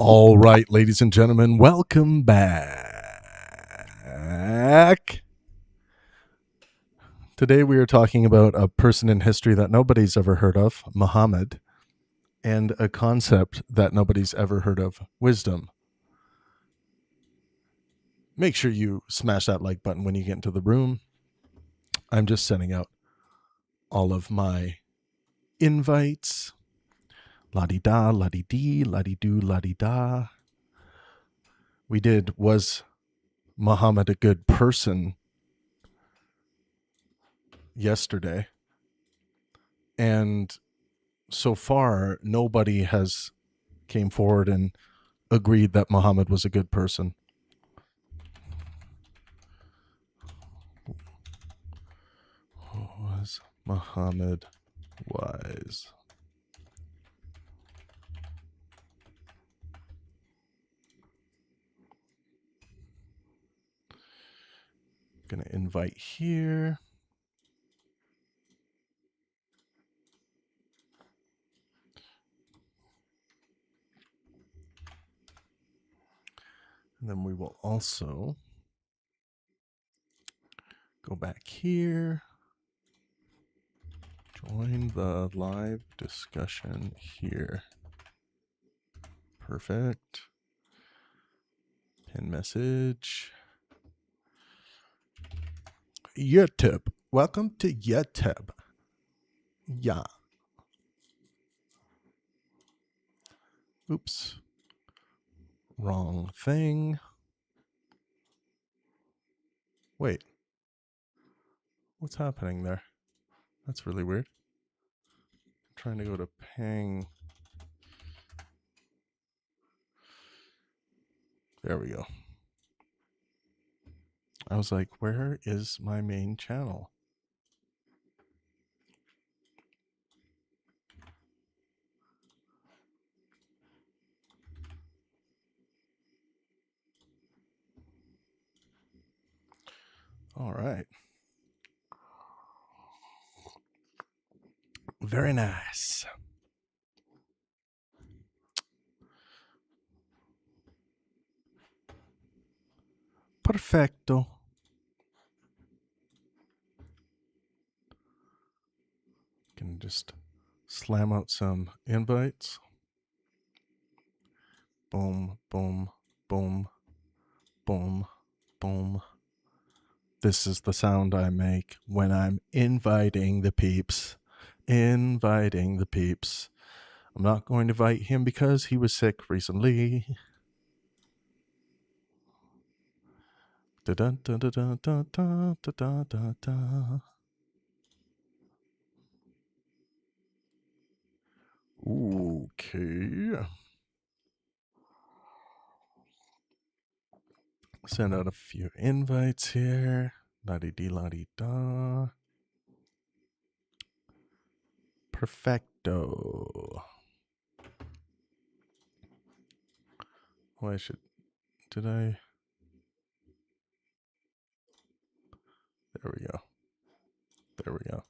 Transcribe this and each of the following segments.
All right, ladies and gentlemen, welcome back. Today we are talking about a person in history that nobody's ever heard of, Muhammad, and a concept that nobody's ever heard of, wisdom. Make sure you smash that like button when you get into the room. I'm just sending out all of my invites. La-di-da, la-di-dee, la-di-do, la-di-da. We did Was Muhammad a Good Person yesterday, and so far nobody has came forward and agreed that Muhammad was a good person. Was Muhammad wise? Gonna invite here. And then we will also go back here. Join the live discussion here. Perfect. Pin message. YouTube. Welcome to YouTube. Yeah. Oops. Wrong thing. Wait. What's happening there? That's really weird. I'm trying to go to Pang. There we go. I was like, where is my main channel? All right. Very nice. Perfecto. Can just slam out some invites. Boom, boom, boom, boom, boom. This is the sound I make when I'm inviting the peeps. Inviting the peeps. I'm not going to invite him because he was sick recently. Da da da da da da da da da da. Okay. Send out a few invites here. La-di-dee, la-di-da. Perfecto. Oh, I should. Did I? There we go. There we go.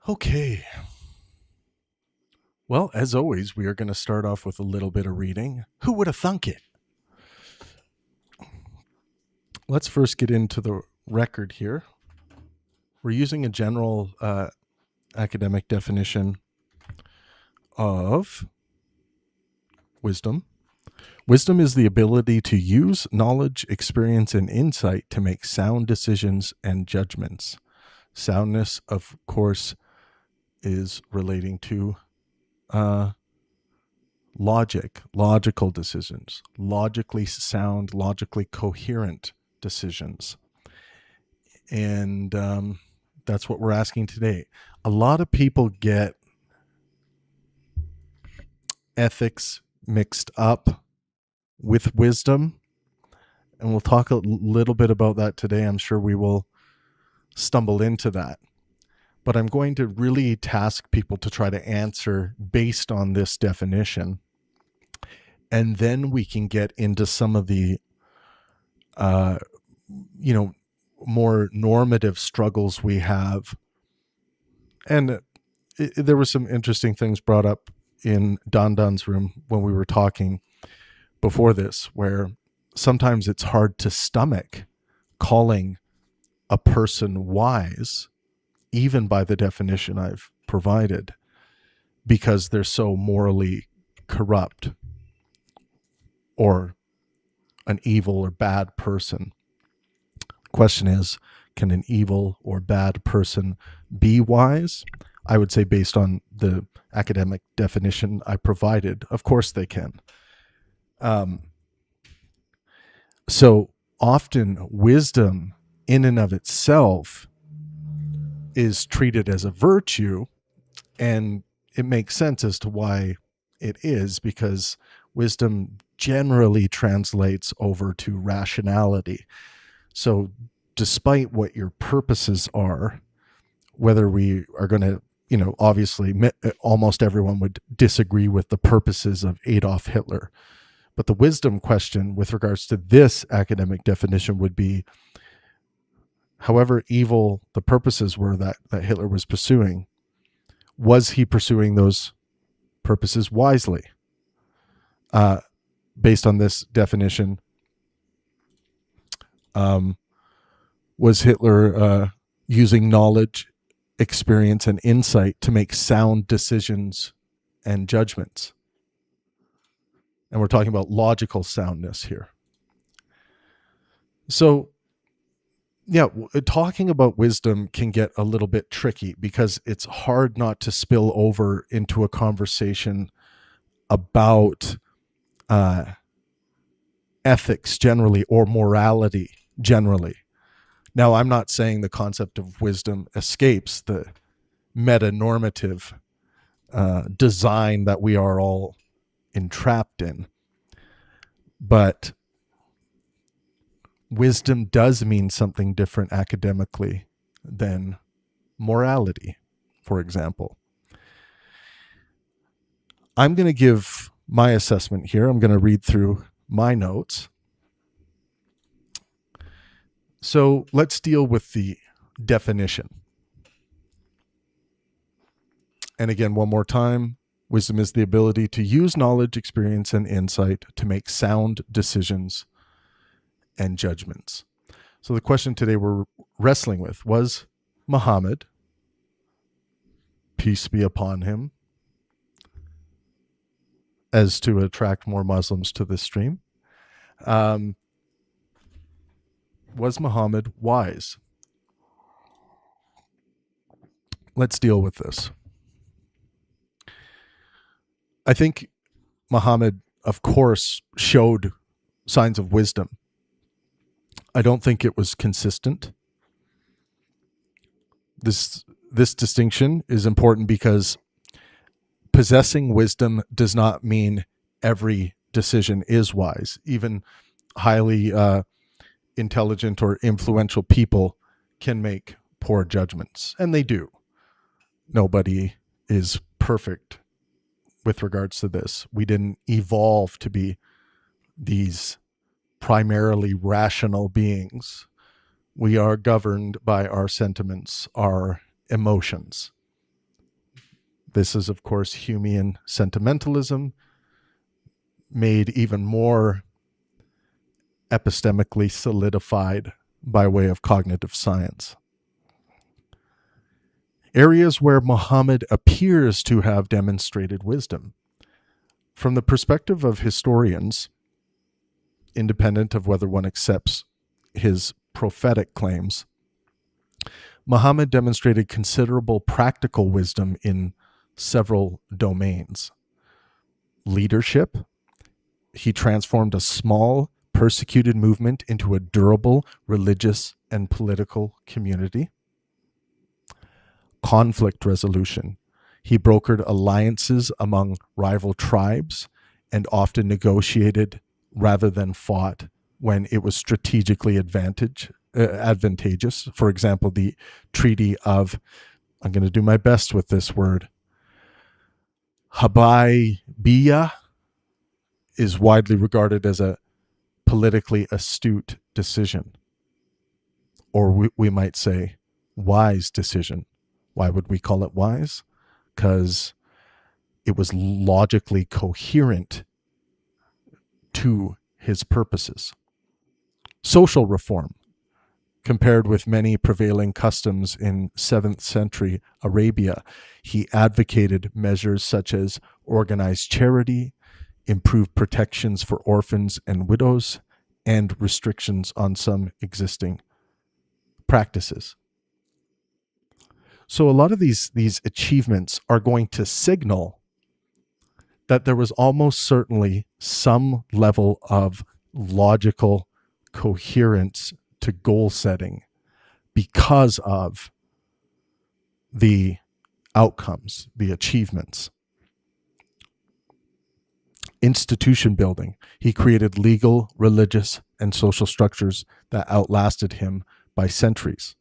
Okay. Well, as always, we are going to start off with a little bit of reading. Who would have thunk it? Let's first get into the record here. We're using a general academic definition of wisdom. Wisdom is the ability to use knowledge, experience, and insight to make sound decisions and judgments. Soundness, of course, is relating to logical decisions, logically sound, logically coherent decisions. And that's what we're asking today. A lot of people get ethics mixed up with wisdom, and we'll talk a little bit about that today. I'm sure we will stumble into that. But I'm going to really task people to try to answer based on this definition. And then we can get into some of the, more normative struggles we have. And there were some interesting things brought up in Don Don's room when we were talking before this, where sometimes it's hard to stomach calling a person wise, even by the definition I've provided, because they're so morally corrupt or an evil or bad person. Question is, can an evil or bad person be wise? I would say, based on the academic definition I provided, of course they can. So often wisdom in and of itself is treated as a virtue, and it makes sense as to why it is, because wisdom generally translates over to rationality. So despite what your purposes are, whether we are going to, obviously almost everyone would disagree with the purposes of Adolf Hitler. But the wisdom question with regards to this academic definition would be, however evil the purposes were that Hitler was pursuing, was he pursuing those purposes wisely? Based on this definition, was Hitler using knowledge, experience, and insight to make sound decisions and judgments? And we're talking about logical soundness here. So, yeah, talking about wisdom can get a little bit tricky because it's hard not to spill over into a conversation about ethics generally or morality generally. Now, I'm not saying the concept of wisdom escapes the meta-normative design that we are all entrapped in, but wisdom does mean something different academically than morality, for example. I'm going to give my assessment here. I'm going to read through my notes. So let's deal with the definition. And again, one more time, wisdom is the ability to use knowledge, experience, and insight to make sound decisions and judgments. So the question today we're wrestling with was Muhammad, peace be upon him, as to attract more Muslims to this stream. Was Muhammad wise? Let's deal with this. I think Muhammad, of course, showed signs of wisdom. I don't think it was consistent. This distinction is important because possessing wisdom does not mean every decision is wise. Even highly intelligent or influential people can make poor judgments, and they do. Nobody is perfect with regards to this. We didn't evolve to be these primarily rational beings. We are governed by our sentiments, our emotions. This is, of course, Humean sentimentalism, made even more epistemically solidified by way of cognitive science. Areas where Muhammad appears to have demonstrated wisdom. From the perspective of historians, independent of whether one accepts his prophetic claims, Muhammad demonstrated considerable practical wisdom in several domains. Leadership. He transformed a small, persecuted movement into a durable religious and political community. Conflict resolution. He brokered alliances among rival tribes and often negotiated rather than fought when it was strategically advantageous. For example, the Treaty of, I'm going to do my best with this word, Hudaybiyah, is widely regarded as a politically astute decision, or we might say wise decision. Why would we call it wise? Because it was logically coherent to his purposes. Social reform. Compared with many prevailing customs in 7th century Arabia, he advocated measures such as organized charity, improved protections for orphans and widows, and restrictions on some existing practices. So a lot of these achievements are going to signal that there was almost certainly some level of logical coherence to goal setting because of the outcomes, the achievements. Institution building. He created legal, religious, and social structures that outlasted him by centuries.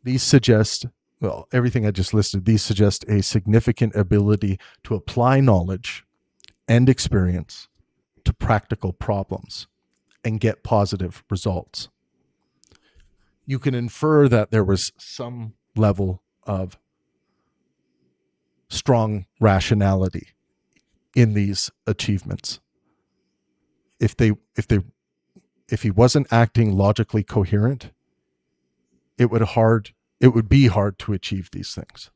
These suggest, well, everything I just listed, these suggest a significant ability to apply knowledge and experience to practical problems and get positive results. You can infer that there was some level of strong rationality in these achievements. If he wasn't acting logically coherent, it would be hard to achieve these things.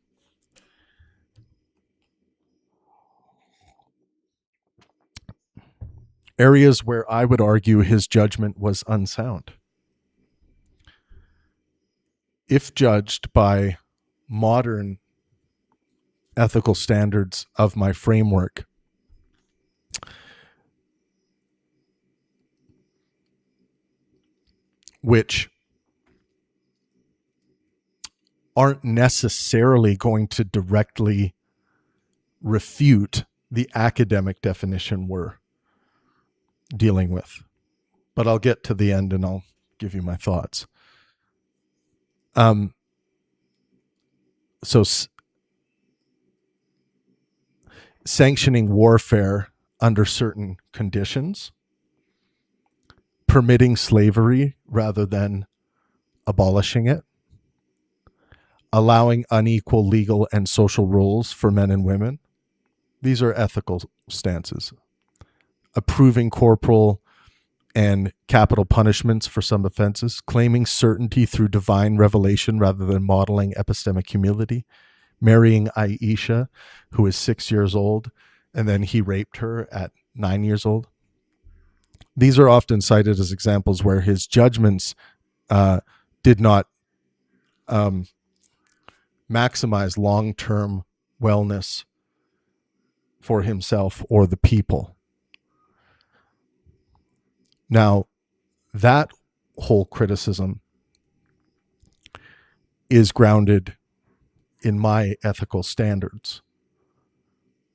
Areas where I would argue his judgment was unsound. If judged by modern ethical standards of my framework, which aren't necessarily going to directly refute the academic definition we're dealing with. But I'll get to the end and I'll give you my thoughts. So sanctioning warfare under certain conditions, permitting slavery rather than abolishing it, allowing unequal legal and social roles for men and women. These are ethical stances. Approving corporal and capital punishments for some offenses, claiming certainty through divine revelation rather than modeling epistemic humility, marrying Aisha, who is 6 years old, and then he raped her at 9 years old. These are often cited as examples where his judgments did not maximize long-term wellness for himself or the people. Now, that whole criticism is grounded in my ethical standards.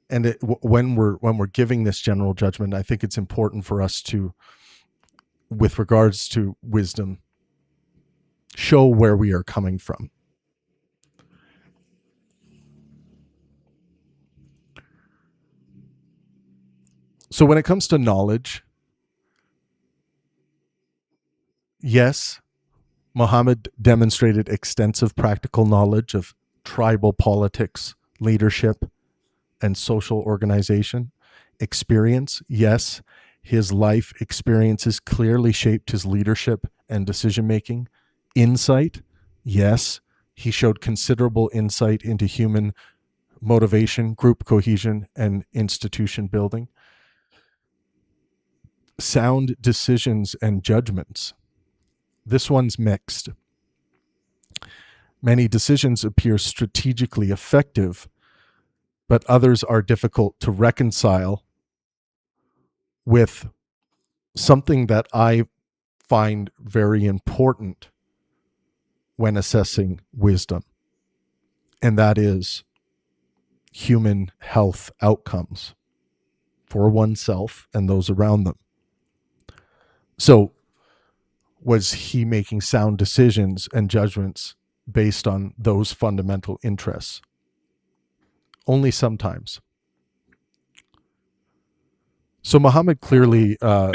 And when we're giving this general judgment, I think it's important for us to, with regards to wisdom, show where we are coming from. So when it comes to knowledge, yes, Muhammad demonstrated extensive practical knowledge of tribal politics, leadership, and social organization. Experience, yes, his life experiences clearly shaped his leadership and decision-making. Insight, yes, he showed considerable insight into human motivation, group cohesion, and institution building. Sound decisions and judgments. This one's mixed. Many decisions appear strategically effective, but others are difficult to reconcile with something that I find very important when assessing wisdom, and that is human health outcomes for oneself and those around them. So, was he making sound decisions and judgments based on those fundamental interests? Only sometimes. So Muhammad clearly... you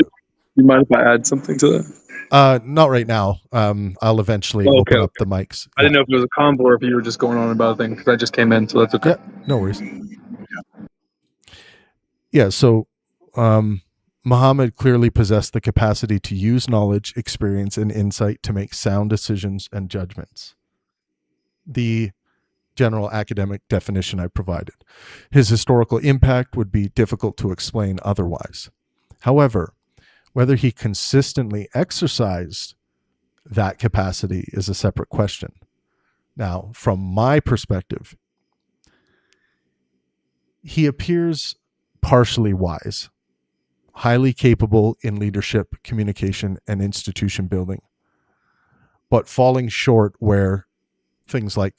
mind if I add something to that? Not right now. I'll eventually open up the mics. I didn't know if it was a convo or if you were just going on about a thing, because I just came in, so that's okay. Yeah, no worries. Yeah, so Muhammad clearly possessed the capacity to use knowledge, experience, and insight to make sound decisions and judgments. The general academic definition I provided. His historical impact would be difficult to explain otherwise. However, whether he consistently exercised that capacity is a separate question. Now, from my perspective, he appears partially wise, highly capable in leadership, communication, and institution building, but falling short where things like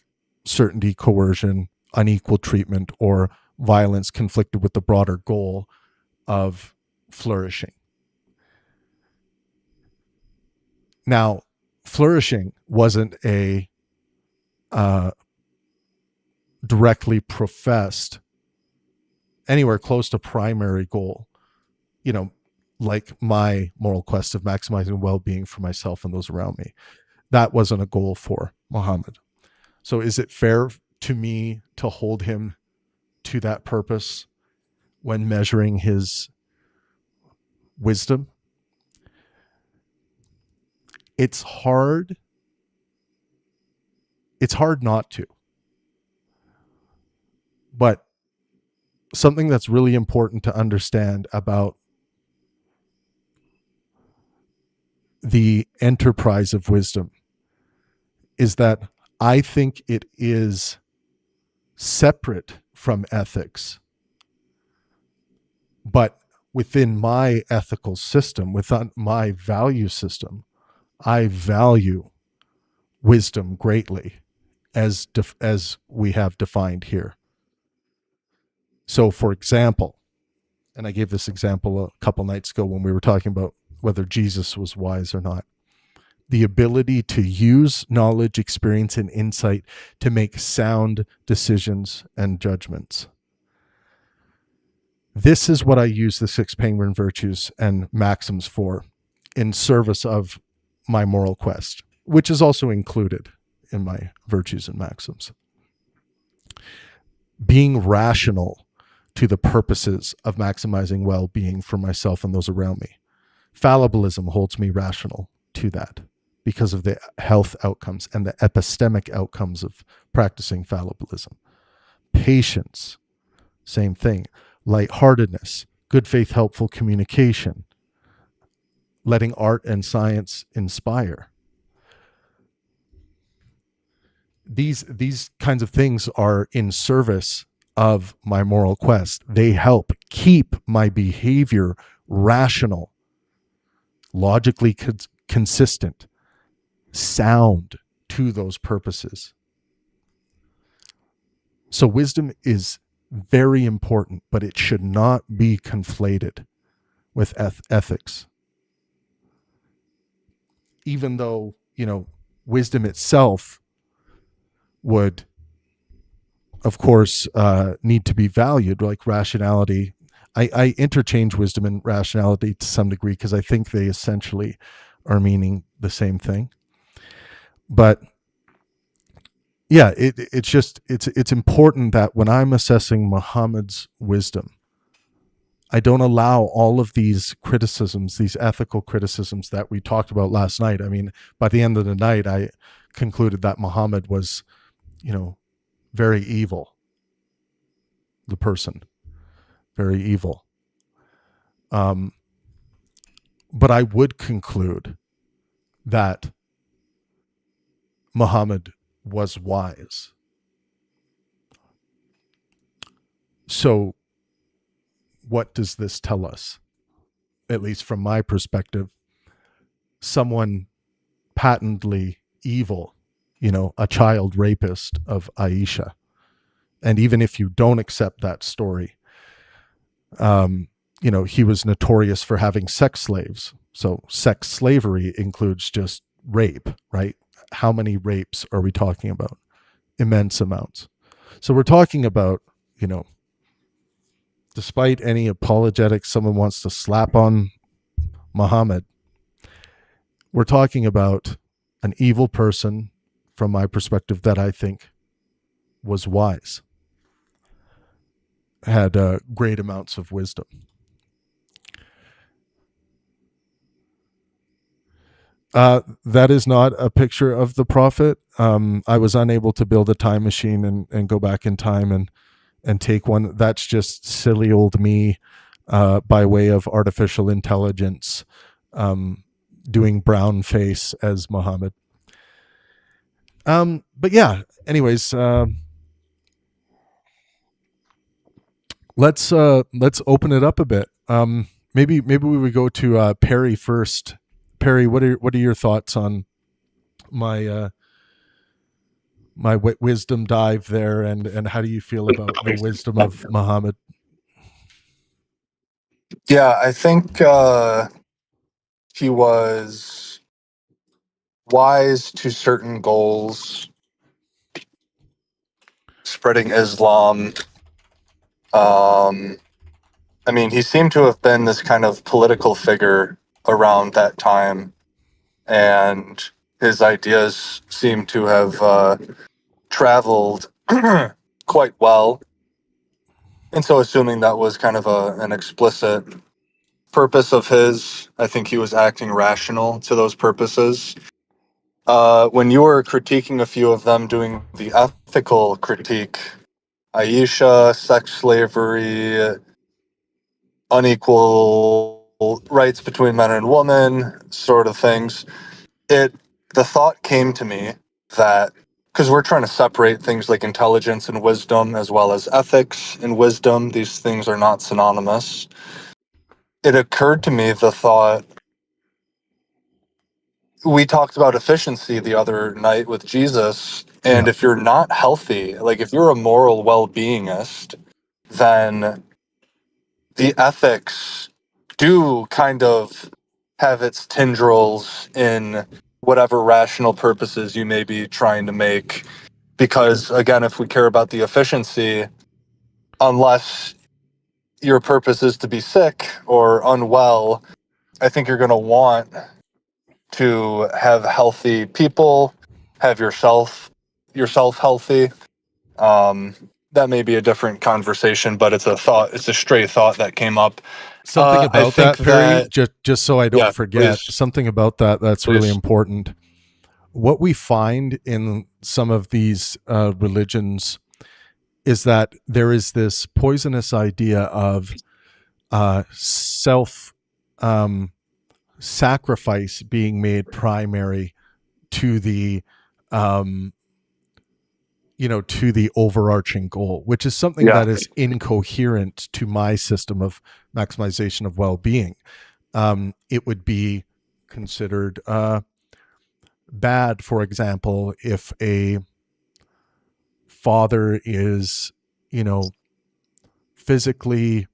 certainty, coercion, unequal treatment, or violence conflicted with the broader goal of flourishing. Now, flourishing wasn't a directly professed anywhere close to primary goal, like my moral quest of maximizing well-being for myself and those around me. That wasn't a goal for Muhammad. So is it fair to me to hold him to that purpose when measuring his wisdom? It's hard. It's hard not to. But something that's really important to understand about the enterprise of wisdom is that I think it is separate from ethics. But within my ethical system, within my value system, I value wisdom greatly, as we have defined here. So, for example, and I gave this example a couple nights ago when we were talking about whether Jesus was wise or not, the ability to use knowledge, experience, and insight to make sound decisions and judgments. This is what I use the 6 Pangburn virtues and maxims for in service of my moral quest, which is also included in my virtues and maxims. Being rational to the purposes of maximizing well-being for myself and those around me. Fallibilism holds me rational to that because of the health outcomes and the epistemic outcomes of practicing fallibilism. Patience, same thing. Lightheartedness, good faith, helpful communication, letting art and science inspire. These kinds of things are in service of my moral quest. They help keep my behavior rational, logically consistent, sound to those purposes. So wisdom is very important, but it should not be conflated with ethics. Even though, wisdom itself would, of course, need to be valued, like rationality. I interchange wisdom and rationality to some degree because I think they essentially are meaning the same thing. But yeah, it's important that when I'm assessing Muhammad's wisdom, I don't allow all of these criticisms, these ethical criticisms that we talked about last night. I mean, by the end of the night, I concluded that Muhammad was, very evil. The person, very evil. But I would conclude that Muhammad was wise. So what does this tell us? At least from my perspective, someone patently evil, a child rapist of Aisha. And even if you don't accept that story, he was notorious for having sex slaves. So sex slavery includes just rape, right? How many rapes are we talking about? Immense amounts. So we're talking about, despite any apologetics someone wants to slap on Muhammad, we're talking about an evil person, from my perspective, that I think was wise. had great amounts of wisdom. That is not a picture of the prophet. I was unable to build a time machine and go back in time and take one. That's just silly old me by way of artificial intelligence doing brown face as Muhammad. But yeah, anyways, let's open it up a bit. Maybe we would go to Perry first. Perry, what are your thoughts on my my wisdom dive there, and how do you feel about the wisdom of Muhammad? Yeah, I think he was wise to certain goals, spreading Islam. I mean, he seemed to have been this kind of political figure around that time, and his ideas seem to have traveled quite well. And so, assuming that was kind of an explicit purpose of his, I think he was acting rational to those purposes. When you were critiquing a few of them, doing the ethical critique, Aisha, sex slavery, unequal rights between men and women, sort of things, the thought came to me that because we're trying to separate things like intelligence and wisdom as well as ethics and wisdom, these things are not synonymous. It occurred to me the thought, we talked about efficiency the other night with Jesus, and Yeah. if you're not healthy, like if you're a moral well-beingist, then the ethics do kind of have its tendrils in whatever rational purposes you may be trying to make. Because again, if we care about the efficiency, unless your purpose is to be sick or unwell, I think you're going to want to have healthy people, have yourself healthy. That may be a different conversation, but it's a thought. It's a stray thought that came up. Something I about think that, Perry, that just so I don't yeah, forget, please, something about that's really please. important. What we find in some of these religions is that there is this poisonous idea of self sacrifice being made primary to the um, to the overarching goal, which is something Yeah, that is incoherent to my system of maximization of well-being. It would be considered bad, for example, if a father is, physically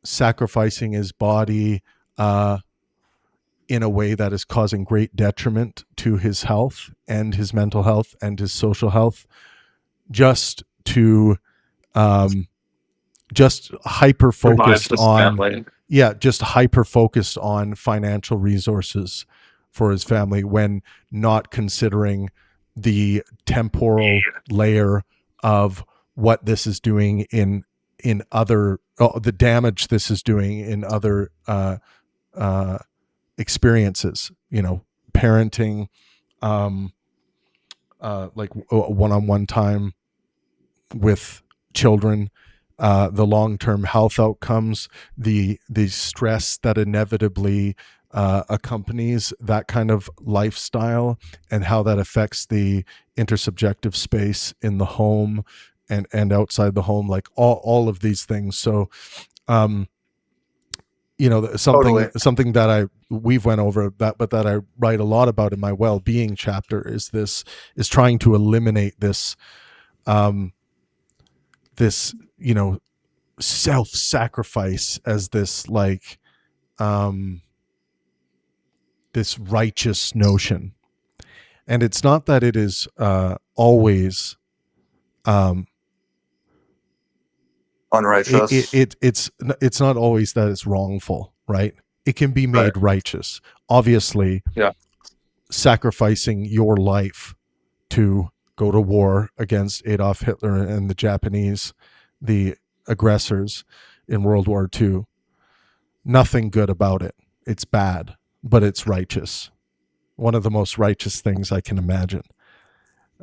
sacrificing his body in a way that is causing great detriment to his health and his mental health and his social health, just to just hyper Revives focused his on family. just hyper focused on financial resources for his family, when not considering the temporal layer of what this is doing in other the damage this is doing in other experiences, parenting, like one-on-one time with children, the long-term health outcomes, the stress that inevitably accompanies that kind of lifestyle, and how that affects the intersubjective space in the home and outside the home, like all of these things. So totally. something that we've went over that, but that I write a lot about in my well-being chapter, is trying to eliminate this this self-sacrifice as this, like, this righteous notion. And it's not that it is always Unrighteous. it's not always that it's wrongful, right? It can be Right. made righteous. Obviously, Yeah. sacrificing your life to go to war against Adolf Hitler and the Japanese the aggressors in World War II. Nothing good about it. It's bad, but it's righteous. One of the most righteous things I can imagine.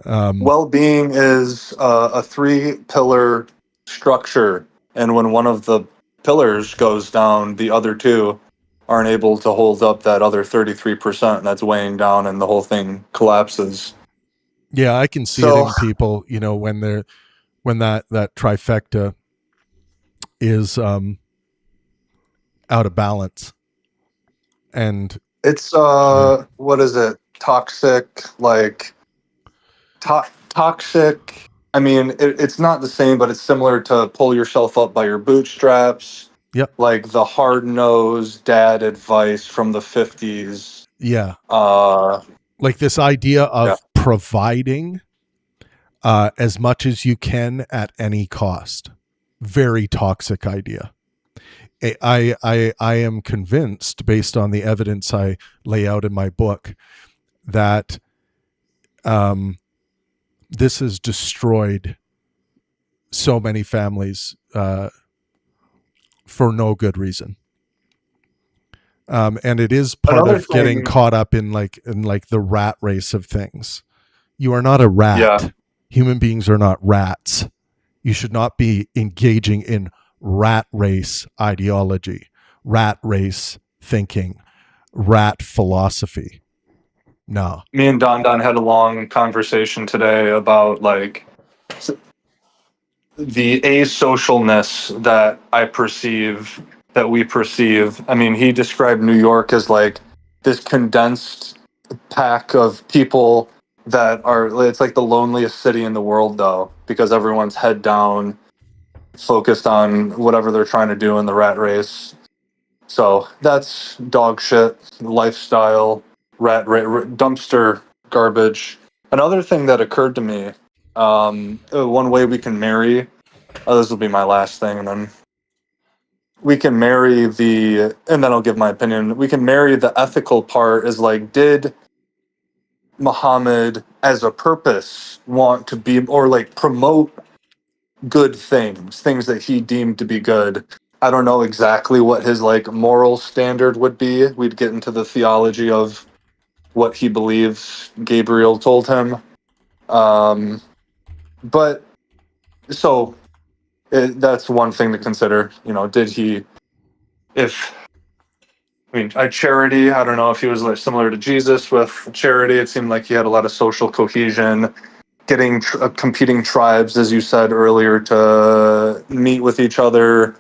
Well-being is a 3-pillar structure, and when one of the pillars goes down, the other two aren't able to hold up that other 33% that's weighing down, and the whole thing collapses. Yeah, I can see it in people, when that trifecta is out of balance. And it's what is it? Toxic, like toxic. I mean, it's not the same, but it's similar to pull yourself up by your bootstraps. Yep. Like the hard-nosed dad advice from the 50s. Yeah. Like this idea of providing as much as you can at any cost. Very toxic idea. I am convinced, based on the evidence I lay out in my book, that this has destroyed so many families for no good reason. And it is part of getting caught up in the rat race of things. You are not a rat. Yeah. Human beings are not rats. You should not be engaging in rat race ideology, rat race thinking, rat philosophy. No. Me and Don had a long conversation today about like the asocialness that we perceive. I mean, he described New York as like this condensed pack of people that are, it's like the loneliest city in the world though, because everyone's head down, focused on whatever they're trying to do in the rat race. So that's dog shit, lifestyle, dumpster garbage. Another thing that occurred to me, one way we can marry, this will be my last thing, and then we can marry and then I'll give my opinion. We can marry the ethical part is like, did Muhammad as a purpose want to be, or like promote good things that he deemed to be good? I don't know exactly what his like moral standard would be. We'd get into the theology of what he believes Gabriel told him. But so that's one thing to consider. Did he, charity, I don't know if he was like similar to Jesus with charity. It seemed like he had a lot of social cohesion, getting competing tribes, as you said earlier, to meet with each other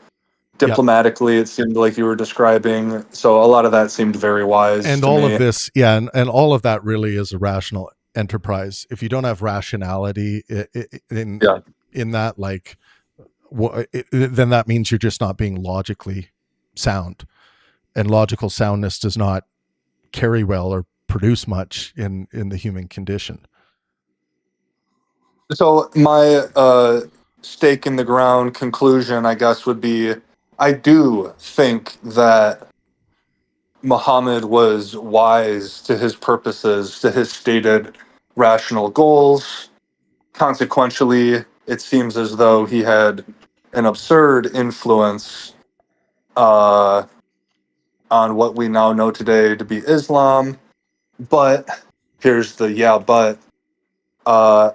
diplomatically. Yep. It seemed like you were describing. So a lot of that seemed very wise. And to all me. Of this, yeah, and all of that really is a rational enterprise. If you don't have rationality in that, like, then that means you're just not being logically sound, and logical soundness does not carry well or produce much in the human condition. So my stake in the ground conclusion, I guess, would be, I do think that Muhammad was wise to his purposes, to his stated rational goals. Consequently, it seems as though he had an absurd influence on what we now know today to be Islam. But here's the but.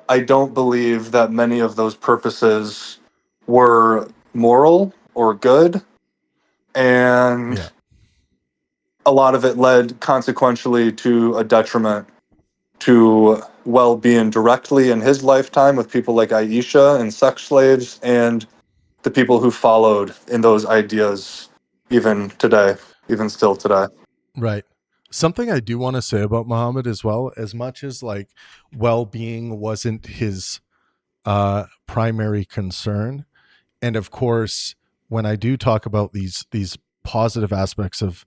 I don't believe that many of those purposes were moral or good. And a lot of it led consequentially to a detriment to well-being directly in his lifetime, with people like Aisha and sex slaves, and the people who followed in those ideas even still today. Right. Something I do want to say about Muhammad as well, as much as like well-being wasn't his primary concern, and of course, when I do talk about these positive aspects of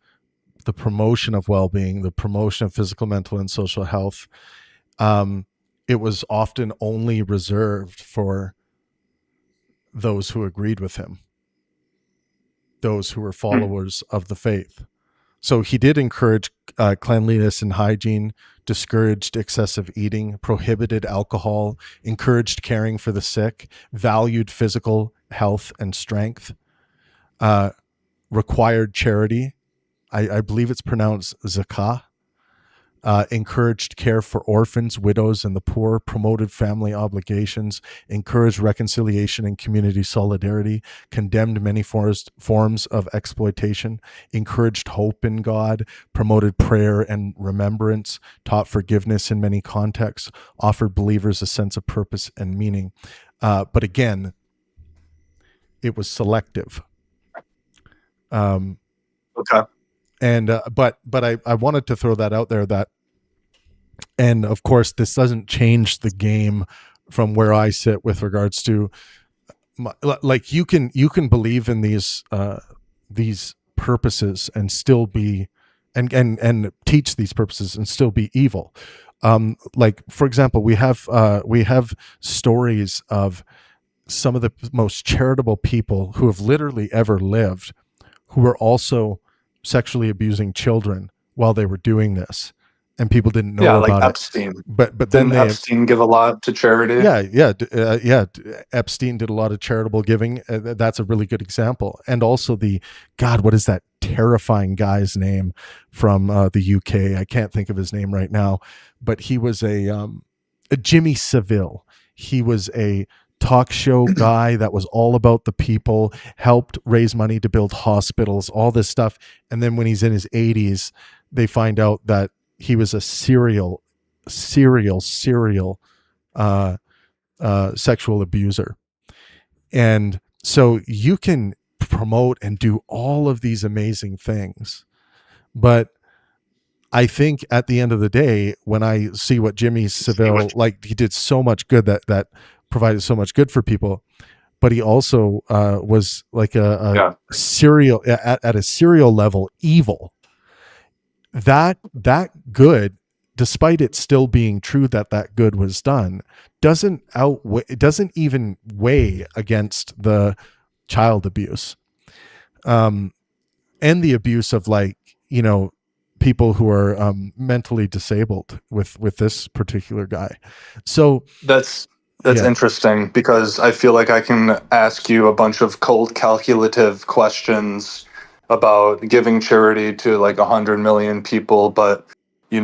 the promotion of well-being, the promotion of physical, mental, and social health, it was often only reserved for those who agreed with him, those who were followers of the faith. So he did encourage cleanliness and hygiene, discouraged excessive eating, prohibited alcohol, encouraged caring for the sick, valued physical health and strength, required charity. I believe it's pronounced zakah. Encouraged care for orphans, widows, and the poor, promoted family obligations, encouraged reconciliation and community solidarity, condemned many forms of exploitation, encouraged hope in God, promoted prayer and remembrance, taught forgiveness in many contexts, offered believers a sense of purpose and meaning. But again, it was selective. Okay. And but I wanted to throw that out there, that, and of course this doesn't change the game from where I sit with regards to like you can believe in these purposes and still be and teach these purposes and still be evil. Like for example, we have stories of some of the most charitable people who have literally ever lived, who were also sexually abusing children while they were doing this, and people didn't know like about Epstein. it. But then Didn't Epstein give a lot to charity? Yeah. Epstein did a lot of charitable giving. That's a really good example. And also what is that terrifying guy's name from the UK? I can't think of his name right now, but he was a Jimmy Savile. He was a talk show guy that was all about the people, helped raise money to build hospitals, all this stuff. And then when he's in his 80s, they find out that he was a serial sexual abuser. And so you can promote and do all of these amazing things, but I think at the end of the day, when I see what Jimmy Savile, like, he did so much good that provided so much good for people, but he also was like a serial at a serial level evil. That good, despite it still being true that good was done, doesn't even weigh against the child abuse, and the abuse of, like, people who are mentally disabled with this particular guy. So that's interesting, because I feel like I can ask you a bunch of cold calculative questions about giving charity to like 100 million people, but you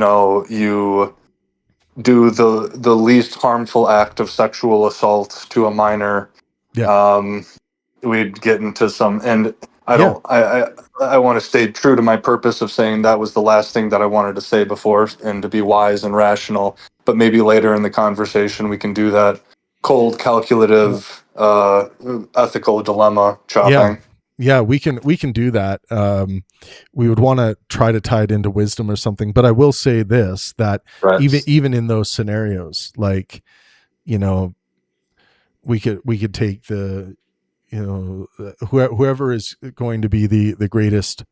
do the least harmful act of sexual assault to a minor. We'd get into some, and I want to stay true to my purpose of saying that was the last thing that I wanted to say before, and to be wise and rational. But maybe later in the conversation we can do that cold, calculative, ethical dilemma chopping. Yeah, we can do that. We would want to try to tie it into wisdom or something. But I will say this, that even in those scenarios, like, we could take the, whoever is going to be the greatest,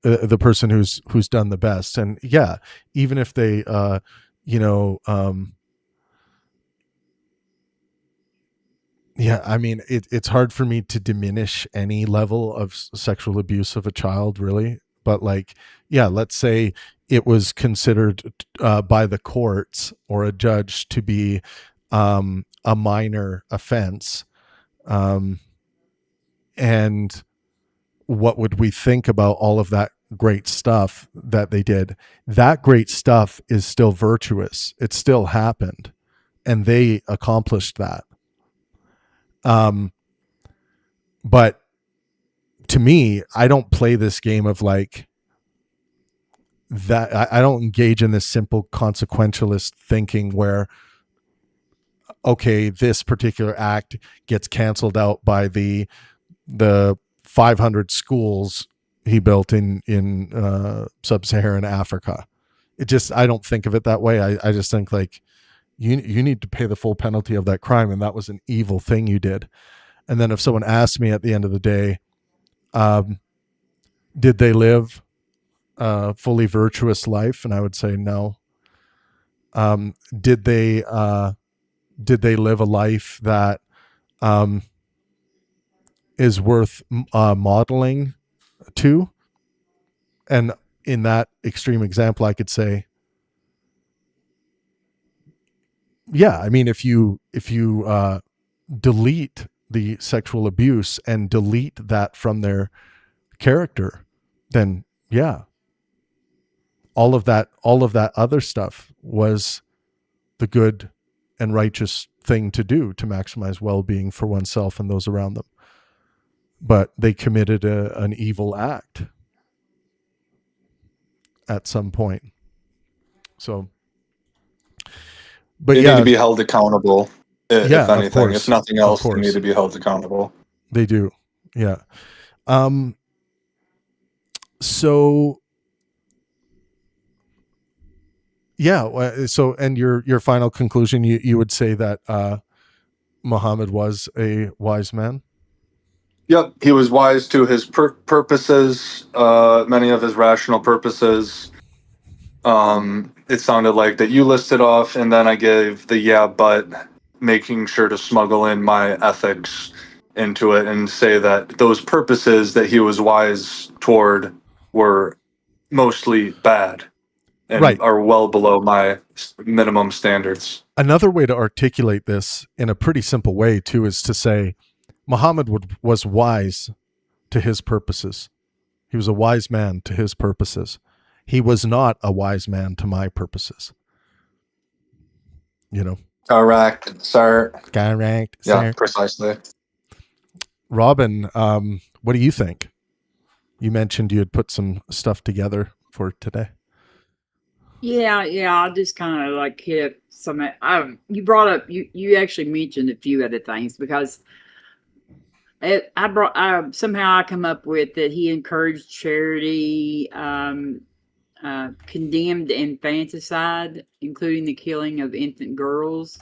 the person who's done the best, and even if they I mean, it's hard for me to diminish any level of sexual abuse of a child, really. But like, let's say it was considered by the courts or a judge to be a minor offense. And what would we think about all of that great stuff that they did? That great stuff is still virtuous. It still happened, and they accomplished that. But to me, I don't play this game of like that. I don't engage in this simple consequentialist thinking where, okay, this particular act gets canceled out by the 500 schools he built in sub-Saharan Africa. I don't think of it that way. I just think like you need to pay the full penalty of that crime, and that was an evil thing you did. And then if someone asked me at the end of the day, did they live a fully virtuous life? And I would say no. Did they live a life that is worth modeling to? And in that extreme example, I could say, I mean, if you delete the sexual abuse and delete that from their character, then yeah, all of that other stuff was the good and righteous thing to do to maximize well-being for oneself and those around them. But they committed an evil act at some point. So, but they yeah, need to be held accountable. If anything, of course, if nothing else, they need to be held accountable. They do, yeah. So, yeah. So, and your final conclusion, you would say that Muhammad was a wise man. Yep, he was wise to his purposes, many of his rational purposes. It sounded like that you listed off, and then I gave the but making sure to smuggle in my ethics into it and say that those purposes that he was wise toward were mostly bad and are well below my minimum standards. Another way to articulate this in a pretty simple way too is to say Muhammad was wise to his purposes. He was a wise man to his purposes. He was not a wise man to my purposes. Correct, sir. Correct, yeah, sir. Precisely. Robin, what do you think? You mentioned you had put some stuff together for today. Yeah. I just kind of like hit some. You brought up. You actually mentioned a few other things because somehow I come up with that he encouraged charity, condemned infanticide, including the killing of infant girls,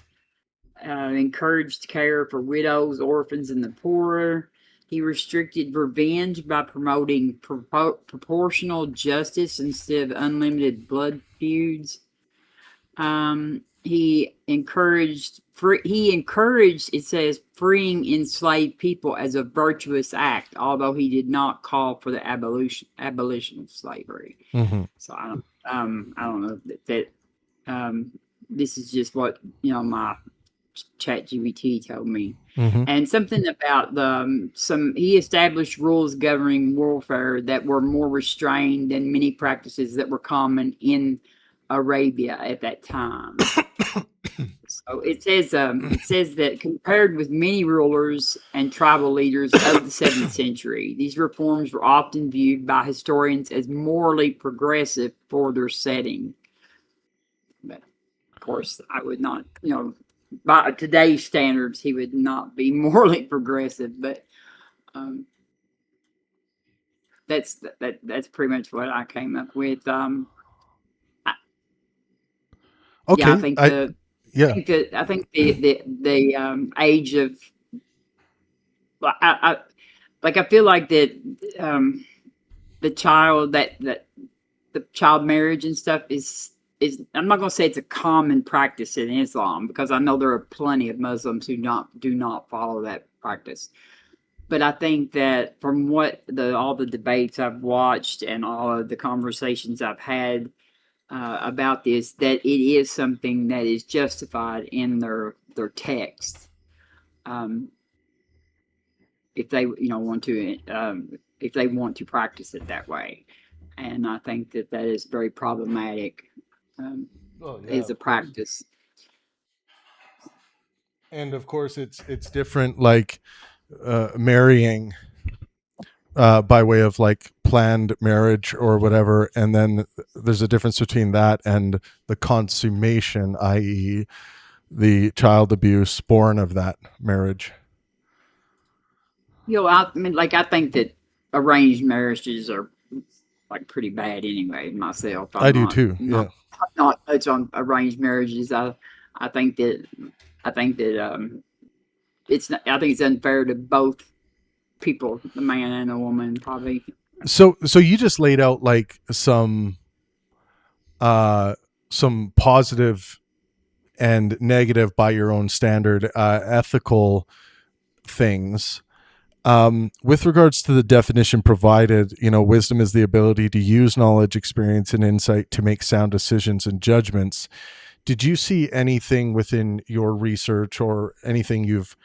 encouraged care for widows, orphans, and the poor. He restricted revenge by promoting proportional justice instead of unlimited blood feuds. He encouraged, it says, freeing enslaved people as a virtuous act, although he did not call for the abolition of slavery. Mm-hmm. So I don't know that this is just what my ChatGPT told me. Mm-hmm. And something about he established rules governing warfare that were more restrained than many practices that were common in Arabia at that time. So it says that compared with many rulers and tribal leaders of the 7th century, these reforms were often viewed by historians as morally progressive for their setting. But of course, I would not, by today's standards, he would not be morally progressive. But that's pretty much what I came up with. Okay. Yeah, I think the age of, I feel like that the child the child marriage and stuff is I'm not going to say it's a common practice in Islam, because I know there are plenty of Muslims who do not follow that practice. But I think that from all the debates I've watched and all of the conversations I've had about this, that it is something that is justified in their text, if they want to practice it that way. And I think that is very problematic as a practice. And of course, it's different, like marrying by way of like planned marriage or whatever, and then there's a difference between that and the consummation, i.e. the child abuse born of that marriage. I think that arranged marriages are like pretty bad anyway. Myself, I do too. I'm not much on arranged marriages. I think that it's unfair to both people, the man and the woman, probably. So you just laid out like some positive and negative by your own standard ethical things. With regards to the definition provided, wisdom is the ability to use knowledge, experience, and insight to make sound decisions and judgments. Did you see anything within your research or anything you've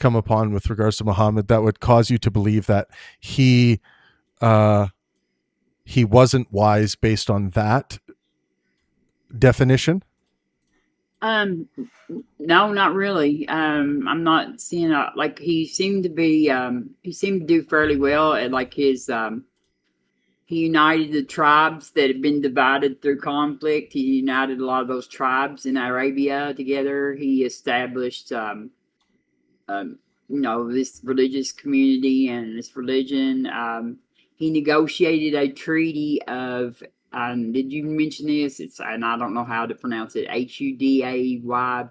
come upon with regards to Muhammad that would cause you to believe that he wasn't wise based on that definition? No, not really. I'm not seeing like he seemed to do fairly well at like his he united the tribes that had been divided through conflict. He united a lot of those tribes in Arabia together. He established this religious community and this religion. He negotiated a treaty of did you mention this? And I don't know how to pronounce it. Hudaybiyyah.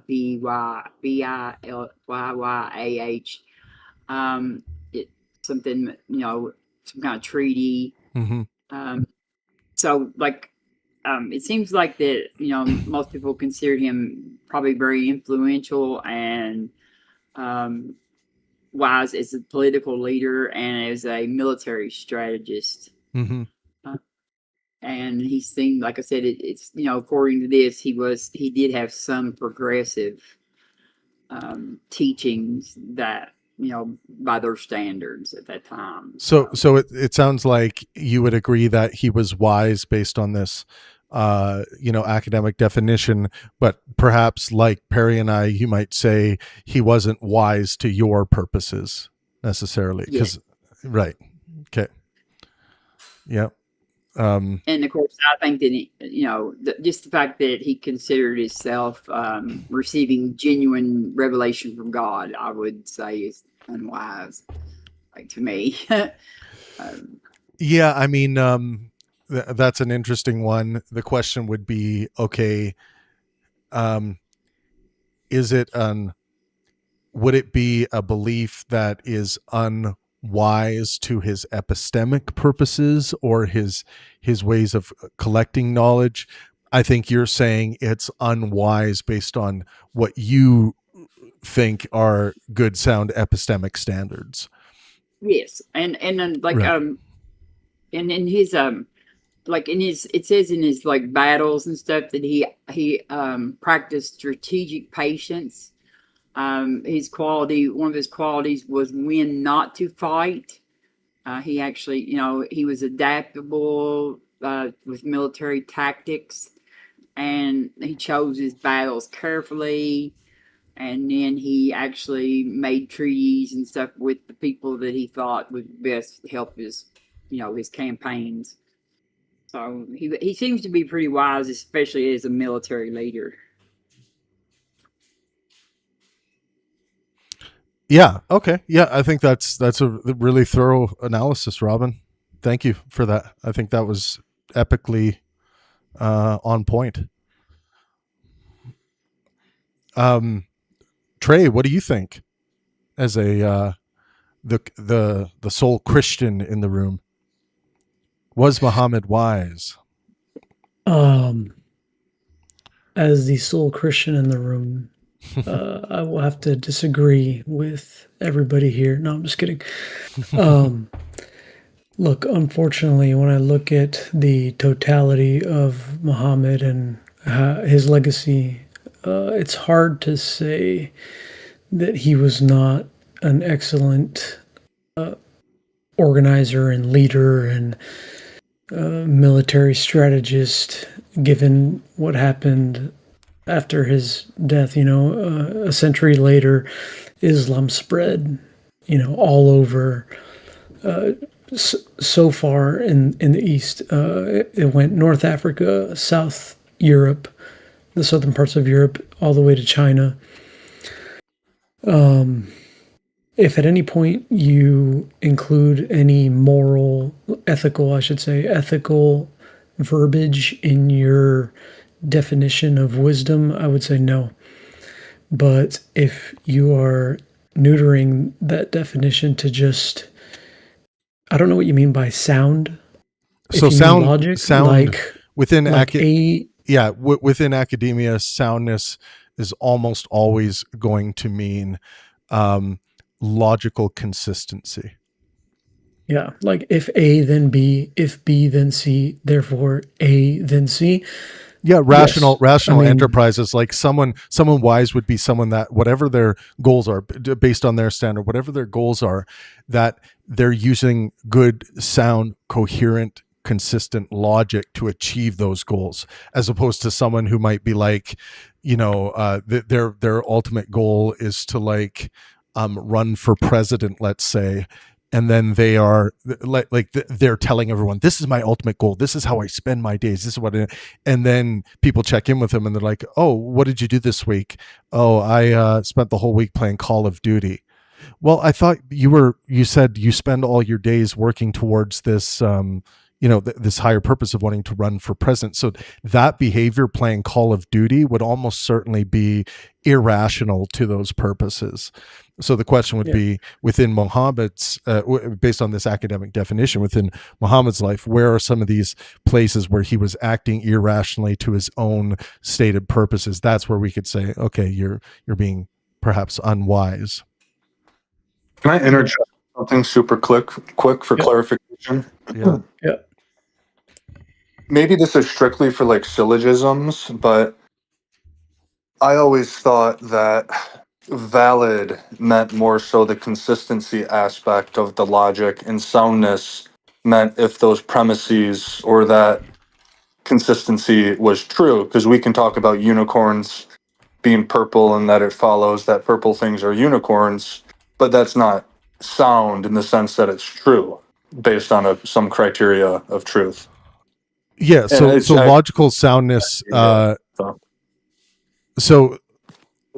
It something, some kind of treaty. Mm-hmm. So like, it seems like that, most people consider him probably very influential and wise as a political leader and as a military strategist. Mm-hmm. And he seemed, like I said, it's according to this, he did have some progressive teachings that, by their standards at that time. So it sounds like you would agree that he was wise based on this, academic definition, but perhaps like Perry and I, you might say he wasn't wise to your purposes necessarily. Right. Okay. Yeah. And of course, I think that just the fact that he considered himself receiving genuine revelation from God, I would say is unwise, like to me. Yeah, I mean, that's an interesting one. The question would be, okay, would it be a belief that is unwise to his epistemic purposes or his ways of collecting knowledge? I think you're saying it's unwise based on what you think are good, sound epistemic standards. Yes, and then like Right. and in his it says in his like battles and stuff that he practiced strategic patience. One of his qualities was when not to fight. He actually, he was adaptable with military tactics, and he chose his battles carefully. And then he actually made treaties and stuff with the people that he thought would best help his campaigns. So he seems to be pretty wise, especially as a military leader. Yeah. Okay. Yeah. I think that's a really thorough analysis, Robin. Thank you for that. I think that was epically on point. Trey, what do you think as a the sole Christian in the room? Was Muhammad wise? As the sole Christian in the room, I will have to disagree with everybody here. No, I'm just kidding. Look, unfortunately, when I look at the totality of Muhammad and his legacy, it's hard to say that he was not an excellent organizer and leader and military strategist, given what happened after his death. A century later, Islam spread, all over. So far in the East, it went North Africa, South Europe, the southern parts of Europe, all the way to China. If at any point you include any ethical verbiage in your definition of wisdom, I would say no. But if you are neutering that definition to just, I don't know what you mean by sound. So logic, like within within academia, soundness is almost always going to mean logical consistency. Yeah, like if A then B, if B then C, therefore A then C. Yeah, rational enterprises, like someone wise would be someone that whatever their goals are based on their standard, whatever their goals are, that they're using good, sound, coherent, consistent logic to achieve those goals, as opposed to someone who might be like, their ultimate goal is to like run for president, let's say, and then they are like they're telling everyone, this is my ultimate goal, this is how I spend my days, this is what and then people check in with them and they're like, oh, what did you do this week? Oh, I spent the whole week playing Call of Duty. Well, I thought you said you spend all your days working towards this this higher purpose of wanting to run for president. So that behavior, playing Call of Duty, would almost certainly be irrational to those purposes. So the question would be, within Muhammad's, based on this academic definition, within Muhammad's life, where are some of these places where he was acting irrationally to his own stated purposes? That's where we could say, okay, you're being perhaps unwise. Can I interject something super quick for clarification? Yeah. Yeah. Maybe this is strictly for like syllogisms, but I always thought that valid meant more so the consistency aspect of the logic, and soundness meant if those premises or that consistency was true, because we can talk about unicorns being purple and that it follows that purple things are unicorns, but that's not sound in the sense that it's true based on some criteria of truth. Yeah, so logical soundness.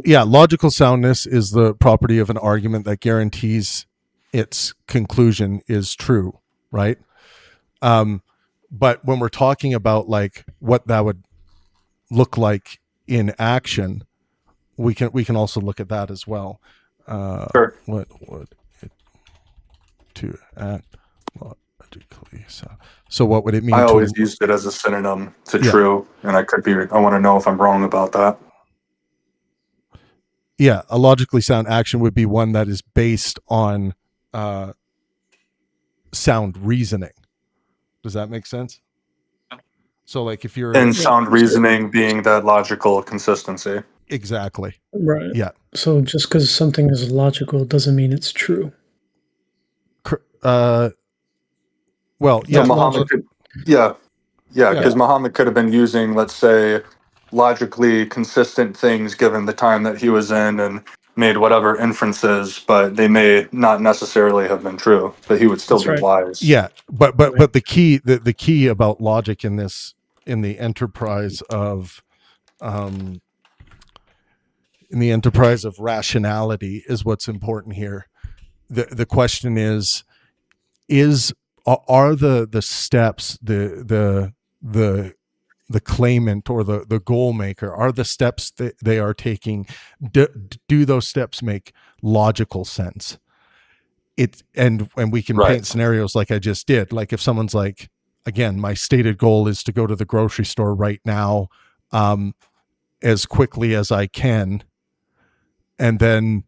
Logical soundness is the property of an argument that guarantees its conclusion is true, right? But when we're talking about like what that would look like in action, we can also look at that as well. Sure. What would it to act logically? So what would it mean? I always used it as a synonym to true, and I want to know if I'm wrong about that. Yeah, a logically sound action would be one that is based on sound reasoning. Does that make sense? So like if you're... And sound reasoning being that logical consistency. Exactly. Right. Yeah. So just because something is logical doesn't mean it's true. Well, yeah. So Muhammad because Muhammad could have been using, let's say, logically consistent things given the time that he was in and made whatever inferences, but they may not necessarily have been true, but he would still be wise. Yeah, but the key about logic in the enterprise of rationality is what's important here. The question are the steps, the claimant or the goal maker, are the steps that they are taking, do those steps make logical sense? And we can paint scenarios like I just did. Like if someone's like, again, my stated goal is to go to the grocery store right now as quickly as I can, and then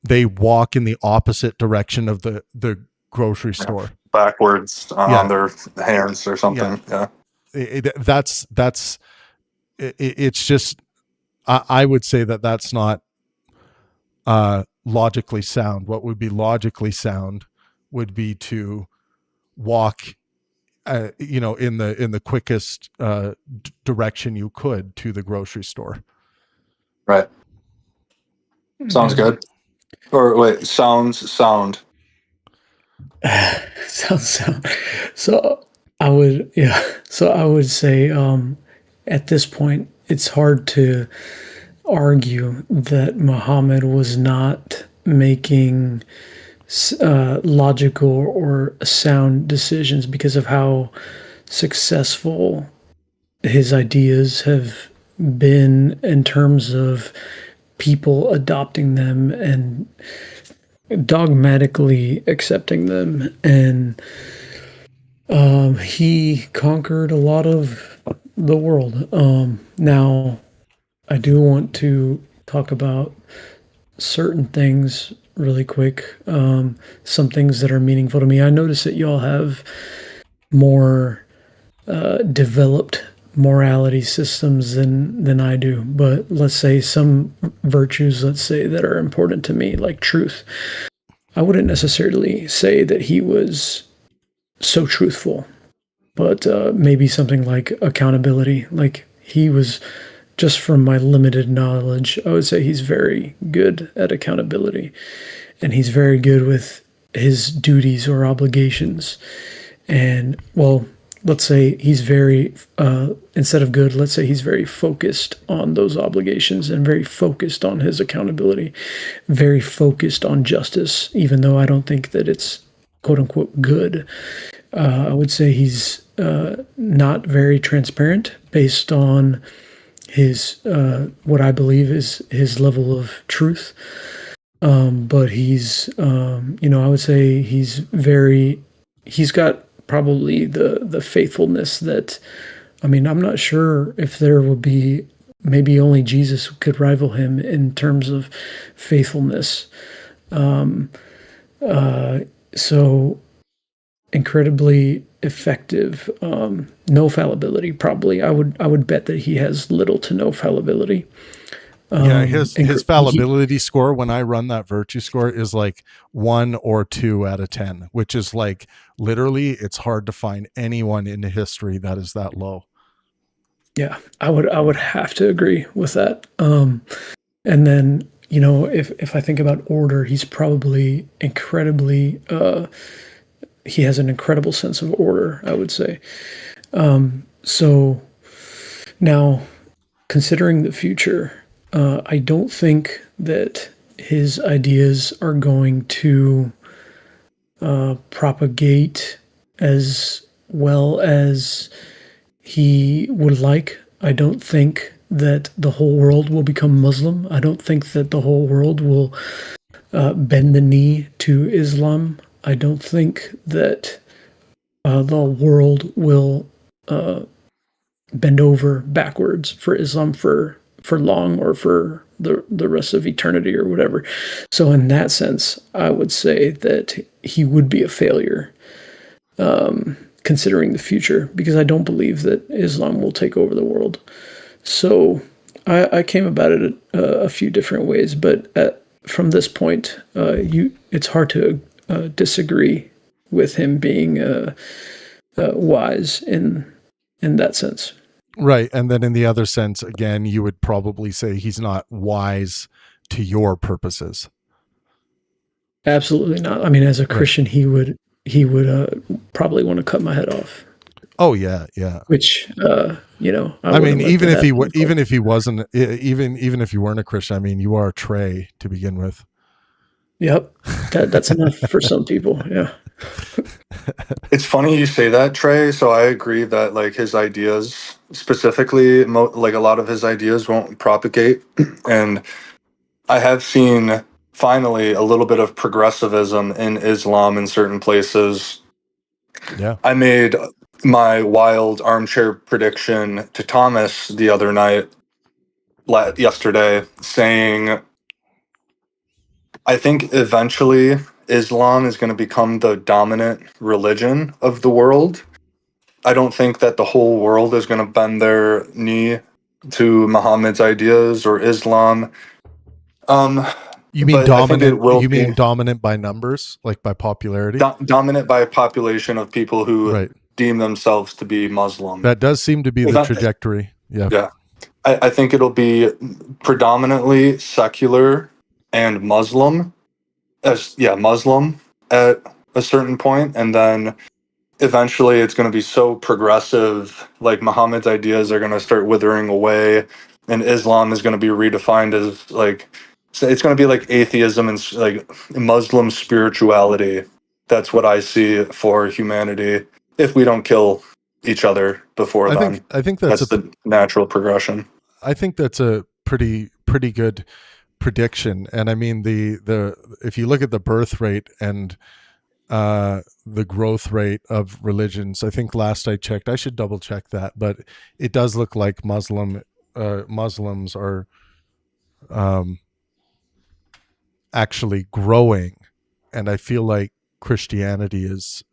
they walk in the opposite direction of the grocery store, backwards on their hands or something. It's just, I would say that's not logically sound. What would be logically sound would be to walk in the quickest direction you could to the grocery store. Right. Sounds good. Or wait, sound. Sound. So I would say at this point it's hard to argue that Muhammad was not making logical or sound decisions because of how successful his ideas have been in terms of people adopting them and dogmatically accepting them. And he conquered a lot of the world. Now, I do want to talk about certain things really quick. Some things that are meaningful to me. I notice that y'all have more developed morality systems than I do. But let's say some virtues, let's say, that are important to me, like truth. I wouldn't necessarily say that he was so truthful, but maybe something like accountability. Like he was, just from my limited knowledge, I would say he's very good at accountability, and he's very good with his duties or obligations. And well, let's say he's very, instead of good, let's say he's very focused on those obligations and very focused on his accountability, very focused on justice, even though I don't think that it's quote unquote good. I would say he's not very transparent based on his, what I believe is his level of truth. But he's, I would say he's got probably the faithfulness that, I mean, I'm not sure if there will be, maybe only Jesus could rival him in terms of faithfulness. So incredibly effective. No fallibility, probably. I would bet that he has little to no fallibility. Yeah, his fallibility score when I run that virtue score is like 1 or 2 out of 10, which is like literally it's hard to find anyone in history that is that low. Yeah, I would have to agree with that. And then, if I think about order, he's probably incredibly he has an incredible sense of order, I would say. So now, considering the future, I don't think that his ideas are going to propagate as well as he would like. I don't think that the whole world will become Muslim. I don't think that the whole world will bend the knee to Islam. I don't think that the world will bend over backwards for Islam for long, or for the rest of eternity, or whatever. So in that sense, I would say that he would be a failure, considering the future, because I don't believe that Islam will take over the world. So I came about it a few different ways, but from this point, it's hard to disagree with him being wise in that sense. Right. And then in the other sense, again, you would probably say he's not wise to your purposes. Absolutely not. I mean, as a Christian, right, he would probably want to cut my head off. Oh yeah, yeah. Which I mean, even if he wasn't, even if you weren't a Christian, I mean, you are a Trey to begin with. Yep, that's enough for some people. Yeah. It's funny you say that, Trey. So I agree that like his ideas, specifically, like a lot of his ideas won't propagate, and I have seen finally a little bit of progressivism in Islam in certain places. Yeah, I made my wild armchair prediction to Thomas the other night, yesterday, saying I think eventually Islam is going to become the dominant religion of the world. I don't think that the whole world is going to bend their knee to Muhammad's ideas or Islam. You mean But dominant? I think it will mean dominant by numbers, like by popularity? Dominant by a population of people who deem themselves to be Muslim. That does seem to be the trajectory. Yeah. Yeah. I think it'll be predominantly secular and Muslim. Muslim at a certain point, and then eventually it's going to be so progressive, like Muhammad's ideas are going to start withering away, and Islam is going to be redefined as like, so it's going to be like atheism and like Muslim spirituality. That's what I see for humanity if we don't kill each other before then. I think that's the natural progression. I think that's a pretty good prediction. And I mean the if you look at the birth rate and the growth rate of religions, I think last I checked, I should double check that, but it does look like Muslims are actually growing, and I feel like Christianity is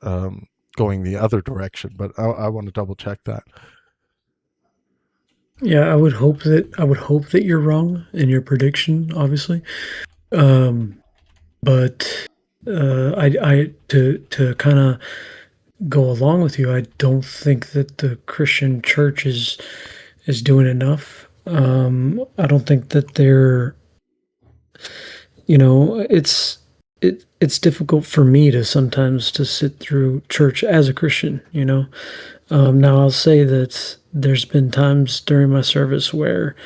going the other direction, but I want to double check that. Yeah, I would hope that you're wrong in your prediction, obviously. But I to kind of go along with you, I don't think that the Christian church is doing enough. I don't think that they're, it's difficult for me to sometimes to sit through church as a Christian. Now I'll say that there's been times during my service where,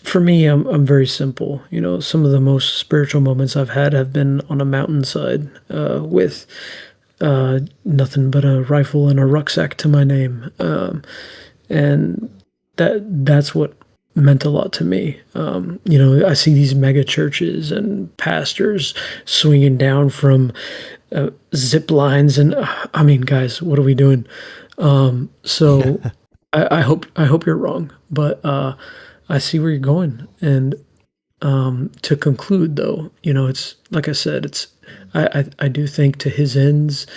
for me, I'm very simple. Some of the most spiritual moments I've had have been on a mountainside with nothing but a rifle and a rucksack to my name, and that's what meant a lot to me. I see these mega churches and pastors swinging down from zip lines, and I mean, guys, what are we doing? So I hope you're wrong, but I see where you're going. And to conclude, though, it's like I said, I do think to his ends,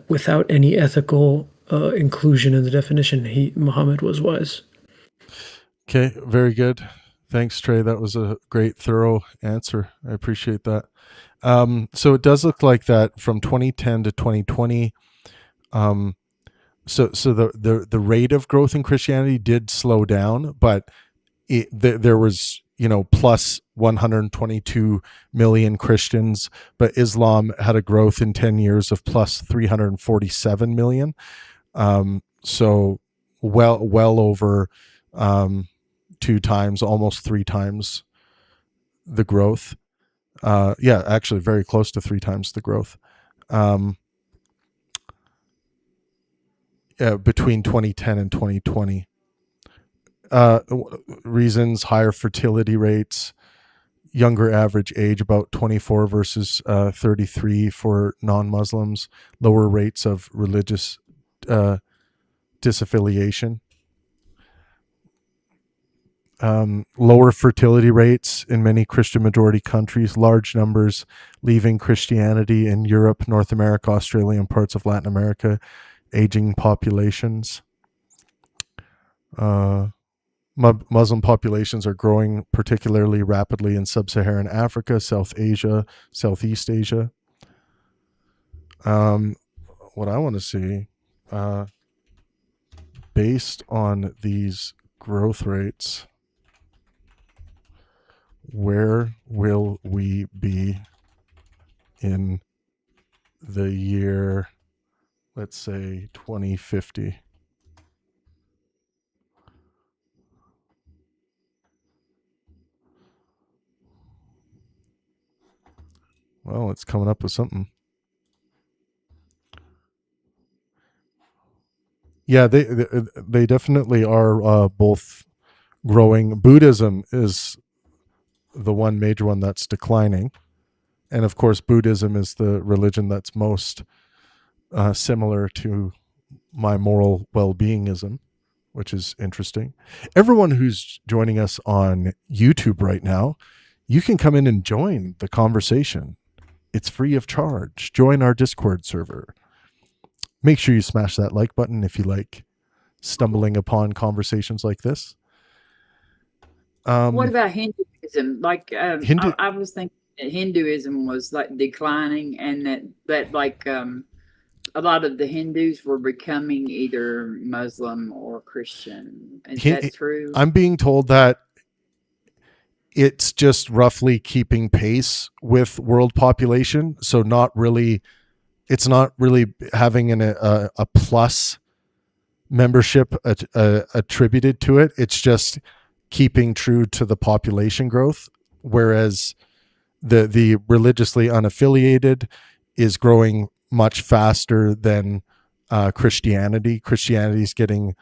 without any ethical inclusion in the definition, Muhammad was wise. Okay, very good. Thanks, Trey. That was a great, thorough answer. I appreciate that. So it does look like that from 2010 to 2020. So the rate of growth in Christianity did slow down, but there was plus 122 million Christians, but Islam had a growth in 10 years of plus 347 million. So well over 2 times, almost 3 times the growth. Actually very close to 3 times the growth. Between 2010 and 2020. Reasons: higher fertility rates, younger average age, about 24 versus 33 for non-Muslims, lower rates of religious disaffiliation, lower fertility rates in many Christian majority countries, large numbers leaving Christianity in Europe, North America, Australia, and parts of Latin America, aging populations. Muslim populations are growing particularly rapidly in sub-Saharan Africa, South Asia, Southeast Asia. What I want to see, based on these growth rates, where will we be in the year, let's say, 2050? Well, it's coming up with something. Yeah, they definitely are both growing. Buddhism is the one major one that's declining, and of course, Buddhism is the religion that's most similar to my moral well-beingism, which is interesting. Everyone who's joining us on YouTube right now, you can come in and join the conversation. It's free of charge. Join our Discord server. Make sure you smash that like button if you like stumbling upon conversations like this. What about Hinduism? Like, I was thinking that Hinduism was like declining, and that like a lot of the Hindus were becoming either Muslim or Christian. Is that true? I'm being told that it's just roughly keeping pace with world population. So it's not really having a plus membership attributed to it. It's just keeping true to the population growth. Whereas the religiously unaffiliated is growing much faster than Christianity. Christianity is getting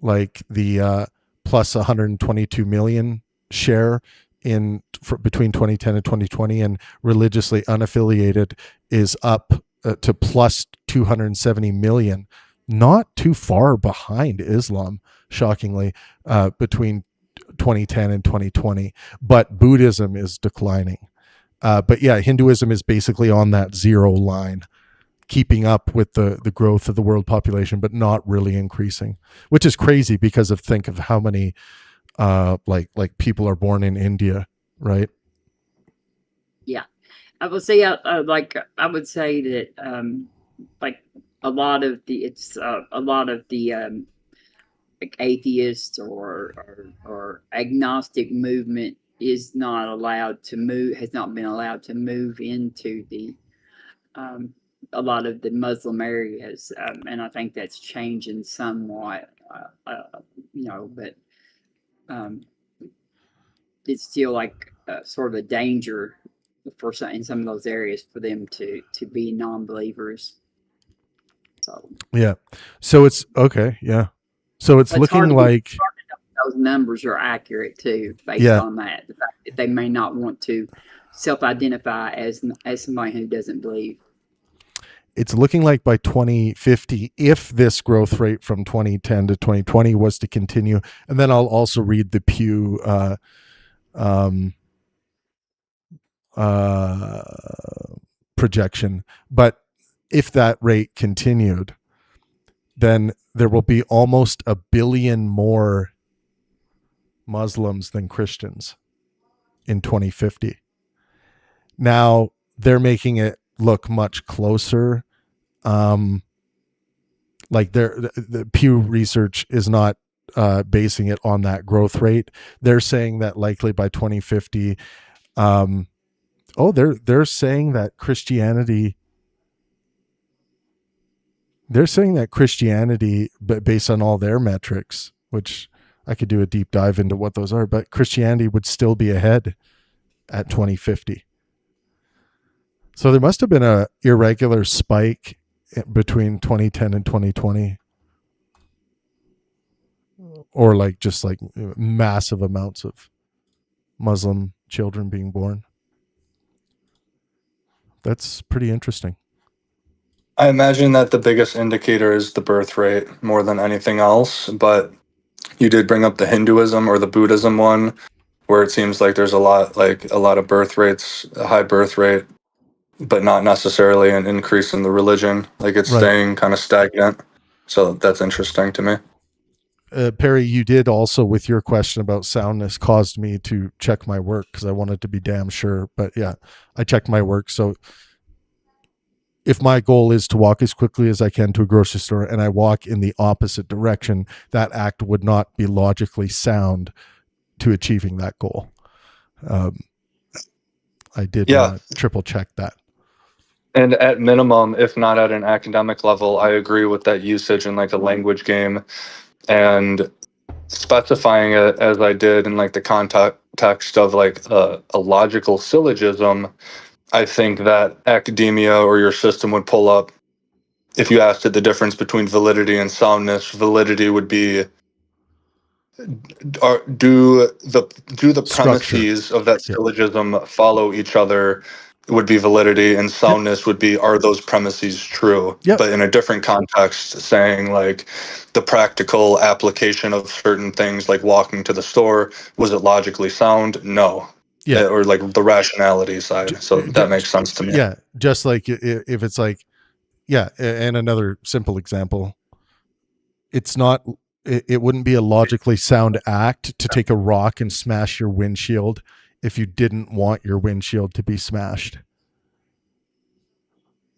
like the plus 122 million share between 2010 and 2020, and religiously unaffiliated is up to plus 270 million, not too far behind Islam, shockingly, between 2010 and 2020. But Buddhism is declining. But yeah, Hinduism is basically on that zero line, keeping up with the growth of the world population, but not really increasing, which is crazy because think of how many like people are born in India, right? Yeah, I would say I would say that like a lot of the like atheists or agnostic movement is not allowed to move, has not been allowed to move into the a lot of the Muslim areas, and I think that's changing somewhat. But it's still like sort of a danger for in some of those areas for them to be non-believers. So yeah, so it's okay. Yeah, so it's looking like those numbers are accurate too, based on that. The fact that they may not want to self-identify as somebody who doesn't believe. It's looking like by 2050, if this growth rate from 2010 to 2020 was to continue, and then I'll also read the Pew projection. But if that rate continued, then there will be almost 1 billion more Muslims than Christians in 2050. Now they're making it look much closer. Like the Pew Research is not basing it on that growth rate. They're saying that likely by 2050, they're saying that Christianity. They're saying that Christianity, but based on all their metrics, which I could do a deep dive into what those are, but Christianity would still be ahead at 2050. So there must have been a irregular spike between 2010 and 2020, or like just like massive amounts of Muslim children being born. That's pretty interesting. I imagine that the biggest indicator is the birth rate more than anything else, but you did bring up the Hinduism or the Buddhism one, where it seems like there's a lot of birth rates, a high birth rate, but not necessarily an increase in the religion. Like it's staying kind of stagnant. So that's interesting to me. Perry, you did also, with your question about soundness, caused me to check my work because I wanted to be damn sure. But yeah, I checked my work. So if my goal is to walk as quickly as I can to a grocery store and I walk in the opposite direction, that act would not be logically sound to achieving that goal. I did triple check that. And at minimum, if not at an academic level, I agree with that usage in like a language game, and specifying it as I did in like the context of like a logical syllogism. I think that academia or your system would pull up, if you asked it the difference between validity and soundness. Validity would be, do the premises of that syllogism follow each other, would be validity, and soundness would be, are those premises true? But in a different context, saying like the practical application of certain things, like walking to the store, was it logically sound? No. Or like the rationality side. So that makes sense to me. Yeah, just like if it's like, and another simple example, it's not, it wouldn't be a logically sound act to take a rock and smash your windshield if you didn't want your windshield to be smashed.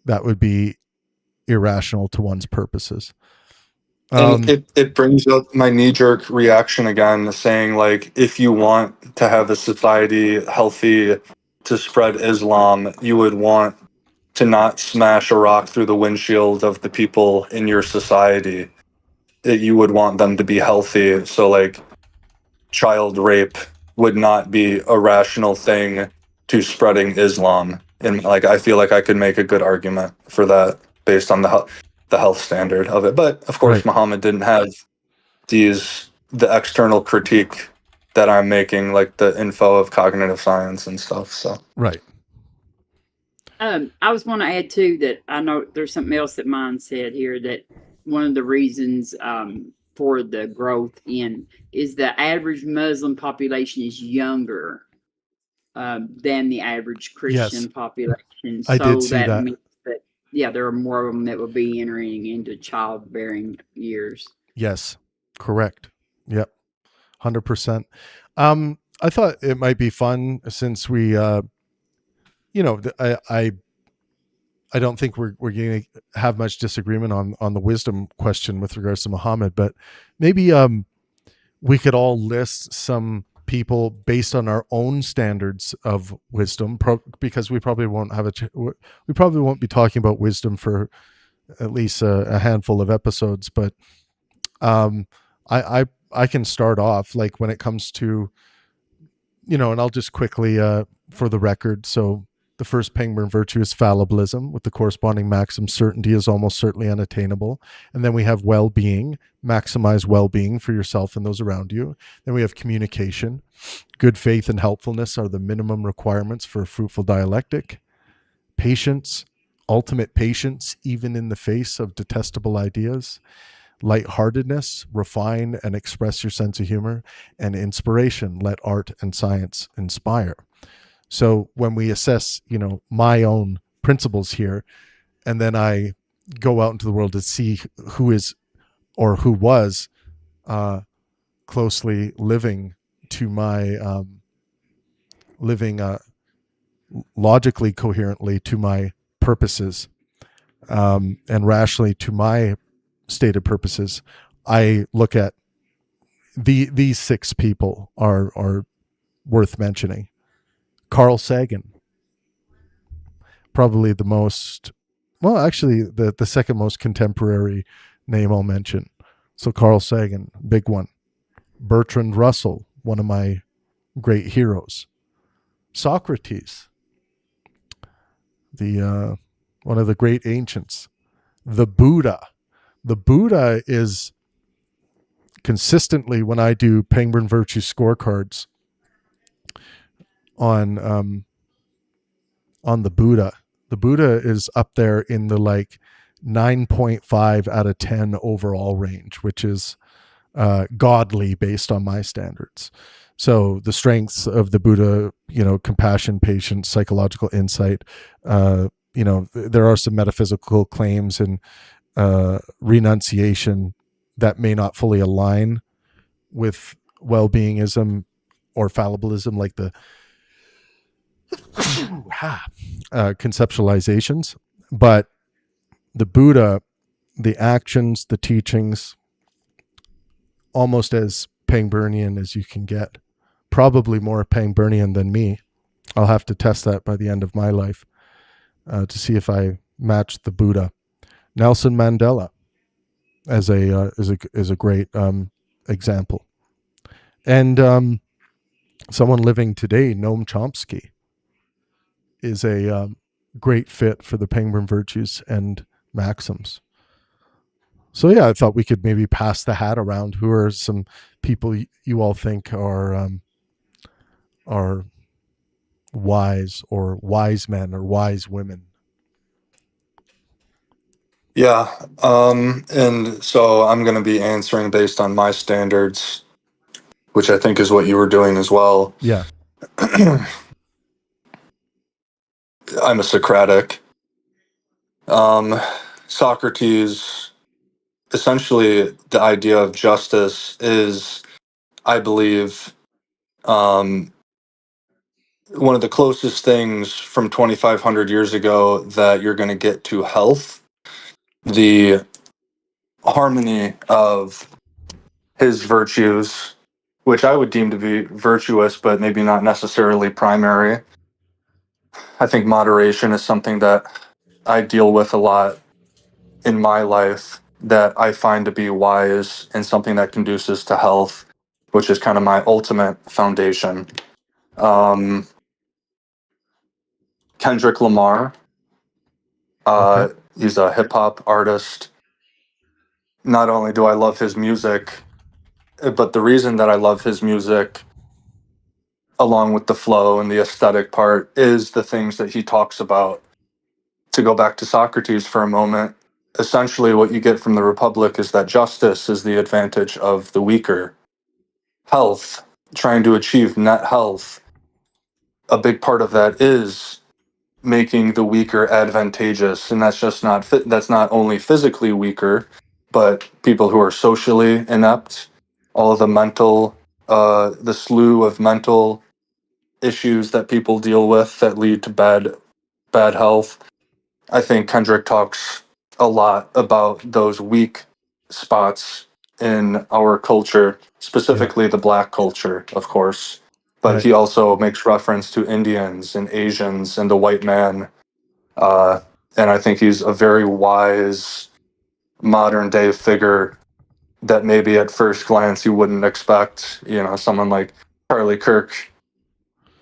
That would be irrational to one's purposes. And it brings up my knee-jerk reaction again, saying like, if you want to have a society healthy to spread Islam, you would want to not smash a rock through the windshield of the people in your society. You would want them to be healthy. So like child rape would not be a rational thing to spreading Islam. And like, I feel like I could make a good argument for that based on the health standard of it. But of course, Muhammad didn't have the external critique that I'm making, like the info of cognitive science and stuff. So I was want to add too that I know there's something else that mine said here, that one of the reasons for the growth is the average Muslim population is younger than the average Christian population. I did see that. Means yeah, there are more of them that will be entering into childbearing years. Yes, correct. Yep, 100%. I thought it might be fun since we, I don't think we're going to have much disagreement on the wisdom question with regards to Muhammad, but maybe we could all list some people based on our own standards of wisdom, because we probably won't we probably won't be talking about wisdom for at least a handful of episodes, but um, I can start off, like, when it comes to, and I'll just quickly, for the record. So the first Pangburn virtue is fallibilism, with the corresponding maxim, certainty is almost certainly unattainable. And then we have well-being, maximize well-being for yourself and those around you. Then we have communication. Good faith and helpfulness are the minimum requirements for a fruitful dialectic. Patience, ultimate patience, even in the face of detestable ideas. Lightheartedness, refine and express your sense of humor. And inspiration, let art and science inspire. So when we assess, my own principles here, and then I go out into the world to see who is or who was closely living to my living logically coherently to my purposes, and rationally to my stated purposes, I look at these six people are worth mentioning. Carl Sagan, probably the most, well, actually the second most contemporary name I'll mention. So Carl Sagan, big one. Bertrand Russell, one of my great heroes. Socrates, the one of the great ancients. The Buddha. The Buddha is consistently, when I do Pangburn Virtue scorecards on the Buddha is up there in the 9.5 out of 10 overall range, which is godly based on my standards. So the strengths of the Buddha, compassion, patience, psychological insight, there are some metaphysical claims and renunciation that may not fully align with well-beingism or fallibilism, like the conceptualizations. But the Buddha, the actions, the teachings, almost as Pangburnian as you can get. Probably more Pangburnian than me. I'll have to test that by the end of my life to see if I match the Buddha. Nelson Mandela as a great example, and someone living today, Noam Chomsky, is a great fit for the Pangburn virtues and maxims. So yeah, I thought we could maybe pass the hat around. Who are some people you all think are wise, or wise men, or wise women? Yeah, and so I'm going to be answering based on my standards, which I think is what you were doing as well. Yeah. I'm a Socratic. Socrates, essentially, the idea of justice is, I believe, one of the closest things from 2,500 years ago that you're going to get to health. The harmony of his virtues, which I would deem to be virtuous, but maybe not necessarily primary. I think moderation is something that I deal with a lot in my life, that I find to be wise and something that conduces to health, which is kind of my ultimate foundation. Kendrick Lamar, Okay. he's a hip hop artist. Not only do I love his music, but the reason that I love his music, along with the flow and the aesthetic part, is the things that he talks about. To go back to Socrates for a moment, essentially what you get from the Republic is that justice is the advantage of the weaker. Health, trying to achieve net health, a big part of that is making the weaker advantageous, and that's not only physically weaker, but people who are socially inept, all of the slew of mental issues that people deal with that lead to bad health. I think Kendrick talks a lot about those weak spots in our culture, specifically the black culture, of course. But Right. he also makes reference to Indians and Asians and the white man. Uh, and I think he's a very wise modern day figure that maybe at first glance you wouldn't expect. You know, someone like Charlie Kirk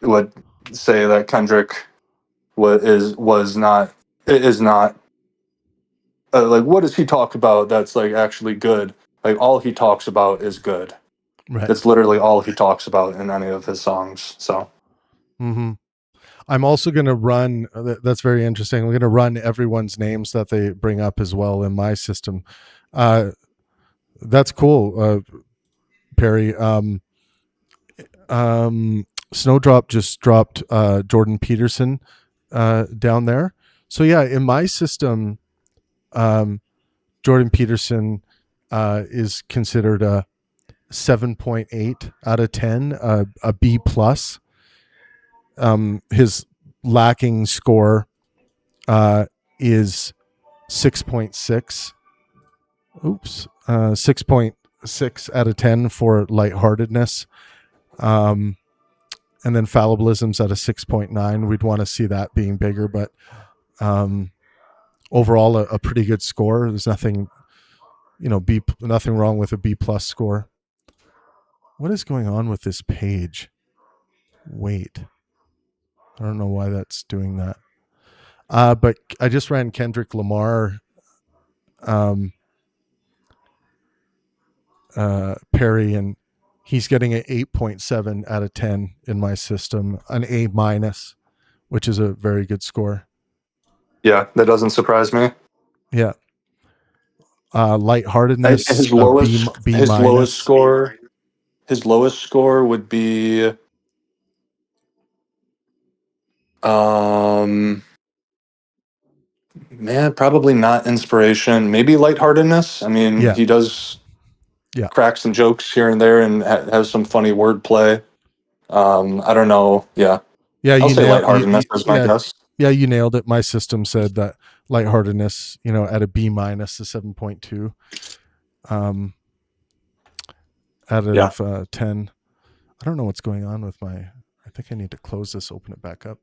would say that Kendrick is not like, what does he talk about that's like actually good? Like, all he talks about is good. Right. It's literally all he talks about in any of his songs. So Mm-hmm. I'm also going to run. That's very interesting. I'm going to run everyone's names that they bring up as well in my system. That's cool, Perry. Snowdrop just dropped Jordan Peterson down there. So yeah, in my system, Jordan Peterson is considered a 7.8 out of 10, a B plus. His lacking score is 6.6. Oops, 6.6 out of 10 for lightheartedness. And then fallibilism's at a 6.9. We'd want to see that being bigger, but overall a pretty good score. There's nothing, nothing wrong with a B plus score. What is going on with this page? Wait, I don't know why that's doing that. But I just ran Kendrick Lamar, Perry, and he's getting an 8.7 out of 10 in my system, an A minus, which is a very good score. yeah, that doesn't surprise me. Yeah. Lightheartedness, His B minus. His lowest score would be man, probably not inspiration, maybe lightheartedness. I mean, Yeah. he does Yeah. crack some jokes here and there and has some funny wordplay. I don't know. Yeah. Yeah, I'll say lightheartedness is my guess. Yeah, you nailed it. My system said that lightheartedness, at a B minus, a 7.2 out of 10. I don't know what's going on with I think I need to close this, open it back up.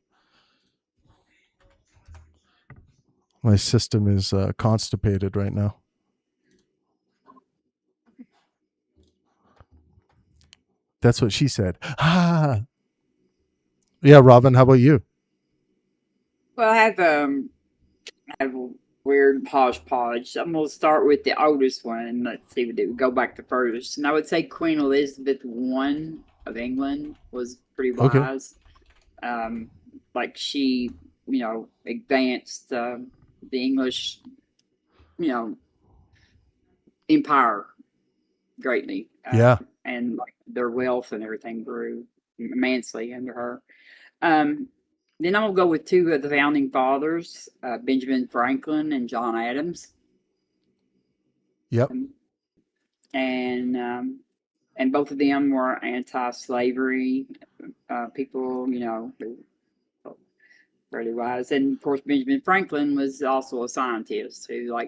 My system is constipated right now. That's what she said. Ah. Yeah, Robin, how about you? Well, I have a weird hodgepodge. I'm gonna start with the oldest one, and let's see what it would go back to first. And I would say Queen Elizabeth I of England was pretty wise. Okay. Like she, advanced the English, empire greatly. Yeah. And like their wealth and everything grew immensely under her. Then I'm gonna go with two of the founding fathers, Benjamin Franklin and John Adams. Yep. And both of them were anti-slavery people, really wise. And of course, Benjamin Franklin was also a scientist who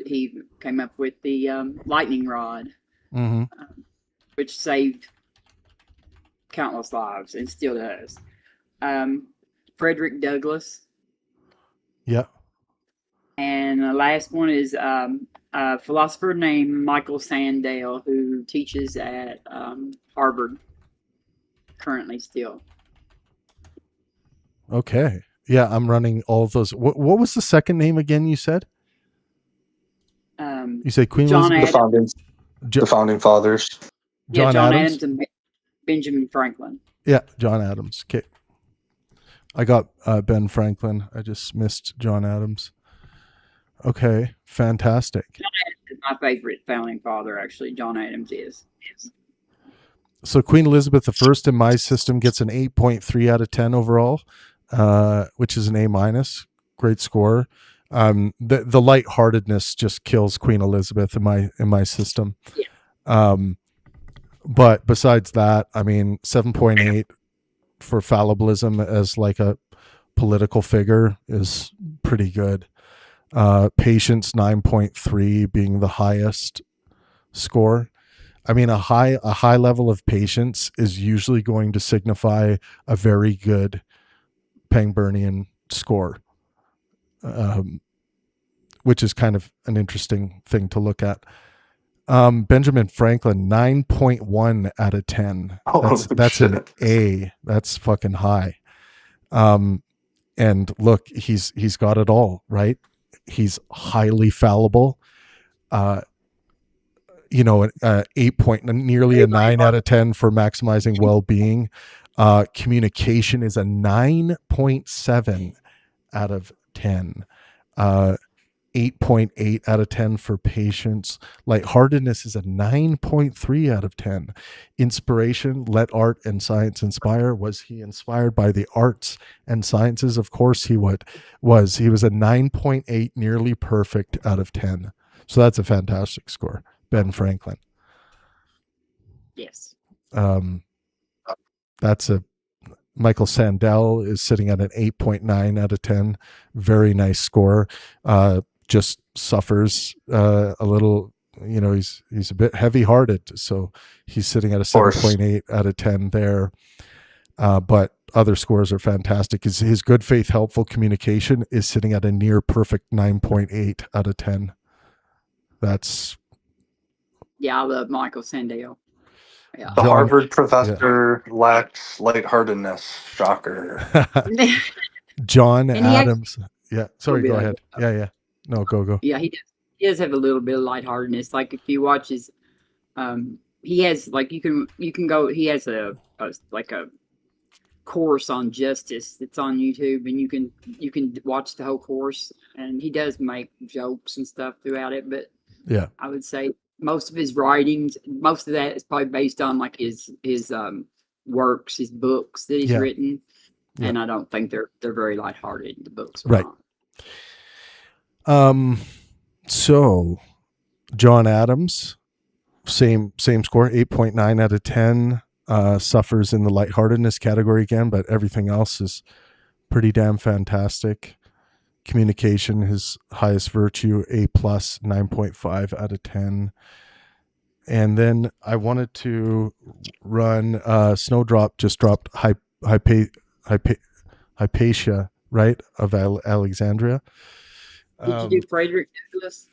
he came up with the lightning rod, which saved countless lives and still does. Frederick Douglass. Yep. And the last one is a philosopher named Michael Sandel, who teaches at Harvard currently still. Okay. Yeah, I'm running all of those. What was the second name again you said? You said Queen Elizabeth? The founding fathers. John Adams and Benjamin Franklin. Yeah, John Adams. Okay. I got Ben Franklin. I just missed John Adams. Okay, fantastic. John Adams is my favorite founding father, actually. John Adams is. So Queen Elizabeth I in my system gets an 8.3 out of 10 overall. which is an A minus. Great score. The lightheartedness just kills Queen Elizabeth in my system. Yeah. But besides that, I mean, 7.8 for fallibilism as like a political figure is pretty good. Patience 9.3 being the highest score. I mean, a high level of patience is usually going to signify a very good Pangburnian score, which is kind of an interesting thing to look at. Benjamin Franklin 9.1 out of 10. That's an A. That's fucking high. And look, he's got it all, right? He's highly fallible. Nearly a 9 out of 10 for maximizing well-being. Communication is a 9.7 out of 10. 8.8 out of 10 for patience. Lightheartedness is a 9.3 out of 10. Inspiration, let art and science inspire. Was he inspired by the arts and sciences? Of course he was. He was a 9.8, nearly perfect out of 10. So that's a fantastic score. Ben Franklin. Yes. That's a Michael Sandel is sitting at an 8.9 out of 10. Very nice score. Just suffers a little, he's a bit heavy-hearted, so he's sitting at a 7.8 out of 10 there. But other scores are fantastic. His good faith, helpful communication is sitting at a near perfect 9.8 out of 10. That's... Yeah, I love Michael Sandel. Yeah. The Harvard professor lacks lightheartedness. Shocker. John Adams. Sorry, go ahead. Yeah. No, go. Yeah, he does have a little bit of lightheartedness. Like if you watch his, he has like you can go. He has a course on justice that's on YouTube, and you can watch the whole course. And he does make jokes and stuff throughout it, but yeah, I would say most of his writings, most of that is probably based on like his works, his books that he's written, and I don't think they're very lighthearted. The books, right? So John Adams, same score, 8.9 out of 10. Suffers in the lightheartedness category again, but everything else is pretty damn fantastic. Communication, his highest virtue, A+, 9.5 out of 10. And then I wanted to run Snowdrop just dropped Hypatia, right, of Alexandria. Did you do Frederick Douglass?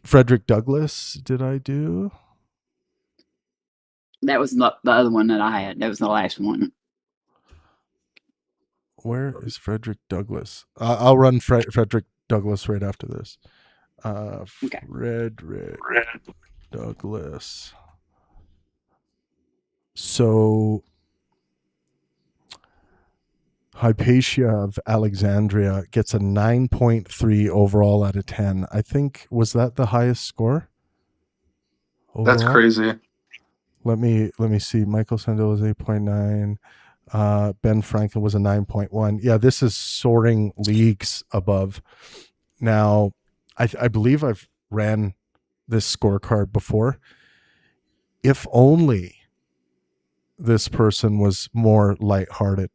Frederick Douglass, did I do? That was the other one that I had. That was the last one. Where is Frederick Douglass? I'll run Frederick Douglass right after this. Okay. Frederick Douglass. So Hypatia of Alexandria gets a 9.3 overall out of 10. I think, was that the highest score? Overall? That's crazy. Let me see. Michael Sandel was 8.9. Ben Franklin was a 9.1. Yeah, this is soaring leagues above. Now, I believe I've ran this scorecard before. If only this person was more lighthearted.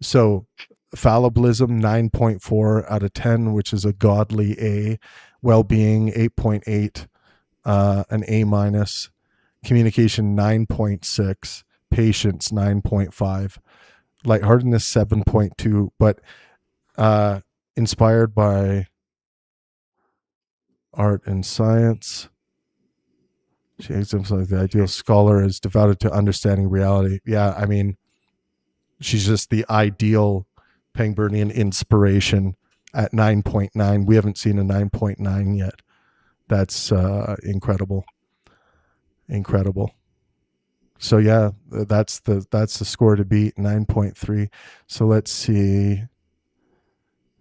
So fallibilism, 9.4 out of 10, which is a godly A. Well-being, 8.8, an A minus. Communication, 9.6. Patience, 9.5. Lightheartedness, 7.2. But inspired by art and science. She exemplifies the ideal scholar is devoted to understanding reality. Yeah, I mean, she's just the ideal Pangburnian inspiration at 9.9. We haven't seen a 9.9 yet. That's incredible. Incredible. So yeah, that's the score to beat, 9.3. So let's see,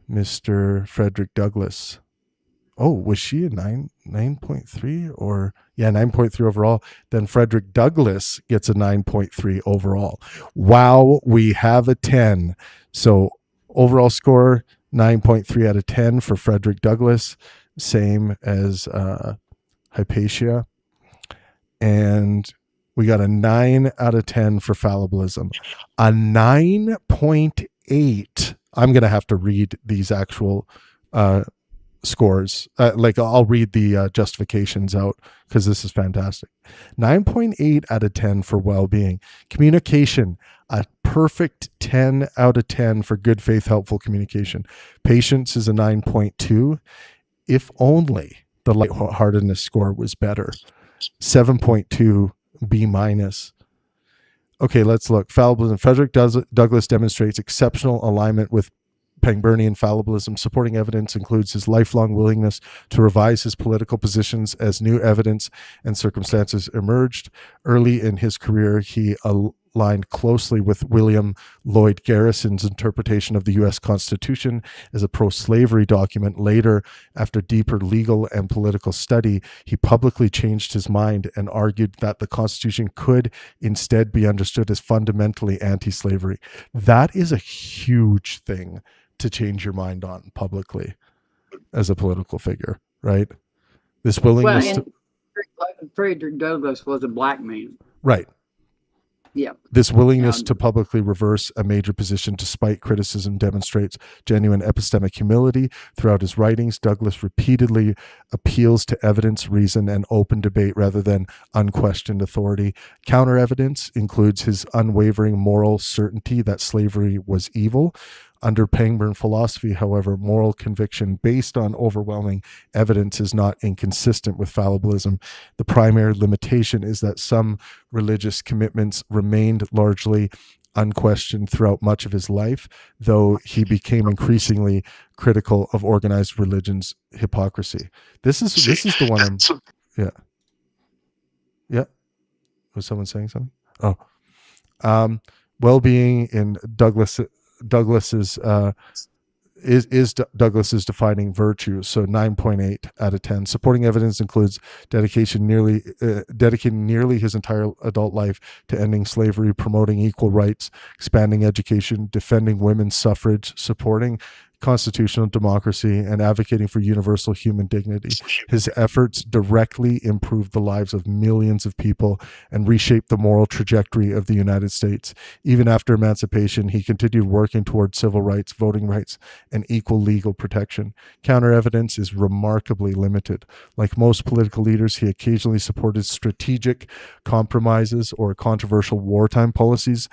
Mr. Frederick Douglass. Oh, was she a 9.3 or 9.3 overall? Then Frederick Douglass gets a 9.3 overall. Wow, we have a 10. So Overall score 9.3 out of 10 for Frederick Douglass, same as Hypatia. And we got a 9 out of 10 for fallibilism. A 9.8. I'm going to have to read these actual scores. I'll read the justifications out because this is fantastic. 9.8 out of 10 for well-being. Communication, a perfect 10 out of 10 for good faith, helpful communication. Patience is a 9.2. If only the lightheartedness score was better. 7.2 B minus. Okay, let's look. Fallibilism. Frederick Douglass demonstrates exceptional alignment with Pangburnian fallibilism. Supporting evidence includes his lifelong willingness to revise his political positions as new evidence and circumstances emerged. Early in his career, he aligned closely with William Lloyd Garrison's interpretation of the U.S. Constitution as a pro-slavery document. Later, after deeper legal and political study, he publicly changed his mind and argued that the Constitution could instead be understood as fundamentally anti-slavery. That is a huge thing to change your mind on publicly as a political figure, right? This willingness to... Frederick Douglass was a black man. Right. Yeah. This willingness to publicly reverse a major position despite criticism demonstrates genuine epistemic humility. Throughout his writings, Douglass repeatedly appeals to evidence, reason, and open debate rather than unquestioned authority. Counter evidence includes his unwavering moral certainty that slavery was evil. Under Pangburn philosophy, however, moral conviction based on overwhelming evidence is not inconsistent with fallibilism. The primary limitation is that some religious commitments remained largely unquestioned throughout much of his life, though he became increasingly critical of organized religion's hypocrisy. This is the one I'm... Yeah. Was someone saying something? Oh. Well-being in Douglass's Douglass's defining virtue. So 9.8 out of 10. Supporting evidence includes dedicating nearly his entire adult life to ending slavery, promoting equal rights, expanding education, defending women's suffrage, supporting constitutional democracy, and advocating for universal human dignity. His efforts directly improved the lives of millions of people and reshaped the moral trajectory of the United States. Even after emancipation, he continued working toward civil rights, voting rights, and equal legal protection. Counter evidence is remarkably limited. Like most political leaders, he occasionally supported strategic compromises or controversial wartime policies,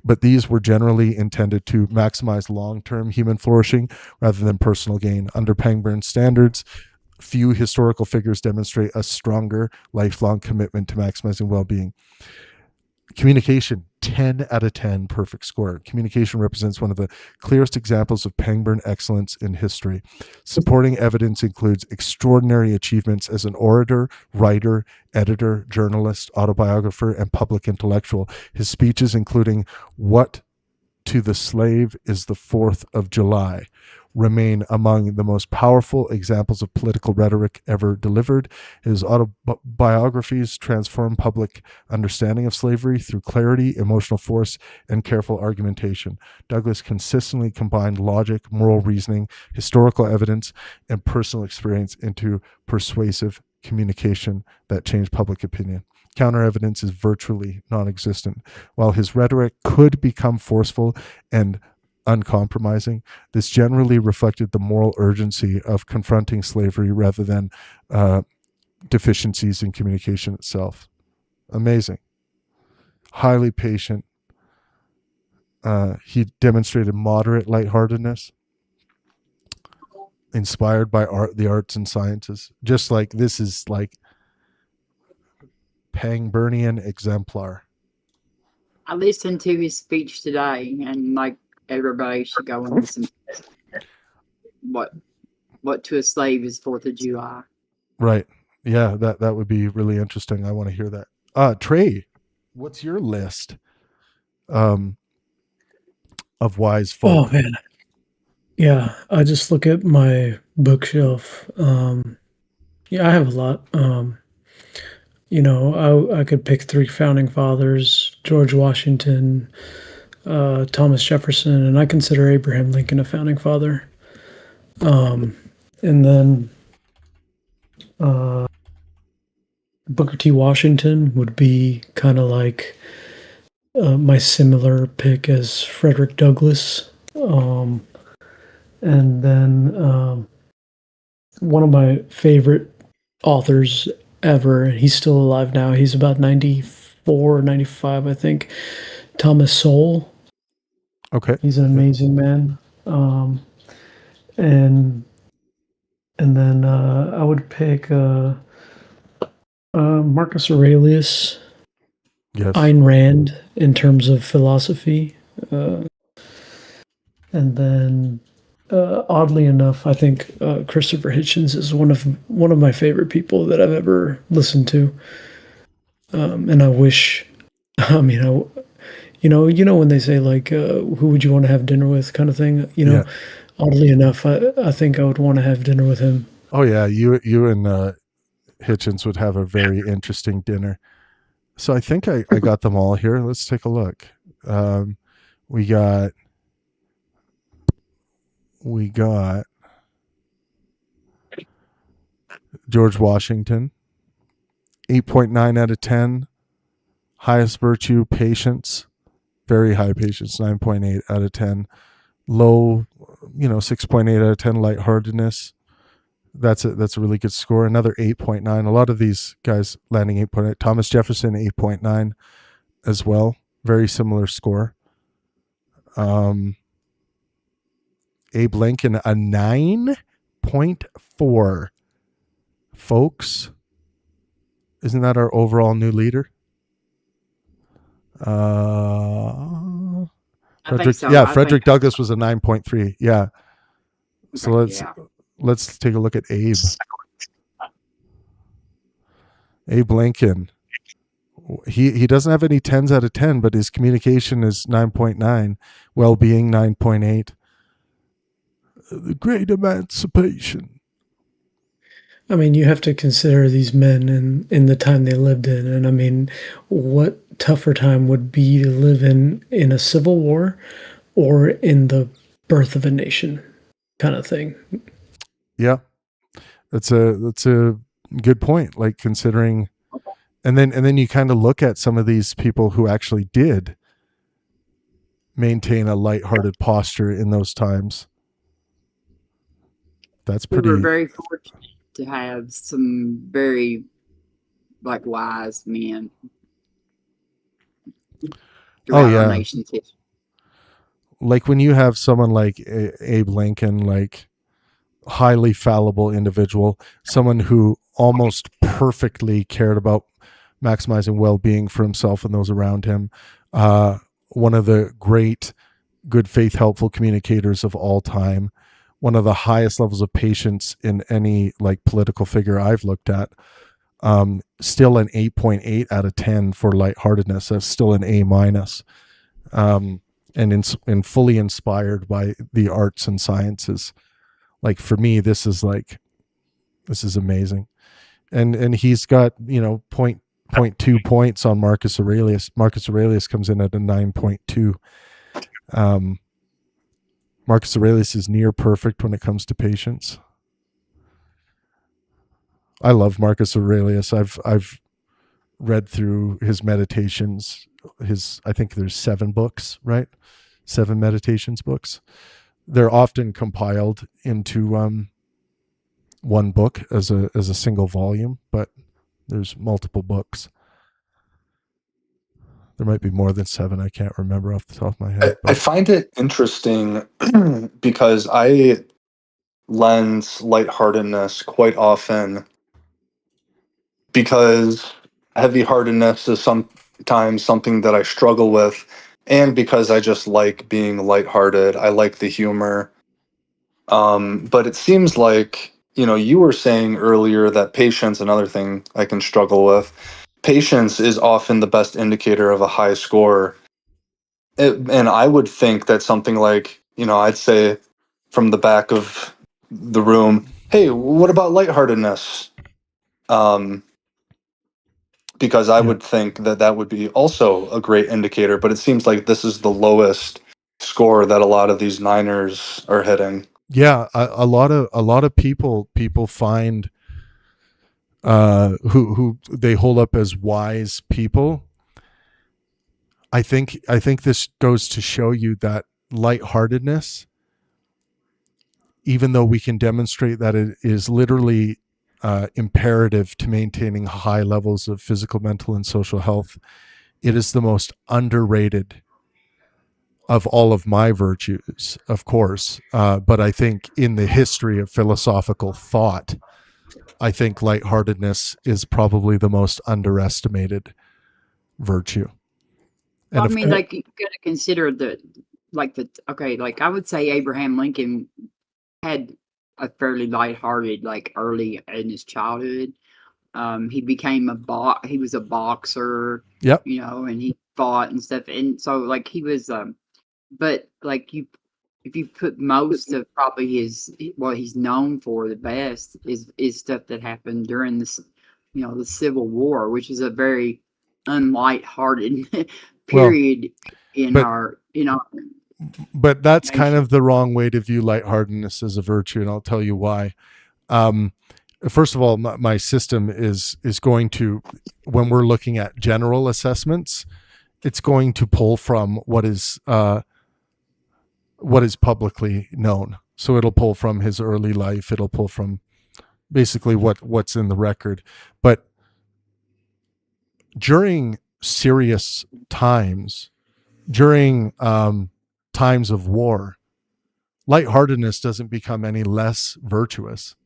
but these were generally intended to maximize long-term human flourishing rather than personal gain. Under Pangburn standards, few historical figures demonstrate a stronger lifelong commitment to maximizing well-being. Communication, 10 out of 10, perfect score. Communication represents one of the clearest examples of Pangburn excellence in history. Supporting evidence includes extraordinary achievements as an orator, writer, editor, journalist, autobiographer, and public intellectual. His speeches, including What to the Slave is the 4th of July, remain among the most powerful examples of political rhetoric ever delivered. His autobiographies transform public understanding of slavery through clarity, emotional force, and careful argumentation. Douglass consistently combined logic, moral reasoning, historical evidence, and personal experience into persuasive communication that changed public opinion. Counter evidence is virtually non-existent. While his rhetoric could become forceful and uncompromising, this generally reflected the moral urgency of confronting slavery rather than deficiencies in communication itself. Amazing. Highly patient. He demonstrated moderate lightheartedness, inspired by the arts and sciences. Just like this is like Pangburnian exemplar. I listened to his speech today, and like everybody should go and listen to what to a slave is 4th of July. Right. Yeah, that would be really interesting. I want to hear that. Trey, what's your list of wise folk? Oh man. Yeah, I just look at my bookshelf. Yeah, I have a lot. I could pick 3 founding fathers: George Washington, Thomas Jefferson, and I consider Abraham Lincoln a founding father. And then Booker T. Washington would be kind of like my similar pick as Frederick Douglass. And then one of my favorite authors ever, and he's still alive now. He's about 94, 95, I think. Thomas Sowell. Okay. He's an amazing man. And then I would pick Marcus Aurelius, Yes. Ayn Rand in terms of philosophy. And then oddly enough, I think Christopher Hitchens is one of my favorite people that I've ever listened to. And I wish, you know when they say like, who would you want to have dinner with, kind of thing. Yeah. Oddly enough, I think I would want to have dinner with him. Oh yeah, you and Hitchens would have a very interesting dinner. So I think I got them all here. Let's take a look. We got George Washington, 8.9 out of 10. Highest virtue, patience. Very high patience, 9.8 out of 10. Low, 6.8 out of 10, lightheartedness. That's a really good score. Another 8.9. A lot of these guys landing 8.8. Thomas Jefferson, 8.9 as well. Very similar score. Abe Lincoln, a 9.4. Folks, isn't that our overall new leader? Frederick Douglass was a 9.3. Yeah. So let's take a look at Abe. Abe Lincoln. He doesn't have any 10s out of 10, but his communication is 9.9. Well-being, 9.8. The great emancipation. I mean, you have to consider these men in the time they lived in. And I mean, what tougher time would be to live in a civil war or in the birth of a nation kind of thing. Yeah. That's a good point. Like considering, and then you kind of look at some of these people who actually did maintain a lighthearted posture in those times. That's pretty. We were very fortunate to have some very wise men. Oh yeah. Our nation's history. Like when you have someone like Abe Lincoln, like highly fallible individual, someone who almost perfectly cared about maximizing well-being for himself and those around him, one of the great good faith helpful communicators of all time, one of the highest levels of patience in any like political figure I've looked at, still an 8.8 out of 10 for lightheartedness. That's still an A minus, and fully inspired by the arts and sciences. Like for me, this is amazing. And he's got, 0.2 points on Marcus Aurelius. Marcus Aurelius comes in at a 9.2. Marcus Aurelius is near perfect when it comes to patience. I love Marcus Aurelius. I've read through his meditations. I think there's 7 books, right? 7 meditations books. They're often compiled into one book as a single volume, but there's multiple books. There might be more than 7. I can't remember off the top of my head. I find it interesting because I lend lightheartedness quite often because heavy-heartedness is sometimes something that I struggle with, and because I just like being lighthearted. I like the humor. But it seems like, you were saying earlier that patience, another thing I can struggle with, patience is often the best indicator of a high score. And I would think that something like, I'd say from the back of the room, hey, what about lightheartedness? because I would think that would be also a great indicator, but it seems like this is the lowest score that a lot of these Niners are hitting. Yeah, a lot of people find who they hold up as wise people. I think this goes to show you that lightheartedness, even though we can demonstrate that it is literally imperative to maintaining high levels of physical, mental, and social health, it is the most underrated of all of my virtues, of course. But I think in the history of philosophical thought, I think lightheartedness is probably the most underestimated virtue. And I mean, like, you got to consider like I would say Abraham Lincoln had a fairly lighthearted, like, early in his childhood. He became he was a boxer. Yep. You know, and he fought and stuff, and so like he was. But like if you put most of probably what he's known for the best is stuff that happened during this, you know, the Civil War, which is a very unlighthearted period our, you know. But that's kind of the wrong way to view lightheartedness as a virtue, and I'll tell you why. First of all, my system is going to, when we're looking at general assessments, it's going to pull from what is publicly known. So it'll pull from his early life. It'll pull from basically what's in the record. But during serious times, during times of war, lightheartedness doesn't become any less virtuous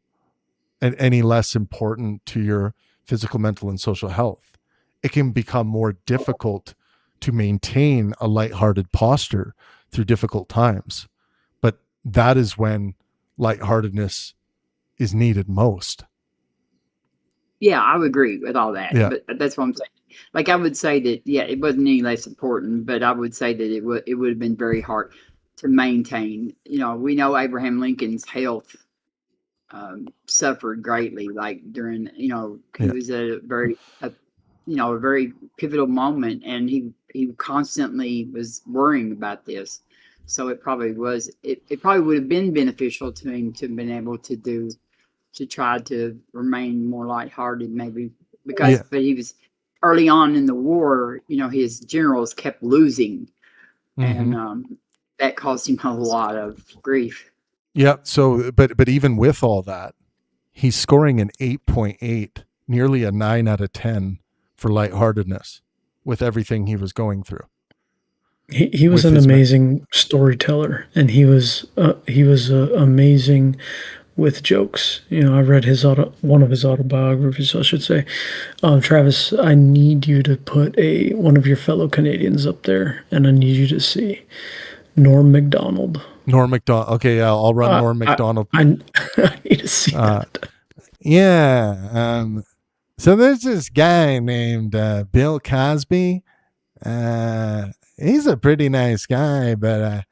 and any less important to your physical, mental, and social health. It can become more difficult to maintain a lighthearted posture through difficult times. But that is when lightheartedness is needed most. Yeah, I would agree with all that. Yeah. But that's what I'm saying. Like, I would say that, yeah, it wasn't any less important, but I would say that it would have been very hard to maintain. You know, we know Abraham Lincoln's health suffered greatly, like during, you know, he was at a very pivotal moment, and he constantly was worrying about this. So it probably would have been beneficial to him to have been able to try to remain more lighthearted, maybe, because but he was early on in the war, you know, his generals kept losing, and that caused him a lot of grief. Yeah. So, but even with all that, he's scoring an 8.8, nearly a 9 out of 10 for lightheartedness with everything he was going through. He was an amazing storyteller, and he was amazing with jokes. You know, I read one of his autobiographies, I should say. Travis, I need you to put one of your fellow Canadians up there, and I need you to see Norm Macdonald. Norm Macdonald. Okay, yeah, I'll run Norm Macdonald. I need to see that. Yeah. So there's this guy named Bill Cosby. He's a pretty nice guy, but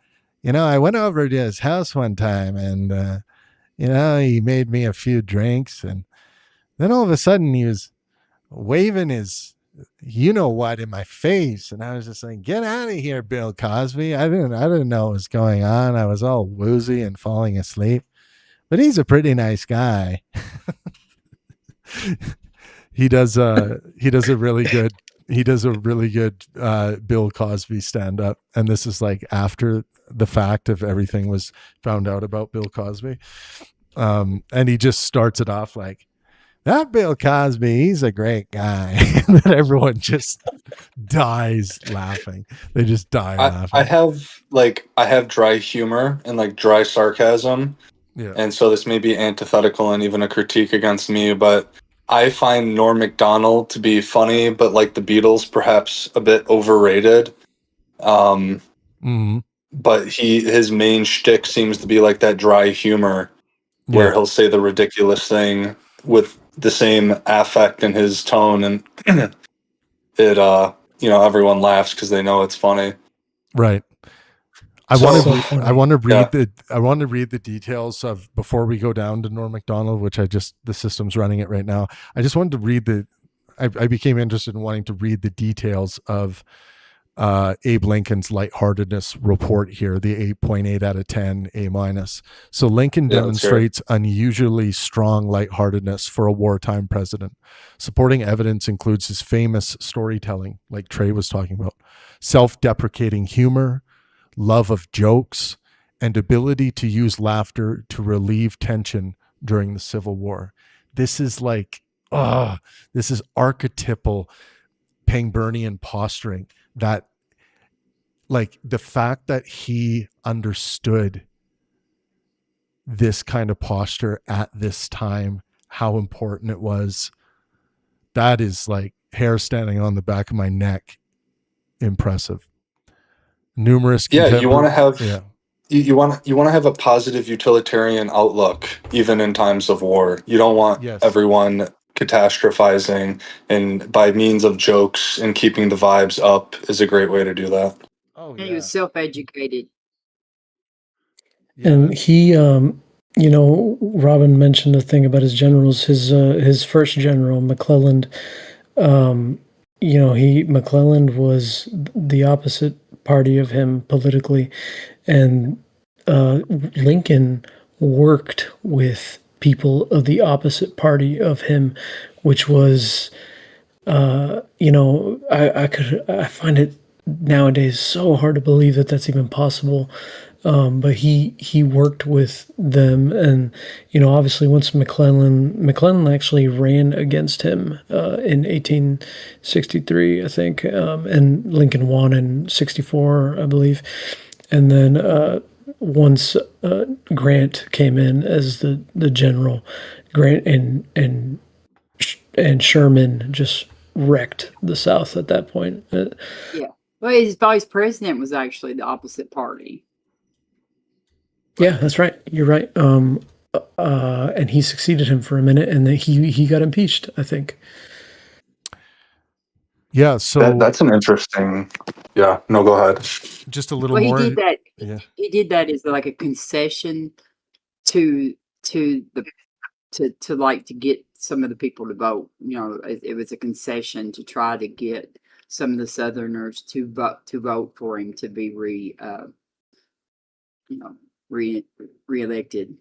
you know, I went over to his house one time, and you know, he made me a few drinks, and then all of a sudden he was waving his you know what in my face, and I was just like, get out of here, Bill Cosby. I didn't know what was going on. I was all woozy and falling asleep, but he's a pretty nice guy. He does a really good Bill Cosby stand up, and this is like after the fact of everything was found out about Bill Cosby. And he just starts it off like, that Bill Cosby, he's a great guy. And then everyone just dies laughing. They just die laughing. I have dry humor and like dry sarcasm. Yeah. And so this may be antithetical and even a critique against me, but I find Norm Macdonald to be funny, but like the Beatles, perhaps a bit overrated. But his main shtick seems to be like that dry humor, where he'll say the ridiculous thing with the same affect in his tone, and it everyone laughs because they know it's funny. Right. I want to read the details of, before we go down to Norm Macdonald, which the system's running it right now. I just wanted to read I became interested in wanting to read the details of Abe Lincoln's lightheartedness report here, the 8.8 out of 10, A minus. So Lincoln demonstrates unusually strong lightheartedness for a wartime president. Supporting evidence includes his famous storytelling, like Trey was talking about, self-deprecating humor, love of jokes, and ability to use laughter to relieve tension during the Civil War. This is like, this is archetypal Pangburnian posturing, that like the fact that he understood this kind of posture at this time, how important it was, that is like hair standing on the back of my neck. Impressive. Numerous you want to have you want to have a positive utilitarian outlook even in times of war. You don't want everyone catastrophizing, and by means of jokes and keeping the vibes up is a great way to do that. Oh, yeah. He was self-educated. Yeah. And he, Robin mentioned a thing about his generals. His first general, McClellan, McClellan was the opposite party of him politically, and Lincoln worked with people of the opposite party of him, which was, I find it nowadays so hard to believe that that's even possible. But he worked with them, and obviously once McClellan actually ran against him in 1863, I think, and Lincoln won in 64, I believe, and then once Grant came in as the general, Grant and Sherman just wrecked the South at that point. Yeah. Well, his vice president was actually the opposite party. Yeah, that's right. You're right. And he succeeded him for a minute, and then he got impeached, I think. Yeah, so that's an interesting. Yeah, no, go ahead. Just a little more. He did that. Yeah. He did that as like a concession to get some of the people to vote. It was a concession to try to get some of the Southerners to vote for him to be reelected.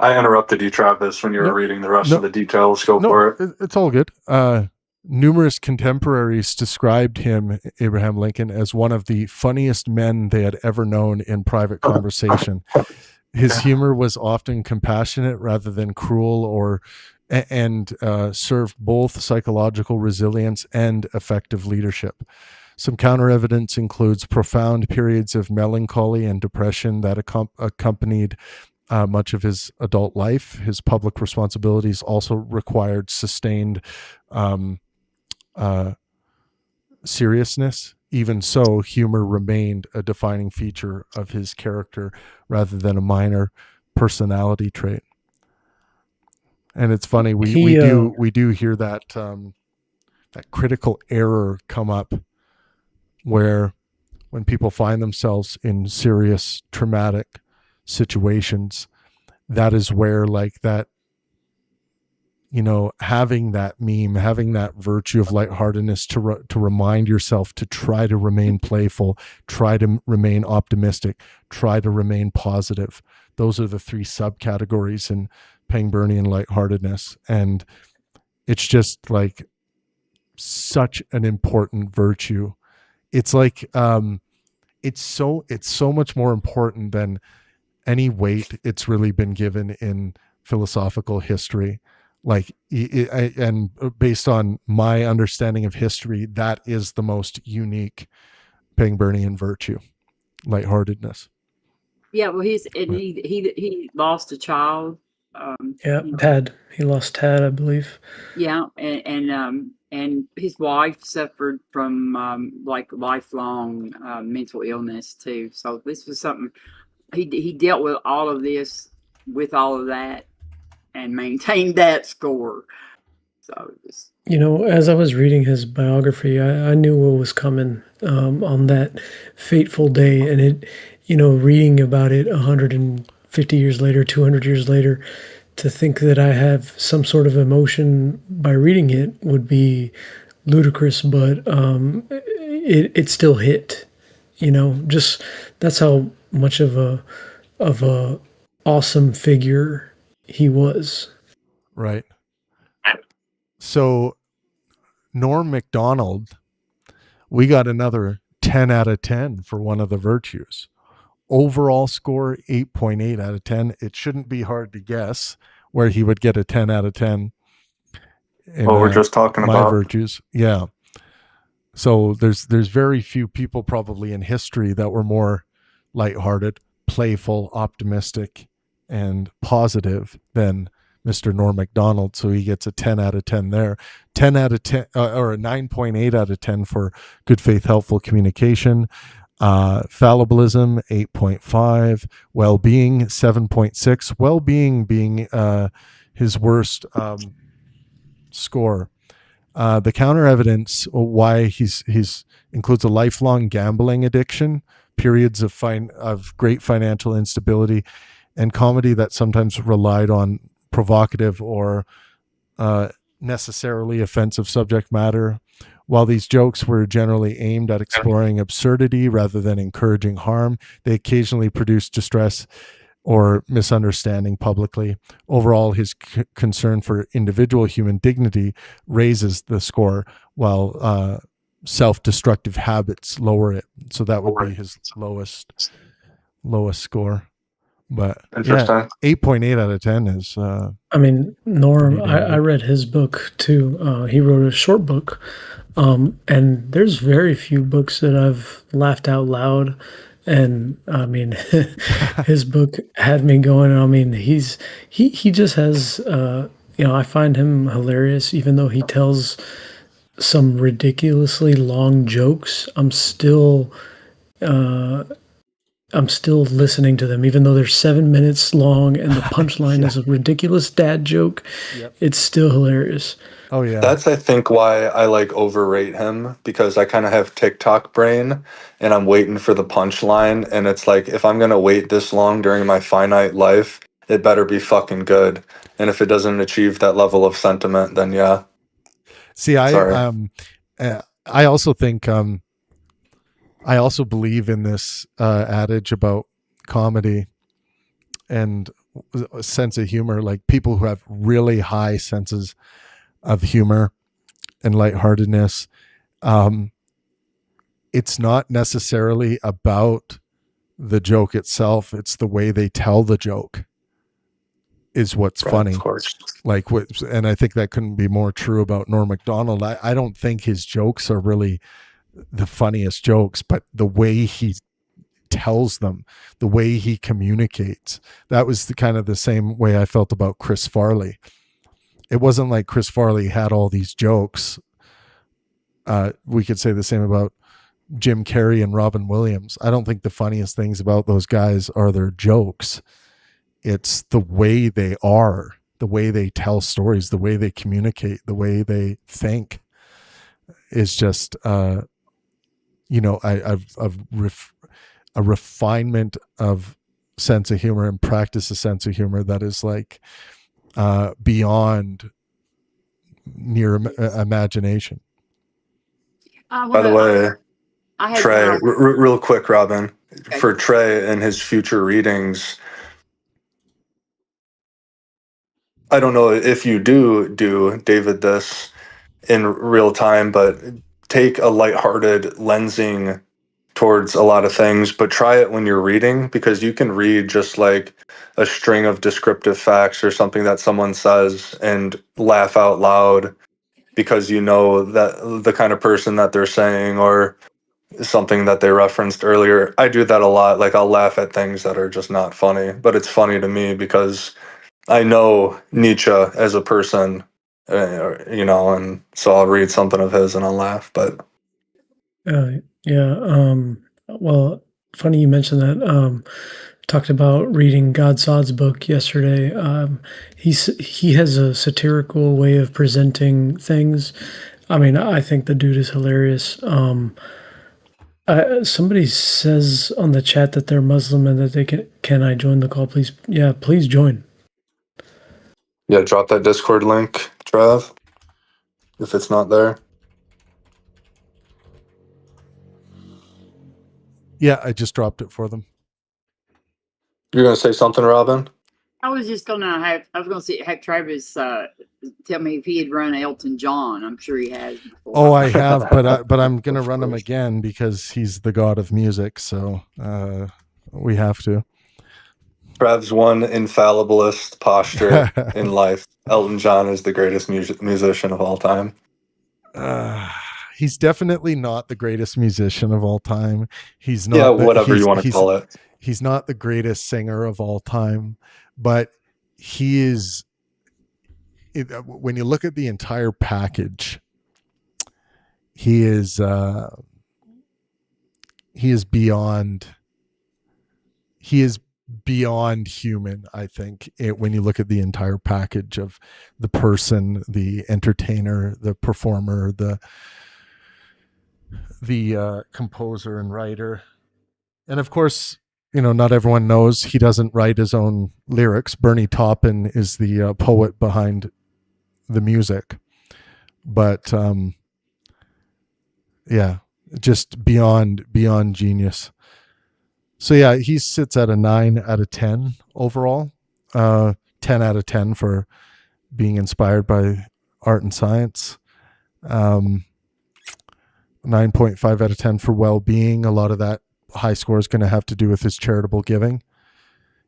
I interrupted you, Travis, when you were reading the rest of the details. Go for it. It's all good. Numerous contemporaries described him, Abraham Lincoln, as one of the funniest men they had ever known in private conversation. His humor was often compassionate rather than cruel, and served both psychological resilience and effective leadership. Some counter evidence includes profound periods of melancholy and depression that accompanied much of his adult life. His public responsibilities also required sustained seriousness. Even so, humor remained a defining feature of his character rather than a minor personality trait. And it's funny, we do hear that that critical error come up, where when people find themselves in serious traumatic situations, that is where like that, having that meme, having that virtue of lightheartedness to remind yourself to try to remain playful, try to remain optimistic, try to remain positive. Those are the three subcategories in Pangburnian lightheartedness. And it's just like such an important virtue. It's like, it's so much more important than any weight it's really been given in philosophical history. Like, and based on my understanding of history, that is the most unique Pangburnian virtue, lightheartedness. Yeah, well, he lost a child. Tad. He lost Tad, I believe. Yeah, and his wife suffered from like lifelong mental illness too. So this was something he dealt with all of this, with all of that, and maintained that score. So as I was reading his biography, I knew what was coming on that fateful day, and reading about it 150 years later, 200 years later, to think that I have some sort of emotion by reading it would be ludicrous, but it still hit. Just that's how much of a awesome figure he was. Right. So Norm Macdonald, we got another 10 out of 10 for one of the virtues. Overall score 8.8 out of 10. It shouldn't be hard to guess where he would get a 10 out of 10 in What we're just talking my about. virtues. Yeah. So there's very few people probably in history that were more lighthearted, playful, optimistic, and positive than Mr. Norm Macdonald. So he gets a 10 out of 10 there. 10 out of 10 or a 9.8 out of 10 for good faith, helpful communication. Fallibilism 8.5, well-being 7.6, well-being being his worst score. The counter evidence why he's includes a lifelong gambling addiction, periods of great financial instability, and comedy that sometimes relied on provocative or necessarily offensive subject matter. While these jokes were generally aimed at exploring absurdity rather than encouraging harm, they occasionally produced distress or misunderstanding publicly. Overall, his concern for individual human dignity raises the score, while self-destructive habits lower it. So that would be his lowest score. But yeah, 8.8 out of 10 is I mean, Norm, I read his book too. He wrote a short book, and there's very few books that I've laughed out loud. And I mean, his book had me going. I mean, he just has, I find him hilarious, even though he tells some ridiculously long jokes. I'm still listening to them, even though they're 7 minutes long and the punchline is a ridiculous dad joke. Yep. It's still hilarious. Oh yeah. That's, I think, why I overrate him, because I kind of have TikTok brain and I'm waiting for the punchline. And it's like, if I'm going to wait this long during my finite life, it better be fucking good. And if it doesn't achieve that level of sentiment, then yeah. See, I also think, I also believe in this adage about comedy and a sense of humor. Like, people who have really high senses of humor and lightheartedness, it's not necessarily about the joke itself. It's the way they tell the joke is what's funny. Of course. And I think that couldn't be more true about Norm Macdonald. I don't think his jokes are really the funniest jokes, but the way he tells them, the way he communicates, that was the same way I felt about Chris Farley. It wasn't like Chris Farley had all these jokes. We could say the same about Jim Carrey and Robin Williams. I don't think the funniest things about those guys are their jokes. It's the way they are, the way they tell stories, the way they communicate, the way they think is just, a refinement of sense of humor and practice of sense of humor that is like beyond near imagination. By the way, Trey, real quick, Robin, okay. For Trey and his future readings, I don't know if you do David this in real time, but take a lighthearted lensing towards a lot of things, but try it when you're reading, because you can read just like a string of descriptive facts or something that someone says and laugh out loud because you know that the kind of person that they're saying or something that they referenced earlier. I do that a lot. Like, I'll laugh at things that are just not funny, but it's funny to me because I know Nietzsche as a person, and so I'll read something of his and I'll laugh. But well, funny you mentioned that. Talked about reading God Sod's book yesterday. He has a satirical way of presenting things. I mean, I think the dude is hilarious. Somebody says on the chat that they're Muslim and that they can I join the call, please? Yeah, please join. Yeah, drop that Discord link, Trav, if it's not there. Yeah, I just dropped it for them. You're gonna say something, Robin? I was just gonna have Travis tell me if he had run Elton John. I'm sure he has before. Oh, I have, but I'm gonna run him again because he's the god of music. So we have to. Trav's one infalliblest posture in life. Elton John is the greatest musician of all time. He's definitely not the greatest musician of all time. He's not. Yeah, whatever you want to call it. He's not the greatest singer of all time, but he is. When you look at the entire package, he is beyond. He is beyond human, I think, when you look at the entire package of the person, the entertainer, the performer, the composer and writer. And of course, not everyone knows he doesn't write his own lyrics. Bernie Taupin is the poet behind the music. But yeah, just beyond genius. So yeah, he sits at a 9 out of 10 overall. 10 out of 10 for being inspired by art and science. 9.5 out of 10 for well-being. A lot of that high score is going to have to do with his charitable giving.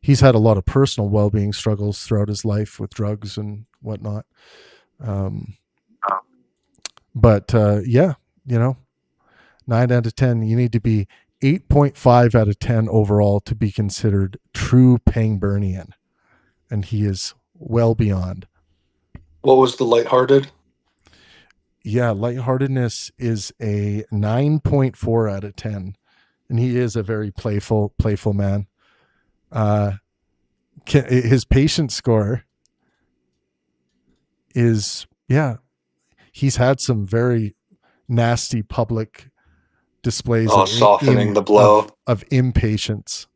He's had a lot of personal well-being struggles throughout his life with drugs and whatnot. But yeah, 9 out of 10. You need to be 8.5 out of 10 overall to be considered true Pangburnian. And he is well beyond. What was the lighthearted? Yeah, lightheartedness is a 9.4 out of 10. And he is a very playful man. His patience score is, he's had some very nasty public displays softening the blow of impatience.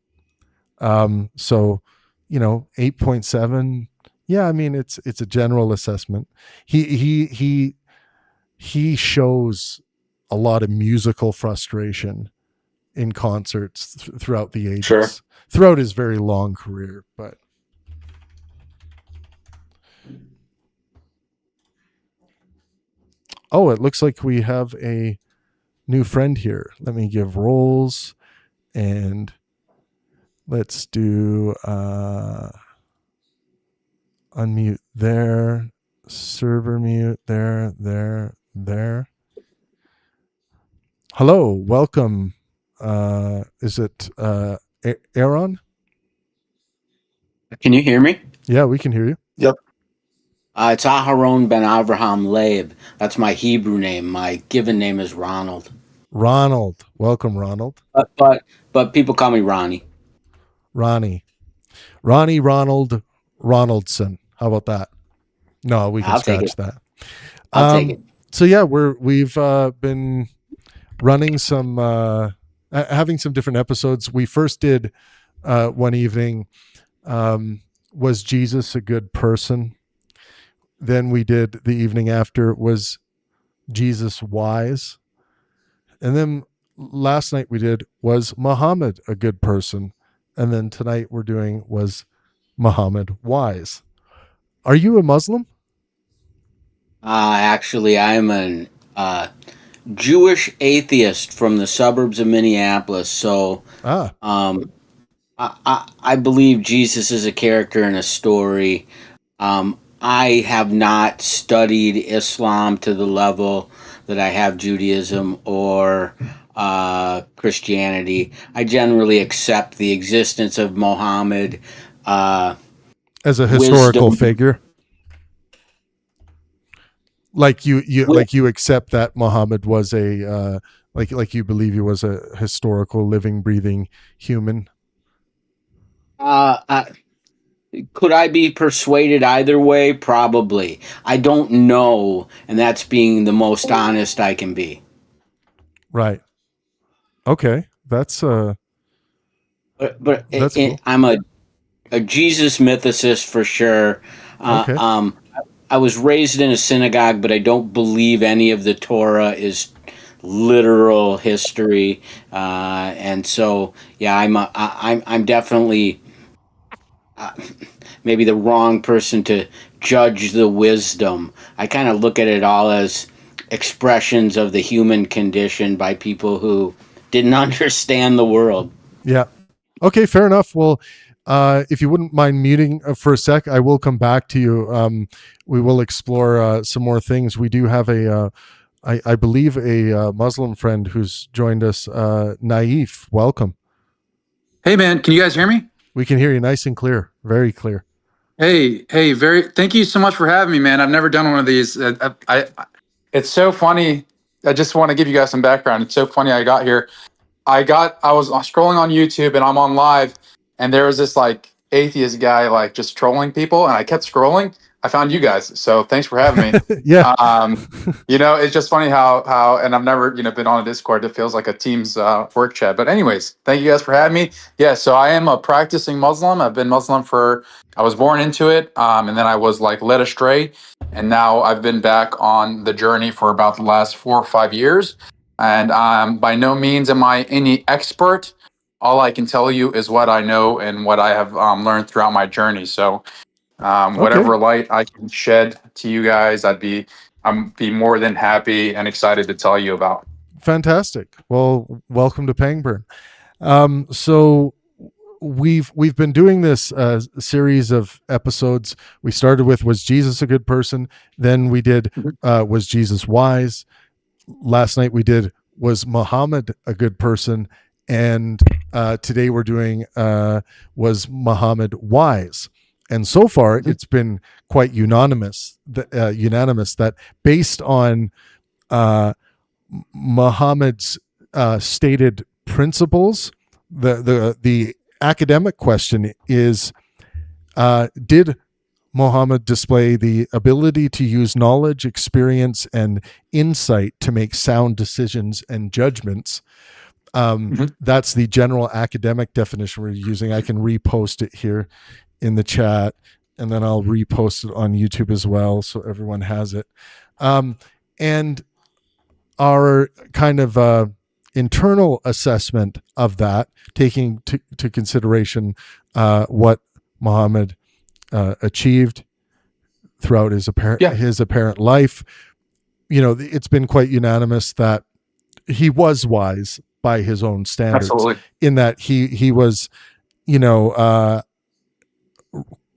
So 8.7. Yeah, I mean it's a general assessment. He shows a lot of musical frustration in concerts throughout the ages, throughout his very long career. But it looks like we have a new friend here. Let me give roles and let's do unmute there, server mute there. Hello, welcome. Is it Aaron? Can you hear me? Yeah, we can hear you. Yep. It's Aharon ben Avraham Leib. That's my Hebrew name. My given name is Ronald. Ronald. Welcome, Ronald. But people call me Ronnie. Ronnie Ronald Ronaldson. How about that? No, we can scratch that. I'll take it. So yeah, we've been running some having some different episodes. We first did one evening, was Jesus a good person? Then we did the evening after, was Jesus wise? And then last night we did, was Muhammad a good person? And then tonight we're doing, was Muhammad wise? Are you a Muslim? Actually, I'm an Jewish atheist from the suburbs of Minneapolis. So I believe Jesus is a character in a story. I have not studied Islam to the level that I have Judaism or Christianity. I generally accept the existence of Muhammad as a historical figure. Like you accept that Muhammad was a like you believe he was a historical, living, breathing human. Could I be persuaded either way? Probably. I don't know, and that's being the most honest I can be. Right. Okay. That's but that's cool. I'm a Jesus mythicist for sure. Okay. I was raised in a synagogue, but I don't believe any of the Torah is literal history, and so yeah, I'm definitely maybe the wrong person to judge the wisdom. I kind of look at it all as expressions of the human condition by people who didn't understand the world. Yeah. Okay, fair enough. Well, if you wouldn't mind muting for a sec, I will come back to you. We will explore some more things. We do have I believe, a Muslim friend who's joined us. Naif, welcome. Hey, man, can you guys hear me? We can hear you nice and clear, very clear. Hey, thank you so much for having me, man. I've never done one of these. It's so funny. I just want to give you guys some background. It's so funny. I got here. I was scrolling on YouTube and I'm on live, and there was this like atheist guy like just trolling people, and I kept scrolling. I found you guys, so thanks for having me. Yeah. It's just funny how, and I've never been on a Discord. It feels like a Teams work chat. But anyways, thank you guys for having me. Yeah, so I am a practicing Muslim. I've been Muslim I was born into it, and then I was like led astray, and now I've been back on the journey for about the last 4 or 5 years. And by no means am I any expert. All I can tell you is what I know and what I have learned throughout my journey. So whatever light I can shed to you guys, I'd be more than happy and excited to tell you about. Fantastic. Well, welcome to Pangburn. So we've been doing this series of episodes. We started with, was Jesus a good person? Then we did, was Jesus wise? Last night we did, was Muhammad a good person? And today we're doing, was Muhammad wise? And so far it's been quite unanimous that based on Muhammad's stated principles, the academic question is, did Muhammad display the ability to use knowledge, experience, and insight to make sound decisions and judgments? That's the general academic definition we're using. I can repost it here in the chat, and then I'll repost it on YouTube as well, so everyone has it. And our kind of internal assessment of that, taking to consideration what Muhammad achieved throughout his apparent life, it's been quite unanimous that he was wise by his own standards. Absolutely. In that he was,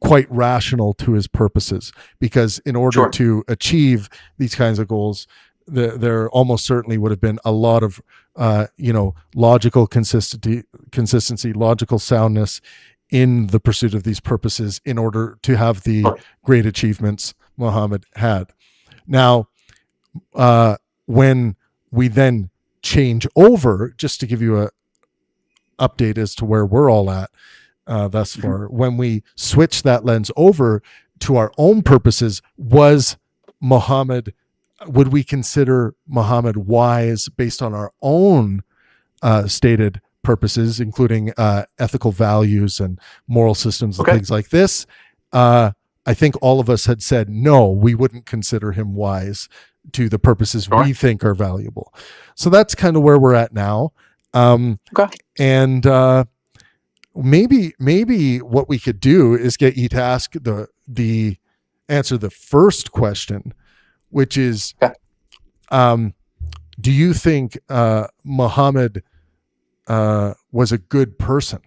quite rational to his purposes, because in order to achieve these kinds of goals, there almost certainly would have been a lot of logical consistency, logical soundness in the pursuit of these purposes in order to have the great achievements Muhammad had. Now, when we then change over, just to give you a update as to where we're all at thus far, when we switch that lens over to our own purposes, would we consider Muhammad wise based on our own stated purposes, including ethical values and moral systems and things like this? I think all of us had said, no, we wouldn't consider him wise to the purposes we think are valuable. So that's kind of where we're at now. And maybe what we could do is get you to ask answer the first question, which is, do you think Muhammad was a good person?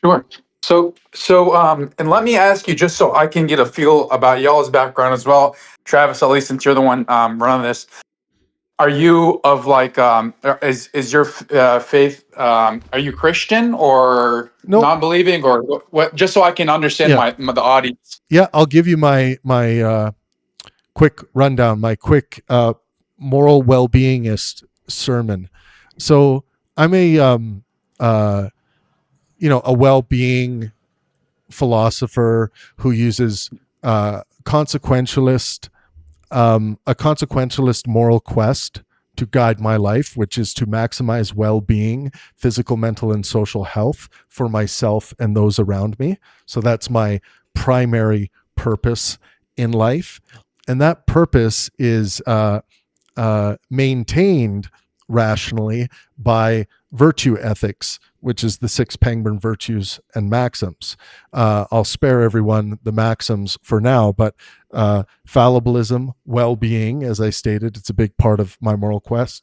Sure. So, and let me ask you, just so I can get a feel about y'all's background as well, Travis, at least since you're the one running this. Are you of like, is your faith, are you Christian or non-believing, or what? Just so I can understand the audience. Yeah, I'll give you my quick rundown, my quick moral well-beingist sermon. So I'm a well-being philosopher who uses a consequentialist moral quest to guide my life, which is to maximize well-being, physical, mental, and social health for myself and those around me. So that's my primary purpose in life, and that purpose is maintained rationally by virtue ethics, which is the 6 Pangburn virtues and maxims. I'll spare everyone the maxims for now, but fallibilism, well-being, as I stated, it's a big part of my moral quest.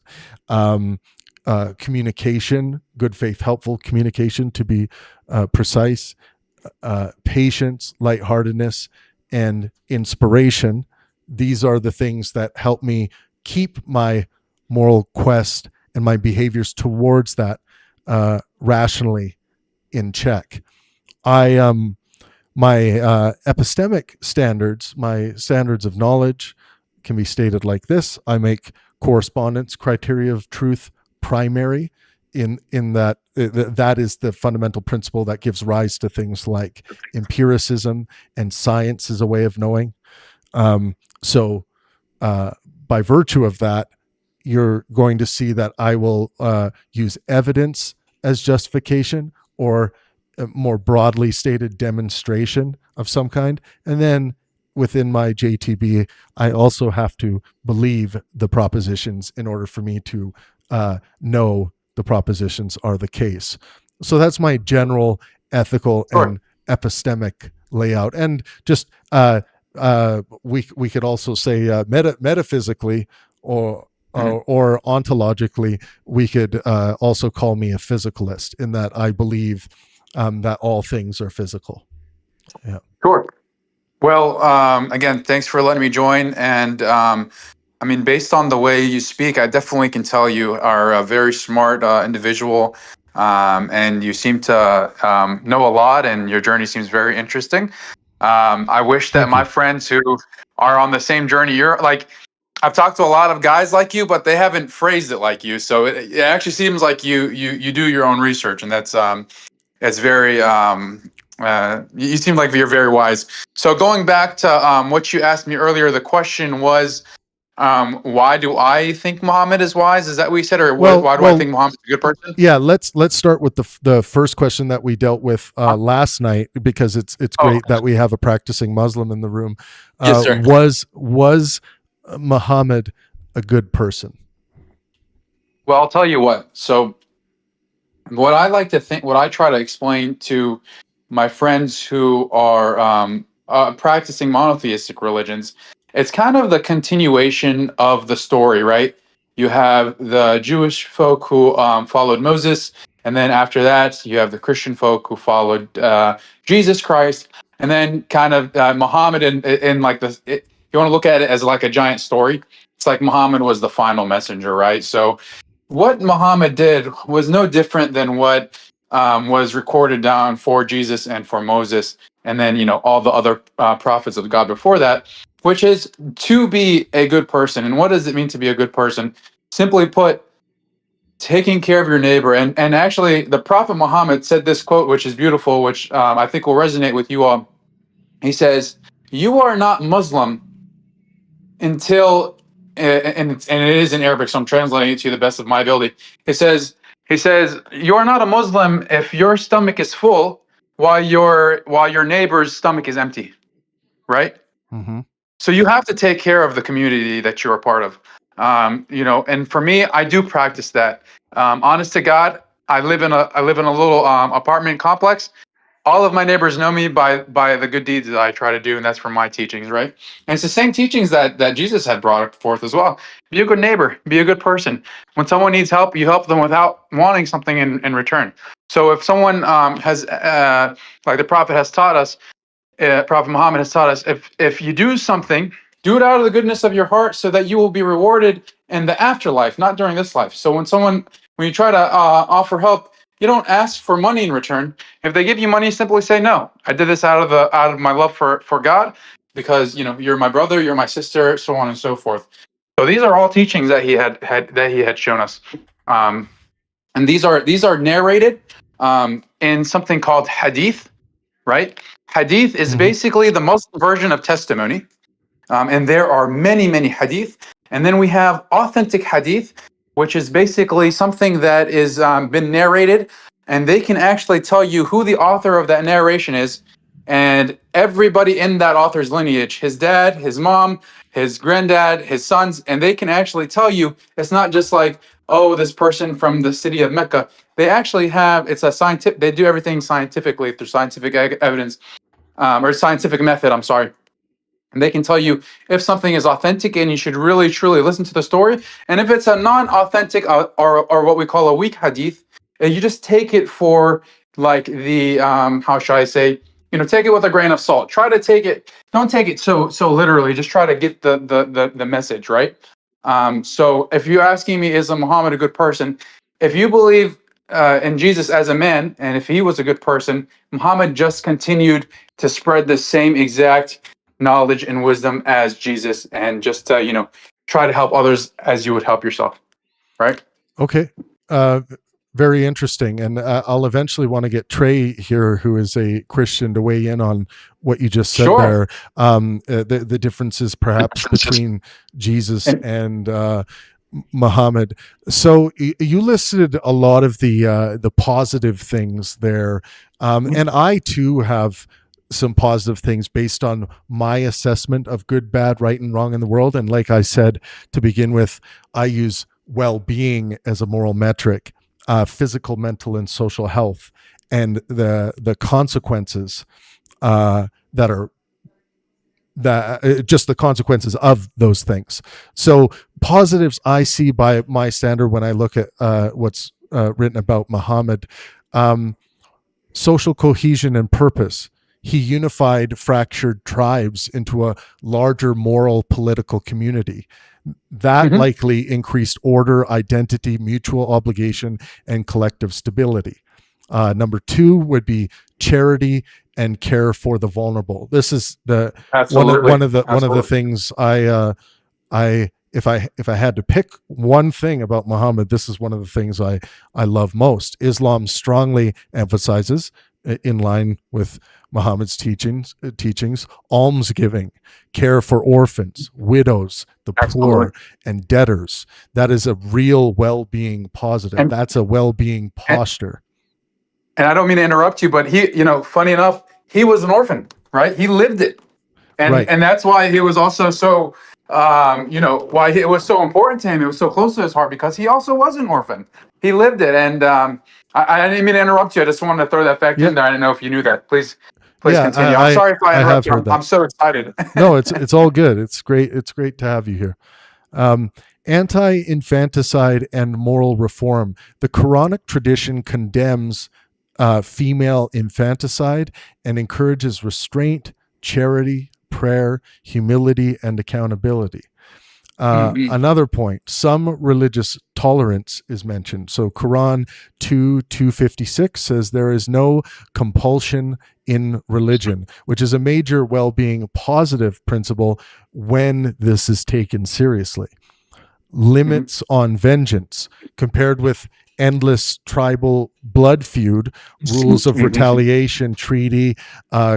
Communication, good faith, helpful communication, to be precise. Patience, lightheartedness, and inspiration. These are the things that help me keep my moral quest and my behaviors towards that rationally in check. My epistemic standards, my standards of knowledge, can be stated like this. I make correspondence criteria of truth primary, in that that is the fundamental principle that gives rise to things like empiricism and science as a way of knowing. So by virtue of that, you're going to see that I will use evidence as justification, or more broadly stated, demonstration of some kind. And then within my JTB, I also have to believe the propositions in order for me to know the propositions are the case. So that's my general ethical and epistemic layout. And just we could also say metaphysically or ontologically, we could also call me a physicalist, in that I believe that all things are physical. Yeah. Sure. Well, again, thanks for letting me join. And I mean, based on the way you speak, I definitely can tell you are a very smart individual, and you seem to know a lot, and your journey seems very interesting. I wish that my friends who are on the same journey, you're like, I've talked to a lot of guys like you, but they haven't phrased it like you. So it actually seems like you do your own research, and that's it's very. You seem like you're very wise. So going back to what you asked me earlier, the question was, why do I think Muhammad is wise? Is that what you said, or why do I think Muhammad's a good person? Yeah, let's start with the first question that we dealt with last night, because it's great that we have a practicing Muslim in the room. Yes, sir. Was Muhammad a good person? Well, I'll tell you what. So what I like to think, what I try to explain to my friends who are practicing monotheistic religions, it's kind of the continuation of the story, right? You have the Jewish folk who followed Moses, and then after that, you have the Christian folk who followed Jesus Christ, and then kind of Muhammad in like you want to look at it as like a giant story. It's like Muhammad was the final messenger, right? So what Muhammad did was no different than what was recorded down for Jesus and for Moses, and then all the other prophets of God before that, which is to be a good person. And what does it mean to be a good person? Simply put, taking care of your neighbor. And actually, the Prophet Muhammad said this quote, which is beautiful, which I think will resonate with you all. He says, "You are not Muslim until," and it is in Arabic, so I'm translating it to the best of my ability. He says, "You are not a Muslim if your stomach is full while your neighbor's stomach is empty," right? Mm-hmm. So you have to take care of the community that you're a part of. And for me, I do practice that. Honest to God, I live in a little apartment complex. All of my neighbors know me by the good deeds that I try to do, and that's from my teachings, right? And it's the same teachings that Jesus had brought forth as well. Be a good neighbor, be a good person. When someone needs help, you help them without wanting something in return. So if someone has, like the Prophet has taught us, Prophet Muhammad has taught us, if you do something, do it out of the goodness of your heart, so that you will be rewarded in the afterlife, not during this life. So when you try to offer help, you don't ask for money in return. If they give you money, simply say, "No, I did this out of my love for God, because you're my brother, you're my sister," so on and so forth. So these are all teachings that he had shown us, and these are narrated in something called hadith, right? Hadith is basically the Muslim version of testimony, and there are many hadith. And then we have authentic hadith, which is basically something that is been narrated, and they can actually tell you who the author of that narration is, and everybody in that author's lineage, his dad, his mom, his granddad, his sons, and they can actually tell you it's not just like, oh, this person from the city of Mecca. They actually have, it's a scientific, they do everything scientifically through scientific evidence, or scientific method, I'm sorry. And they can tell you if something is authentic and you should really truly listen to the story. And if it's a non-authentic or what we call a weak hadith, you just take it for like the how should I say, take it with a grain of salt. Try to take it, don't take it so literally. Just try to get the message, right? So if you're asking me, is Muhammad a good person? If you believe in Jesus as a man, and if he was a good person, Muhammad just continued to spread the same exact knowledge and wisdom as Jesus, and just try to help others as you would help yourself, right? Okay. Very interesting. And I'll eventually want to get Trey here, who is a Christian, to weigh in on what you just said there. The differences perhaps between Jesus and Muhammad. So you listed a lot of the positive things there. And I too have some positive things based on my assessment of good, bad, right, and wrong in the world. And like I said to begin with, I use well-being as a moral metric, physical, mental, and social health, and the consequences just the consequences of those things. So positives I see by my standard when I look at what's written about Muhammad: social cohesion and purpose. He unified fractured tribes into a larger moral political community. That likely increased order, identity, mutual obligation, and collective stability. Number 2 would be charity and care for the vulnerable. This is the one of the things if I had to pick one thing about Muhammad, this is one of the things I love most. Islam strongly emphasizes, in line with Muhammad's teachings, almsgiving, care for orphans, widows, the poor, and debtors. That is a real well-being positive. That's a well-being posture. And I don't mean to interrupt you, but he, funny enough, he was an orphan, right? He lived it. And that's why he was also so, why it was so important to him. It was so close to his heart because he also was an orphan. He lived it. And I didn't mean to interrupt you. I just wanted to throw that fact in there. I didn't know if you knew that. Please continue. I'm sorry if I interrupt you. I'm so excited. No, it's all good. It's great. It's great to have you here. Anti-infanticide and moral reform. The Quranic tradition condemns female infanticide and encourages restraint, charity, prayer, humility, and accountability. Another point, some religious tolerance is mentioned. So Quran 2:256 says there is no compulsion in religion, which is a major well-being positive principle when this is taken seriously. Limits on vengeance, compared with endless tribal blood feud, rules of retaliation, treaty,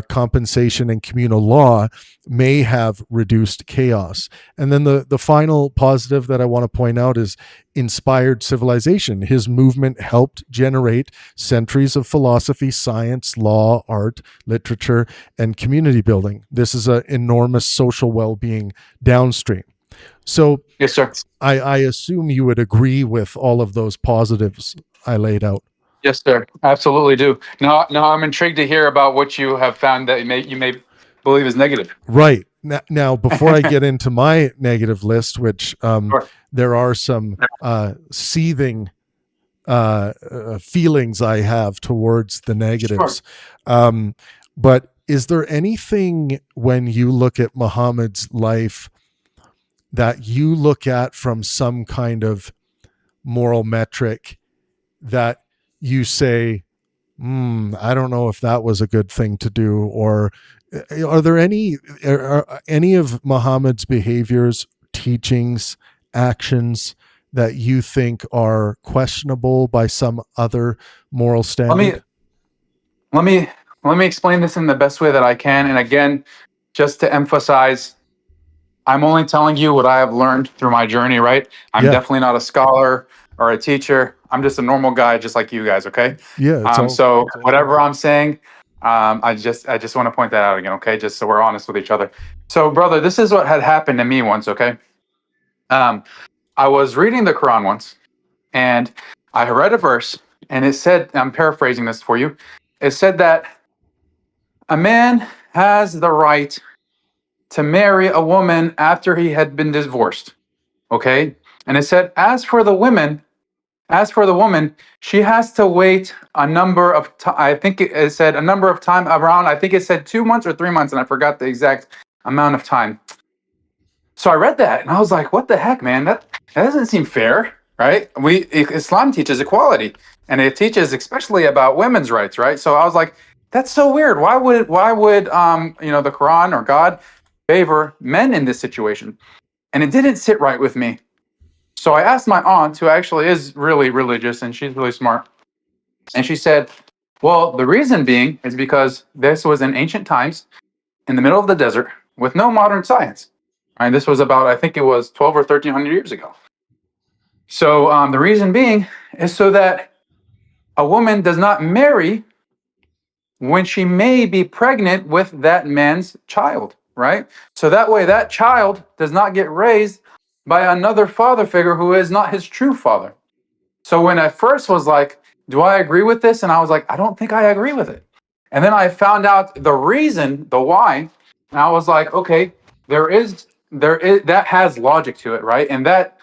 compensation, and communal law may have reduced chaos. And then the final positive that I want to point out is inspired civilization. His movement helped generate centuries of philosophy, science, law, art, literature, and community building. This is an enormous social well-being downstream. So, yes, sir. I assume you would agree with all of those positives I laid out. Yes, sir. Absolutely do. Now I'm intrigued to hear about what you have found that you may believe is negative. Right. Now before I get into my negative list, which there are some seething feelings I have towards the negatives. Sure. But is there anything when you look at Muhammad's life that you look at from some kind of moral metric that you say, I don't know if that was a good thing to do? Or are there any of Muhammad's behaviors, teachings, actions that you think are questionable by some other moral standard? Let me explain this in the best way that I can. And again, just to emphasize, I'm only telling you what I have learned through my journey, right? I'm definitely not a scholar or a teacher. I'm just a normal guy, just like you guys, okay? Yeah. So whatever I'm saying, I just want to point that out again, okay? Just so we're honest with each other. So, brother, this is what had happened to me once, okay? I was reading the Quran once, and I read a verse, and it said, I'm paraphrasing this for you. It said that a man has the right to marry a woman after he had been divorced, okay? And it said, as for the woman, she has to wait a number of time. I think it said a number of time around, I think it said 2 months or 3 months, and I forgot the exact amount of time. So I read that and I was like, what the heck, man? That doesn't seem fair, right? Islam teaches equality, and it teaches especially about women's rights, right? So I was like, that's so weird. Why would the Quran or God favor men in this situation? And it didn't sit right with me. So I asked my aunt, who actually is really religious and she's really smart, and she said, well, the reason being is because this was in ancient times in the middle of the desert with no modern science. And this was about, I think it was 12 or 1300 years ago. So the reason being is so that a woman does not marry when she may be pregnant with that man's child, right? So that way that child does not get raised by another father figure who is not his true father. So when I first was like, do I agree with this? And I was like, I don't think I agree with it. And then I found out the reason, the why, and I was like, okay, there is that has logic to it, right? And that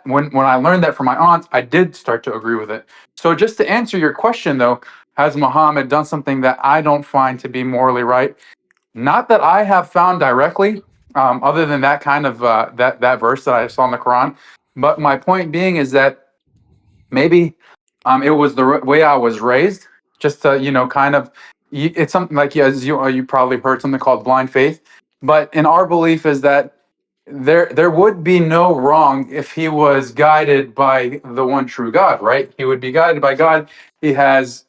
when I learned that from my aunt, I did start to agree with it. So just to answer your question though, has Muhammad done something that I don't find to be morally right? Not that I have found directly, other than that kind of that verse that I saw in the Quran. But my point being is that maybe it was the way I was raised, just to kind of. It's something like, as you probably heard something called blind faith, but in our belief is that there would be no wrong if he was guided by the one true God, right? He would be guided by God. He has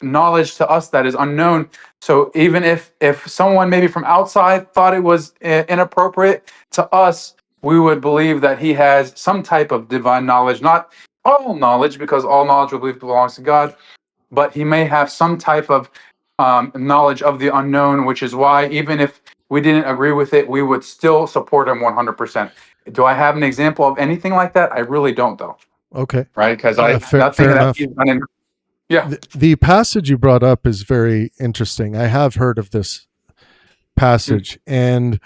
knowledge to us that is unknown. So even if someone maybe from outside thought it was inappropriate, to us, we would believe that he has some type of divine knowledge, not all knowledge, because all knowledge we believe belongs to God, but he may have some type of knowledge of the unknown, which is why even if we didn't agree with it, we would still support him 100%. Do I have an example of anything like that? I really don't, though. Okay. Right? Because fair enough. Yeah. The passage you brought up is very interesting. I have heard of this passage. And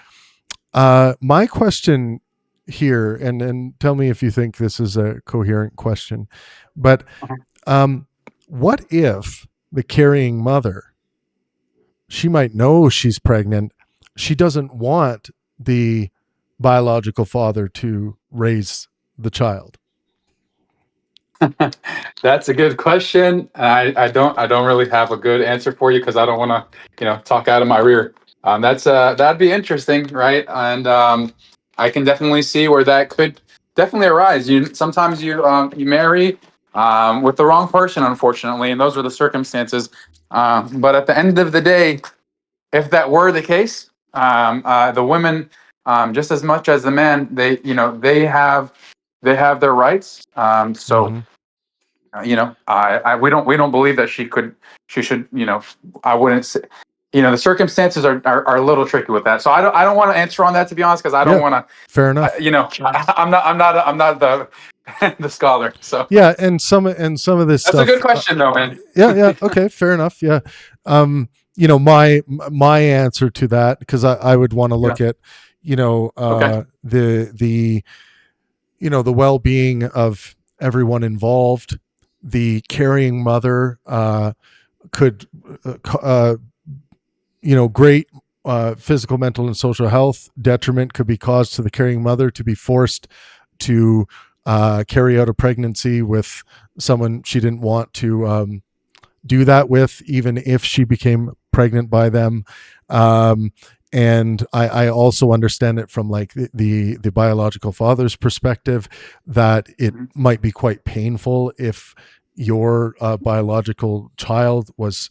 my question here, and tell me if you think this is a coherent question, but what if the carrying mother, she might know she's pregnant, she doesn't want the biological father to raise the child? That's a good question. I don't really have a good answer for you, because I don't want to talk out of my rear. That'd be interesting, right? And I can definitely see where that could definitely arise. Sometimes you marry with the wrong person, unfortunately, and those are the circumstances. But at the end of the day, if that were the case, the women, just as much as the men, they have their rights. We don't believe that she should, I wouldn't say, the circumstances are a little tricky with that. So I don't want to answer on that, to be honest, because I don't want to. Fair enough. I'm not the the scholar. So yeah, and some of this that's stuff, a good question though, man. Yeah. Okay. Fair enough. Yeah. My answer to that, because I would want to look at, the well-being of everyone involved. The carrying mother could, great physical, mental, and social health detriment could be caused to the carrying mother to be forced to carry out a pregnancy with someone she didn't want to do that with, even if she became pregnant by them. And I also understand it from like the biological father's perspective, that it might be quite painful if your biological child was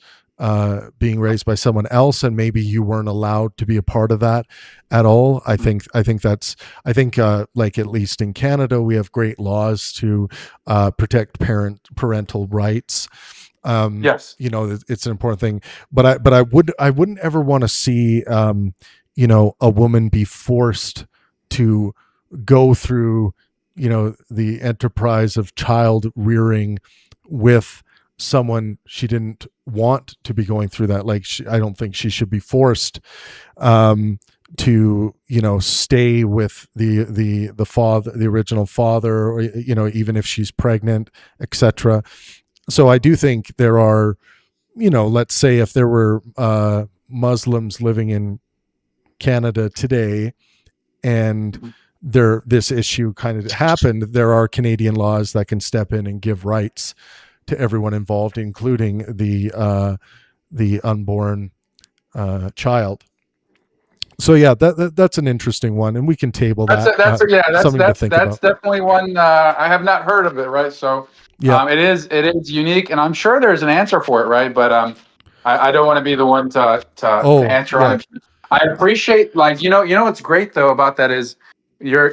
being raised by someone else, and maybe you weren't allowed to be a part of that at all. I think like, at least in Canada, we have great laws to protect parental rights. Yes. It's an important thing, but I wouldn't ever want to see a woman be forced to go through the enterprise of child rearing with someone she didn't want to be going through that. Like, I don't think she should be forced to stay with the father, the original father, or even if she's pregnant, etc. So I do think there are, let's say if there were Muslims living in Canada today and this issue kind of happened, there are Canadian laws that can step in and give rights to everyone involved, including the unborn child. So yeah, that's an interesting one, and we can table that. That's about. Definitely one I have not heard of it. Right, so it is unique, and I'm sure there's an answer for it. Right, but I don't want to be the one to answer on it. I appreciate, like, what's great though about that is your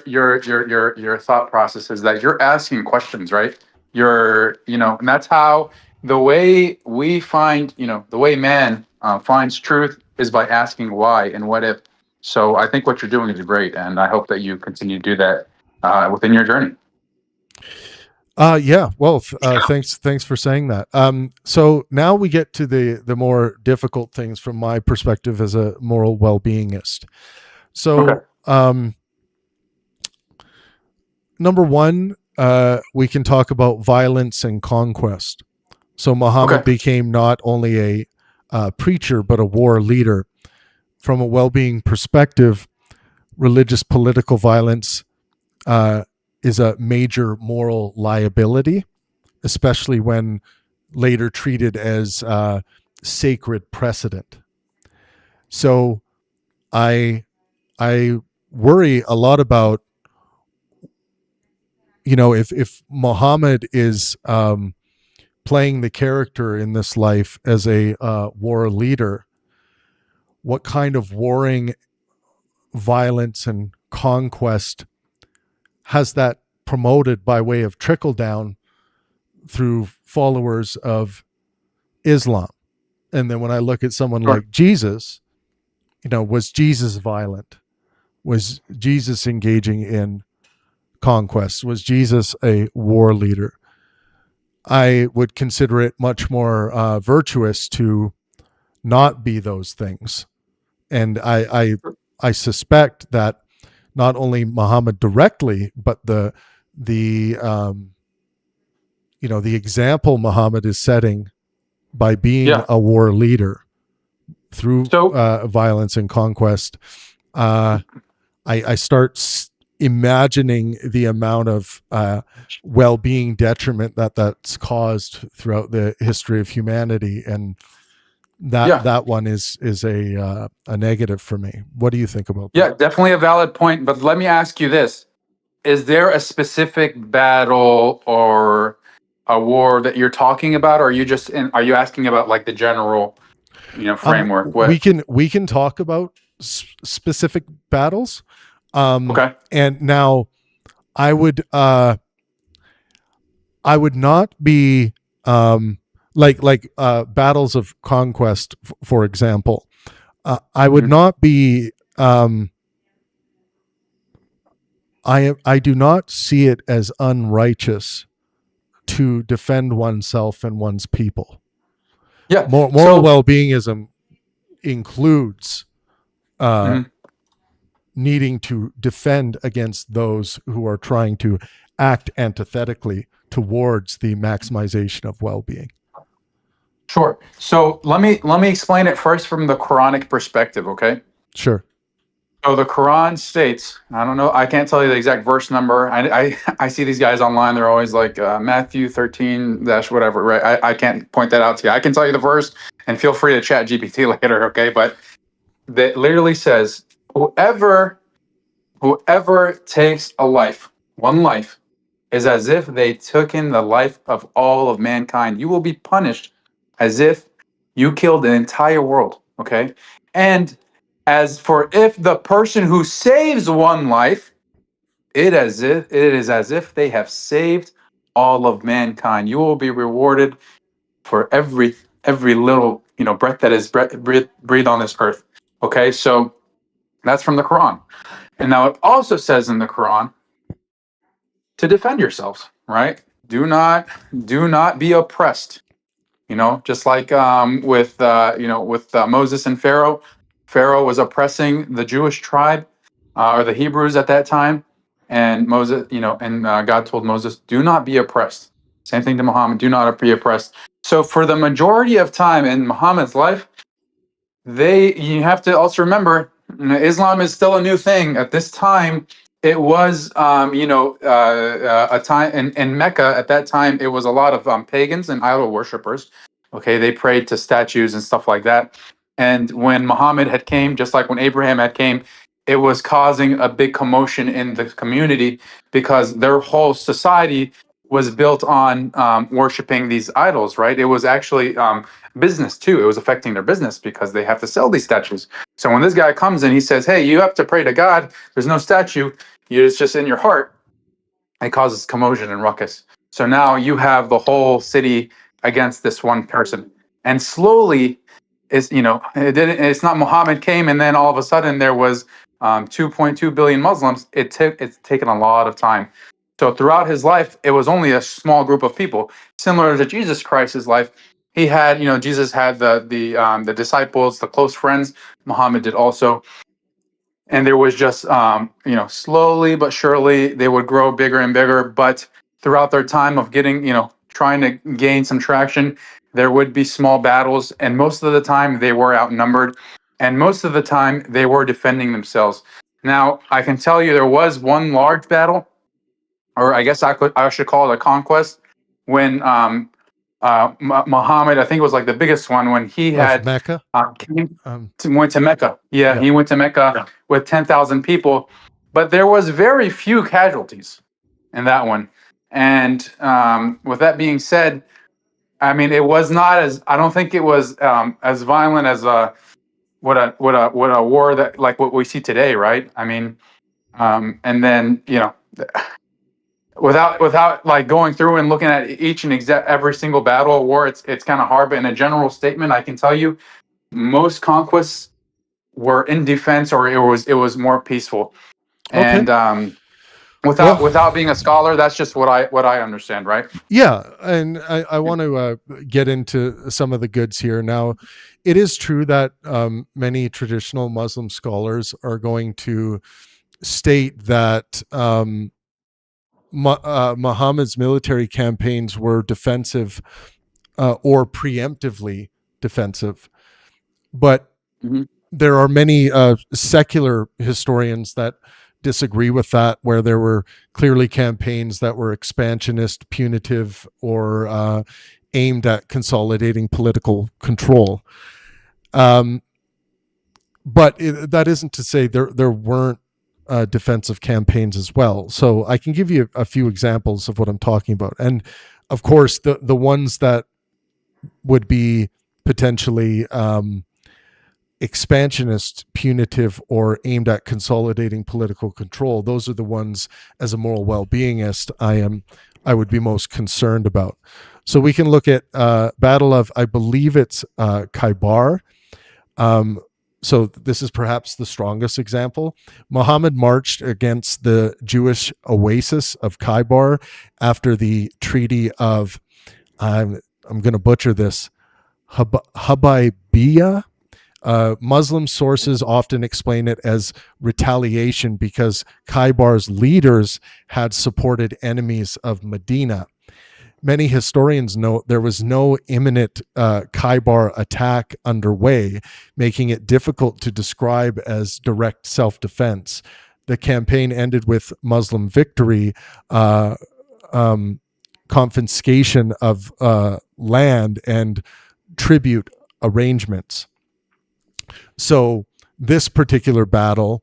thought process is that you're asking questions, right? And that's how the way we find, the way man finds truth is by asking why and what if. So I think what you're doing is great, and I hope that you continue to do that within your journey. Yeah. Well, thanks for saying that. So now we get to the more difficult things from my perspective as a moral well-beingist. So, number one, we can talk about violence and conquest. So Muhammad became not only a preacher, but a war leader. From a well-being perspective, religious political violence is a major moral liability, especially when later treated as sacred precedent. So I worry a lot about, if Muhammad is playing the character in this life as a war leader, what kind of warring violence and conquest has that promoted by way of trickle down through followers of Islam? And then when I look at someone like Jesus, was Jesus violent? Was Jesus engaging in conquest? Was Jesus a war leader? I would consider it much more virtuous to not be those things. And I suspect that not only Muhammad directly, but the example Muhammad is setting by being a war leader through violence and conquest. I start imagining the amount of well-being detriment that's caused throughout the history of humanity, and that one is a negative for me. What do you think about that? Yeah, definitely a valid point. But let me ask you this: is there a specific battle or a war that you're talking about, or are you asking about like the general, framework? We can talk about specific battles. And now I would not be like battles of conquest, for example. I would not be. I do not see it as unrighteous to defend oneself and one's people. Yeah, moral well-beingism includes needing to defend against those who are trying to act antithetically towards the maximization of well-being. Sure. So let me explain it first from the Quranic perspective, okay? Sure. So the Quran states, I don't know, I can't tell you the exact verse number. I see these guys online, they're always like Matthew 13 dash whatever, right? I can't point that out to you. I can tell you the verse, and feel free to chat GPT later, okay? But that literally says, whoever takes a life, one life, is as if they took in the life of all of mankind. You will be punished as if you killed an entire world, okay? And as for if the person who saves one life, it is as if they have saved all of mankind. You will be rewarded for every little breath that is breathed on this earth. Okay, so that's from the Quran. And now it also says in the Quran to defend yourselves, right? Do not be oppressed. Just like with Moses and Pharaoh. Pharaoh was oppressing the Jewish tribe or the Hebrews at that time, and Moses, God told Moses, "Do not be oppressed." Same thing to Muhammad: "Do not be oppressed." So for the majority of time in Muhammad's life, you have to also remember, Islam is still a new thing at this time. It was a time in Mecca at that time. It was a lot of pagans and idol worshippers. Okay, they prayed to statues and stuff like that. And when Muhammad had came, just like when Abraham had came, it was causing a big commotion in the community because their whole society was built on worshiping these idols, right? It was actually business too. It was affecting their business because they have to sell these statues. So when this guy comes and he says, "Hey, you have to pray to God. There's no statue. It's just in your heart," it causes commotion and ruckus. So now you have the whole city against this one person. And slowly, it's not Muhammad came and then all of a sudden there was 2.2 billion Muslims. It's taken a lot of time. So throughout his life, it was only a small group of people. Similar to Jesus Christ's life, he had, Jesus had the disciples, the close friends. Muhammad did also. And there was just slowly but surely they would grow bigger and bigger. But throughout their time of getting trying to gain some traction, there would be small battles, and most of the time they were outnumbered, and most of the time they were defending themselves. Now I can tell you there was one large battle, or I guess I should call it a conquest, when Muhammad, I think it was like the biggest one, when he had Mecca? Went to Mecca. Yeah, he went to Mecca with 10,000 people, but there was very few casualties in that one. And with that being said, I mean, it was not as, I don't think it was as violent as what a war that like what we see today, right? I mean, and then without like going through and looking at each and every single battle or war, it's kind of hard. But in a general statement, I can tell you, most conquests were in defense, or it was more peaceful. And without being a scholar, that's just what I understand, right? Yeah, and I want to get into some of the goods here. Now, it is true that many traditional Muslim scholars are going to state that Muhammad's military campaigns were defensive or preemptively defensive. But there are many secular historians that disagree with that, where there were clearly campaigns that were expansionist, punitive, or aimed at consolidating political control. But that isn't to say there weren't defensive campaigns as well. So I can give you a few examples of what I'm talking about. And of course, the ones that would be potentially expansionist, punitive, or aimed at consolidating political control, those are the ones, as a moral well-beingist, I would be most concerned about. So we can look at Battle of, I believe it's Khaybar. So this is perhaps the strongest example. Muhammad marched against the Jewish oasis of Khaybar after the Treaty of, I'm going to butcher this, Hudaybiyah. Muslim sources often explain it as retaliation because Khaybar's leaders had supported enemies of Medina. Many historians note there was no imminent Khaybar attack underway, making it difficult to describe as direct self-defense. The campaign ended with Muslim victory, confiscation of land, and tribute arrangements. So this particular battle,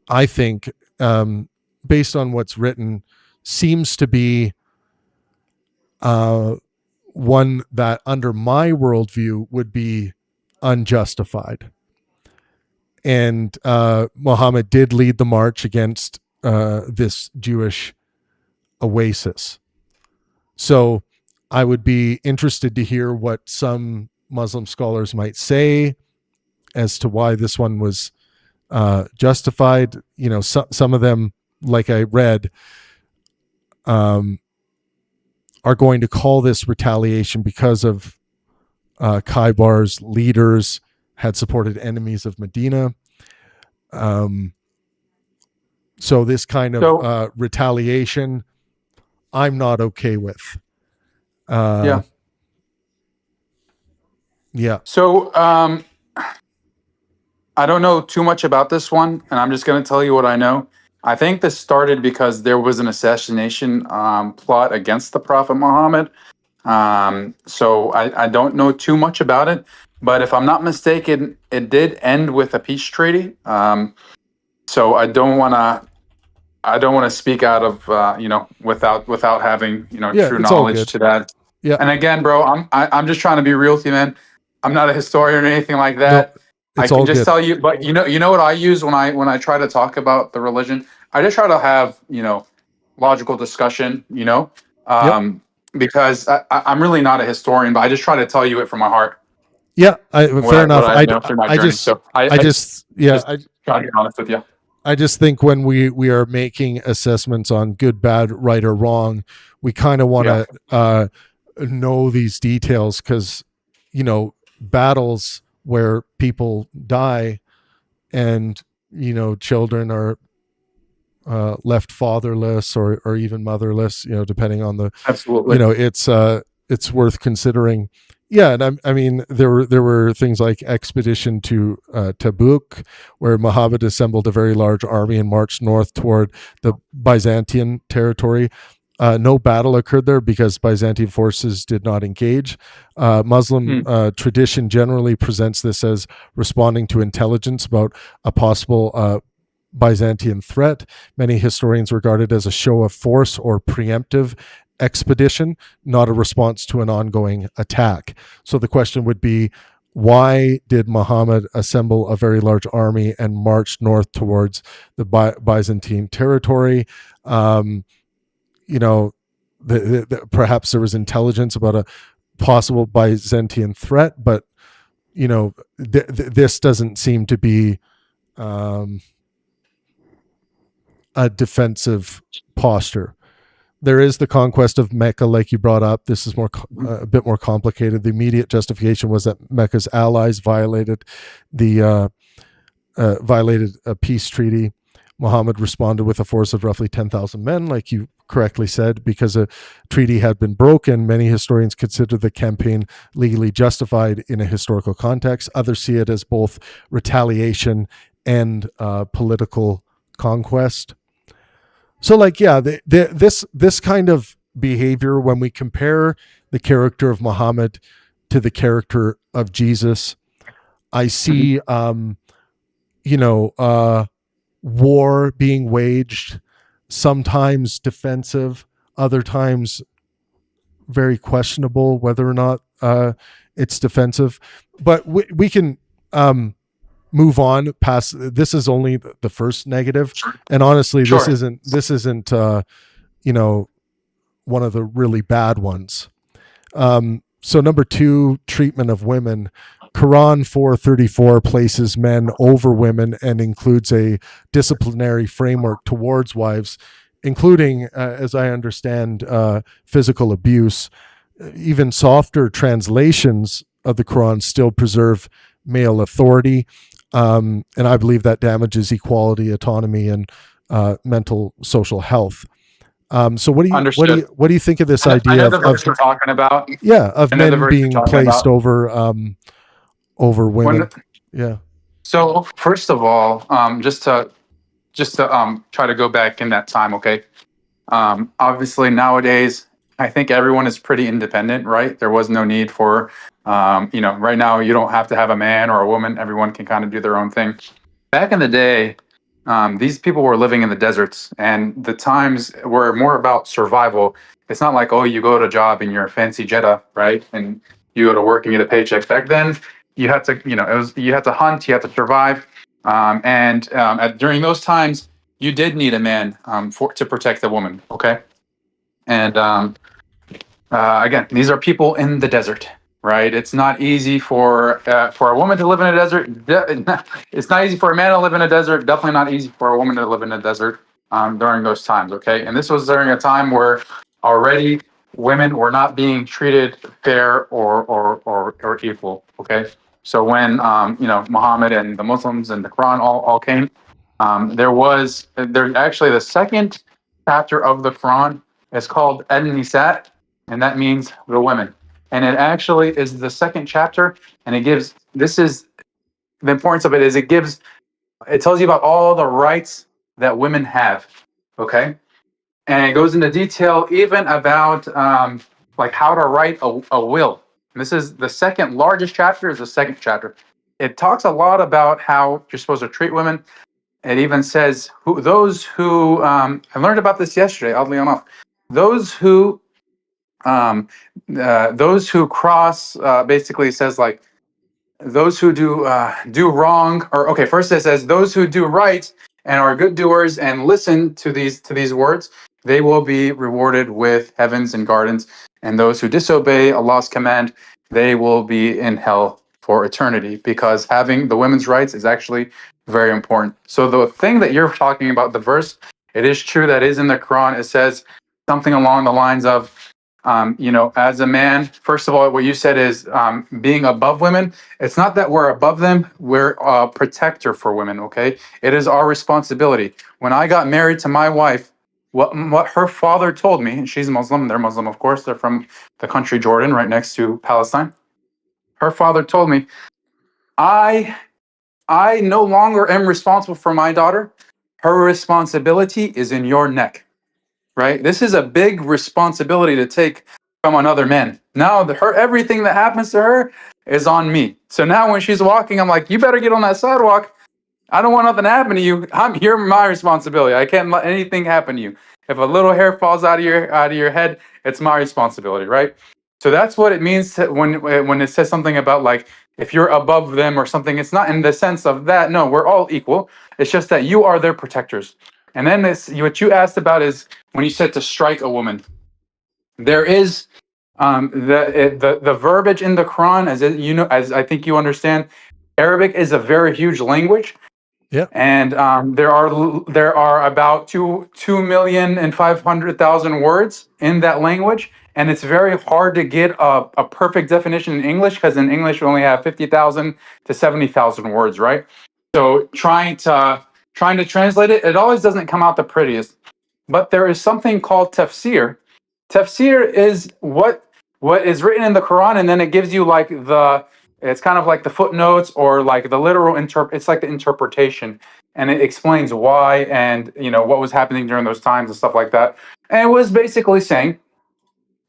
I think, based on what's written, seems to be one that under my worldview would be unjustified. And Muhammad did lead the march against this Jewish oasis. So I would be interested to hear what some Muslim scholars might say as to why this one was justified. Some of them, like I read, are going to call this retaliation because of Khaybar's leaders had supported enemies of Medina. So this kind of retaliation, I'm not okay with. Yeah. So I don't know too much about this one, and I'm just going to tell you what I know. I think this started because there was an assassination plot against the Prophet Muhammad. So I don't know too much about it, but if I'm not mistaken, it did end with a peace treaty. So I don't want to speak out of without having true knowledge to that. Yeah. And again, bro, I'm just trying to be real with you, man. I'm not a historian or anything like that. No, I can just tell you, but you know what I use when I try to talk about the religion? I just try to have logical discussion, because I'm really not a historian, but I just try to tell you it from my heart. Yeah, fair enough. I just try to be honest with you. I just think when we are making assessments on good, bad, right, or wrong, we kind of want to know these details because, battles where people die and, children are left fatherless or even motherless, depending on the, absolutely, it's worth considering. Yeah, and I mean, there were things like expedition to Tabuk, where Muhammad assembled a very large army and marched north toward the Byzantine territory. No battle occurred there because Byzantine forces did not engage. Muslim tradition generally presents this as responding to intelligence about a possible Byzantine threat. Many historians regard it as a show of force or preemptive expedition, not a response to an ongoing attack. So the question would be, why did Muhammad assemble a very large army and march north towards the Byzantine territory? Perhaps there was intelligence about a possible Byzantine threat, but this doesn't seem to be a defensive posture. There is the conquest of Mecca, like you brought up. This is a bit more complicated. The immediate justification was that Mecca's allies violated a peace treaty. Muhammad responded with a force of roughly 10,000 men, like you correctly said, because a treaty had been broken. Many historians consider the campaign legally justified in a historical context. Others see it as both retaliation and political conquest. So, this kind of behavior, when we compare the character of Muhammad to the character of Jesus, I see, war being waged, sometimes defensive, other times very questionable whether or not it's defensive. But we can move on past. This is only the first negative, and honestly, this isn't one of the really bad ones. So number 2, treatment of women. Quran 4:34 places men over women and includes a disciplinary framework towards wives, including, as I understand, physical abuse. Even softer translations of the Quran still preserve male authority. And I believe that damages equality, autonomy, and mental social health. So what do you think of this idea? I know the verse we're talking about. Yeah, of men being placed over women. So first of all, just to try to go back in that time, okay. Obviously nowadays, I think everyone is pretty independent, right? There was no need for, right now you don't have to have a man or a woman. Everyone can kind of do their own thing. Back in the day, these people were living in the deserts, and the times were more about survival. It's not like, oh, you go to a job in your fancy Jetta, right? And you go to work and get a paycheck. Back then, you had to, you had to hunt, you had to survive. During those times, you did need a man to protect the woman, okay? And Again, these are people in the desert, right? It's not easy for a woman to live in a desert. It's not easy for a man to live in a desert. Definitely not easy for a woman to live in a desert during those times. Okay, and this was during a time where already women were not being treated fair or equal. Okay, so when Muhammad and the Muslims and the Quran all came, there's actually the second chapter of the Quran is called An-Nisa, and that means the women. And it actually is the second chapter, and it gives this is the importance of it is it tells you about all the rights that women have. Okay, and it goes into detail even about like how to write a will. And this is the second largest chapter. Is the second chapter. It talks a lot about how you're supposed to treat women. It even says those who I learned about this yesterday. Oddly enough, those who cross basically says like those who do wrong, or okay, first it says those who do right and are good doers and listen to these words, they will be rewarded with heavens and gardens, and those who disobey Allah's command, they will be in hell for eternity, because having the women's rights is actually very important. So the thing that you're talking about, the verse, it is true that is in the Quran. It says something along the lines of as a man, first of all, what you said is being above women. It's not that we're above them, we're a protector for women, okay? It is our responsibility. When I got married to my wife, what her father told me, and she's Muslim, they're Muslim, of course, they're from the country Jordan, right next to Palestine. Her father told me, I no longer am responsible for my daughter. Her responsibility is in your neck, right? This is a big responsibility to take from another man. Now, everything that happens to her is on me. So now when she's walking, I'm like, you better get on that sidewalk. I don't want nothing to happen to you. You're my responsibility. I can't let anything happen to you. If a little hair falls out of your head, it's my responsibility, right? So that's what it means when it says something about like if you're above them or something. It's not in the sense of that. No, we're all equal. It's just that you are their protectors. And then what you asked about is when you said to strike a woman. There is the verbiage in the Quran, as I think you understand. Arabic is a very huge language. Yeah. And there are about 2,500,000 words in that language, and it's very hard to get a perfect definition in English, because in English we only have 50,000 to 70,000 words, right? So trying to translate it, it always doesn't come out the prettiest. But there is something called tafsir. Tafsir is what is written in the Quran, and then it gives you like it's kind of like the footnotes or like the literal it's like the interpretation, and it explains why and what was happening during those times and stuff like that. And it was basically saying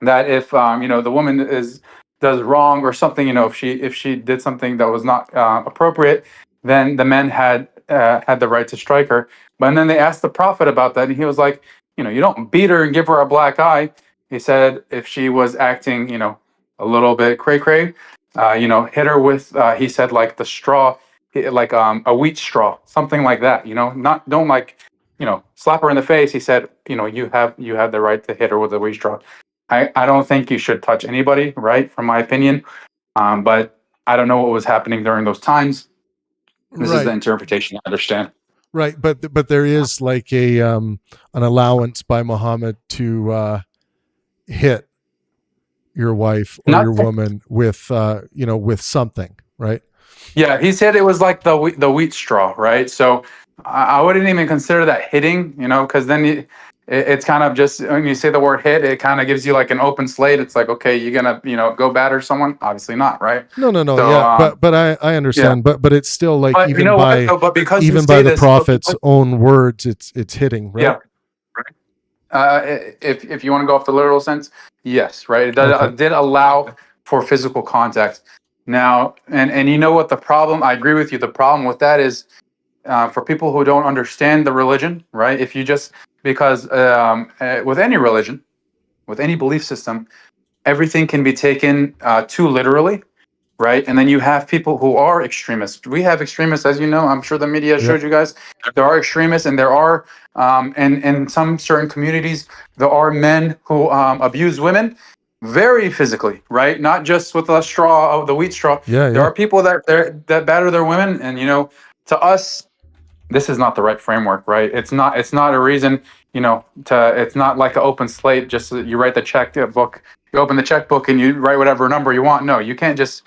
that if the woman does wrong or something, if she did something that was not appropriate, then the men had the right to strike her. But then they asked the Prophet about that, and he was like, you don't beat her and give her a black eye. He said if she was acting, a little bit cray cray, hit her with, he said like the straw, like a wheat straw, something like that. Don't like, slap her in the face. He said, you have the right to hit her with a wheat straw. I don't think you should touch anybody, right? From my opinion, but I don't know what was happening during those times. This is the interpretation I understand. Right, but there is like an allowance by Muhammad to hit your wife or your woman with with something, right? Yeah, he said it was like the wheat straw, right? So I wouldn't even consider that hitting, because then it's kind of just when you say the word hit, it kind of gives you like an open slate. It's like, okay, you're gonna go batter someone? Obviously not, right? No, so, yeah, but I understand, yeah. but it's still like but even by the Prophet's own words, it's hitting, right? Yeah. If you want to go off the literal sense, yes, right. It did allow for physical contact. Now, and you know what the problem? I agree with you. The problem with that is for people who don't understand the religion, right? If you just because with any religion, with any belief system, everything can be taken too literally, right? And then you have people who are extremists. We have extremists, as you know. I'm sure the media showed you guys. There are extremists, and there are, and in some certain communities, there are men who abuse women. very physically, right? Not just with the straw, the wheat straw. Yeah, There are people that batter their women, and to us, this is not the right framework, right? It's not a reason, it's not like an open slate. Just so that you write the checkbook, you open the checkbook, and you write whatever number you want. No, you can't just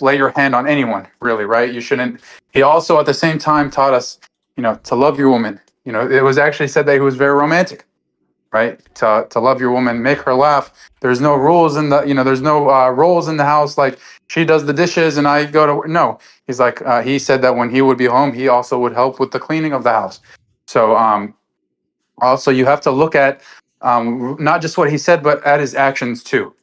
lay your hand on anyone, really, right? You shouldn't. He also, at the same time, taught us, to love your woman. It was actually said that he was very romantic, right? To love your woman, make her laugh. There's no rules in the, there's no roles in the house. Like she does the dishes and I go to, no. He's like, he said that when he would be home, he also would help with the cleaning of the house. So also you have to look at not just what he said, but at his actions too,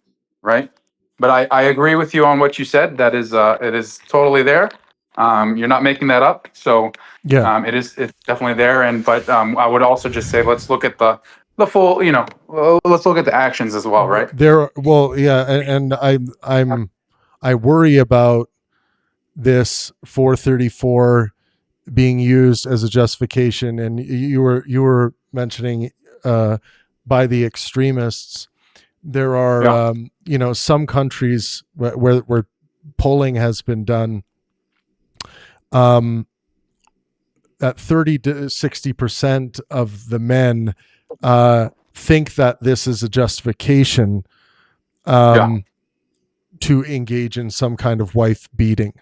right? But I agree with you on what you said. That is, it is totally there. You're not making that up. So yeah. it's definitely there. But I would also just say, let's look at the full, let's look at the actions as well, right? Well, yeah, and I worry about this 434 being used as a justification, and you were mentioning by the extremists. There are some countries where polling has been done that 30 to 60% of the men think that this is a justification to engage in some kind of wife beating.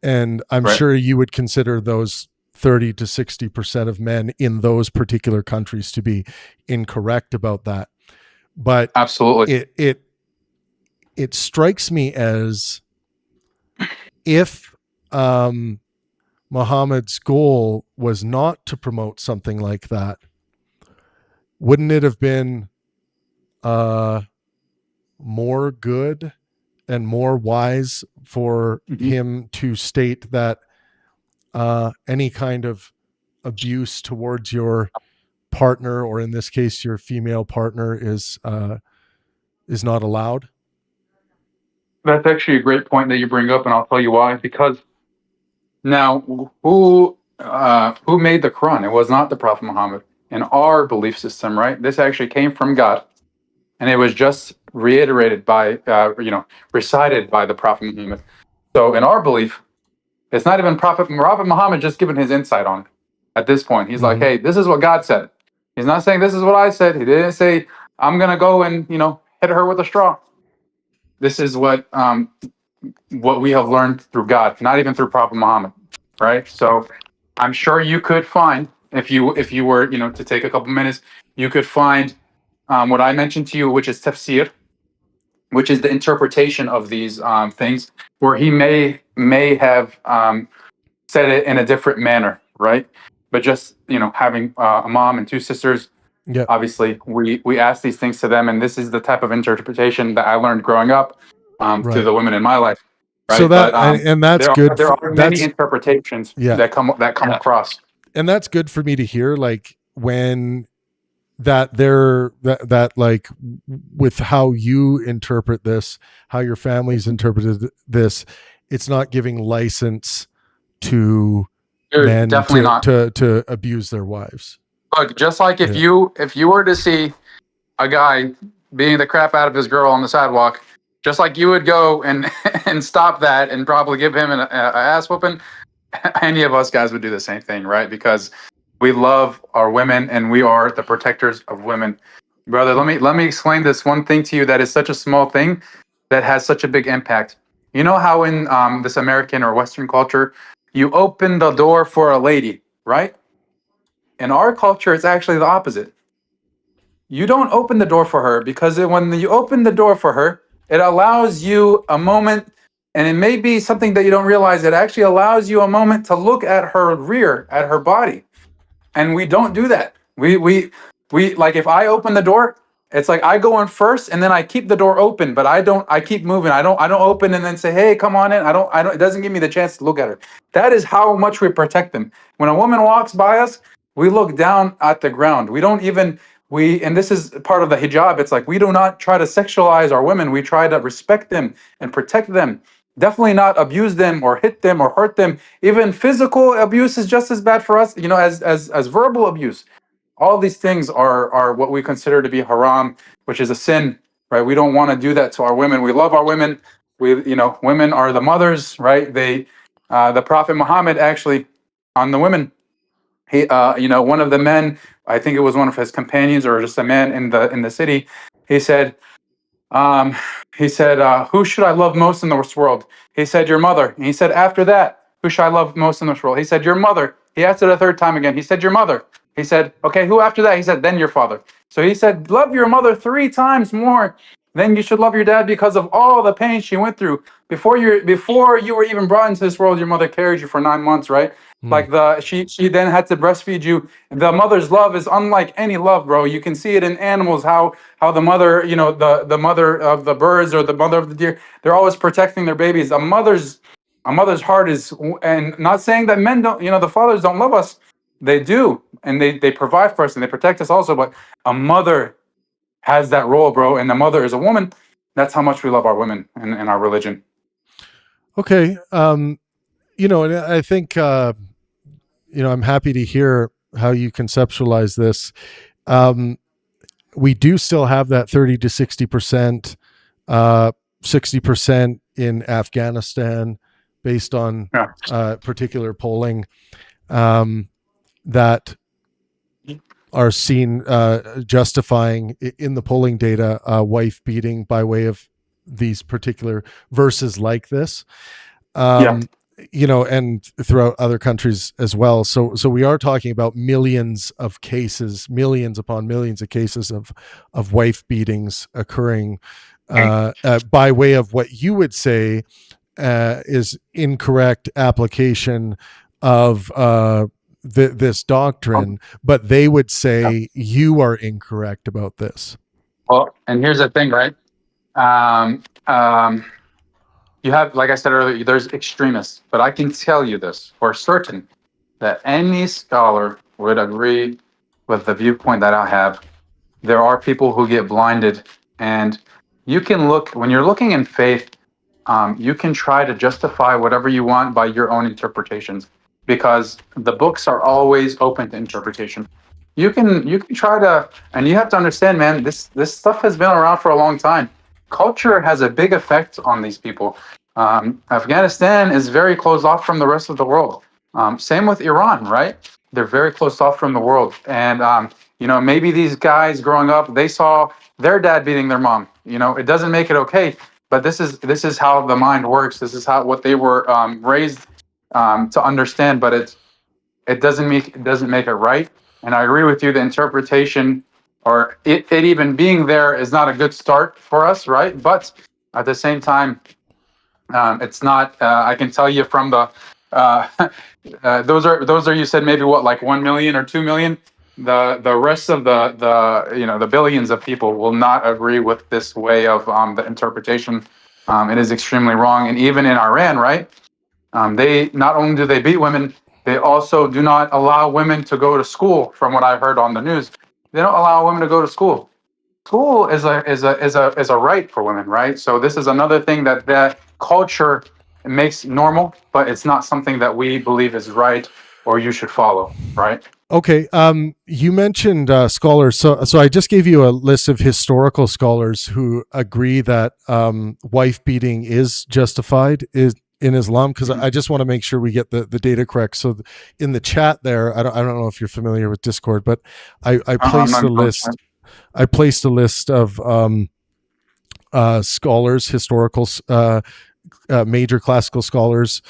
And I'm sure you would consider those 30 to 60% of men in those particular countries to be incorrect about that. But absolutely, it strikes me as if Muhammad's goal was not to promote something like that, wouldn't it have been more good and more wise for him to state that any kind of abuse towards your partner, or in this case your female partner, is not allowed? That's actually a great point that you bring up, and I'll tell you why. Because now, who made the Quran? It was not the Prophet Muhammad. In our belief system, right? This actually came from God, and it was just reiterated by, recited by the Prophet Muhammad. So, in our belief, it's not even Prophet Muhammad just giving his insight on it. At this point, he's like, "Hey, this is what God said." He's not saying this is what I said. He didn't say I'm gonna go and hit her with a straw. This is what we have learned through God, not even through Prophet Muhammad, right? So I'm sure you could find, if you were to take a couple minutes, you could find what I mentioned to you, which is tafsir, which is the interpretation of these things, where he may have said it in a different manner, right? But just having a mom and two sisters. Yeah. Obviously, we ask these things to them, and this is the type of interpretation that I learned growing up to the women in my life. Right? So that and that's good. There are many interpretations that come across, and that's good for me to hear. Like when that like with how you interpret this, how your family's interpreted this, it's not giving license to men to abuse their wives. Look, just like if you were to see a guy beating the crap out of his girl on the sidewalk, just like you would go and stop that and probably give him an ass whooping, any of us guys would do the same thing, right? Because we love our women and we are the protectors of women. Brother, let me explain this one thing to you that is such a small thing that has such a big impact. You know how in this American or Western culture, you open the door for a lady, right? In our culture, it's actually the opposite. You don't open the door for her, because when you open the door for her, it allows you a moment, and it may be something that you don't realize. It actually allows you a moment to look at her rear, at her body. And we don't do that. We like, if I open the door, it's like I go in first and then I keep the door open, but I keep moving. I don't open and then say, "Hey, come on in." I don't it doesn't give me the chance to look at her. That is how much we protect them. When a woman walks by us, we look down at the ground. We don't even and this is part of the hijab. It's like we do not try to sexualize our women. We try to respect them and protect them. Definitely not abuse them or hit them or hurt them. Even physical abuse is just as bad for us, as verbal abuse. All these things are what we consider to be haram, which is a sin right? We don't want to do that to our women. We love our women. Women are the mothers, right? The Prophet Muhammad actually, on the women, he, one of the men, I think it was one of his companions or just a man in the city, he said, um, who should I love most in this world? He said, your mother. And he said, after that, who should I love most in this world? He said, your mother. He asked it a third time again. He said, your mother. He said, okay, who after that? He said, then your father. So he said, love your mother 3 times more than you should love your dad, because of all the pain she went through. Before you were even brought into this world, your mother carried you for 9 months, right? Like she then had to breastfeed you. The mother's love is unlike any love, bro. You can see it in animals, how the mother, the mother of the birds or the mother of the deer, they're always protecting their babies. A mother's heart is, and not saying that men don't, the fathers don't love us. They do, and they provide for us and they protect us also, but a mother has that role, bro, and the mother is a woman. That's how much we love our women in our religion. Okay. And I think I'm happy to hear how you conceptualize this. We do still have that 30 to 60%, 60% in Afghanistan, based on particular polling that are seen justifying in the polling data wife beating by way of these particular verses like this. And throughout other countries as well. So we are talking about millions of cases, millions upon millions of cases of wife beatings occurring by way of what you would say is incorrect application of this doctrine, but they would say you are incorrect about this. Well, and here's the thing, right? You have, like I said earlier, there's extremists, but I can tell you this for certain, that any scholar would agree with the viewpoint that I have. There are people who get blinded, and you can look, when you're looking in faith, you can try to justify whatever you want by your own interpretations, because the books are always open to interpretation. You can try to, and you have to understand, man, this stuff has been around for a long time. Culture has a big effect on these people. Afghanistan is very closed off from the rest of the world. Same with Iran, right? They're very closed off from the world. And, maybe these guys growing up, they saw their dad beating their mom. It doesn't make it okay, but this is how the mind works. This is what they were raised to understand, but it doesn't make it right. And I agree with you, the interpretation or it even being there is not a good start for us, right? But at the same time, it's not. I can tell you from the those are you said maybe what, like 1 million or 2 million. The rest of the billions of people will not agree with this way of the interpretation. It is extremely wrong, and even in Iran, right? They not only do they beat women, they also do not allow women to go to school. From what I heard on the news, they don't allow women to go to school. School is a right for women, right? So this is another thing that culture makes normal, but it's not something that we believe is right or you should follow, right? Okay. You mentioned scholars. So I just gave you a list of historical scholars who agree that wife beating is justified in Islam, because I just want to make sure we get the data correct. So in the chat there, I don't know if you're familiar with Discord, but I placed a list. I placed a list of scholars, historical, major classical scholars.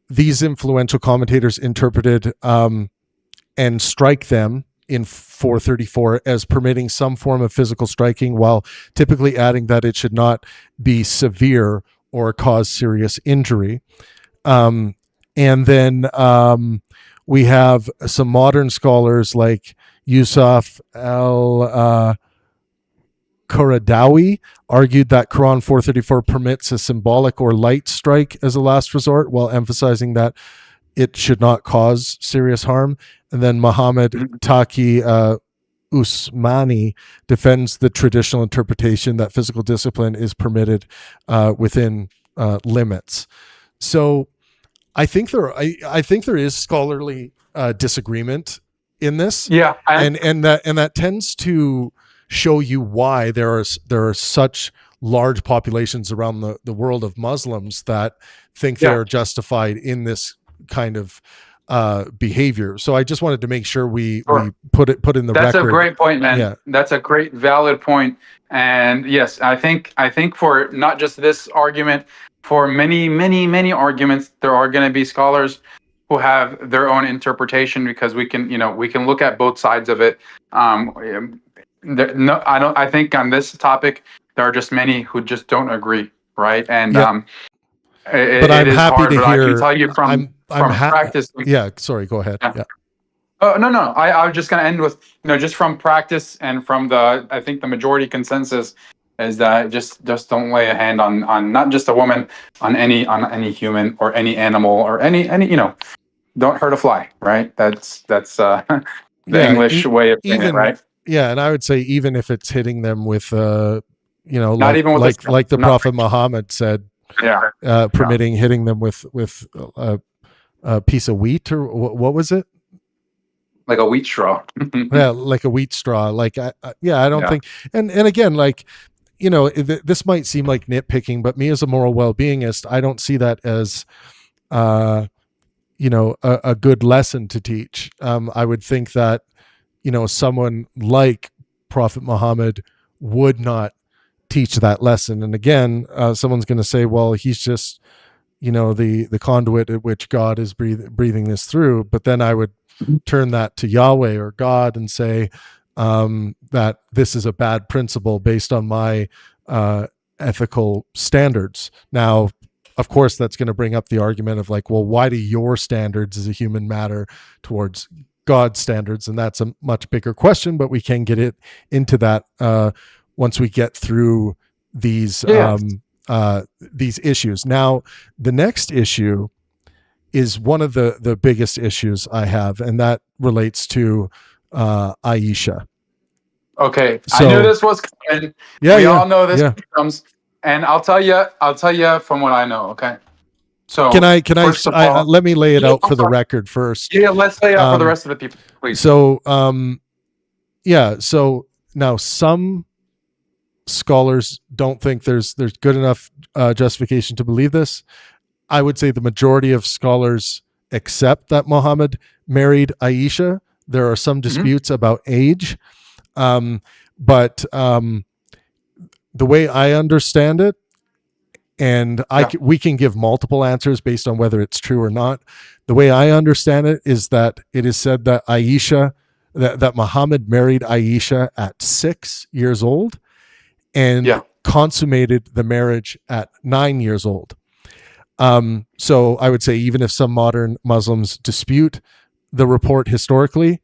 These influential commentators interpreted and strike them in 434 as permitting some form of physical striking, while typically adding that it should not be severe or cause serious injury. And then we have some modern scholars like Yusuf al-Qaradawi argued that Quran 434 permits a symbolic or light strike as a last resort, while emphasizing that it should not cause serious harm. And then Muhammad Taqi Usmani defends the traditional interpretation that physical discipline is permitted within limits. So I think there is scholarly disagreement in this. Yeah, and that tends to show you why there are such large populations around the world of Muslims that think they are justified in this kind of behavior. So I just wanted to make sure we put in the That's record. A great point, man. Yeah. That's a great valid point. And yes, I think for not just this argument, for many arguments, there are going to be scholars who have their own interpretation, because we can look at both sides of it. I think on this topic there are just many who just don't agree, right? And but I'm happy to hear. I can tell you from practice. Yeah, sorry, go ahead. Yeah. Oh, no. I was just going to end with, just from practice and from I think the majority consensus is that just don't lay a hand on not just a woman, on any human or any animal or any, don't hurt a fly, right? That's the English way of saying it, right? Yeah. And I would say, even if it's hitting them with, not like, even with like the Prophet Muhammad said, permitting hitting them with a piece of wheat, or what was it? Like a wheat straw. Yeah, like a wheat straw. Like, I don't think, and again, like, this might seem like nitpicking, but me as a moral well-beingist, I don't see that as, a good lesson to teach. I would think that, someone like Prophet Muhammad would not teach that lesson. And again, someone's going to say, well, he's just, the conduit at which God is breathing this through. But then I would turn that to Yahweh or God and say that this is a bad principle based on my ethical standards. Now, of course, that's going to bring up the argument of like, well, why do your standards as a human matter towards God's standards? And that's a much bigger question, but we can get into that once we get through these issues. Now, the next issue is one of the biggest issues I have, and that relates to Aisha. Okay, so, I knew this was coming. We all know this comes, and I'll tell you from what I know. Okay, so can I let me lay it out for the record first. Yeah, let's lay it out for the rest of the people, please. So, so now some scholars don't think there's good enough justification to believe this. I would say the majority of scholars accept that Muhammad married Aisha. There are some disputes about age, but the way I understand it, and we can give multiple answers based on whether it's true or not. The way I understand it is that it is said that that Muhammad married Aisha at 6 years old and consummated the marriage at 9 years old. So I would say, even if some modern Muslims dispute the report historically,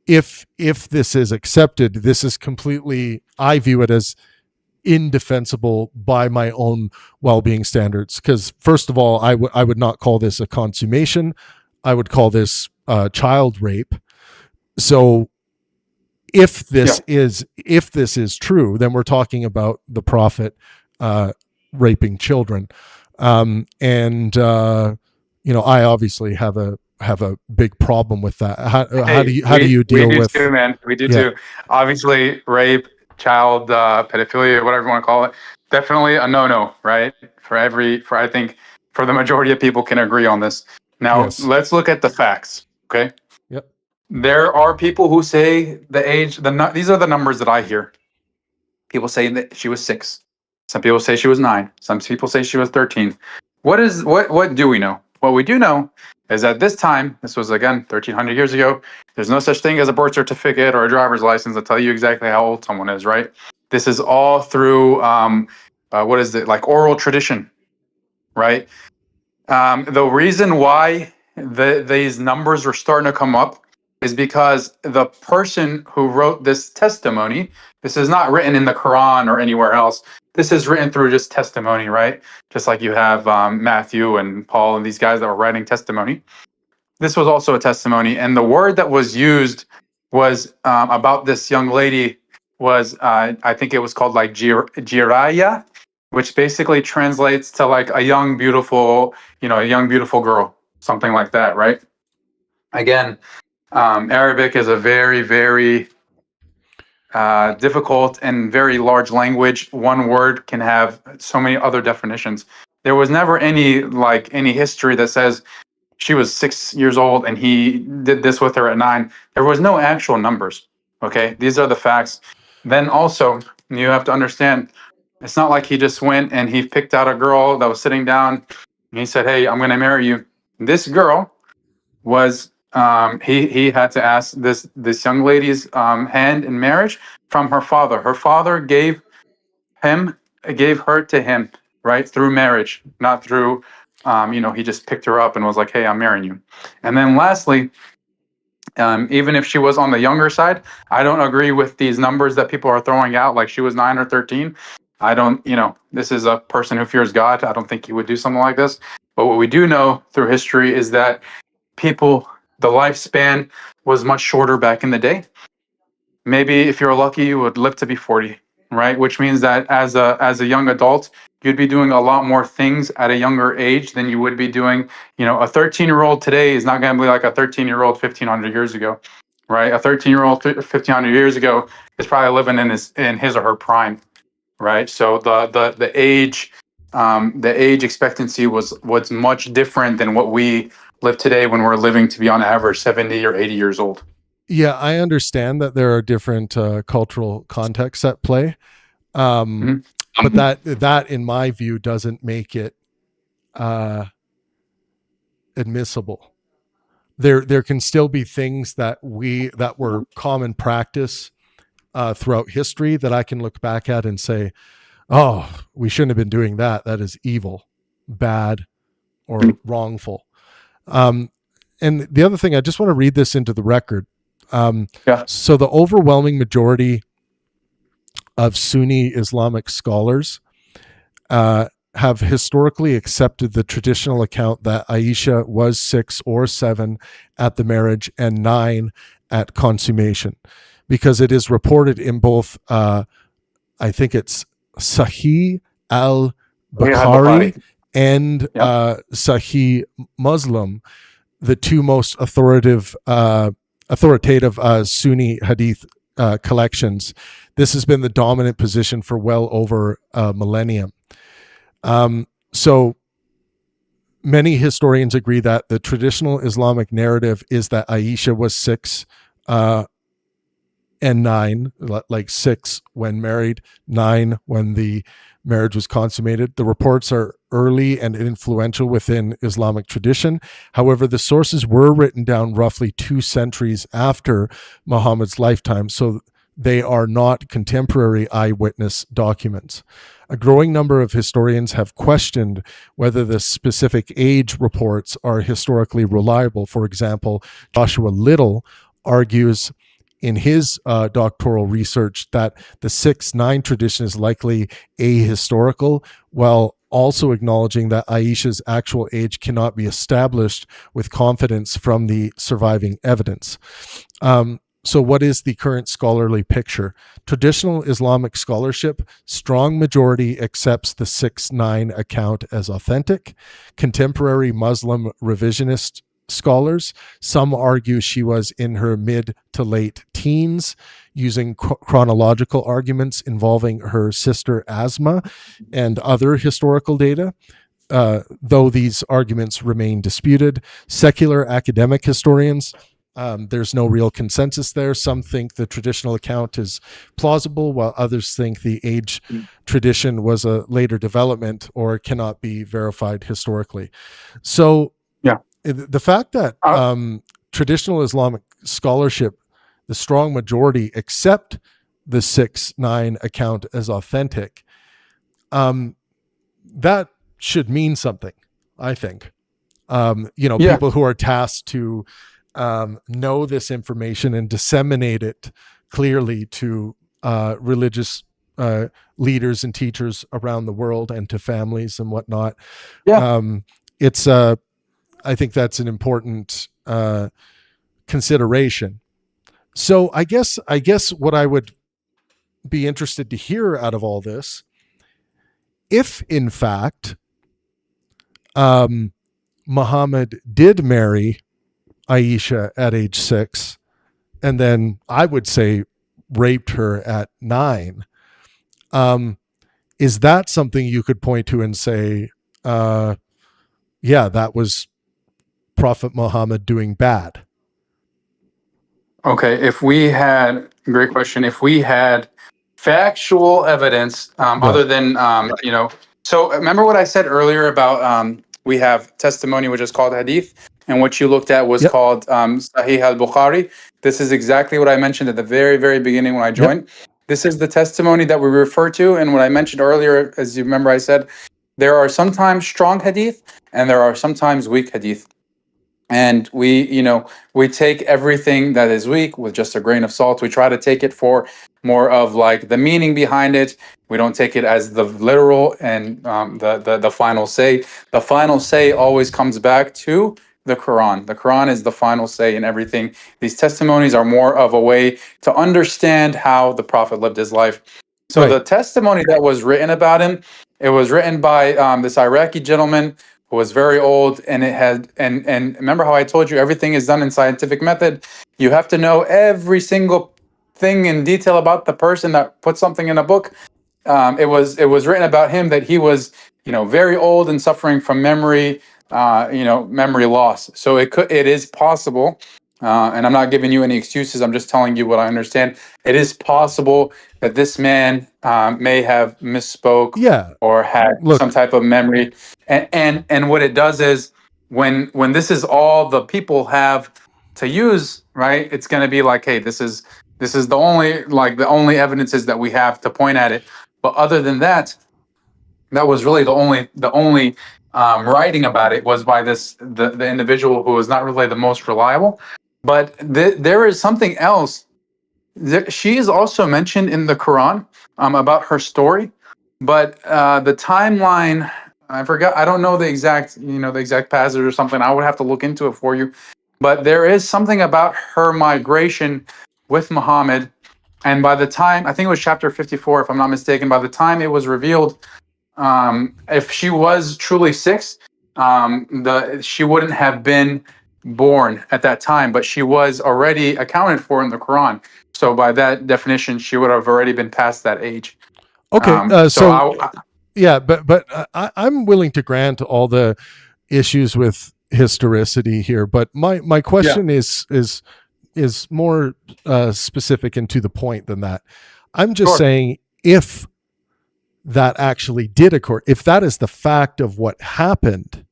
if this is accepted, this is completely, I view it as indefensible by my own well-being standards. Because first of all, I would not call this a consummation. I would call this child rape. So if this is true, then we're talking about the Prophet raping children, and I obviously have a big problem with that. How do you deal with? We do too, man. We do too. Obviously, rape, child pedophilia, whatever you want to call it, definitely a no-no, right? I think for the majority of people can agree on this. Now, let's look at the facts. Okay. Yep. There are people who say the age. These are the numbers that I hear. People say that she was 6. Some people say she was 9. Some people say she was 13. What do we know? What we do know is that this time, this was again 1,300 years ago, there's no such thing as a birth certificate or a driver's license that tell you exactly how old someone is, right? This is all through like oral tradition, right? The reason why these numbers are starting to come up is because the person who wrote this testimony, this is not written in the Quran or anywhere else. This is written through just testimony, right? Just like you have Matthew and Paul and these guys that were writing testimony. This was also a testimony. And the word that was used was about this young lady was, I think it was called like Jiraya, which basically translates to like a young, beautiful girl, something like that, right? Again, Arabic is a very, very difficult and very large language. One word can have so many other definitions. There was never any history that says she was 6 years old and he did this with her at 9. There was no actual numbers. Okay, these are the facts. Then also, you have to understand, it's not like he just went and he picked out a girl that was sitting down and he said, "Hey, I'm going to marry you." This girl was he had to ask this young lady's hand in marriage from her father. Her father gave her to him, right, through marriage, not through he just picked her up and was like, "Hey, I'm marrying you." And then lastly, even if she was on the younger side, I don't agree with these numbers that people are throwing out, like she was 9 or 13. I don't, this is a person who fears God. I don't think he would do something like this. But what we do know through history is that the lifespan was much shorter back in the day. Maybe if you're lucky, you would live to be 40, right? Which means that as a young adult, you'd be doing a lot more things at a younger age than you would be doing. A 13-year-old today is not going to be like a 13-year-old 1,500 years ago, right? A 13-year-old 1,500 years ago is probably living in his or her prime, right? So the age expectancy was much different than what we live today when we're living to be on average 70 or 80 years old. Yeah, I understand that there are different cultural contexts at play, but that in my view doesn't make it admissible. There can still be things that were common practice throughout history that I can look back at and say, "Oh, we shouldn't have been doing that. That is evil, bad, or wrongful." And the other thing, I just want to read this into the record. So the overwhelming majority of Sunni Islamic scholars have historically accepted the traditional account that Aisha was 6 or 7 at the marriage and 9 at consummation, because it is reported in both, I think it's Sahih al-Bukhari and Sahih Muslim, the two most authoritative Sunni hadith collections. This has been the dominant position for well over a millennium. So many historians agree that the traditional Islamic narrative is that Aisha was 6 and 9, like 6 when married, 9 when the marriage was consummated. The reports are early and influential within Islamic tradition. However, the sources were written down roughly 2 centuries after Muhammad's lifetime, so they are not contemporary eyewitness documents. A growing number of historians have questioned whether the specific age reports are historically reliable. For example, Joshua Little argues in his doctoral research that the 6-9 tradition is likely ahistorical, while also acknowledging that Aisha's actual age cannot be established with confidence from the surviving evidence. So what is the current scholarly picture? Traditional Islamic scholarship, strong majority accepts the 6-9 account as authentic. Contemporary Muslim revisionist scholars, some argue she was in her mid to late teens, using chronological arguments involving her sister Asma and other historical data. Though these arguments remain disputed, secular academic historians, there's no real consensus there. Some think the traditional account is plausible, while others think the age tradition was a later development or cannot be verified historically. So the fact that traditional Islamic scholarship, the strong majority accept the 6-9 account as authentic, that should mean something, I think. People who are tasked to know this information and disseminate it clearly to religious leaders and teachers around the world and to families and whatnot. I think that's an important consideration. So I guess what I would be interested to hear out of all this, if in fact Muhammad did marry Aisha at age 6, and then I would say raped her at 9. Is that something you could point to and say, yeah, that was Prophet Muhammad doing bad? Okay, great question. If we had factual evidence, other than, so remember what I said earlier about we have testimony, which is called hadith, and what you looked at was called Sahih al-Bukhari. This is exactly what I mentioned at the very, very beginning when I joined. This is the testimony that we refer to, and what I mentioned earlier, as you remember, I said there are sometimes strong hadith and there are sometimes weak hadith. And we take everything that is weak with just a grain of salt. We try to take it for more of like the meaning behind it. We don't take it as the literal and the final say. The final say always comes back to the Quran. The Quran is the final say in everything. These testimonies are more of a way to understand how the Prophet lived his life. So the testimony that was written about him, it was written by this Iraqi gentleman who was very old, and it had and remember how I told you everything is done in scientific method. You have to know every single thing in detail about the person that put something in a book. It was written about him that he was very old and suffering from memory loss. So it is possible, and I'm not giving you any excuses. I'm just telling you what I understand. It is possible that this man may have misspoke, or had some type of memory. And what it does is when this is all the people have to use, right? It's going to be like, hey, this is the only evidences that we have to point at it. But other than that, that was really the only writing about it was by the individual who was not really the most reliable. But there is something else. She is also mentioned in the Quran about her story, but the timeline, I forgot. I don't know the exact passage or something. I would have to look into it for you. But there is something about her migration with Muhammad, and by the time, I think it was chapter 54, if I'm not mistaken, by the time it was revealed, if she was truly 6, she wouldn't have been born at that time, but she was already accounted for in the Quran. So by that definition, she would have already been past that age. Okay, but I'm willing to grant all the issues with historicity here, but my question is more specific and to the point than that. I'm just saying, if that actually did occur, if that is the fact of what happened,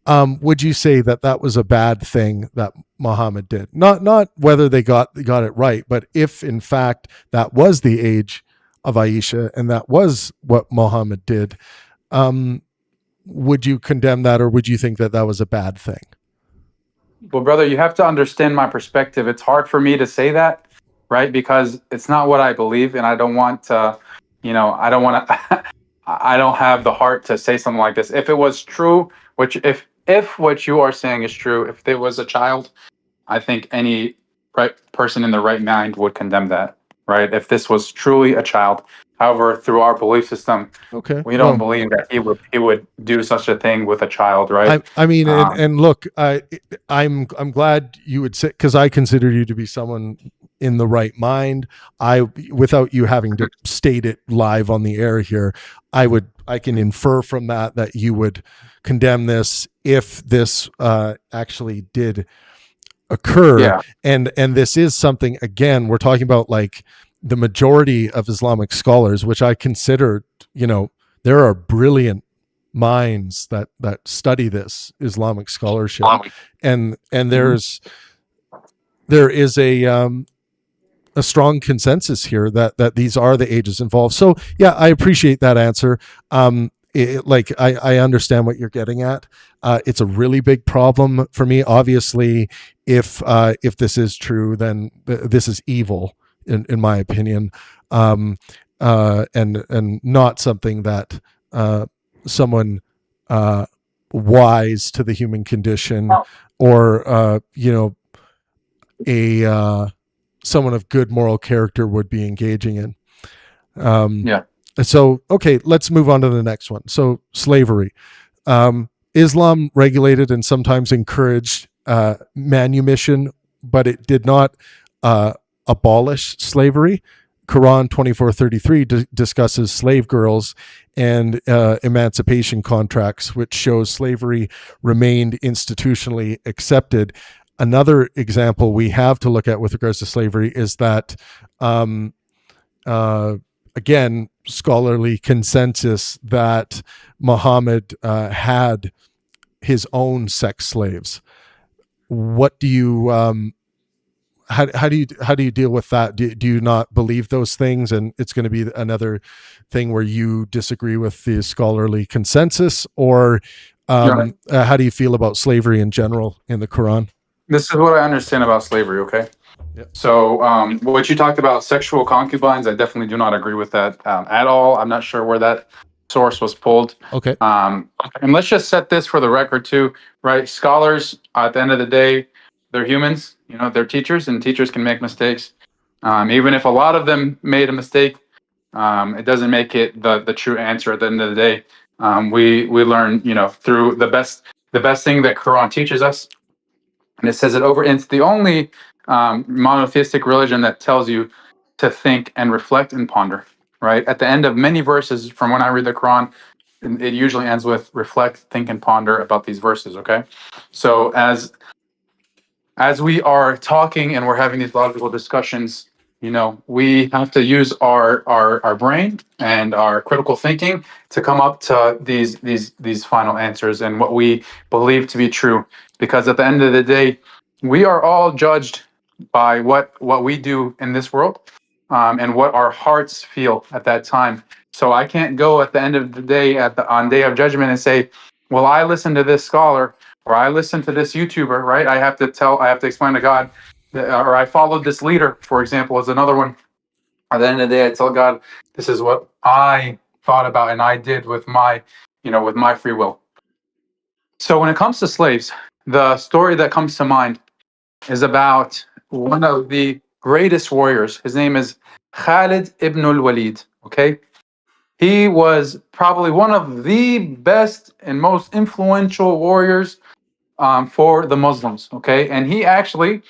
would you say that was a bad thing that Muhammad did? Not whether they got it right, but if in fact that was the age of Aisha and that was what Muhammad did, would you condemn that, or would you think that was a bad thing? Well, brother, you have to understand my perspective. It's hard for me to say that, right? Because it's not what I believe, and I don't want to, I don't want to, I don't have the heart to say something like this. If it was true, if what you are saying is true, if there was a child, I think any person in the right mind would condemn that, right? If this was truly a child. However, through our belief system, we don't believe that he would do such a thing with a child, right? I mean, and look, I'm glad you would say, because I consider you to be someone in the right mind. Without you having to state it live on the air here, I can infer from that you would condemn this if this actually did occur. And this is something, again, we're talking about like the majority of Islamic scholars, which I consider, there are brilliant minds that study this Islamic scholarship, and there is a strong consensus here that these are the ages involved. So yeah, I appreciate that answer. I understand what you're getting at. It's a really big problem for me. Obviously, if this is true, then this is evil, in my opinion, and not something that someone wise to the human condition, or someone of good moral character would be engaging in. So, okay, let's move on to the next one. So, slavery. Islam regulated and sometimes encouraged manumission, but it did not abolish slavery. Quran 24:33 discusses slave girls and emancipation contracts, which shows slavery remained institutionally accepted. Another example we have to look at with regards to slavery is that, again, scholarly consensus that Muhammad had his own sex slaves. What do you how do you deal with that? Do you not believe those things, and it's going to be another thing where you disagree with the scholarly consensus, or how do you feel about slavery in general in the Quran? This is what I understand about slavery. Okay. Yep. So what you talked about, sexual concubines, I definitely do not agree with that at all. I'm not sure where that source was pulled. Okay. And let's just set this for the record too, right? Scholars, at the end of the day, they're humans. You know, they're teachers, and teachers can make mistakes. Even if a lot of them made a mistake, it doesn't make it the true answer. At the end of the day, we learn, you know, through the best thing that Quran teaches us, and it says it over. And it's the only monotheistic religion that tells you to think and reflect and ponder. Right at the end of many verses, from when I read the Quran, it usually ends with reflect, think, and ponder about these verses. Okay, so as we are talking and we're having these logical discussions, you know, we have to use our brain and our critical thinking to come up to these final answers and what we believe to be true. Because at the end of the day, we are all judged by what we do in this world, and what our hearts feel at that time. So I can't go at the end of the day on day of judgment and say, well, I listened to this scholar, or I listened to this YouTuber, right? I have to explain to God, or I followed this leader, for example, is another one. At the end of the day, I tell God, this is what I thought about and I did with my free will. So when it comes to slaves, the story that comes to mind is about one of the greatest warriors. His name is Khalid ibn al-Walid, okay? He was probably one of the best and most influential warriors for the Muslims, okay? And he actually,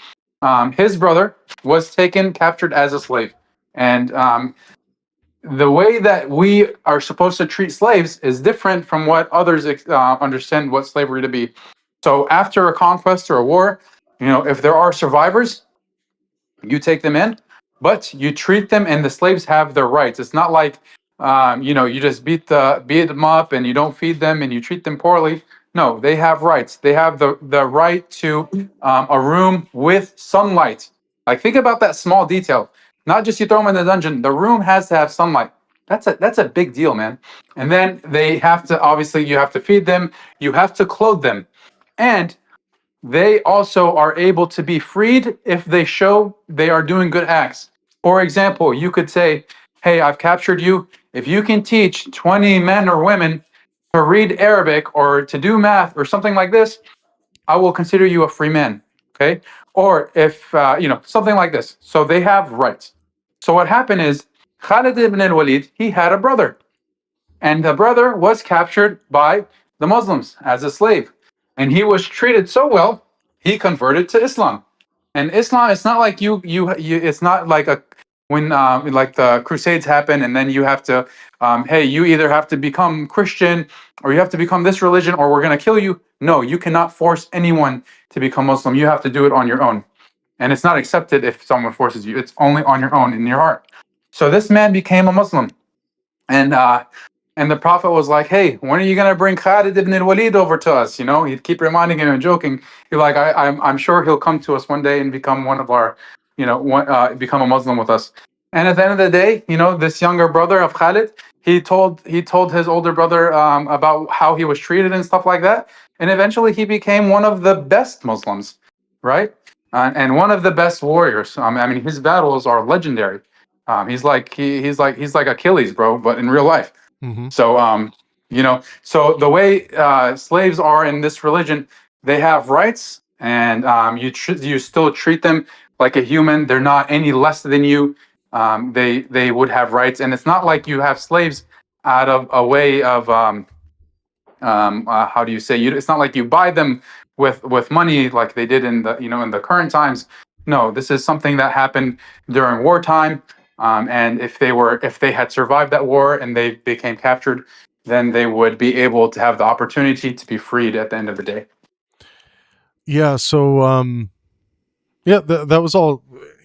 his brother was captured as a slave. And the way that we are supposed to treat slaves is different from what others understand what slavery to be. So after a conquest or a war, you know, if there are survivors, you take them in, but you treat them, and the slaves have their rights. It's not like, you know, you just beat them up and you don't feed them and you treat them poorly. No, they have rights. They have the right to a room with sunlight. Like, think about that small detail. Not just you throw them in the dungeon. The room has to have sunlight. That's a big deal, man. And then they have to, obviously, you have to feed them. You have to clothe them, and they also are able to be freed if they show they are doing good acts. For example, you could say, hey, I've captured you. If you can teach 20 men or women to read Arabic or to do math or something like this, I will consider you a free man. Okay? Or if, you know, something like this. So they have rights. So what happened is Khalid ibn al-Walid, he had a brother. And the brother was captured by the Muslims as a slave. And he was treated so well, he converted to Islam. And Islam, it's not like you it's not like when like the Crusades happen, and then you have to, hey, you either have to become Christian or you have to become this religion, or we're going to kill you. No, you cannot force anyone to become Muslim. You have to do it on your own. And it's not accepted if someone forces you. It's only on your own, in your heart. So this man became a Muslim. And the Prophet was like, hey, when are you going to bring Khalid ibn al-Walid over to us? You know, he'd keep reminding him and joking. He's like, I'm sure he'll come to us one day and become one of our, you know, become a Muslim with us. And at the end of the day, you know, this younger brother of Khalid, he told his older brother about how he was treated and stuff like that. And eventually he became one of the best Muslims, right? And one of the best warriors. I mean, his battles are legendary. He's like Achilles, bro, but in real life. Mm-hmm. So, you know, so the way slaves are in this religion, they have rights, and you still treat them like a human. They're not any less than you. They would have rights, and it's not like you have slaves out of a way of how do you say? It's not like you buy them with money like they did in the in the current times. No, this is something that happened during wartime. And if they had survived that war and they became captured, then they would be able to have the opportunity to be freed at the end of the day. Yeah. So that was all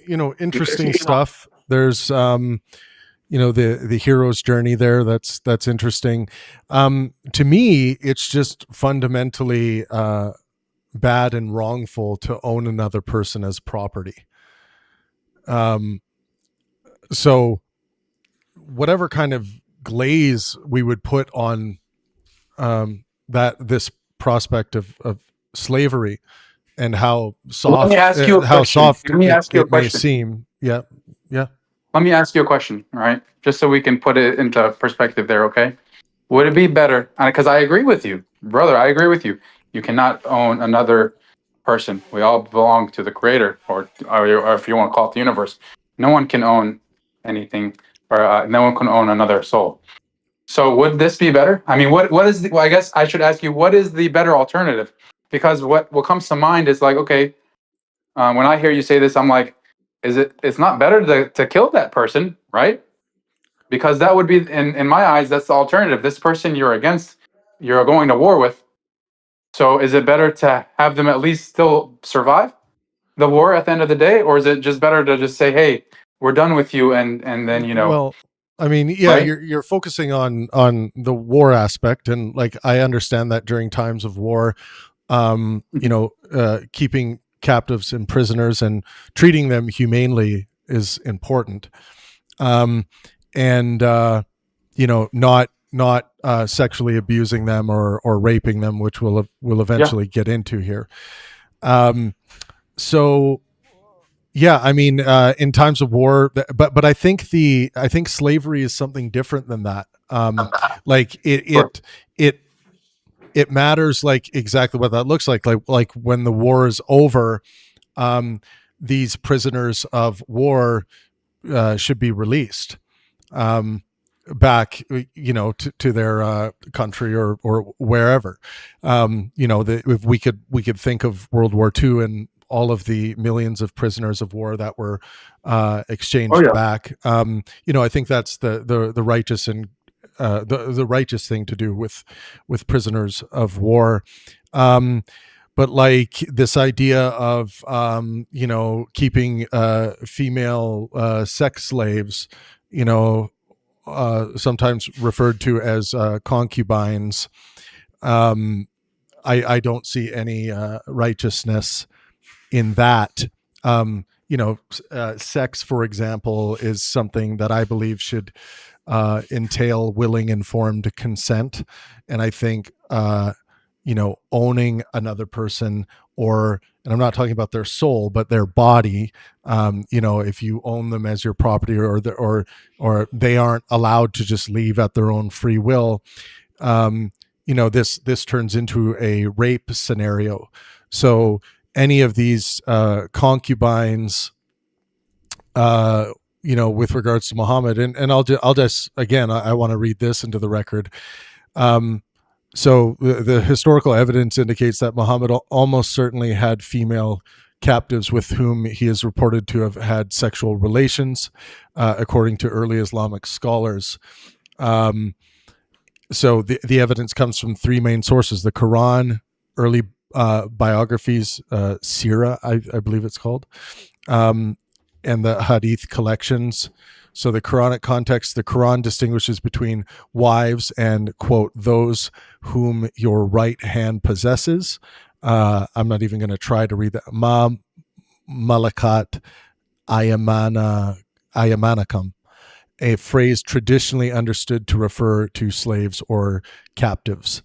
interesting stuff. There's the hero's journey there. That's interesting. To me, it's just fundamentally bad and wrongful to own another person as property. So whatever kind of glaze we would put on this prospect of slavery and how soft, Let me ask you a how question. soft Let me ask you a it may question. seem. Yeah. Let me ask you a question, all right? Just so we can put it into perspective there, okay? Would it be better? Because I agree with you, brother. I agree with you. You cannot own another person. We all belong to the Creator, or if you want to call it the universe. No one can own anything, or no one can own another soul. So would this be better? I mean, what is the? Well, I guess I should ask you, what is the better alternative? Because what comes to mind is like, okay, when I hear you say this, I'm like, it's not better to kill that person, right? Because that would be, in my eyes, that's the alternative. This person you're against, you're going to war with. So is it better to have them at least still survive the war at the end of the day? Or is it just better to just say, hey, we're done with you, and then, Well, I mean, yeah, right? you're focusing on the war aspect, and like I understand that during times of war, keeping captives and prisoners and treating them humanely is important, and not sexually abusing them or raping them, which we'll eventually get into here. So yeah, I mean, in times of war, but I think slavery is something different than that. Like it matters, like exactly what that looks like when the war is over, these prisoners of war should be released back, to their country or wherever. If we could think of World War II and all of the millions of prisoners of war that were exchanged back. I think that's the righteous and the righteous thing to do with prisoners of war. But like this idea of keeping female sex slaves, sometimes referred to as concubines, I don't see any righteousness in that. Sex, for example, is something that I believe should entail willing, informed consent. And I think, owning another person, and I'm not talking about their soul, but their body, if you own them as your property, or they aren't allowed to just leave at their own free will, this turns into a rape scenario. So any of these concubines, with regards to Muhammad, and I'll just again, I want to read this into the record. So the historical evidence indicates that Muhammad almost certainly had female captives with whom he is reported to have had sexual relations, according to early Islamic scholars. So the evidence comes from three main sources: the Quran, early biographies, Sirah, I believe it's called, and the Hadith collections. So the Quranic context, the Quran distinguishes between wives and, quote, those whom your right hand possesses. I'm not even going to try to read that. Ma malakat ayamanakam, a phrase traditionally understood to refer to slaves or captives.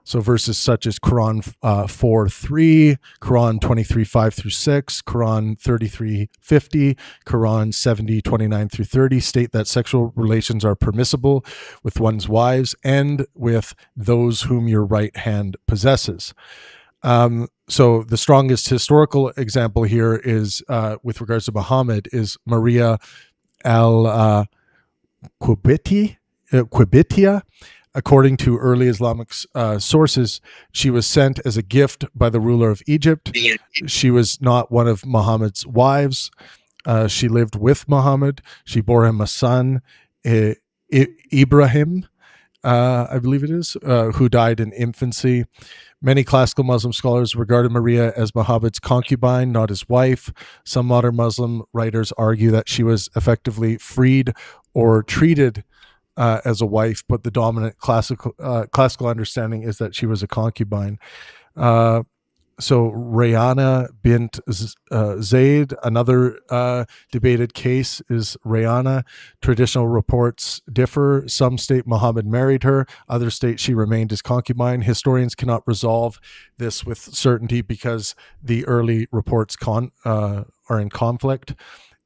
So verses such as Quran 4:3, Quran 23:5-6, Quran 33:50, Quran 70:29-30 state that sexual relations are permissible with one's wives and with those whom your right hand possesses. So the strongest historical example here is, with regards to Muhammad, is Maria al-Qubitia, According to early Islamic sources, she was sent as a gift by the ruler of Egypt. She was not one of Muhammad's wives. She lived with Muhammad. She bore him a son, Ibrahim, I believe it is, who died in infancy. Many classical Muslim scholars regarded Maria as Muhammad's concubine, not his wife. Some modern Muslim writers argue that she was effectively freed or treated as a wife, but the dominant classical understanding is that she was a concubine. So Rayana bint Zayd, another debated case is Rayana. Traditional reports differ. Some state Muhammad married her. Others state she remained his concubine. Historians cannot resolve this with certainty because the early reports are in conflict.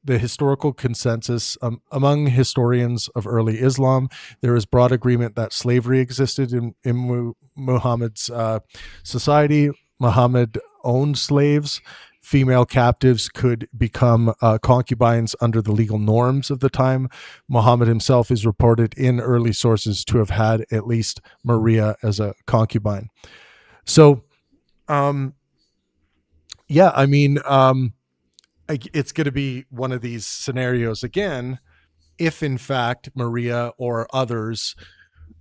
The historical consensus among historians of early Islam, there is broad agreement that slavery existed in Muhammad's society. Muhammad owned slaves. Female captives could become concubines under the legal norms of the time. Muhammad himself is reported in early sources to have had at least Maria as a concubine. So, yeah, I mean, it's going to be one of these scenarios again, if in fact Maria or others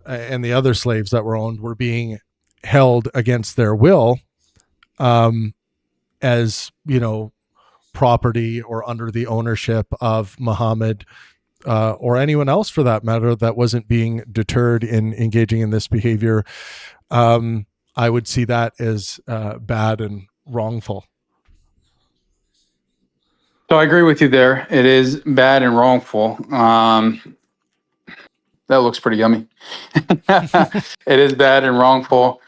and the other slaves that were owned were being held against their will, as, you know, property or under the ownership of Muhammad, or anyone else for that matter that wasn't being deterred in engaging in this behavior. I would see that as bad and wrongful. So I agree with you there. It is bad and wrongful. That looks pretty yummy. It is bad and wrongful.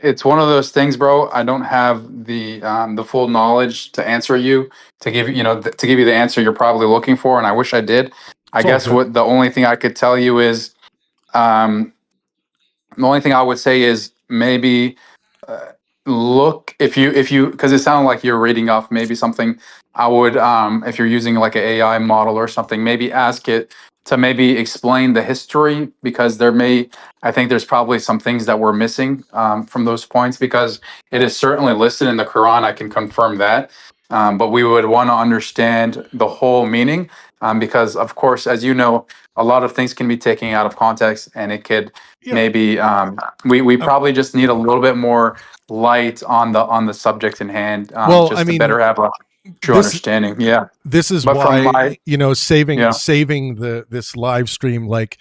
It's one of those things, bro. I don't have the full knowledge to answer you, to give you know to give you the answer you're probably looking for, and I wish I did. I guess what the only thing I could tell you is, the only thing I would say is maybe look if you because it sounded like you're reading off maybe something. I would if you're using like an AI model or something, maybe ask it to maybe explain the history, because I think there's probably some things that we're missing from those points, because it is certainly listed in the Quran. I can confirm that. But we would want to understand the whole meaning, because of course, as you know, a lot of things can be taken out of context, and it could maybe we probably just need a little bit more light on the subject in hand, just to better have a true understanding. Yeah, this is why saving this live stream, like,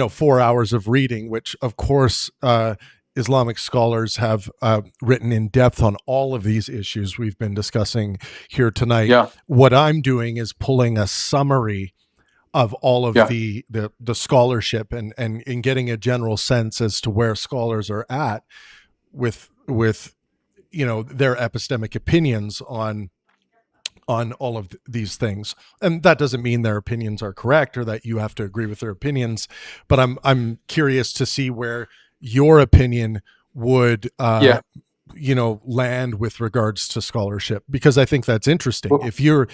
4 hours of reading, which of course Islamic scholars have written in depth on all of these issues we've been discussing here tonight. What I'm doing is pulling a summary of all of the scholarship and getting a general sense as to where scholars are at with their epistemic opinions on all of these things. And that doesn't mean their opinions are correct or that you have to agree with their opinions, but I'm curious to see where your opinion would land with regards to scholarship, because I think that's interesting. If you're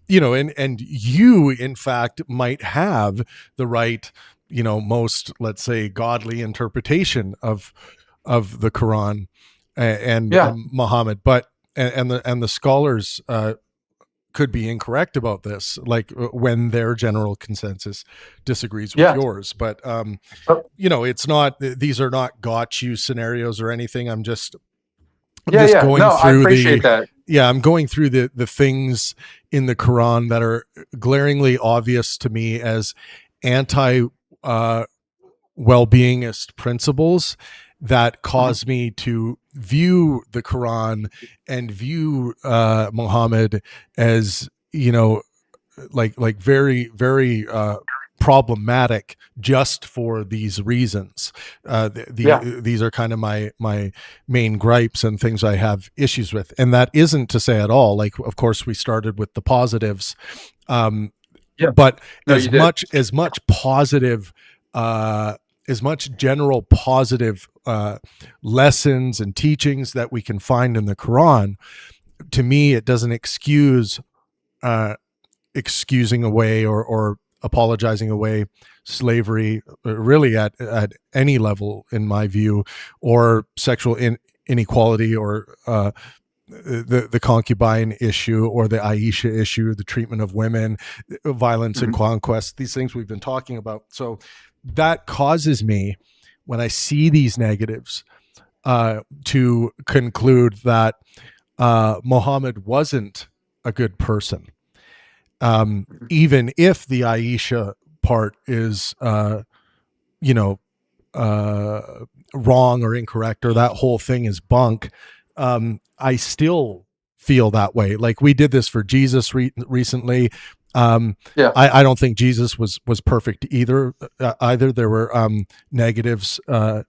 and you in fact might have the right, most, let's say, godly interpretation of the Quran and Muhammad, but and the scholars could be incorrect about this, like when their general consensus disagrees with yours. But it's not, these are not got you scenarios or anything. I'm just going through I appreciate that. I'm going through the things in the Quran that are glaringly obvious to me as anti well-beingist principles that cause me to view the Quran and view Muhammad as, like very, very problematic just for these reasons. These are kind of my main gripes and things I have issues with. And that isn't to say at all, like, of course we started with the positives, but as much positive, as much general positive lessons and teachings that we can find in the Quran, to me, it doesn't excusing away or apologizing away slavery, really at any level, in my view, or sexual inequality, or the concubine issue, or the Aisha issue, the treatment of women, violence and conquest, these things we've been talking about. So that causes me, when I see these negatives, to conclude that Muhammad wasn't a good person. Even if the Aisha part is, wrong or incorrect, or that whole thing is bunk, I still feel that way. Like, we did this for Jesus recently. I don't think Jesus was perfect either. There were negatives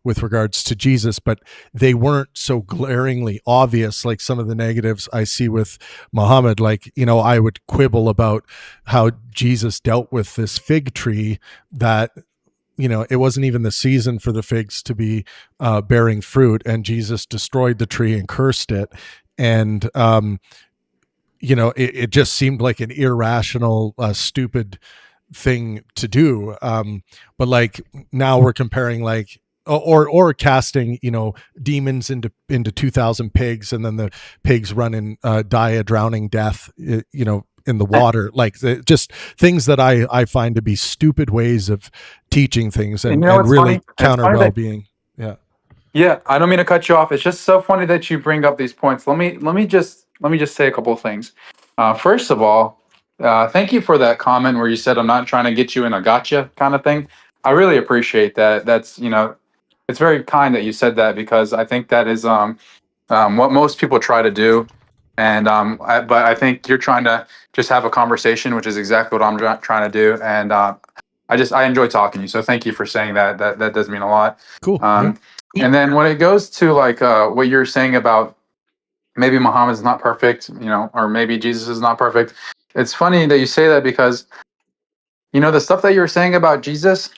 with regards to Jesus, but they weren't so glaringly obvious like some of the negatives I see with Muhammad. Like, I would quibble about how Jesus dealt with this fig tree that, it wasn't even the season for the figs to be bearing fruit, and Jesus destroyed the tree and cursed it. And it just seemed like an irrational, stupid thing to do. But like, now we're comparing, like, or casting, demons into 2,000 pigs, and then the pigs run and die a drowning death, in the water. Like, just things that I find to be stupid ways of teaching things, and really counter well-being. Yeah, I don't mean to cut you off. It's just so funny that you bring up these points. Let me just say a couple of things. First of all, thank you for that comment where you said I'm not trying to get you in a gotcha kind of thing. I really appreciate that. That's it's very kind that you said that, because I think that is what most people try to do. And but I think you're trying to just have a conversation, which is exactly what I'm trying to do. And I enjoy talking to you. So thank you for saying that. That does mean a lot. Cool. And then when it goes to like what you're saying about maybe Muhammad's not perfect, or maybe Jesus is not perfect. It's funny that you say that, because the stuff that you're saying about Jesus,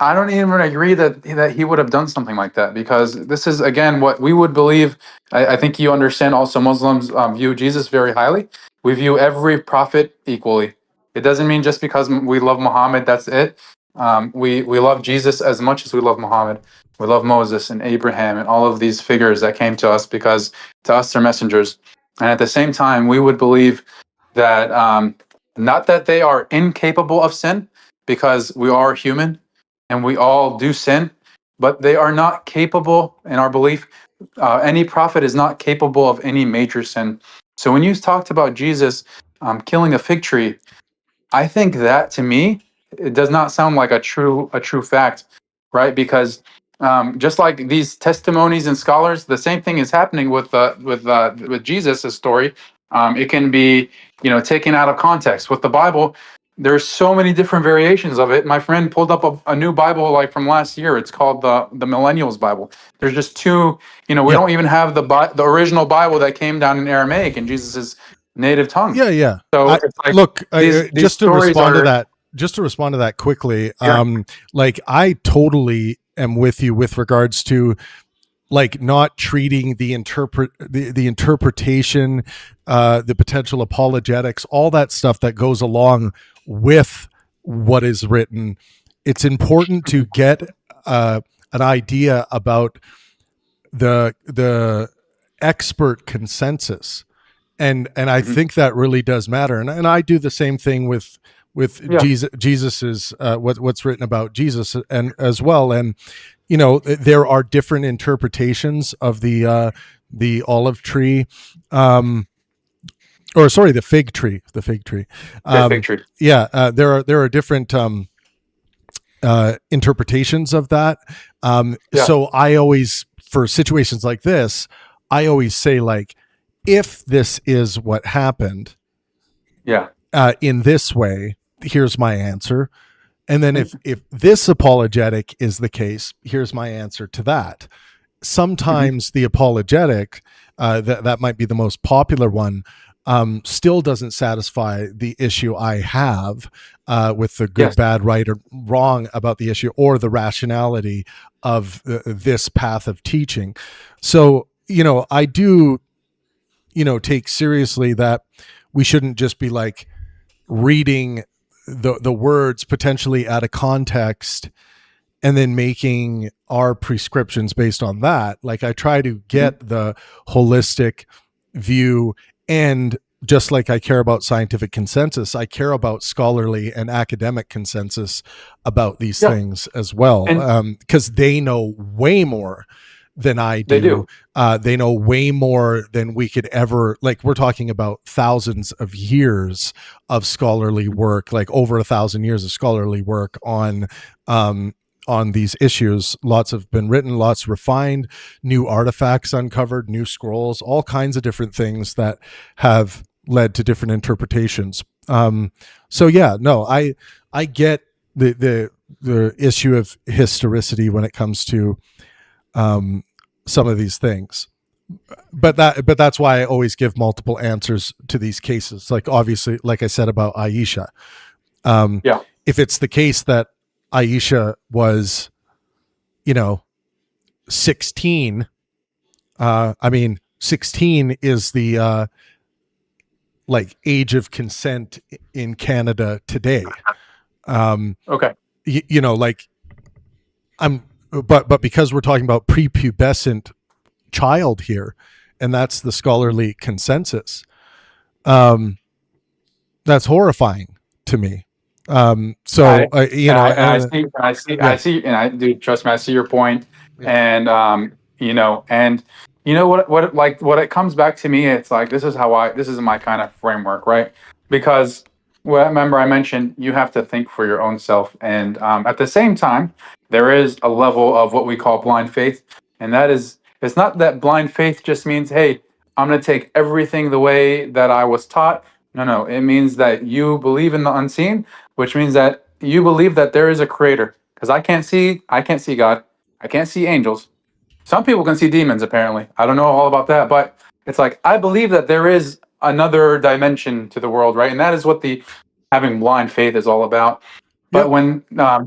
I don't even agree that he would have done something like that, because this is, again, what we would believe. I think you understand also Muslims view Jesus very highly. We view every prophet equally. It doesn't mean just because we love Muhammad, that's it. We love Jesus as much as we love Muhammad. We love Moses and Abraham and all of these figures that came to us, because to us they're messengers. And at the same time, we would believe that not that they are incapable of sin, because we are human and we all do sin, but they are not capable, in our belief, any prophet is not capable of any major sin. So when you talked about Jesus killing a fig tree, I think that, to me, it does not sound like a true fact, right? Because just like these testimonies and scholars, the same thing is happening with Jesus' story. It can be taken out of context. With the Bible, there's so many different variations of it. My friend pulled up a new Bible like from last year. It's called the Millennials Bible. There's just two. We don't even have the original Bible that came down in Aramaic in Jesus's native tongue. Yeah. So it's like, look, these just to stories respond are, to that, quickly. Yeah. Like, I totally am with you with regards to, like, not treating the interpretation, the potential apologetics, all that stuff that goes along with what is written. It's important to get an idea about the expert consensus, and I think that really does matter. And I do the same thing with Jesus's what's written about Jesus, and as well. And there are different interpretations of the olive tree, or sorry, the fig tree. Fig tree. Yeah, there are different interpretations of that. So I always, for situations like this, I always say, like, if this is what happened, in this way, here's my answer. And then if this apologetic is the case, here's my answer to that. Sometimes the apologetic, that might be the most popular one, still doesn't satisfy the issue I have with the good, bad, right, or wrong about the issue, or the rationality of this path of teaching. So, I do, take seriously that we shouldn't just be like reading the words potentially out of context and then making our prescriptions based on that. Like I try to get the holistic view, and just like I care about scientific consensus, I care about scholarly and academic consensus about these things as well, because they know way more than I do. They do. They know way more than we could ever, like we're talking about thousands of years of scholarly work, like over 1,000 years of scholarly work on these issues. Lots have been written, lots refined, new artifacts uncovered, new scrolls, all kinds of different things that have led to different interpretations. So yeah, no, I get the issue of historicity when it comes to some of these things, but that's why I always give multiple answers to these cases. Like obviously, like I said about Aisha, if it's the case that Aisha was, 16, I mean, 16 is the like age of consent in Canada today. Okay. Like but because we're talking about prepubescent child here, and that's the scholarly consensus, that's horrifying to me. I see, and I do, trust me, I see your point. And what it comes back to me, it's like, this is my kind of framework, right? Because remember I mentioned you have to think for your own self, and at the same time there is a level of what we call blind faith, and that is, it's not that blind faith just means, hey, I'm going to take everything the way that I was taught. No, it means that you believe in the unseen, which means that you believe that there is a creator. Because I can't see God. I can't see angels. Some people can see demons, apparently. I don't know all about that, but it's like, I believe that there is another dimension to the world, right? And that is what the having blind faith is all about. But when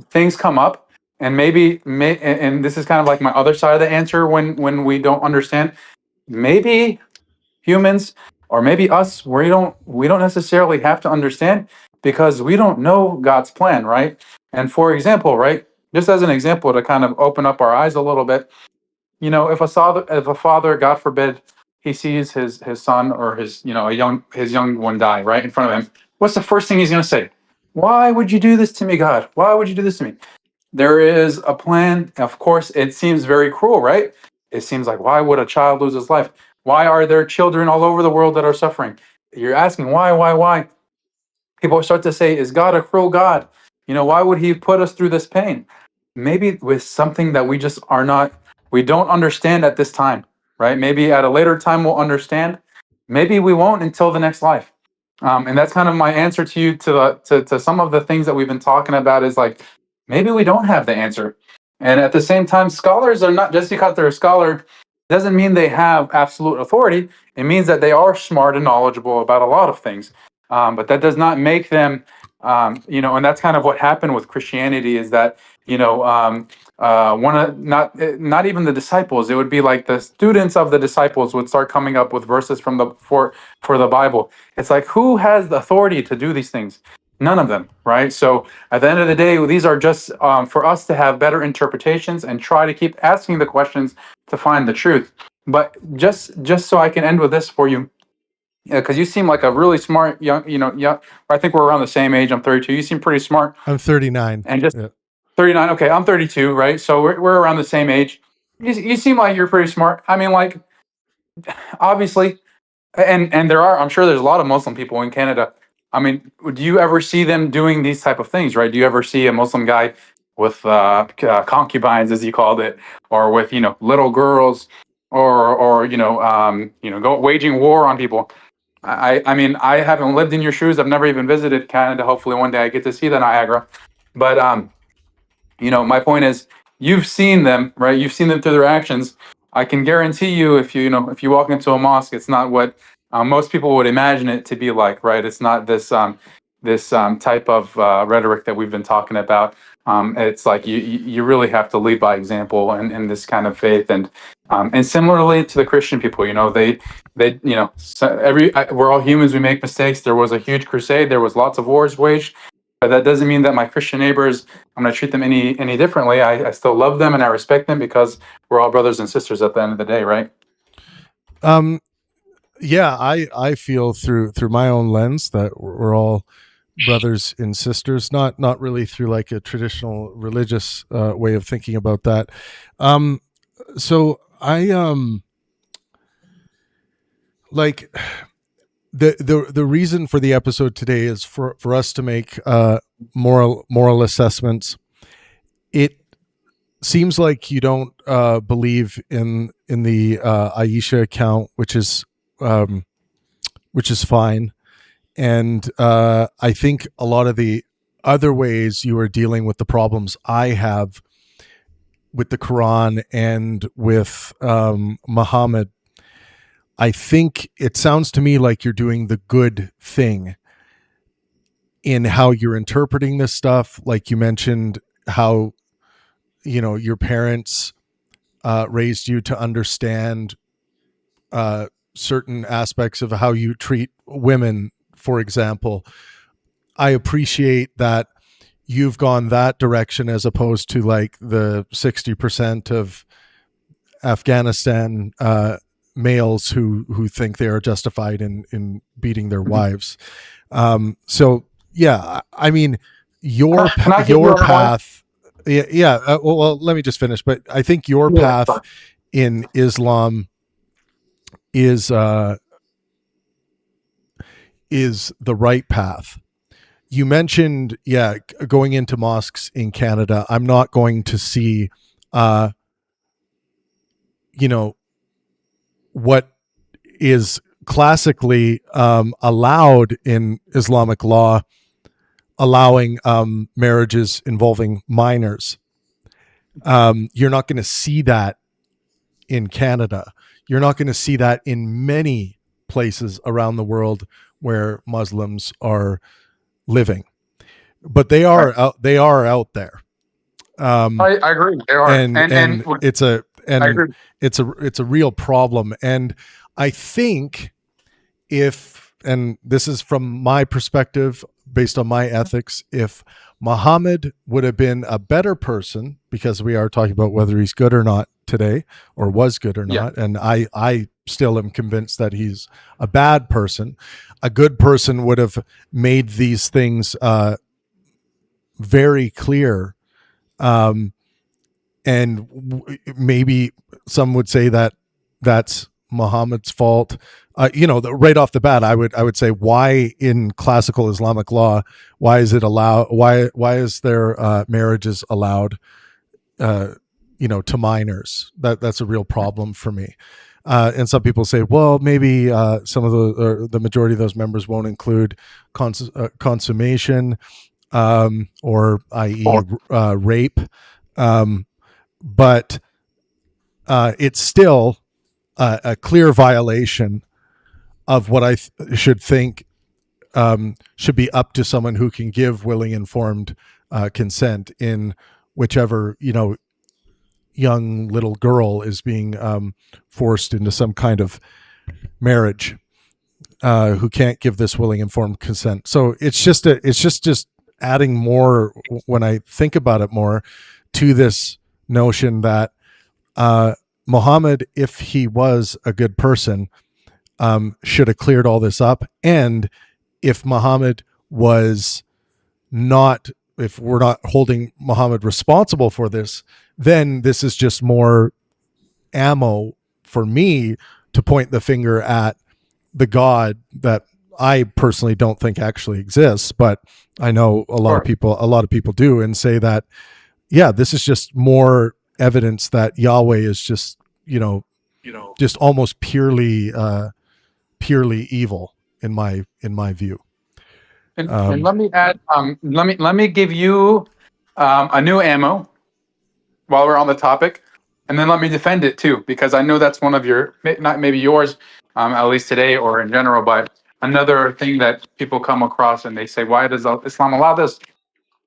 things come up, and and this is kind of like my other side of the answer, when we don't understand, maybe humans, or maybe us, we don't necessarily have to understand, because we don't know God's plan, right? And for example, right, just as an example to kind of open up our eyes a little bit, if a father, God forbid, he sees his son or his young one die right in front of him, what's the first thing he's going to say? Why would you do this to me, God? Why would you do this to me? There is a plan. Of course, it seems very cruel, right? It seems like, why would a child lose his life? Why are there children all over the world that are suffering? You're asking why? People start to say, is God a cruel God? Why would he put us through this pain? Maybe with something that we don't understand at this time, right? Maybe at a later time we'll understand. Maybe we won't until the next life. And that's kind of my answer to you, to some of the things that we've been talking about, is like, maybe we don't have the answer. And at the same time, scholars are not, just because they're a scholar doesn't mean they have absolute authority. It means that they are smart and knowledgeable about a lot of things. But that does not make them, and that's kind of what happened with Christianity, is that, not even the disciples, it would be like the students of the disciples would start coming up with verses for the Bible. It's like, who has the authority to do these things? None of them, right? So at the end of the day, these are just for us to have better interpretations and try to keep asking the questions to find the truth. But just so I can end with this for you, because you seem like a really smart young. I think we're around the same age. I'm 32. You seem pretty smart. I'm 39. And just 39. Okay, I'm 32, right? So we're around the same age. You seem like you're pretty smart. I mean, like, obviously, and I'm sure there's a lot of Muslim people in Canada. I mean, do you ever see them doing these type of things, right? Do you ever see a Muslim guy with concubines, as you called it, or with little girls, or waging war on people? I mean, I haven't lived in your shoes. I've never even visited Canada. Hopefully, one day I get to see the Niagara. But my point is, you've seen them, right? You've seen them through their actions. I can guarantee you, if you walk into a mosque, it's not what most people would imagine it to be like, right? It's not this type of rhetoric that we've been talking about. It's like you really have to lead by example in this kind of faith, and similarly to the Christian people, we're all humans. We make mistakes. There was a huge crusade. There was lots of wars waged. But that doesn't mean that my Christian neighbors, I'm going to treat them any differently. I still love them and I respect them because we're all brothers and sisters at the end of the day, right? Yeah, I feel through my own lens that we're all brothers and sisters, not really through like a traditional religious way of thinking about that. So I like the reason for the episode today is for us to make moral assessments. It seems like you don't believe in the Aisha account, which is fine. And I think a lot of the other ways you are dealing with the problems I have with the Quran and with Muhammad, I think it sounds to me like you're doing the good thing in how you're interpreting this stuff. Like you mentioned how, your parents raised you to understand certain aspects of how you treat women, for example. I appreciate that you've gone that direction as opposed to like the 60% of Afghanistan males who think they are justified in beating their wives. So yeah, I mean your path. Yeah. Well, let me just finish. But I think your path in Islam is the right path. You mentioned, going into mosques in Canada. I'm not going to see, what is classically allowed in Islamic law, allowing marriages involving minors. You're not going to see that in Canada. You're not going to see that in many places around the world where Muslims are living, but they are out there. I agree. They are, and it's a real problem. And I think and this is from my perspective, based on my ethics, if Muhammad would have been a better person, because we are talking about whether he's good or not today, or was good or not, and I still am convinced that he's a bad person. A good person would have made these things very clear. And maybe some would say that that's Muhammad's fault. Right off the bat, I would say, why in classical Islamic law, why is it allowed? Why is there marriages allowed? To minors? That's a real problem for me. And some people say, well, maybe some of the majority of those members won't include consummation, or i.e. rape. But it's still a clear violation of what I should think should be up to someone who can give willing, informed consent in whichever young little girl is being forced into some kind of marriage, who can't give this willing, informed consent. So it's just adding more, when I think about it more, to this notion that Muhammad, if he was a good person, should have cleared all this up. And if Muhammad was not, if we're not holding Muhammad responsible for this, then this is just more ammo for me to point the finger at the God that I personally don't think actually exists, but I know a lot of people do, and say that, this is just more evidence that Yahweh is just, just almost purely evil in my view. And let me add, let me give you a new ammo while we're on the topic, and then let me defend it too, because I know that's one of your, not maybe yours, at least today or in general, but another thing that people come across and they say, why does Islam allow this?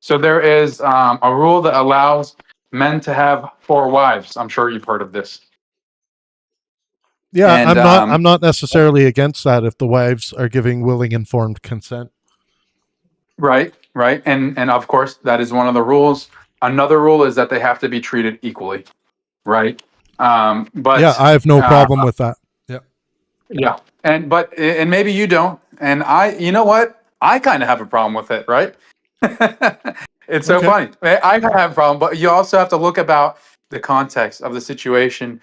So there is a rule that allows men to have 4 wives. I'm sure you've heard of this. Yeah, and, I'm not necessarily against that if the wives are giving willing, informed consent. Right. right? And of course, that is one of the rules. Another rule is that they have to be treated equally, right? But yeah, I have no problem with that. Yeah. Yeah. And maybe you don't. And you know what? I kind of have a problem with it, right? It's so Okay. funny. I kind of have a problem, but you also have to look about the context of the situation,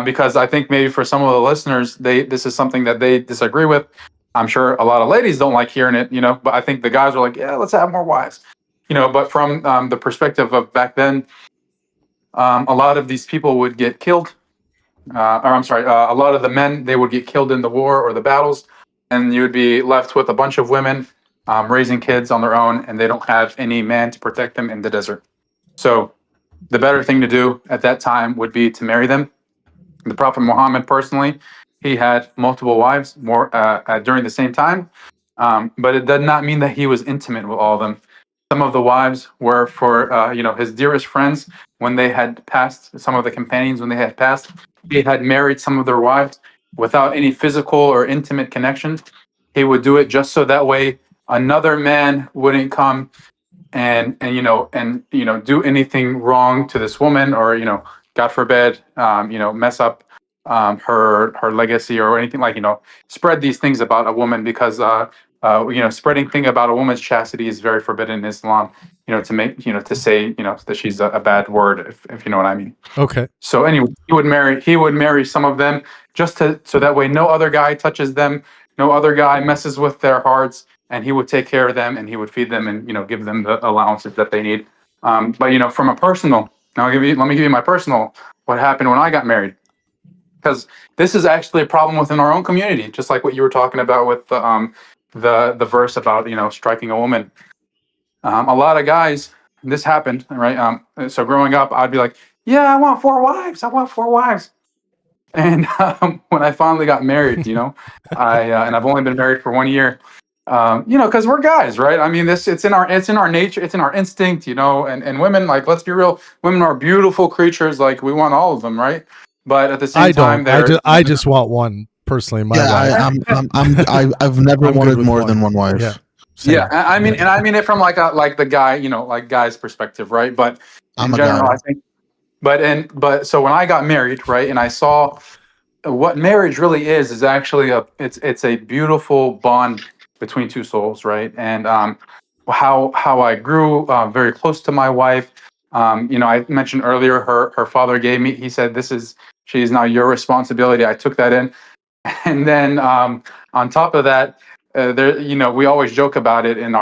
because I think maybe for some of the listeners, this is something that they disagree with. I'm sure a lot of ladies don't like hearing it, but I think the guys are like, yeah, let's have more wives, but from the perspective of back then, a lot of these people would get killed, or I'm sorry, a lot of the men, they would get killed in the war or the battles, and you would be left with a bunch of women raising kids on their own, and they don't have any man to protect them in the desert. So the better thing to do at that time would be to marry them. The Prophet Muhammad personally, he had multiple wives more during the same time, but it did not mean that he was intimate with all of them. Some of the wives were for his dearest friends when they had passed. Some of the companions when they had passed, he had married some of their wives without any physical or intimate connection. He would do it just so that way another man wouldn't come and do anything wrong to this woman, or God forbid, mess up her legacy or anything, like spread these things about a woman, because spreading thing about a woman's chastity is very forbidden in Islam. To make to say that she's a bad word, if you know what I mean. Okay. So anyway, he would marry some of them just so that way no other guy touches them, no other guy messes with their hearts, and he would take care of them and he would feed them and give them the allowances that they need. But from a personal, let me give you my personal what happened when I got married, because this is actually a problem within our own community, just like what you were talking about with the verse about striking a woman. A lot of guys, this happened, right? So growing up, I'd be like, yeah, I want 4 wives. I want 4 wives. And when I finally got married, and I've only been married for 1 year, because we're guys, right? I mean, it's in our nature, it's in our instinct, and women, like, let's be real, women are beautiful creatures. Like, we want all of them, right? But at the same time, I just want one personally. My wife. I've never wanted more than one wife. Yeah. Same. Yeah, I mean it from like the guy, like guy's perspective, right? But in general, I think. But so when I got married, right, and I saw what marriage really is actually it's a beautiful bond between two souls, right? And how I grew very close to my wife. I mentioned earlier her father gave me. He said, she's now your responsibility. I took that in, and then on top of that, we always joke about it in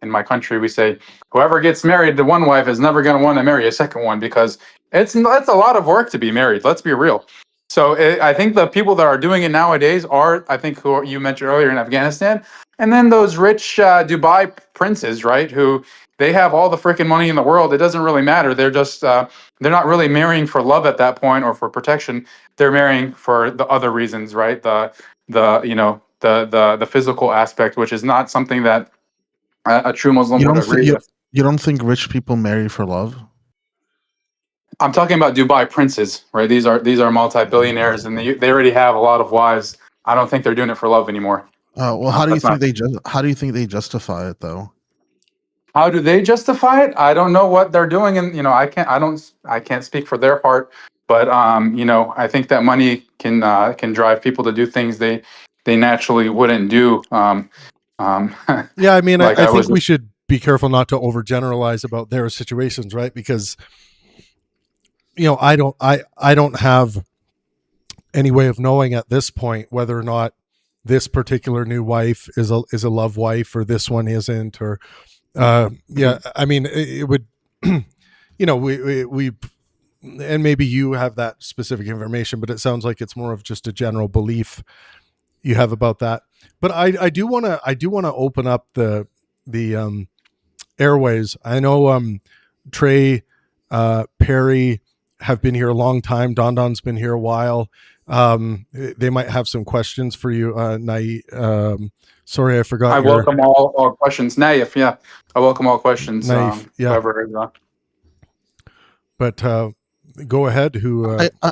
in my country. We say whoever gets married to one wife is never going to want to marry a second one, because it's a lot of work to be married. Let's be real. So I think the people that are doing it nowadays are, I think, who you mentioned earlier in Afghanistan, and then those rich Dubai princes, right? Who they have all the freaking money in the world. It doesn't really matter. They're just they're not really marrying for love at that point or for protection. They're marrying for the other reasons, right? The physical aspect, which is not something that a true Muslim would agree with. You don't think rich people marry for love? I'm talking about Dubai princes, right? These are multi-billionaires, and they already have a lot of wives. I don't think they're doing it for love anymore. Well, how do you think they justify it though? How do they justify it? I don't know what they're doing, and I can't speak for their heart, but I think that money can drive people to do things they naturally wouldn't do. Yeah, I mean, I think we should be careful not to overgeneralize about their situations, right? Because I don't have any way of knowing at this point whether or not this particular new wife is a love wife or this one isn't, or yeah, I mean, it would, we and maybe you have that specific information, but it sounds like it's more of just a general belief you have about that. But I do want to open up the airways. I know Trey, Perry have been here a long time. Don's been here a while. They might have some questions for you, Naif. Sorry, I forgot. I welcome all questions. Naif, yeah. I welcome all questions. Naif, yeah. Whoever is on. But go ahead. I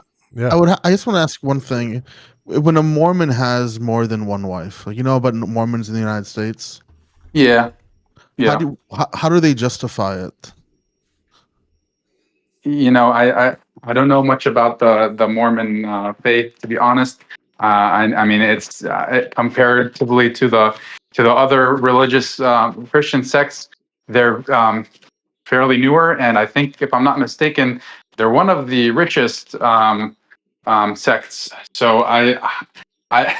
just want to ask one thing. When a Mormon has more than one wife, about Mormons in the United States? Yeah. Yeah. How do they justify it? You know, I don't know much about the Mormon faith, to be honest. I mean, it's comparatively to the other religious Christian sects, they're fairly newer, and I think, if I'm not mistaken, they're one of the richest sects. So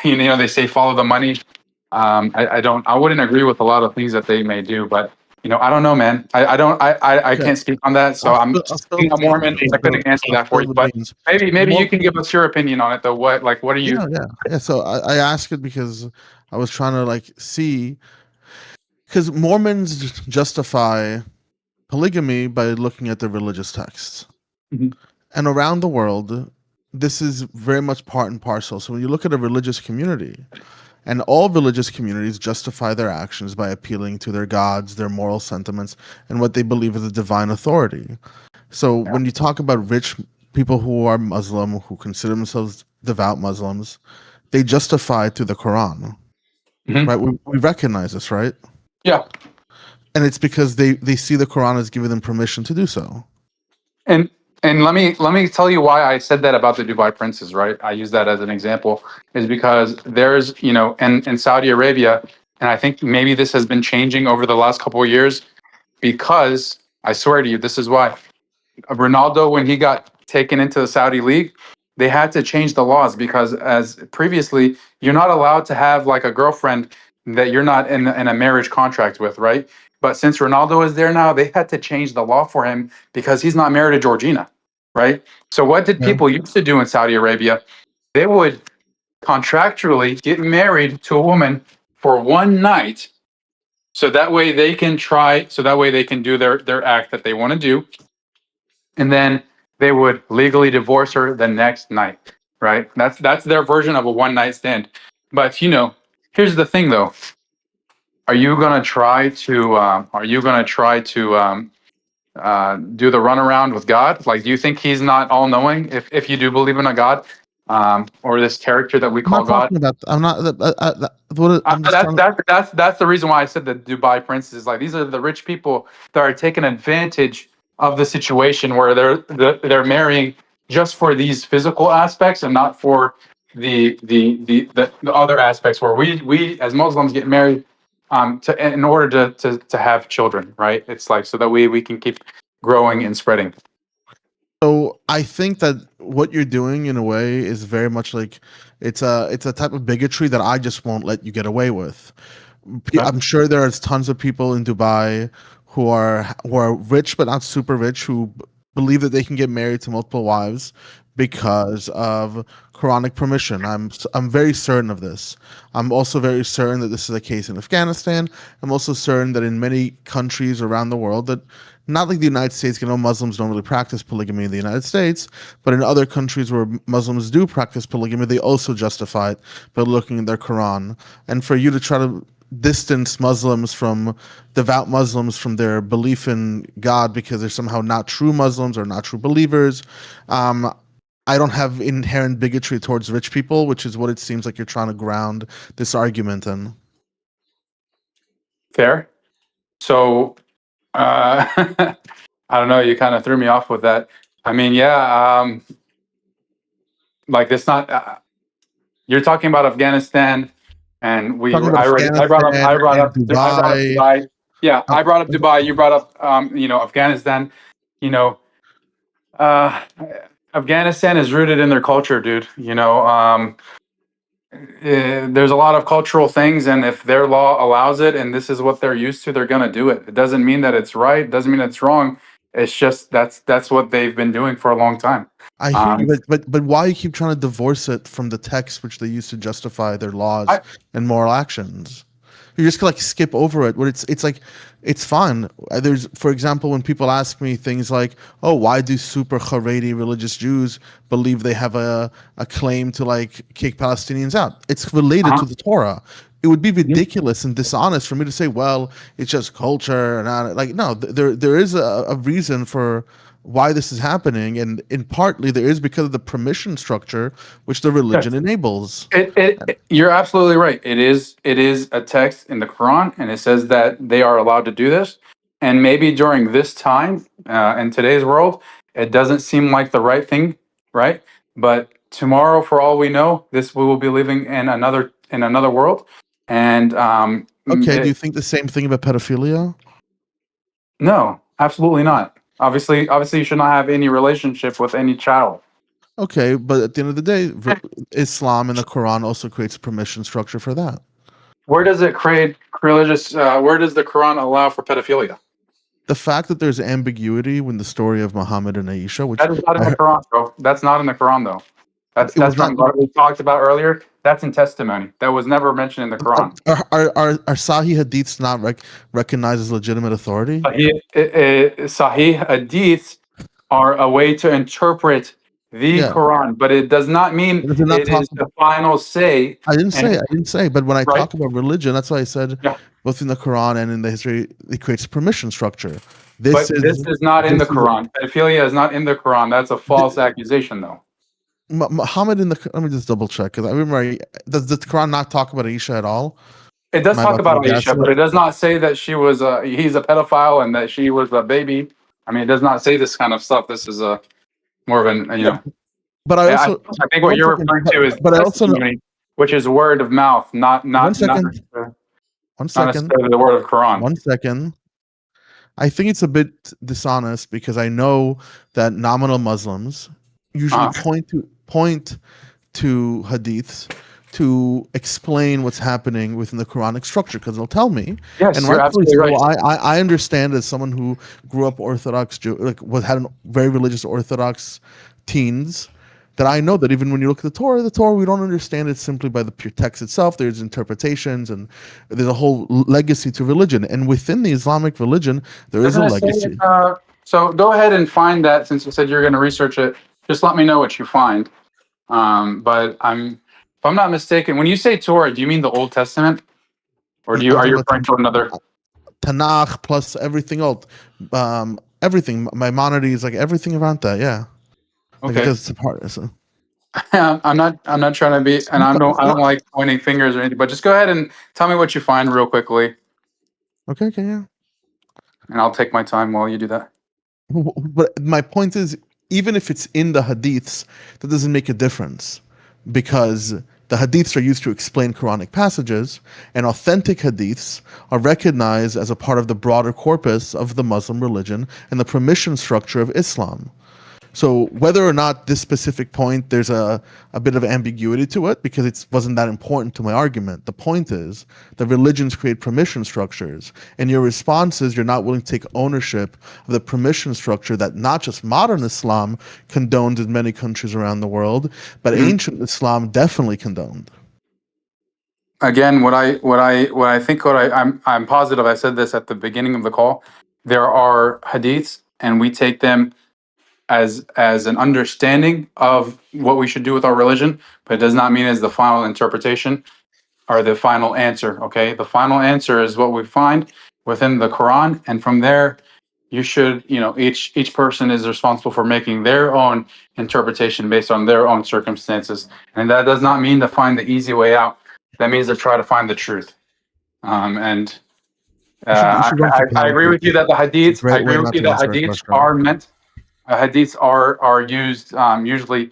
you know, they say follow the money. I wouldn't agree with a lot of things that they may do, but you know, I don't know, man. I Okay. can't speak on that. So I'll spill being the a Mormon, beans. I couldn't answer that for you. The But beans. maybe you can give us your opinion on it, though. What are you? Yeah. So I ask it because I was trying to like see, because Mormons justify polygamy by looking at the religious texts. Mhm. And around the world, this is very much part and parcel. So when you look at a religious community, and all religious communities justify their actions by appealing to their gods, their moral sentiments, and what they believe is a divine authority. So when you talk about rich people who are Muslim, who consider themselves devout Muslims, they justify it to the Quran, Mhm. right? We recognize this, right? Yeah. And it's because they see the Quran as giving them permission to do so. And let me tell you why I said that about the Dubai princes, right? I use that as an example, is because there's, you know, in Saudi Arabia, and I think maybe this has been changing over the last couple of years, because I swear to you, this is why. Ronaldo, when he got taken into the Saudi league, they had to change the laws, because as previously, you're not allowed to have like a girlfriend that you're not in a marriage contract with, right? But since Ronaldo is there now, they had to change the law for him because he's not married to Georgina, right? So what did Yeah. people used to do in Saudi Arabia? They would contractually get married to a woman for one night, so that way they can do their act that they want to do, and then they would legally divorce her the next night, right? That's their version of a one night stand. But you know, here's the thing though: are you gonna try to do the runaround with God? Like, do you think He's not all knowing? If you do believe in a God, or this character that we I'm call not God, talking about. I'm not. I'm just trying to. that's the reason why I said the Dubai princes. Like, these are the rich people that are taking advantage of the situation where they're marrying just for these physical aspects and not for the other aspects where we as Muslims get married in order to have children, right? It's like so that we can keep growing and spreading. So I think that what you're doing in a way is very much like it's a type of bigotry that I just won't let you get away with. I'm sure there's tons of people in Dubai who are rich but not super rich who believe that they can get married to multiple wives because of Quranic permission. I'm very certain of this. I'm also very certain that this is the case in Afghanistan. I'm also certain that in many countries around the world that not like the United States, you know, Muslims don't really practice polygamy in the United States, but in other countries where Muslims do practice polygamy, they also justify it by looking at their Quran. And for you to try to distance Muslims from devout Muslims from their belief in God because they're somehow not true Muslims or not true believers. I don't have inherent bigotry towards rich people, which is what it seems like you're trying to ground this argument in. Fair. So I don't know. You kind of threw me off with that. I mean, yeah. Like it's not. You're talking about Afghanistan, and Talking about Afghanistan and I brought up Dubai. Dubai. Yeah, I brought up Dubai. You brought up you know, Afghanistan. You know, uh, Afghanistan is rooted in their culture, dude. You know, there's a lot of cultural things, and if their law allows it, and this is what they're used to, they're gonna do it. It doesn't mean that it's right. It doesn't mean it's wrong. It's just that's what they've been doing for a long time. I hear you, but why you keep trying to divorce it from the text which they use to justify their laws and moral actions? You just like skip over it. When it's like it's fine. There's, for example, when people ask me things like, "Oh, why do super Haredi religious Jews believe they have a claim to like kick Palestinians out?" It's related to the Torah. It would be ridiculous and dishonest for me to say, "Well, it's just culture," and like no, there is a reason for why this is happening, and in partly there is because of the permission structure which the religion enables. You're absolutely right. It is a text in the Quran, and it says that they are allowed to do this. And maybe during this time in today's world, it doesn't seem like the right thing, right? But tomorrow, for all we know, we will be living in another world. And Okay, do you think the same thing about pedophilia? No, absolutely not. Obviously, you should not have any relationship with any child. Okay, but at the end of the day, Islam and the Quran also creates a permission structure for that. Where does it create religious? Where does the Quran allow for pedophilia? The fact that there's ambiguity when the story of Muhammad and Aisha, which that is not in the Quran, bro. That's not in the Quran, though. That's from what we talked about earlier. That's in testimony. That was never mentioned in the Quran. Are Sahih hadiths not recognized as legitimate authority? Sahih hadiths are a way to interpret the Quran, but it does not mean it is the final say. I didn't say. But when I talk about religion, that's why I said both in the Quran and in the history, it creates a permission structure. This is not in the Quran. Pedophilia is not in the Quran. That's a false accusation, though. Muhammad let me just double check, because I remember, does the Quran not talk about Aisha at all? It does talk about Aisha, but it does not say that he's a pedophile and that she was a baby. I mean, it does not say this kind of stuff. This is more of an, But I also I think what you're referring to is testimony, which is word of mouth, not One second. necessarily the word of Quran. 1 second. I think it's a bit dishonest, because I know that nominal Muslims usually point to hadiths to explain what's happening within the Quranic structure, because they'll tell me. Yes, and you're absolutely right. I understand, as someone who grew up Orthodox, had a very religious Orthodox teens, that I know that even when you look at the Torah, we don't understand it simply by the pure text itself. There's interpretations, and there's a whole legacy to religion. And within the Islamic religion, there is a legacy. So go ahead and find that, since you said you're going to research it. Just let me know what you find. But if I'm not mistaken, when you say Torah, do you mean the Old Testament, or are you referring to another? Tanakh plus everything else, everything, Maimonides, like everything around that, yeah. Okay. It's a part. So. I'm not trying to be, and I don't like pointing fingers or anything. But just go ahead and tell me what you find real quickly. Okay, yeah. And I'll take my time while you do that. But my point is, even if it's in the hadiths, that doesn't make a difference, because the hadiths are used to explain Quranic passages, and authentic hadiths are recognized as a part of the broader corpus of the Muslim religion and the permission structure of Islam. So whether or not this specific point, there's a bit of ambiguity to it, because it wasn't that important to my argument. The point is that religions create permission structures, and your response is you're not willing to take ownership of the permission structure that not just modern Islam condoned in many countries around the world, but ancient Islam definitely condoned. Again, I'm positive I said this at the beginning of the call. There are hadiths, and we take them as an understanding of what we should do with our religion, but it does not mean as the final interpretation or the final answer. Okay, the final answer is what we find within the Quran, and from there, you should, each person is responsible for making their own interpretation based on their own circumstances, and that does not mean to find the easy way out. That means to try to find the truth. I agree with you that the hadiths. I agree with you that hadiths are meant. Hadiths are used usually.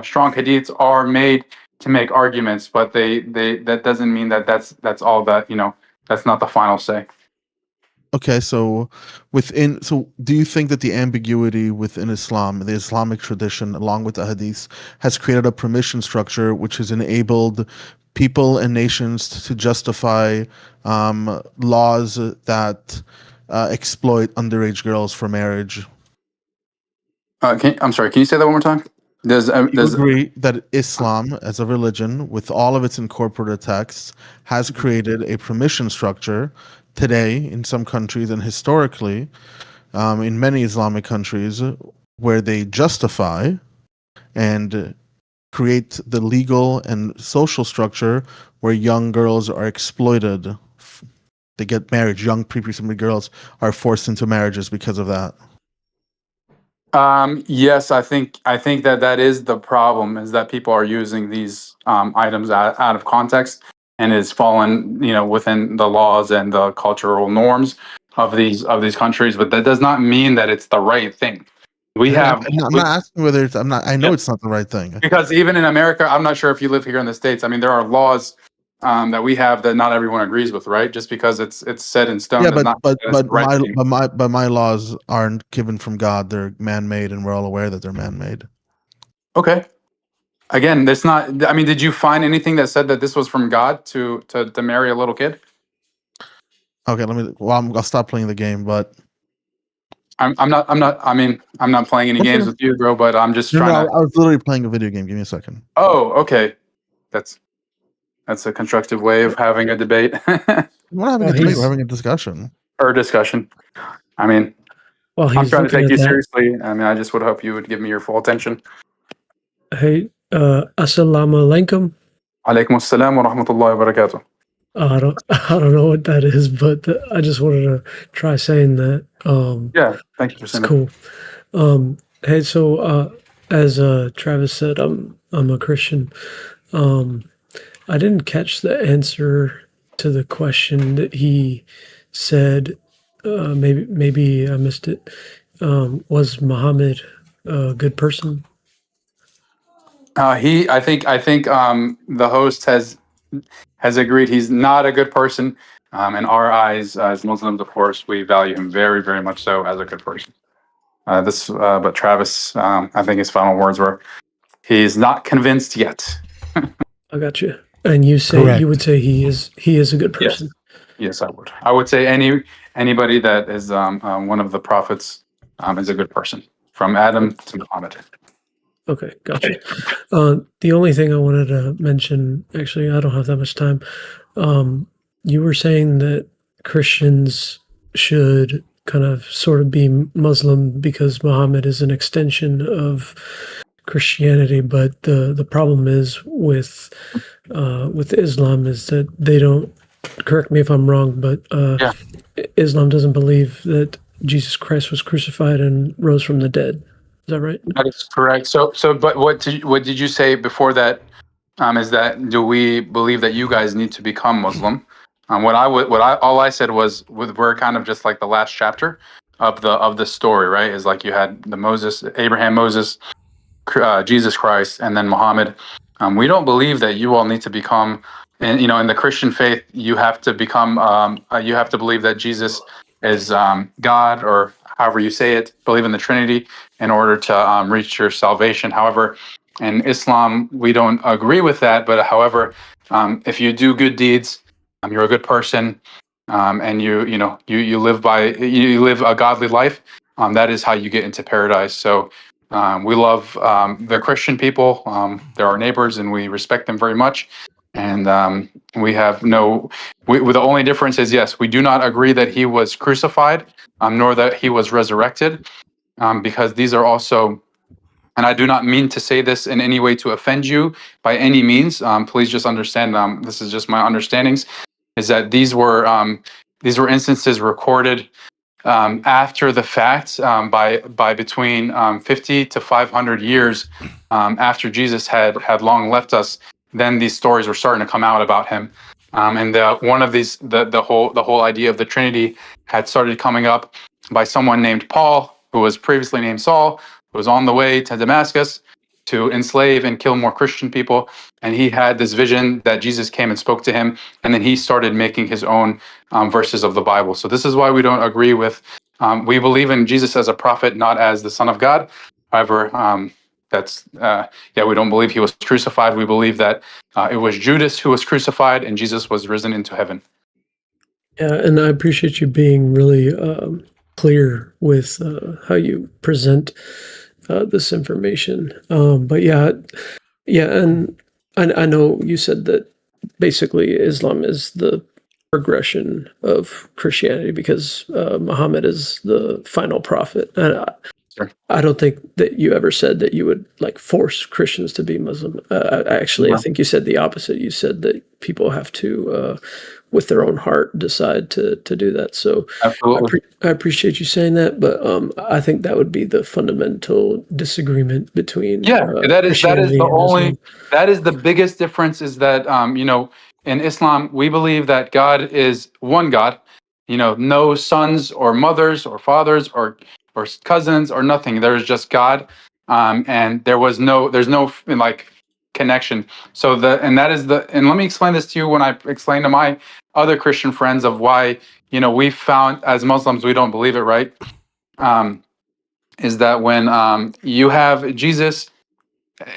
Strong hadiths are made to make arguments, but that doesn't mean that's all that. That's not the final say. Okay, so do you think that the ambiguity within Islam, the Islamic tradition, along with the hadiths, has created a permission structure which has enabled people and nations to justify laws that exploit underage girls for marriage? I'm sorry, can you say that one more time? Does you agree that Islam, as a religion, with all of its incorporated texts, has created a permission structure today in some countries, and historically in many Islamic countries, where they justify and create the legal and social structure where young girls are exploited? They get married. Young prepubescent girls are forced into marriages because of that. Yes, I think that is the problem, is that people are using these items out of context, and is fallen, within the laws and the cultural norms of these countries. But that does not mean that it's the right thing. We have. I'm not asking whether it's. I'm not. I know it's not the right thing. Because even in America, I'm not sure if you live here in the States. I mean, there are laws that we have that not everyone agrees with, right? Just because it's set in stone. Yeah, does not mean that it's the right thing. but my laws aren't given from God. They're man-made, and we're all aware that they're man-made. Okay. Again, that's not. I mean, did you find anything that said that this was from God to marry a little kid? Okay, I'll stop playing the game, but I'm not. I mean, I'm not playing any games with you, bro. But I'm just trying to. I was literally playing a video game. Give me a second. Oh, okay. That's a constructive way of having a debate. We're not having a debate. We're having a discussion. Or discussion. I mean, I'm trying to take you seriously. I mean, I just would hope you would give me your full attention. Hey, assalamu alaikum. Alaikum assalam wa rahmatullahi wa barakatuh. I don't know what that is, but I just wanted to try saying that. Yeah, thank you for saying that. Cool. Hey, so as Travis said, I'm a Christian. I didn't catch the answer to the question that he said. Maybe I missed it. Was Muhammad a good person? I think the host has agreed he's not a good person. In our eyes, as Muslims, of course, we value him very, very much so as a good person. But Travis, I think his final words were, he's not convinced yet. I got you. And you would say he is a good person. Yes, I would. I would say anybody that is one of the prophets is a good person, from Adam to Muhammad. Okay, gotcha. The only thing I wanted to mention, actually, I don't have that much time. You were saying that Christians should kind of sort of be Muslim because Muhammad is an extension of Christianity, but the problem is with Islam is that they don't. Correct me if I'm wrong, but Islam doesn't believe that Jesus Christ was crucified and rose from the dead. Is that right? That is correct. But what did you say before that? Is that, do we believe that you guys need to become Muslim? All I said was, we're kind of just like the last chapter of the story, right? Is like you had Abraham, Moses, Jesus Christ, and then Muhammad. We don't believe that you all need to become, and in the Christian faith, you have to become, you have to believe that Jesus is God, or however you say it, believe in the Trinity in order to reach your salvation. However, in Islam, we don't agree with that. But however, if you do good deeds, you're a good person, and you live you live a godly life. That is how you get into paradise. So we love the Christian people. They're our neighbors, and we respect them very much. And we have the only difference is, yes, we do not agree that he was crucified, nor that he was resurrected, because these are also, and I do not mean to say this in any way to offend you by any means. Please just understand, this is just my understandings, is that these were instances recorded after the fact, by between 50 to 500 years after Jesus had long left us. Then these stories were starting to come out about him, and one of these, the whole idea of the Trinity had started coming up by someone named Paul, who was previously named Saul, who was on the way to Damascus to enslave and kill more Christian people. And he had this vision that Jesus came and spoke to him, and then he started making his own verses of the Bible. So this is why we don't agree with. We believe in Jesus as a prophet, not as the Son of God. However, we don't believe he was crucified. We believe that it was Judas who was crucified, and Jesus was risen into heaven. Yeah, and I appreciate you being really clear with how you present this information. But and I know you said that basically Islam is the progression of Christianity because Muhammad is the final prophet. I don't think that you ever said that you would like force Christians to be Muslim. Actually, I think you said the opposite. You said that people have to, with their own heart, decide to do that. So I appreciate you saying that, but I think that would be the fundamental disagreement between that is Christianity the and only Islam. that is the biggest difference, is that in Islam we believe that God is one God, no sons or mothers or fathers or cousins or nothing. There's just God, and there's no like connection. So and let me explain this to you when I explain to my other Christian friends of why we found as Muslims we don't believe it, right? Is that when you have Jesus,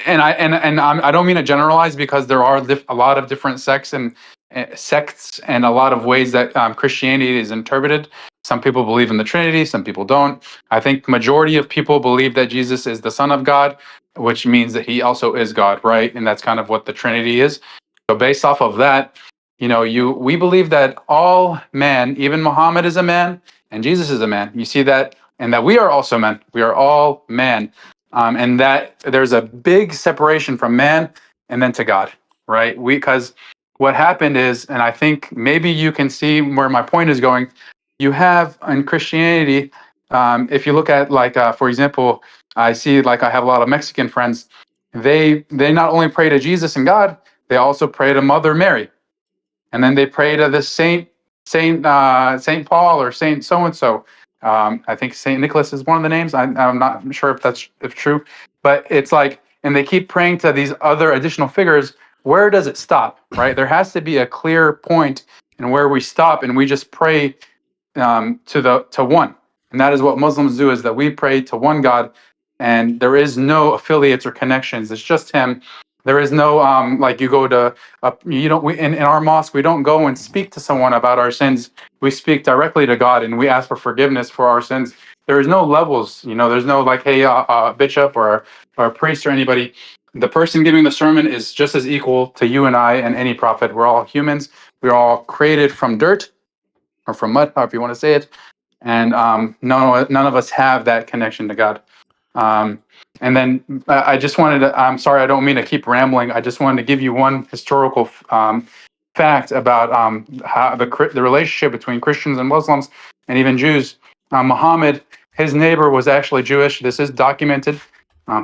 and I don't mean to generalize, because there are a lot of different sects and a lot of ways that Christianity is interpreted. Some people believe in the Trinity, some people don't. I think majority of people believe that Jesus is the Son of God, which means that he also is God, right? And that's kind of what the Trinity is. So based off of that, we believe that all man, even Muhammad is a man, and Jesus is a man. You see that, and that we are also men. We are all man. And that there's a big separation from man and then to God, right? Because what happened is, and I think maybe you can see where my point is going. You have in Christianity, if you look at for example, I see I have a lot of Mexican friends. They not only pray to Jesus and God, they also pray to Mother Mary, and then they pray to the Saint Paul or Saint so and so. I think Saint Nicholas is one of the names. I'm not sure if that's true, but it's and they keep praying to these other additional figures. Where does it stop? Right? There has to be a clear point in where we stop, and we just pray to one. And that is what Muslims do: is that we pray to one God, and there is no affiliates or connections. It's just Him. There is no you go to you don't we in our mosque we don't go and speak to someone about our sins. We speak directly to God and we ask for forgiveness for our sins. There is no levels, there's no hey bishop or a priest or anybody. The person giving the sermon is just as equal to you and I and any prophet. We're all humans. We're all created from dirt or from mud, however you want to say it. And none of us have that connection to God. And then I just wanted to, I'm sorry, I don't mean to keep rambling. I just wanted to give you one historical fact about how the relationship between Christians and Muslims and even Jews. Muhammad, his neighbor was actually Jewish. This is documented.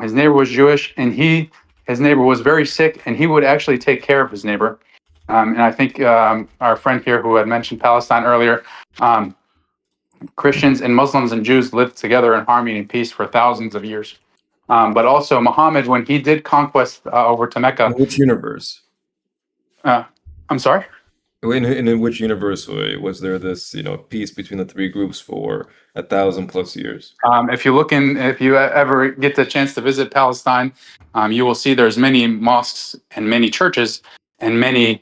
His neighbor was Jewish, and his neighbor was very sick, and he would actually take care of his neighbor. And I think our friend here who had mentioned Palestine earlier, Christians and Muslims and Jews lived together in harmony and peace for thousands of years. But also Muhammad, when he did conquest over to Mecca. In which universe? I'm sorry? In which universe was there this, peace between the three groups for 1,000+ years? If you ever get the chance to visit Palestine, you will see there's many mosques and many churches and many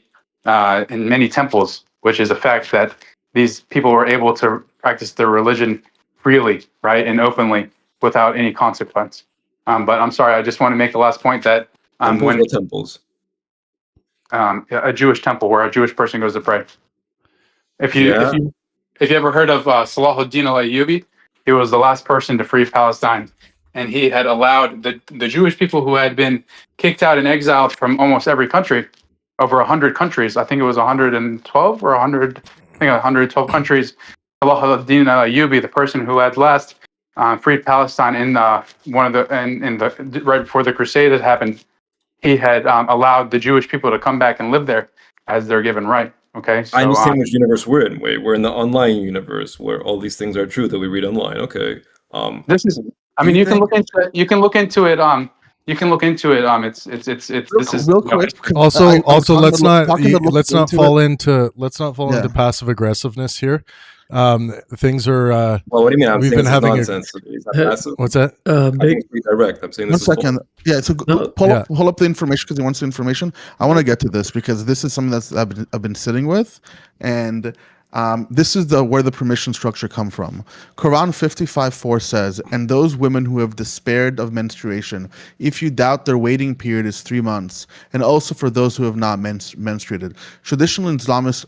temples, which is a fact that these people were able to practice their religion freely, right, and openly without any consequence. But I'm sorry, I just want to make the last point that temples? A Jewish temple where a Jewish person goes to pray. If you ever heard of Salahuddin al-Ayyubi, he was the last person to free Palestine, and he had allowed the Jewish people who had been kicked out and exiled from almost every country, over 100 countries. I think it was 112 or 100. I think 112 countries. Salahuddin al-Ayyubi, the person who had last freed Palestine in the right before the Crusade had happened, he had allowed the Jewish people to come back and live there as their given right. Okay, so, I understand which universe we're in. We're in the online universe where all these things are true that we read online. Okay. This is. I mean, you can look into it. You can look into it. It's this is real quick. Also, let's not fall into passive aggressiveness here. Things are. Well, what do you mean? I'm we've been having nonsense. What's that? I think it's pretty direct. I'm saying this. 1 second. Yeah, so pull up the information because he wants the information. I want to get to this because this is something that's I've been sitting with, and this is where the permission structure come from. Quran 55:4 says, "And those women who have despaired of menstruation, if you doubt their waiting period is 3 months, and also for those who have not menstruated." Traditional Islamists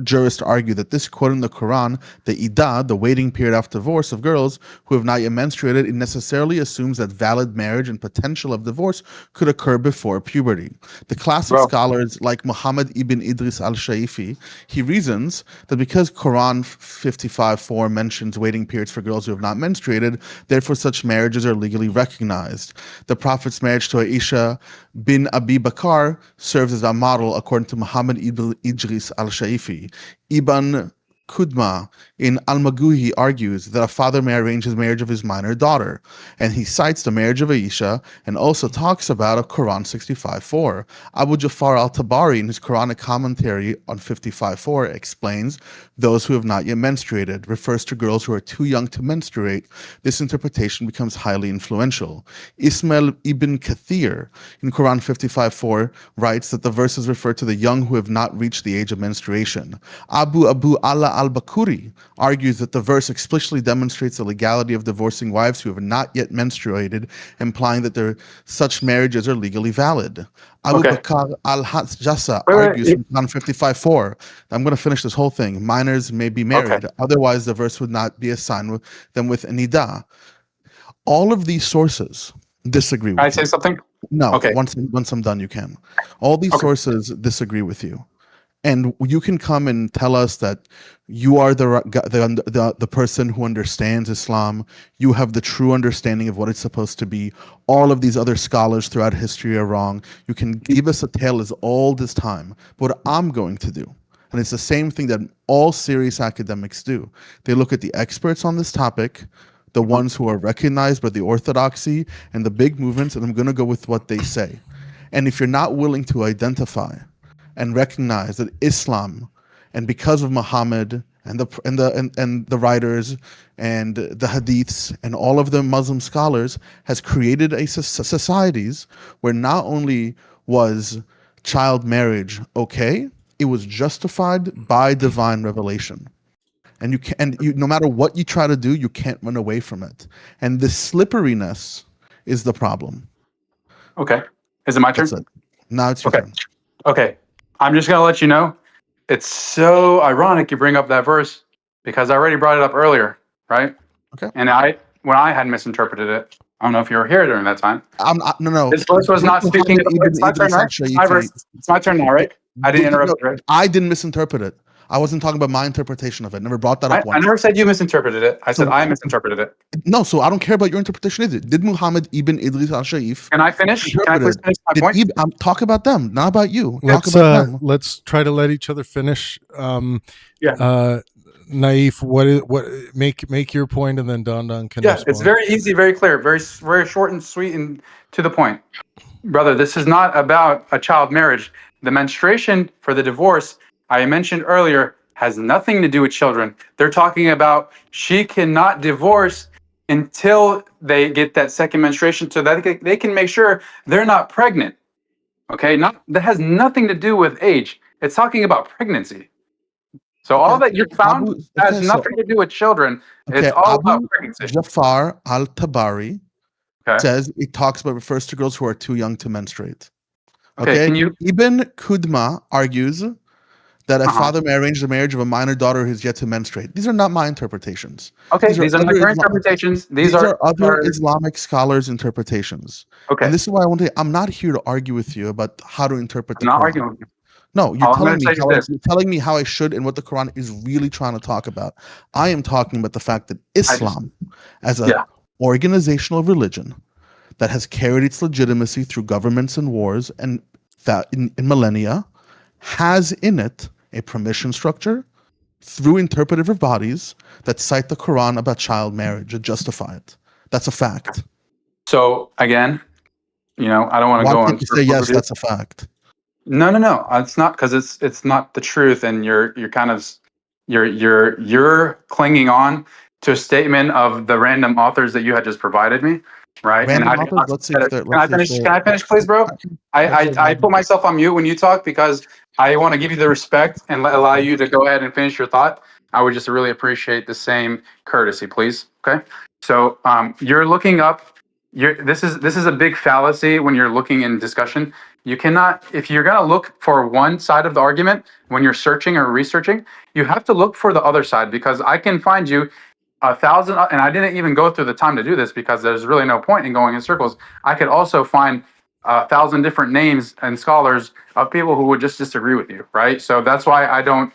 jurists argue that this quote in the Quran, the iddah, the waiting period after divorce of girls who have not yet menstruated, it necessarily assumes that valid marriage and potential of divorce could occur before puberty. The classic scholars like Muhammad ibn Idris al-Shaifi, he reasons that because Quran 55:4 mentions waiting periods for girls who have not menstruated, therefore such marriages are legally recognized. The Prophet's marriage to Aisha bin Abi Bakr serves as a model according to Muhammad ibn Idris al-Shaifi. Ibn Qudma in Al-Maghuhi argues that a father may arrange his marriage of his minor daughter, and he cites the marriage of Aisha and also talks about a Quran 65:4. Abu Jafar al-Tabari in his Quranic commentary on 55:4 explains those who have not yet menstruated, refers to girls who are too young to menstruate. This interpretation becomes highly influential. Ismail ibn Kathir in Quran 55:4 writes that the verses refer to the young who have not reached the age of menstruation. Abu Allah al-Bakuri argues that the verse explicitly demonstrates the legality of divorcing wives who have not yet menstruated, implying that such marriages are legally valid. Abu Bakr al-Jassa argues in Quran 55:4. I'm going to finish this whole thing. Minors may be married, otherwise the verse would not be assigned them with an iddah. All of these sources disagree with you. Can I say something? No, once I'm done, you can. All these sources disagree with you. And you can come and tell us that you are the person who understands Islam. You have the true understanding of what it's supposed to be. All of these other scholars throughout history are wrong. You can give us a tale as all this time. But what I'm going to do, and it's the same thing that all serious academics do, they look at the experts on this topic, the ones who are recognized by the orthodoxy and the big movements, and I'm going to go with what they say. And if you're not willing to identify and recognize that Islam, and because of Muhammad and the writers and the hadiths and all of the Muslim scholars, has created societies where not only was child marriage okay, it was justified by divine revelation. And no matter what you try to do, you can't run away from it. And the slipperiness is the problem. Okay. Is it my turn? Now it's your turn. Okay. I'm just going to let you know, it's so ironic you bring up that verse because I already brought it up earlier, right? Okay. And when I had misinterpreted it, I don't know if you were here during that time. No. This verse was not speaking. It's my turn, right? It's my verse. It's my turn now, right? I didn't interrupt you, right? I didn't misinterpret it. I wasn't talking about my interpretation of it. Never brought that up once. I never said you misinterpreted it. I said I misinterpreted it. No, so I don't care about your interpretation either. Did Muhammad ibn Idris al-Shaif? Can I finish? Can I please finish my point? Talk about them, not about you. Let's talk about them. Let's try to let each other finish. Naif, make your point, and then Don can respond. It's very easy, very clear, very short and sweet and to the point. Brother, this is not about a child marriage. The menstruation for the divorce I mentioned earlier has nothing to do with children. They're talking about she cannot divorce until they get that second menstruation so that they can make sure they're not pregnant. Okay, that has nothing to do with age. It's talking about pregnancy. So all that you found has nothing to do with children. It's all about pregnancy. Jafar al-Tabari says refers to girls who are too young to menstruate. Okay, Ibn Qudma argues that a father may arrange the marriage of a minor daughter who is yet to menstruate. These are not my interpretations. Okay, these are not your interpretations. These are other Islamic scholars' interpretations. Okay. And this is why I'm not here to argue with you about how to interpret the Quran. I'm not arguing with you. No, you're telling me how I should and what the Quran is really trying to talk about. I am talking about the fact that Islam, as an organizational religion that has carried its legitimacy through governments and wars and that in millennia, has in it a permission structure through interpretive bodies that cite the Quran about child marriage and justify it. That's a fact. So again, I don't want to go on. You say yes, that's a fact. No. It's not, because it's not the truth, and you're kind of you're clinging on to a statement of the random authors that you had just provided me. Right. Can I finish, please, bro? I put myself on mute when you talk because I want to give you the respect and allow you to go ahead and finish your thought. I would just really appreciate the same courtesy, please. Okay. So you're looking up this is a big fallacy when you're looking in discussion. You cannot, if you're going to look for one side of the argument when you're searching or researching, you have to look for the other side, because I can find you 1,000, and I didn't even go through the time to do this because there's really no point in going in circles. I could also find 1,000 different names and scholars of people who would just disagree with you, right? So that's why I don't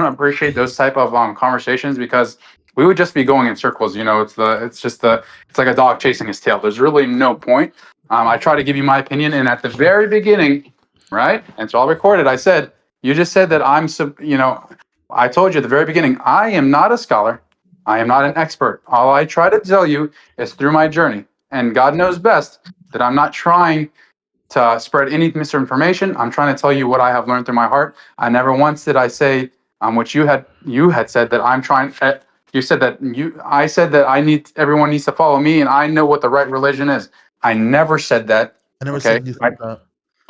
appreciate those type of conversations, because we would just be going in circles. It's like a dog chasing his tail. There's really no point. I try to give you my opinion, and at the very beginning, right, and it's all recorded, you just said that I told you at the very beginning, I am not a scholar, I am not an expert. All I try to tell you is through my journey, and God knows best that I'm not trying to spread any misinformation. I'm trying to tell you what I have learned through my heart. I never once did I say which you had said that I'm trying. You said that I said that everyone needs to follow me, and I know what the right religion is. I never said that. I never said you said that.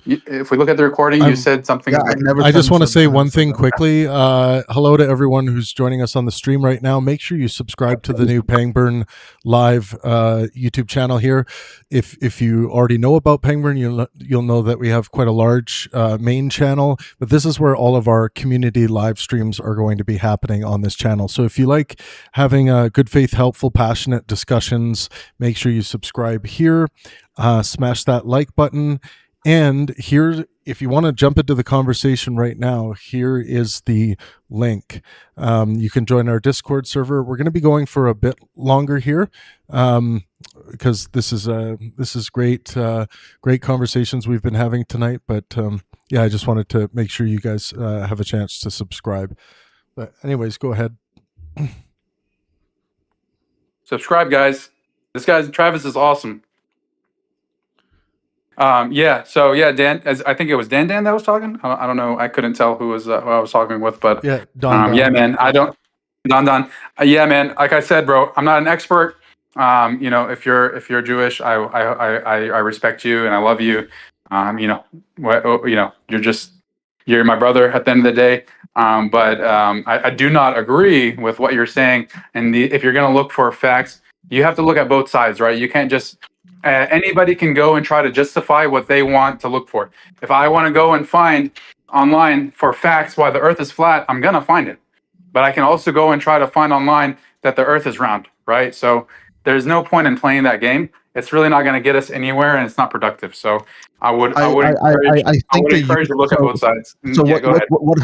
If we look at the recording, you said something. Yeah, I just want to say one thing quickly. Hello to everyone who's joining us on the stream right now. Make sure you subscribe to the new Pangburn live YouTube channel here. If you already know about Pangburn, you'll know that we have quite a large main channel, but this is where all of our community live streams are going to be happening on this channel. So if you like having good faith, helpful, passionate discussions, make sure you subscribe here. Smash that like button. And here, if you want to jump into the conversation right now, here is the link. You can join our Discord server. We're going to be going for a bit longer here because this is great conversations we've been having tonight. But yeah, I just wanted to make sure you guys have a chance to subscribe. But anyways, go ahead. Subscribe, guys. Travis is awesome. Dan, I think it was Dan that was talking. I don't know. I couldn't tell who I was talking with, but yeah, Don. Yeah, man. I don't. Don. Yeah, man. Like I said, bro, I'm not an expert. If you're Jewish, I respect you and I love you. You're my brother at the end of the day. But I do not agree with what you're saying. And if you're going to look for facts, you have to look at both sides, right? You can't just anybody can go and try to justify what they want to look for. If I want to go and find online for facts why the earth is flat, I'm going to find it. But I can also go and try to find online that the earth is round, right? So there's no point in playing that game. It's really not going to get us anywhere, and it's not productive. So I would encourage to look at both sides. So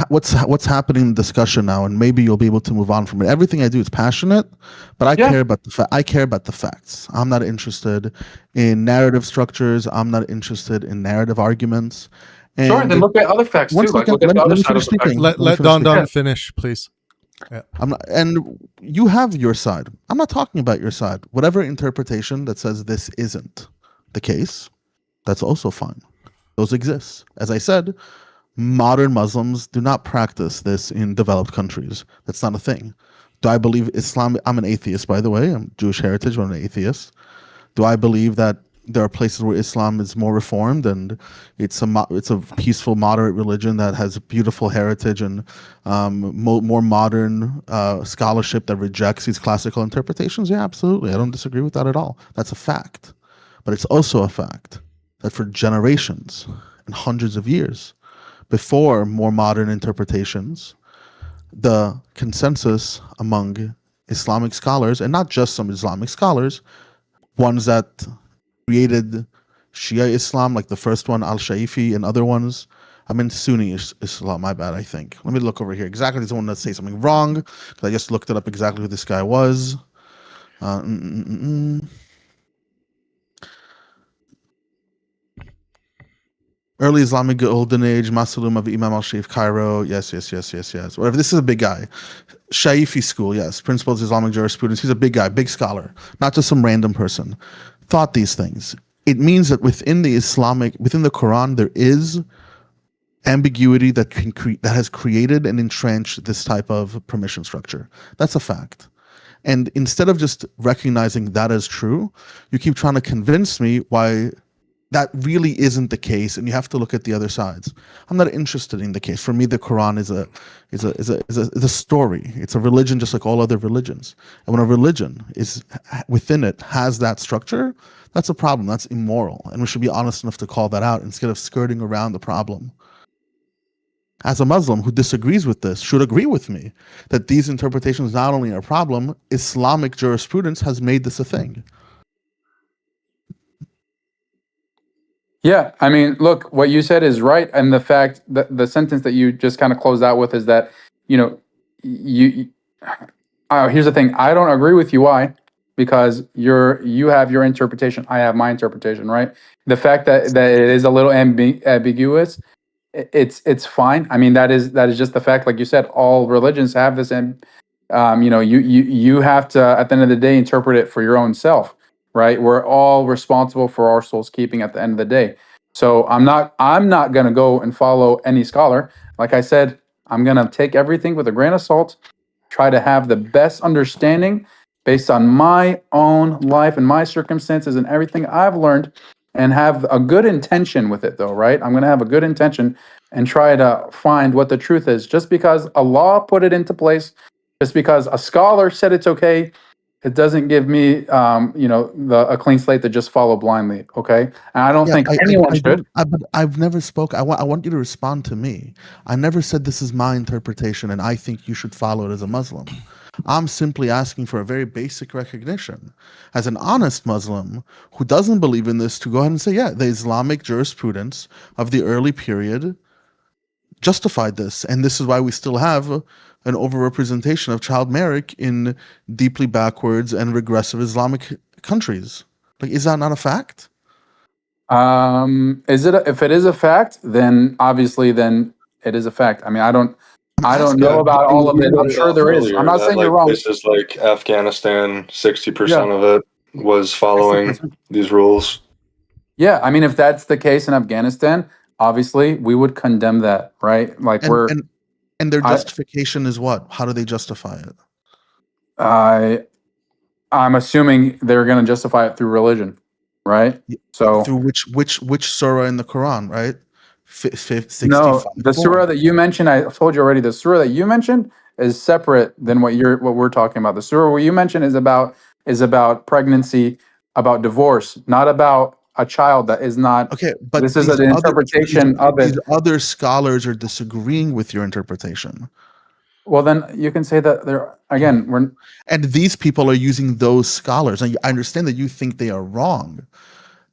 what's happening in the discussion now, and maybe you'll be able to move on from it. Everything I do is passionate, but I care about the facts. I'm not interested in narrative structures. I'm not interested in narrative arguments. And sure, then look at other facts too. Look at the other side of the facts. Let Don finish, please. Yeah. And you have your side. I'm not talking about your side. Whatever interpretation that says this isn't the case, that's also fine. Those exist. As I said, modern Muslims do not practice this in developed countries. That's not a thing. Do I believe Islam? I'm an atheist, by the way. I'm Jewish heritage, but I'm an atheist. Do I believe that there are places where Islam is more reformed and it's a peaceful, moderate religion that has beautiful heritage and more modern scholarship that rejects these classical interpretations? Yeah, absolutely. I don't disagree with that at all. That's a fact. But it's also a fact that for generations and hundreds of years before more modern interpretations, the consensus among Islamic scholars, and not just some Islamic scholars, ones that created Shia Islam, like the first one, Al-Shaifi, and other ones. I mean Sunni Islam, my bad, I think. Let me look over here. Exactly, there's one that say something wrong, because I just looked it up exactly who this guy was. Early Islamic Golden Age, Masalum of Imam al-Shaif, Cairo. Yes. Whatever. This is a big guy. Shaifi school, yes. Principles of Islamic Jurisprudence. He's a big guy, big scholar, not just some random person. Thought these things. It means that within the Quran, there is ambiguity that has created and entrenched this type of permission structure. That's a fact. And instead of just recognizing that as true, you keep trying to convince me why that really isn't the case, and you have to look at the other sides. I'm not interested in the case. For me, the Quran is a story. It's a religion just like all other religions. And when a religion is within it has that structure, that's a problem. That's immoral, and we should be honest enough to call that out instead of skirting around the problem. As a Muslim who disagrees with this, should agree with me that these interpretations not only are a problem, Islamic jurisprudence has made this a thing. Yeah, I mean, look, what you said is right, and the fact that the sentence that you just kind of closed out with is that, you. Here's the thing: I don't agree with you. Why? Because you have your interpretation, I have my interpretation, right? The fact that it is a little ambiguous, it's fine. I mean, that is just the fact. Like you said, all religions have this, and you have to, at the end of the day, interpret it for your own self, right? We're all responsible for our soul's keeping at the end of the day. So I'm not gonna go and follow any scholar. Like I said, I'm gonna take everything with a grain of salt, try to have the best understanding based on my own life and my circumstances and everything I've learned, and have a good intention with it, though, right? I'm going to have a good intention and try to find what the truth is. Just because a law put it into place, just because a scholar said it's okay, it doesn't give me, a clean slate to just follow blindly. Okay, and I don't think anyone should. But I've never spoke. I want you to respond to me. I never said this is my interpretation, and I think you should follow it as a Muslim. I'm simply asking for a very basic recognition as an honest Muslim who doesn't believe in this to go ahead and say, yeah, the Islamic jurisprudence of the early period justified this, and this is why we still have an overrepresentation of child marriage in deeply backwards and regressive Islamic countries. Like, is that not a fact? If it is a fact, then obviously then it is a fact. I mean, I don't know about all of it. I'm sure there is. I'm not saying you're wrong. Places like Afghanistan, 60% of it was following 60%. These rules. Yeah, I mean, if that's the case in Afghanistan, obviously we would condemn that, right? Like and their justification is what? How do they justify it? I'm assuming they're going to justify it through religion, right? So through which surah in the Quran, right? No, the surah that you mentioned, I told you already. The surah that you mentioned is separate than what we're talking about. The surah where you mentioned is about pregnancy, about divorce, not about a child that is not. Okay, but this is an interpretation of it. These other scholars are disagreeing with your interpretation. Well, then you can say that and these people are using those scholars. And I understand that you think they are wrong,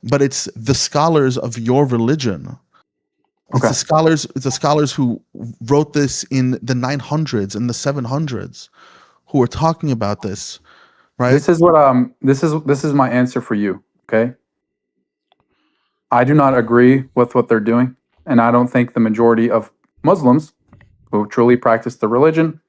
but it's the scholars of your religion. It's the scholars who wrote this in the 900s and the 700s who are talking about this, right? This is what this is my answer for you, okay? I do not agree with what they're doing, and I don't think the majority of Muslims who truly practice the religion,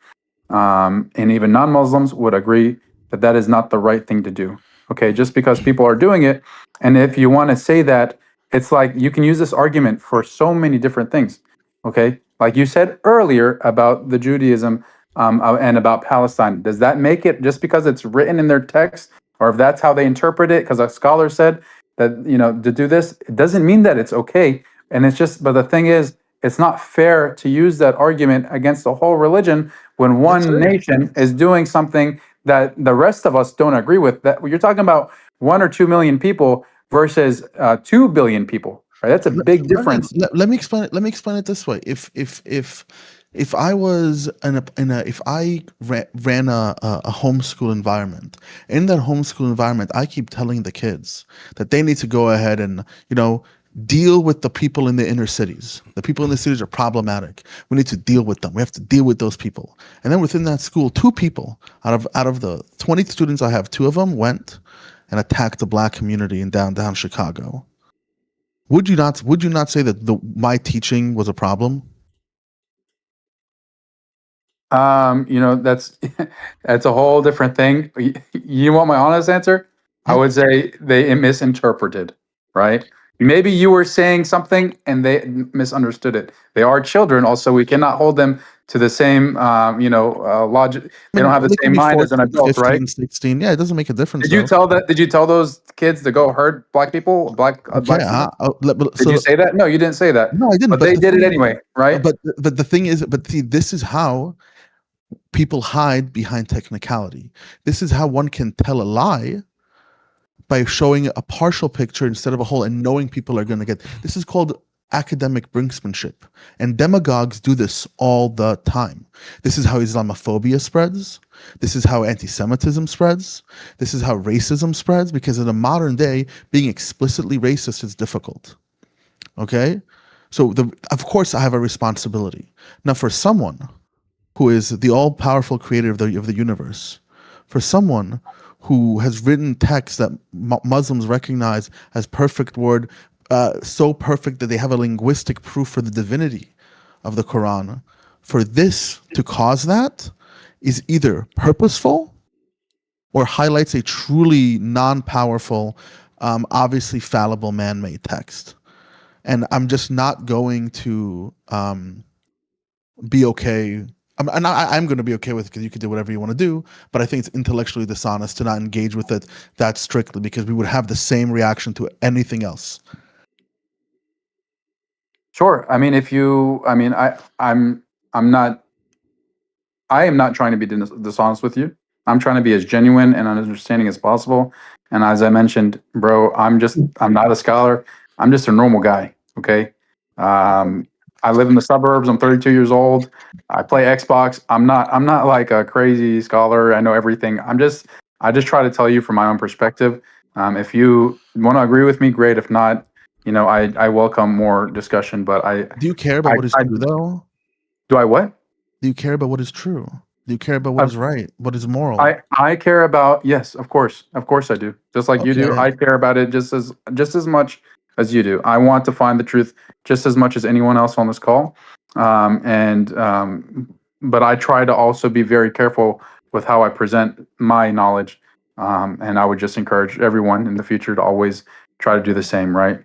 and even non-Muslims would agree that that is not the right thing to do. Okay, just because people are doing it, and if you want to say that, it's like you can use this argument for so many different things. Okay, like you said earlier about the Judaism and about Palestine. Does that make it just because it's written in their text, or if that's how they interpret it? Because a scholar said that to do this, it doesn't mean that it's okay. And it's just, but the thing is, it's not fair to use that argument against the whole religion when one nation is doing something that the rest of us don't agree with. That you're talking about 1 or 2 million people versus 2 billion people, right? That's a big difference. Let me explain it. Let me explain it this way. If I was if I ran a homeschool environment, in that homeschool environment, I keep telling the kids that they need to go ahead and deal with the people in the inner cities. The people in the cities are problematic. We need to deal with them. We have to deal with those people. And then within that school, 2 people out of the 20 students I have, 2 of them went and attacked the black community in downtown Chicago. Would you not say that my teaching was a problem? That's a whole different thing. You want my honest answer? Yeah. I would say they misinterpreted, right? Maybe you were saying something and they misunderstood it. They are children, also we cannot hold them to the same, logic. They don't have the they same can be mind as an 14, adult, 15, right? 16. Yeah, it doesn't make a difference. Did you tell that? Did you tell those kids to go hurt black people, black students? Did you say that? No, you didn't say that. No, I didn't. But But they the did it thing- anyway, right? But the thing is, see, this is how people hide behind technicality. This is how one can tell a lie by showing a partial picture instead of a whole, and knowing people are going to get. This is called academic brinksmanship, and demagogues do this all the time. This is how Islamophobia spreads. This is how anti-Semitism spreads. This is how racism spreads, because in the modern day, being explicitly racist is difficult. Okay? So, of course, I have a responsibility. Now, for someone who is the all-powerful creator of the universe, for someone who has written texts that Muslims recognize as perfect word, so perfect that they have a linguistic proof for the divinity of the Quran, for this to cause that is either purposeful or highlights a truly non-powerful, obviously fallible man-made text. And I'm just not going to be okay. I'm going to be okay with it, because you can do whatever you want to do, but I think it's intellectually dishonest to not engage with it that strictly, because we would have the same reaction to anything else. Sure. I mean, I am not trying to be dishonest with you. I'm trying to be as genuine and understanding as possible. And as I mentioned, bro, I'm not a scholar. I'm just a normal guy. Okay. I live in the suburbs. I'm 32 years old. I play Xbox. I'm not like a crazy scholar. I know everything. I just try to tell you from my own perspective. If you want to agree with me, great. If not, I welcome more discussion. But do you care about what is true, though? Do I what? Do you care about what is true? Do you care about what is right? What is moral? I care about, yes, of course I do. Just like you do, I care about it just as much as you do. I want to find the truth just as much as anyone else on this call, but I try to also be very careful with how I present my knowledge, and I would just encourage everyone in the future to always try to do the same. Right?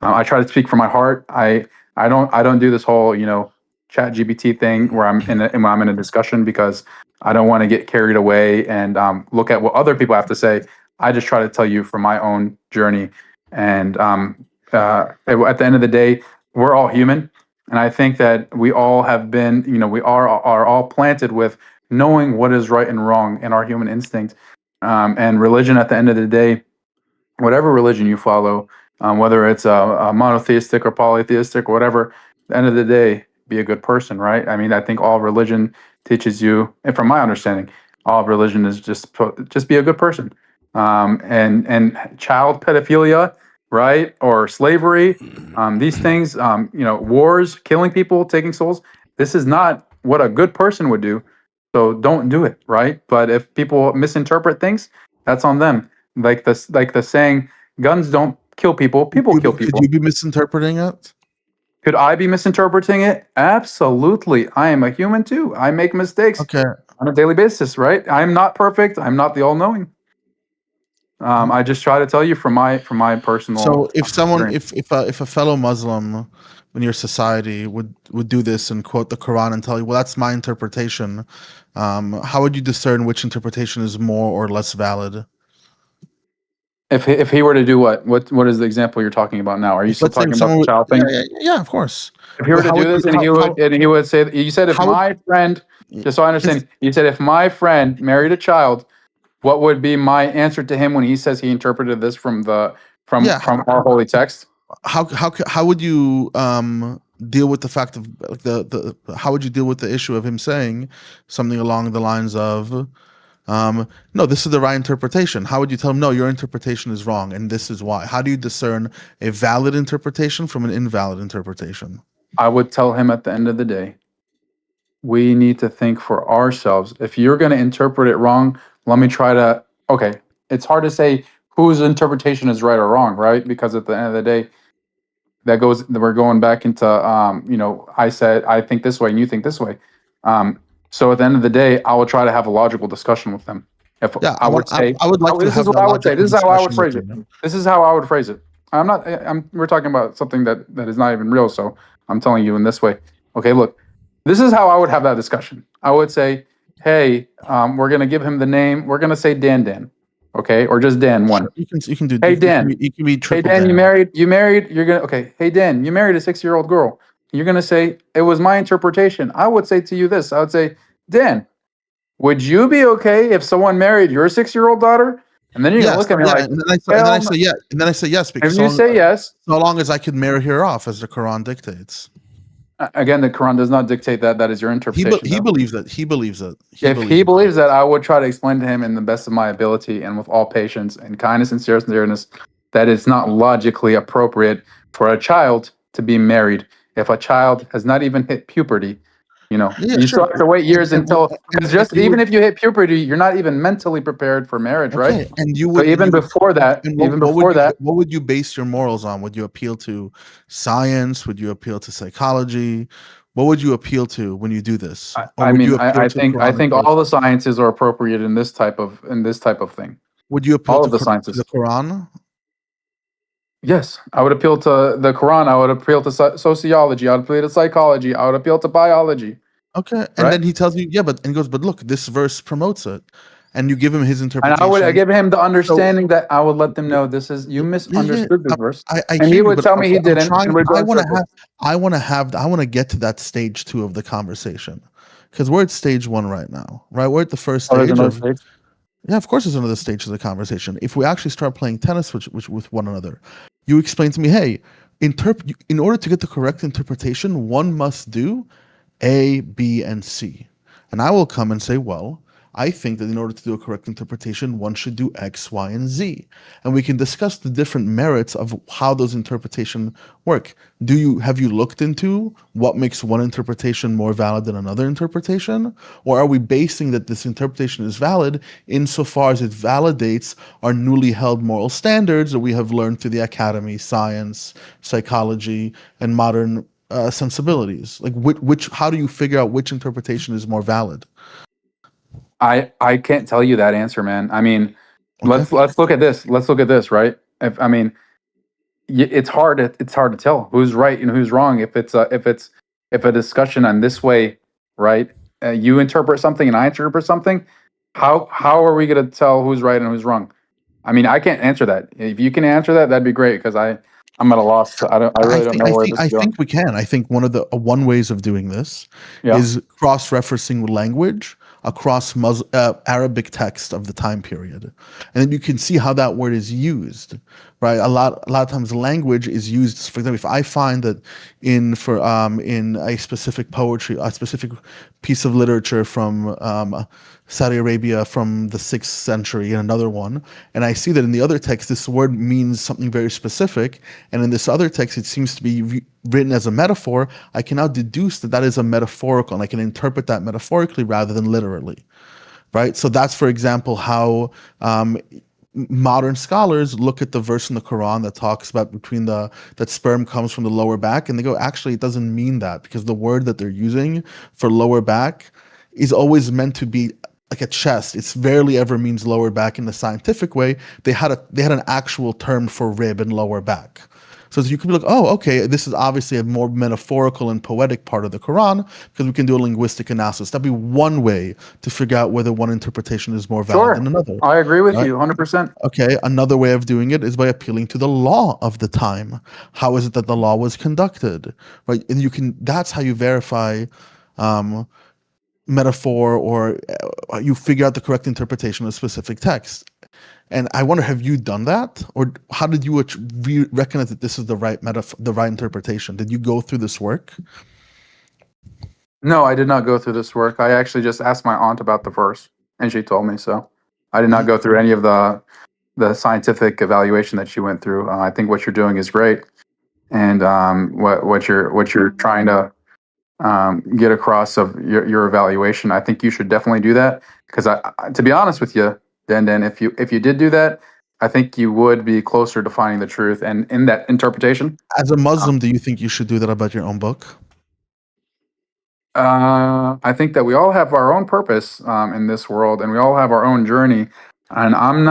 I try to speak from my heart. I don't do this whole chat GPT thing where I'm in a discussion, because I don't want to get carried away and look at what other people have to say. I just try to tell you from my own journey. And at the end of the day, we're all human. And I think that we all have been, we are all planted with knowing what is right and wrong in our human instinct. And religion, at the end of the day, whatever religion you follow, whether it's a monotheistic or polytheistic or whatever, at the end of the day, be a good person, right? I mean, I think all religion teaches you, and from my understanding, all religion is just be a good person. And child pedophilia, right, or slavery, these things, wars, killing people, taking souls. This is not what a good person would do. So don't do it, right? But if people misinterpret things, that's on them. Like the saying, guns don't kill people, people kill people. Could you be misinterpreting it? Could I be misinterpreting it? Absolutely. I am a human too. I make mistakes on a daily basis, right? I'm not perfect. I'm not the all-knowing. I just try to tell you from my personal. So if someone, if a fellow Muslim in your society would do this and quote the Quran and tell you, well, that's my interpretation, how would you discern which interpretation is more or less valid? If he were to do what is the example you're talking about now? Are you still talking about the child thing? Yeah, of course. If he were to do this, and he would say, you said, if my friend, just so I understand, you said, if my friend married a child, what would be my answer to him when he says he interpreted this from our holy text? How would you deal with the fact of how would you deal with the issue of him saying something along the lines of, no, this is the right interpretation? How would you tell him, no, your interpretation is wrong, and this is why? How do you discern a valid interpretation from an invalid interpretation? I would tell him at the end of the day, we need to think for ourselves. If you're going to interpret it wrong, let me try to, okay, it's hard to say whose interpretation is right or wrong, right? Because at the end of the day, we're going back into, I think this way and you think this way. So at the end of the day, I will try to have a logical discussion with them. This is what I would say. This is how I would phrase it. This is how I would phrase it. We're talking about something that is not even real. So I'm telling you in this way. Okay, look, This is how I would have that discussion. I would say, hey, we're going to give him the name. We're going to say Dan. Okay. Or just Dan one. Sure. You can do. Hey, Dan. You can be triple Hey, Dan, Dan. you married, you're going to, okay. Hey, Dan, you married a 6-year-old girl. You're going to say, it was my interpretation. I would say to you this, I would say, Dan, would you be okay if someone married your 6-year-old daughter? And then you're going to look at me like, and then I say yes. And then I say yes because if you say yes, so long as I could marry her off, as the Quran dictates. Again, the Quran does not dictate that. That is your interpretation. He believes that. He believes it. If he believes that, I would try to explain to him in the best of my ability and with all patience and kindness and sincereness that it's not logically appropriate for a child to be married. If a child has not even hit puberty, you still have to wait years until, because just even if you hit puberty, you're not even mentally prepared for marriage, right? And you would, so even before that, what would you base your morals on? Would you appeal to science? Would you appeal to psychology? What would you appeal to when you do this? I think all the sciences are appropriate in this type of thing. Would you appeal all to of the sciences? The Quran? Yes, I would appeal to the Quran. I would appeal to sociology. I would appeal to psychology. I would appeal to biology. Okay, and then he tells you, and he goes, but look, this verse promotes it, and you give him his interpretation. And I would give him the understanding that I would let them know this is you misunderstood this verse. And he would tell me he didn't. I want to get to that stage 2 of the conversation, because we're at stage 1 right now, right? We're at the first stage stage. Yeah, of course, there's another stage of the conversation. If we actually start playing tennis with one another, you explain to me, hey, in order to get the correct interpretation, one must do A, B, and C. And I will come and say, well, I think that in order to do a correct interpretation, one should do X, Y, and Z. And we can discuss the different merits of how those interpretations work. Have you looked into what makes one interpretation more valid than another interpretation? Or are we basing that this interpretation is valid insofar as it validates our newly held moral standards that we have learned through the academy, science, psychology, and modern sensibilities? Like how do you figure out which interpretation is more valid? I can't tell you that answer, man. I mean, let's look at this. Let's look at this, right? It's hard to tell who's right and who's wrong if a discussion on this way, right? You interpret something and I interpret something. How are we going to tell who's right and who's wrong? I mean, I can't answer that. If you can answer that, that'd be great, because I'm at a loss. I really don't know where this is going. I think we can. I think one ways of doing this is cross-referencing language across Arabic text of the time period, and then you can see how that word is used, right? A lot of times language is used. For example, if I find that in a specific poetry, a specific piece of literature from Saudi Arabia from the 6th century, and another one, and I see that in the other text this word means something very specific, and in this other text it seems to be written as a metaphor, I can now deduce that is a metaphorical, and I can interpret that metaphorically rather than literally, right? So that's, for example, how modern scholars look at the verse in the Quran that talks about that sperm comes from the lower back, and they go, actually, it doesn't mean that, because the word that they're using for lower back is always meant to be like a chest. It rarely ever means lower back in the scientific way. They had an actual term for rib and lower back. So you could be like, oh, okay, this is obviously a more metaphorical and poetic part of the Quran, because we can do a linguistic analysis. That'd be one way to figure out whether one interpretation is more valid than another. I agree with you 100%. Okay, another way of doing it is by appealing to the law of the time. How is it that the law was conducted, right? And that's how you verify metaphor, or you figure out the correct interpretation of a specific text. And I wonder, have you done that, or how did you recognize that this is the right interpretation? Did you go through this work? No, I did not go through this work. I actually just asked my aunt about the verse, and she told me so. I did not go through any of the scientific evaluation that she went through. I think what you're doing is great, and what you're trying to get across of your evaluation, I think you should definitely do that, because to be honest with you, then if you did do that, I think you would be closer to finding the truth and in that interpretation. As a Muslim, do you think you should do that about your own book? I think that we all have our own purpose in this world, and we all have our own journey. And I'm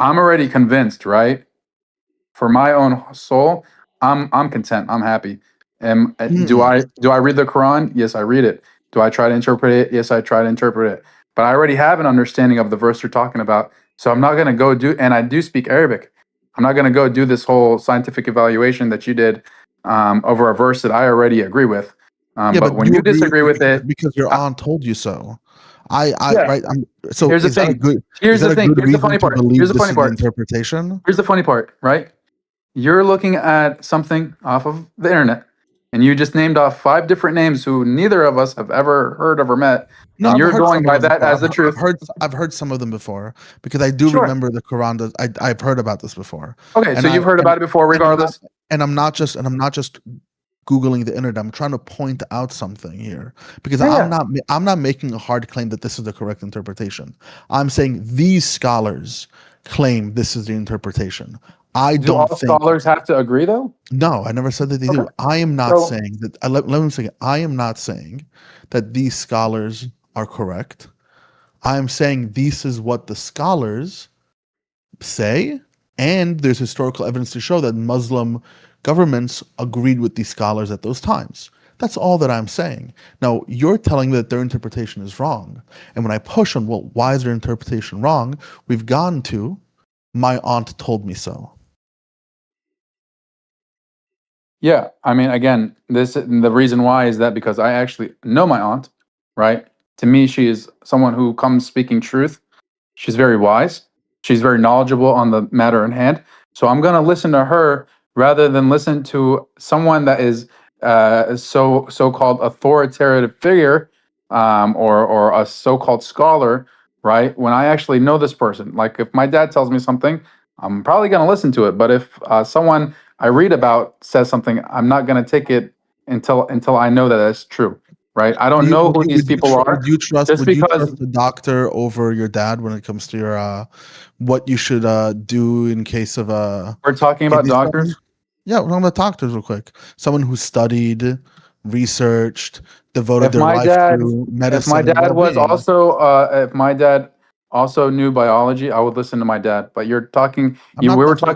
already convinced, right? For my own soul, I'm content. I'm happy. Do I read the Quran? Yes, I read it. Do I try to interpret it? Yes, I try to interpret it. But I already have an understanding of the verse you're talking about. So I'm not going to go do, and I do speak Arabic. I'm not going to go do this whole scientific evaluation that you did over a verse that I already agree with. But when you disagree with it, because your aunt told you so. Right. So here's the is that a thing. good? Here's the thing. Here's the funny part. Here's the funny part. Interpretation. Here's the funny part, right? You're looking at something off of the internet, and you just named off 5 different names who neither of us have ever heard of or met. No, and I've you're heard going some by of them that before. as the truth. I've heard some of them before because I do remember the Quran. I've heard about this before. Okay, so you've heard about it before, regardless. And I'm not just Googling the internet. I'm trying to point out something here because I'm not making a hard claim that this is the correct interpretation. I'm saying these scholars claim this is the interpretation. Do all scholars have to agree, though? No, I never said that they do. I am not saying that. Let me say, I am not saying that these scholars are correct. I am saying this is what the scholars say, and there's historical evidence to show that Muslim governments agreed with these scholars at those times. That's all that I'm saying. Now, you're telling me that their interpretation is wrong. And when I push on, well, why is their interpretation wrong? We've gone to, my aunt told me so. Yeah, I mean, again, the reason why is that because I actually know my aunt, right? To me, she is someone who comes speaking truth. She's very wise. She's very knowledgeable on the matter in hand. So I'm going to listen to her rather than listen to someone that is so-called authoritative figure or a so-called scholar, right? When I actually know this person, like if my dad tells me something, I'm probably going to listen to it. But if someone I read about says something, I'm not going to take it until I know that that's true, right? I don't know who these people are. Would you trust the doctor over your dad when it comes to your what you should do in case of We're talking about doctors. Yeah, we're talking about doctors real quick. Someone who studied, researched, devoted their life to medicine. If my dad also knew biology, I would listen to my dad. But we were talking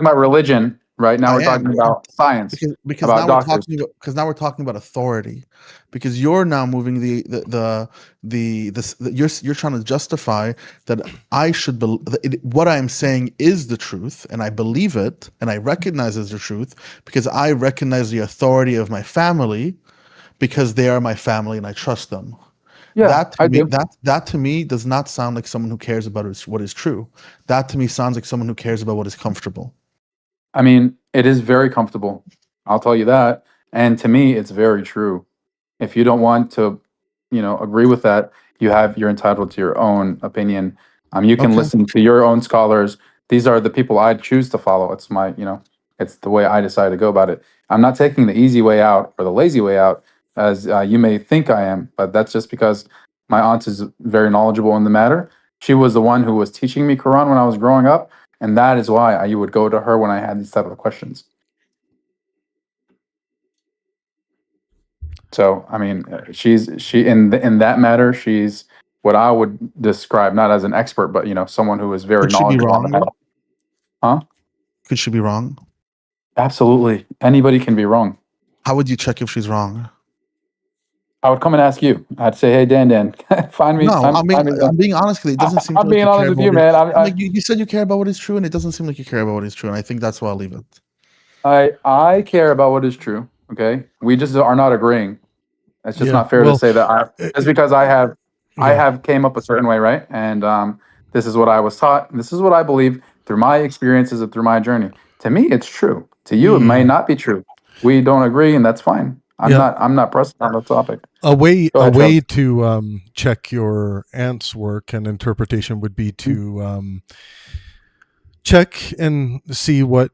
about religion, right? Now we're talking about science. Because now we're talking about authority. Because you're now moving you're trying to justify that I should what I'm saying is the truth, and I believe it, and I recognize as the truth because I recognize the authority of my family because they are my family and I trust them. Yeah, that to me does not sound like someone who cares about what is true. That to me sounds like someone who cares about what is comfortable. I mean, it is very comfortable. I'll tell you that. And to me, it's very true. If you don't want to, agree with that, you're entitled to your own opinion. You can listen to your own scholars. These are the people I choose to follow. It's it's the way I decide to go about it. I'm not taking the easy way out or the lazy way out, as you may think I am, but that's just because my aunt is very knowledgeable in the matter. She was the one who was teaching me Quran when I was growing up, and that is why you would go to her when I had these type of questions. So, I mean, she in that matter, she's what I would describe not as an expert, but someone who is very knowledgeable on the matter. Huh? Could she be wrong? Absolutely. Anybody can be wrong. How would you check if she's wrong? I would come and ask you. I'd say, "Hey, Dan, find me." No, I'm being honest with you. It doesn't seem. I'm being honest with you, man. You said you care about what is true, and it doesn't seem like you care about what is true. And I think that's why I'll leave it. I care about what is true. Okay, we just are not agreeing. It's just not fair to say that. Just because I have came up a certain way, right? And this is what I was taught. And this is what I believe through my experiences and through my journey. To me, it's true. To you, it may not be true. We don't agree, and that's fine. I'm not pressed on the topic. A way to check your aunt's work and interpretation would be to check and see what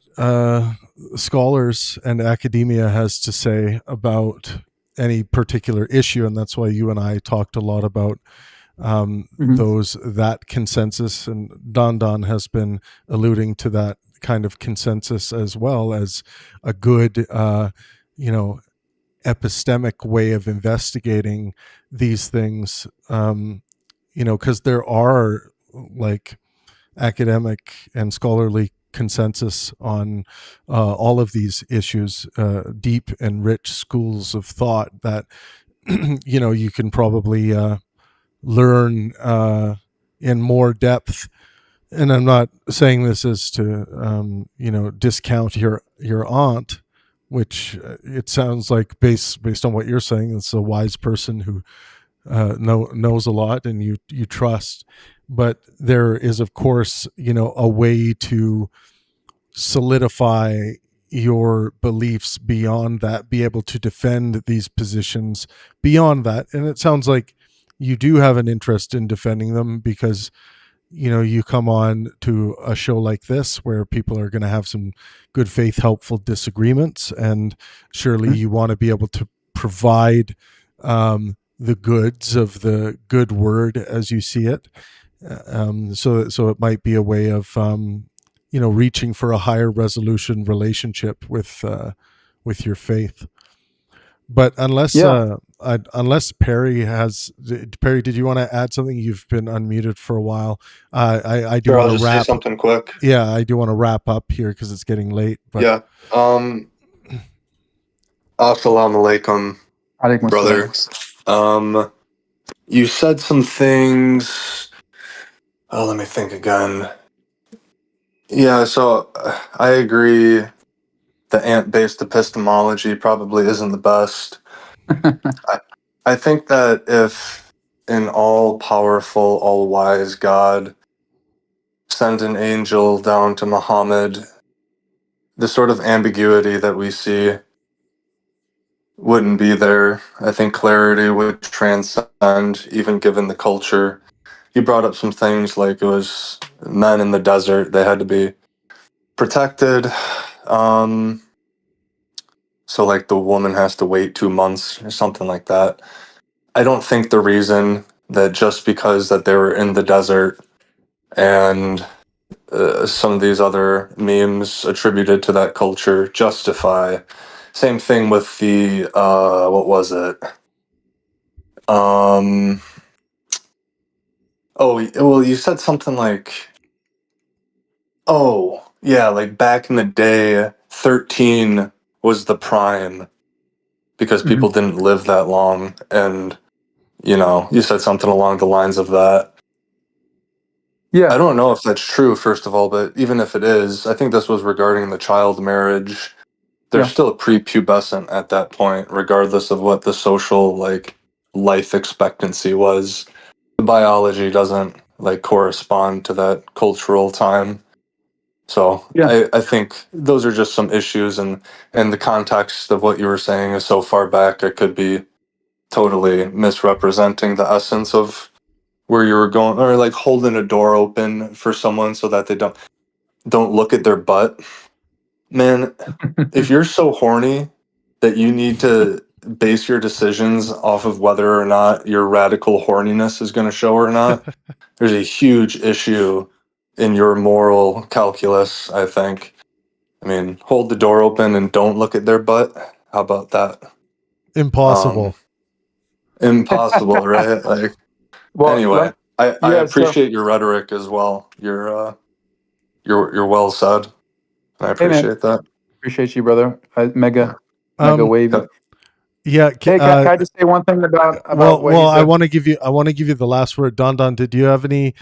scholars and academia has to say about any particular issue, and that's why you and I talked a lot about that consensus, and Don has been alluding to that kind of consensus as well as a good epistemic way of investigating these things, because there are like academic and scholarly consensus on all of these issues, deep and rich schools of thought that you can probably learn in more depth. And I'm not saying this as to discount your aunt, which it sounds like based on what you're saying, it's a wise person who knows a lot and you trust. But there is, of course, a way to solidify your beliefs beyond that, be able to defend these positions beyond that. And it sounds like you do have an interest in defending them, because you come on to a show like this where people are going to have some good faith, helpful disagreements, and surely you want to be able to provide the goods of the good word as you see it. So it might be a way of reaching for a higher resolution relationship with your faith. But unless Perry, did you want to add something? You've been unmuted for a while. I do want to wrap something quick. Yeah, I do want to wrap up here because it's getting late. But yeah. Assalamu alaikum, brother. You said some things. Oh, let me think again. Yeah, so I agree. The ant-based epistemology probably isn't the best. I think that if an all-powerful, all-wise God sent an angel down to Muhammad, the sort of ambiguity that we see wouldn't be there. I think clarity would transcend, even given the culture. You brought up some things like it was men in the desert, they had to be protected. So like the woman has to wait 2 months or something like that. I don't think the reason that just because that they were in the desert and some of these other memes attributed to that culture justify. Same thing with the what was it? Oh, well, you said something like, oh, yeah, like back in the day, 13 was the prime because people didn't live that long. And, you said something along the lines of that. Yeah. I don't know if that's true, first of all, but even if it is, I think this was regarding the child marriage. They're still prepubescent at that point, regardless of what the social, life expectancy was. The biology doesn't, correspond to that cultural time. So I think those are just some issues, and the context of what you were saying is so far back, I could be totally misrepresenting the essence of where you were going, or like holding a door open for someone so that they don't look at their butt. Man, if you're so horny that you need to base your decisions off of whether or not your radical horniness is going to show or not, there's a huge issue in your moral calculus, I think. I mean, hold the door open and don't look at their butt. How about that? Impossible. Impossible, right? Anyway, I appreciate your rhetoric as well. You're well said. I appreciate that. Appreciate you, brother. Mega wavy. Yeah. Hey, can I just say one thing about what you said? I want to give you the last word. Don, did you have any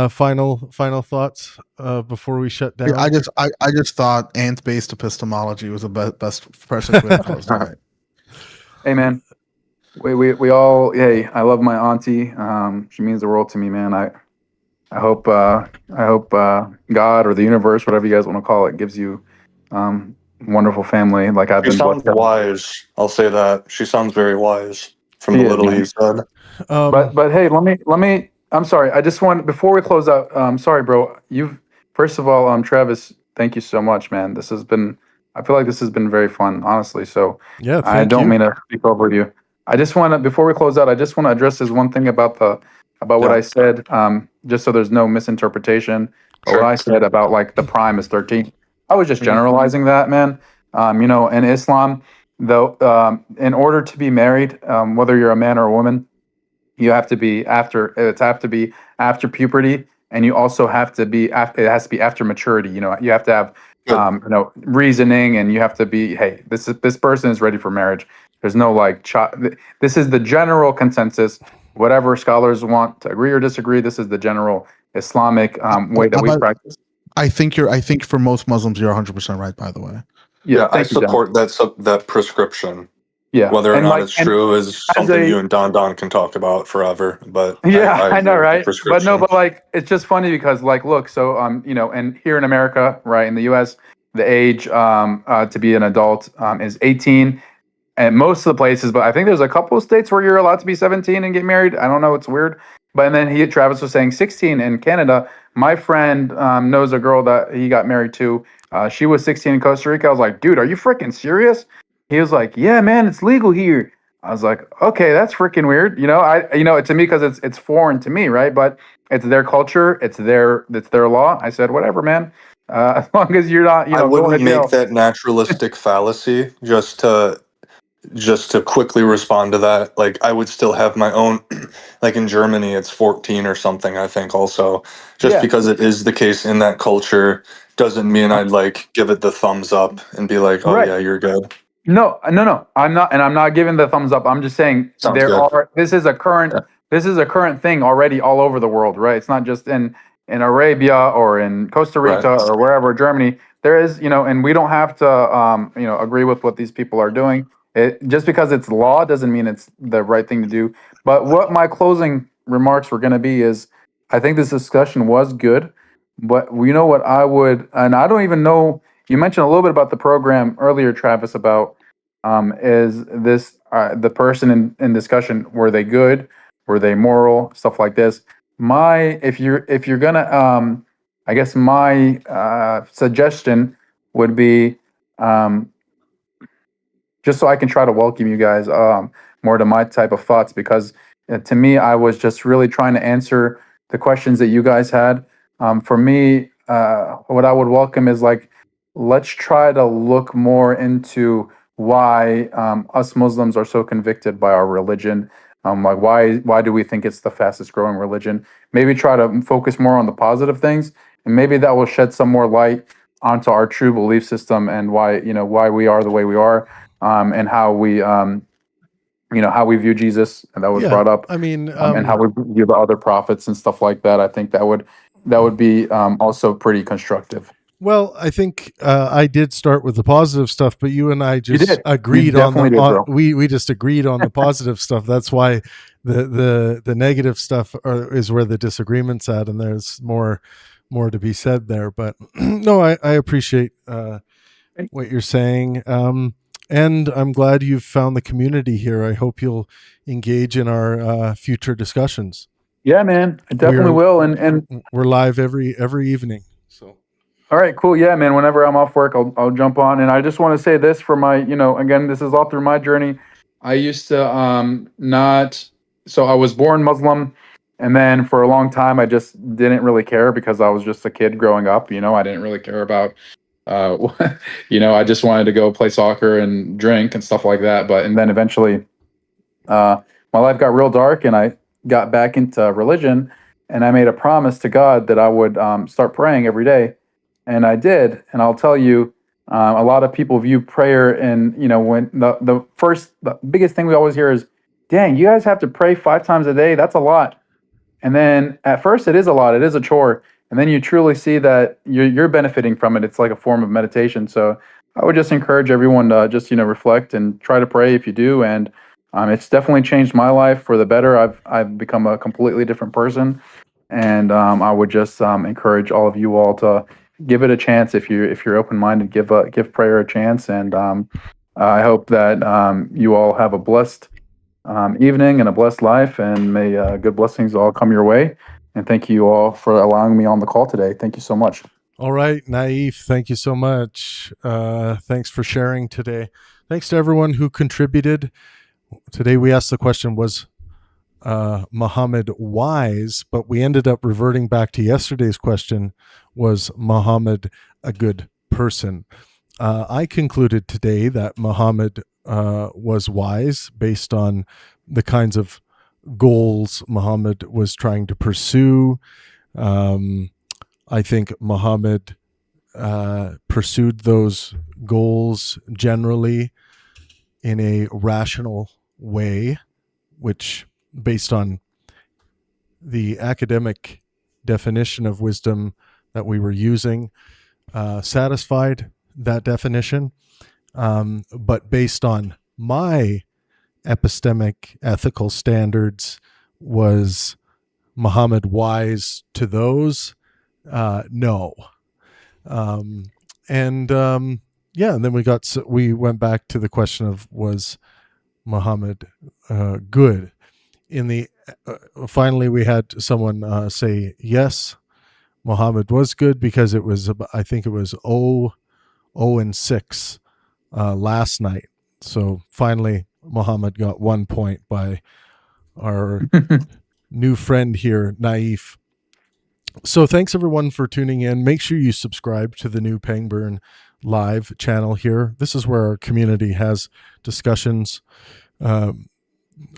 final thoughts before we shut down? I just thought ant-based epistemology was the best perfect way to close tonight. Hey, man. We all. Hey, I love my auntie. She means the world to me, man. I hope God or the universe, whatever you guys want to call it, gives you wonderful family. Like I've been. She sounds wise. I'll say that she sounds very wise from the little you said. But hey, let me. I'm sorry. I just want, before we close out. Sorry, bro. First of all, Travis. Thank you so much, man. This has been. I feel like this has been very fun, honestly. So yeah, I don't mean to speak over you. I just want to, before we close out, I just want to address this one thing about what I said, just so there's no misinterpretation. What I said about like the prime is 13. I was just generalizing that, man. In Islam, though, in order to be married, whether you're a man or a woman, you have to be after puberty, and you also have to be after. It has to be after maturity. You have to have reasoning, and you have to be, hey, this person is ready for marriage. There's no this is the general consensus. Whatever scholars want to agree or disagree, this is the general Islamic way that we practice. I think for most Muslims, you're 100% right, by the way. Yeah, I support that prescription. Yeah, whether or not it's true is something you and Don can talk about forever. But I know, right? But no, but it's just funny because look, so and here in America, right, in the U.S., the age to be an adult is 18. And most of the places, but I think there's a couple of states where you're allowed to be 17 and get married. I don't know, it's weird. But then Travis was saying 16 in Canada. My friend knows a girl that he got married to. She was 16 in Costa Rica. I was like, dude, are you freaking serious? He was like, yeah, man, it's legal here. I was like, okay, that's freaking weird. To me, because it's foreign to me, right? But it's their culture, it's their law. I said, whatever, man. As long as you're not, I wouldn't make that naturalistic fallacy just to quickly respond to that. Like, I would still have my own, like in Germany, it's 14 or something, I think also. Just because it is the case in that culture doesn't mean I'd give it the thumbs up and be like, oh yeah, you're good. No. I'm not, and I'm not giving the thumbs up. I'm just saying this is a current thing already all over the world, right? It's not just in Arabia or in Costa Rica or wherever, Germany. There is, and we don't have to, agree with what these people are doing. Just because it's law doesn't mean it's the right thing to do. But what my closing remarks were going to be is, I think this discussion was good, but what I would, and I don't even know, you mentioned a little bit about the program earlier, Travis, about is this the person in discussion, were they good? Were they moral? Stuff like this. If you're gonna, I guess my suggestion would be, just so I can try to welcome you guys more to my type of thoughts, because to me, I was just really trying to answer the questions that you guys had. For me, what I would welcome is let's try to look more into why us Muslims are so convicted by our religion. Why do we think it's the fastest growing religion? Maybe try to focus more on the positive things, and maybe that will shed some more light onto our true belief system and why we are the way we are, and how we how we view Jesus, and that was brought up. I mean, and how we view the other prophets and stuff like that. I think that would be also pretty constructive. Well, I think I did start with the positive stuff, but you and I just agreed on we just agreed on the positive stuff. That's why the negative stuff is where the disagreement's at, and there's more to be said there. But no, I appreciate what you're saying, and I'm glad you've found the community here. I hope you'll engage in our future discussions. Yeah, man, I definitely will. And we're live every evening. So. All right, cool. Yeah, man. Whenever I'm off work, I'll jump on. And I just want to say this for my, again, this is all through my journey. I used to not, so I was born Muslim, and then for a long time I just didn't really care because I was just a kid growing up. I didn't really care about, I just wanted to go play soccer and drink and stuff like that. And then eventually, my life got real dark, and I got back into religion, and I made a promise to God that I would start praying every day. And I did, and I'll tell you, a lot of people view prayer, and when the biggest thing we always hear is, "Dang, you guys have to pray 5 times a day. That's a lot." And then at first, it is a lot. It is a chore, and then you truly see that you're benefiting from it. It's like a form of meditation. So I would just encourage everyone to just reflect and try to pray if you do. And it's definitely changed my life for the better. I've become a completely different person, and I would just encourage all of you all to give it a chance if you're open-minded. Give prayer a chance, and I hope that you all have a blessed evening and a blessed life, and may good blessings all come your way. And thank you all for allowing me on the call today. Thank you so much. All right, Naif, thank you so much. Thanks for sharing today. Thanks to everyone who contributed. Today we asked the question, was Muhammad wise? But we ended up reverting back to yesterday's question, was Muhammad a good person? I concluded today that Muhammad was wise based on the kinds of goals Muhammad was trying to pursue, I think Muhammad pursued those goals generally in a rational way, which, based on the academic definition of wisdom that we were using, satisfied that definition. But based on my epistemic ethical standards, was Muhammad wise to those? No. And then we went back to the question of, was Muhammad good? Finally we had someone say yes, Muhammad was good, because it was, I think it was 0-6 last night. So finally Muhammad got 1 point by our new friend here, Naif. So thanks everyone for tuning in. Make sure you subscribe to the new Pangburn live channel here. This is where our community has discussions,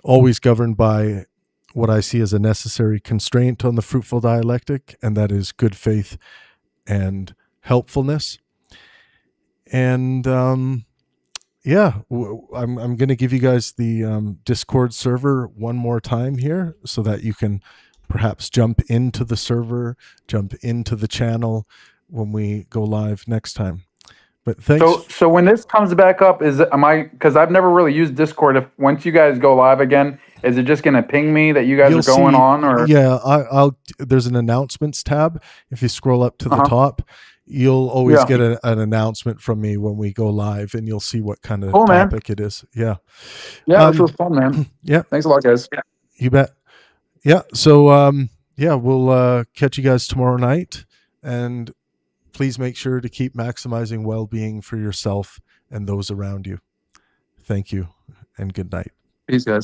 always governed by what I see as a necessary constraint on the fruitful dialectic, and that is good faith and helpfulness. And I'm going to give you guys the Discord server one more time here, so that you can perhaps jump into the server, jump into the channel when we go live next time. But thanks. So when this comes back up, because I've never really used Discord. If once you guys go live again, is it just going to ping me that you guys are going on? Or yeah, there's an announcements tab. If you scroll up to the top, you'll always get an announcement from me when we go live, and you'll see what kind of topic it is. Yeah. Yeah, this was fun, man. Yeah. Thanks a lot, guys. You bet. Yeah. So, we'll catch you guys tomorrow night, and please make sure to keep maximizing well-being for yourself and those around you. Thank you, and good night. Peace, guys.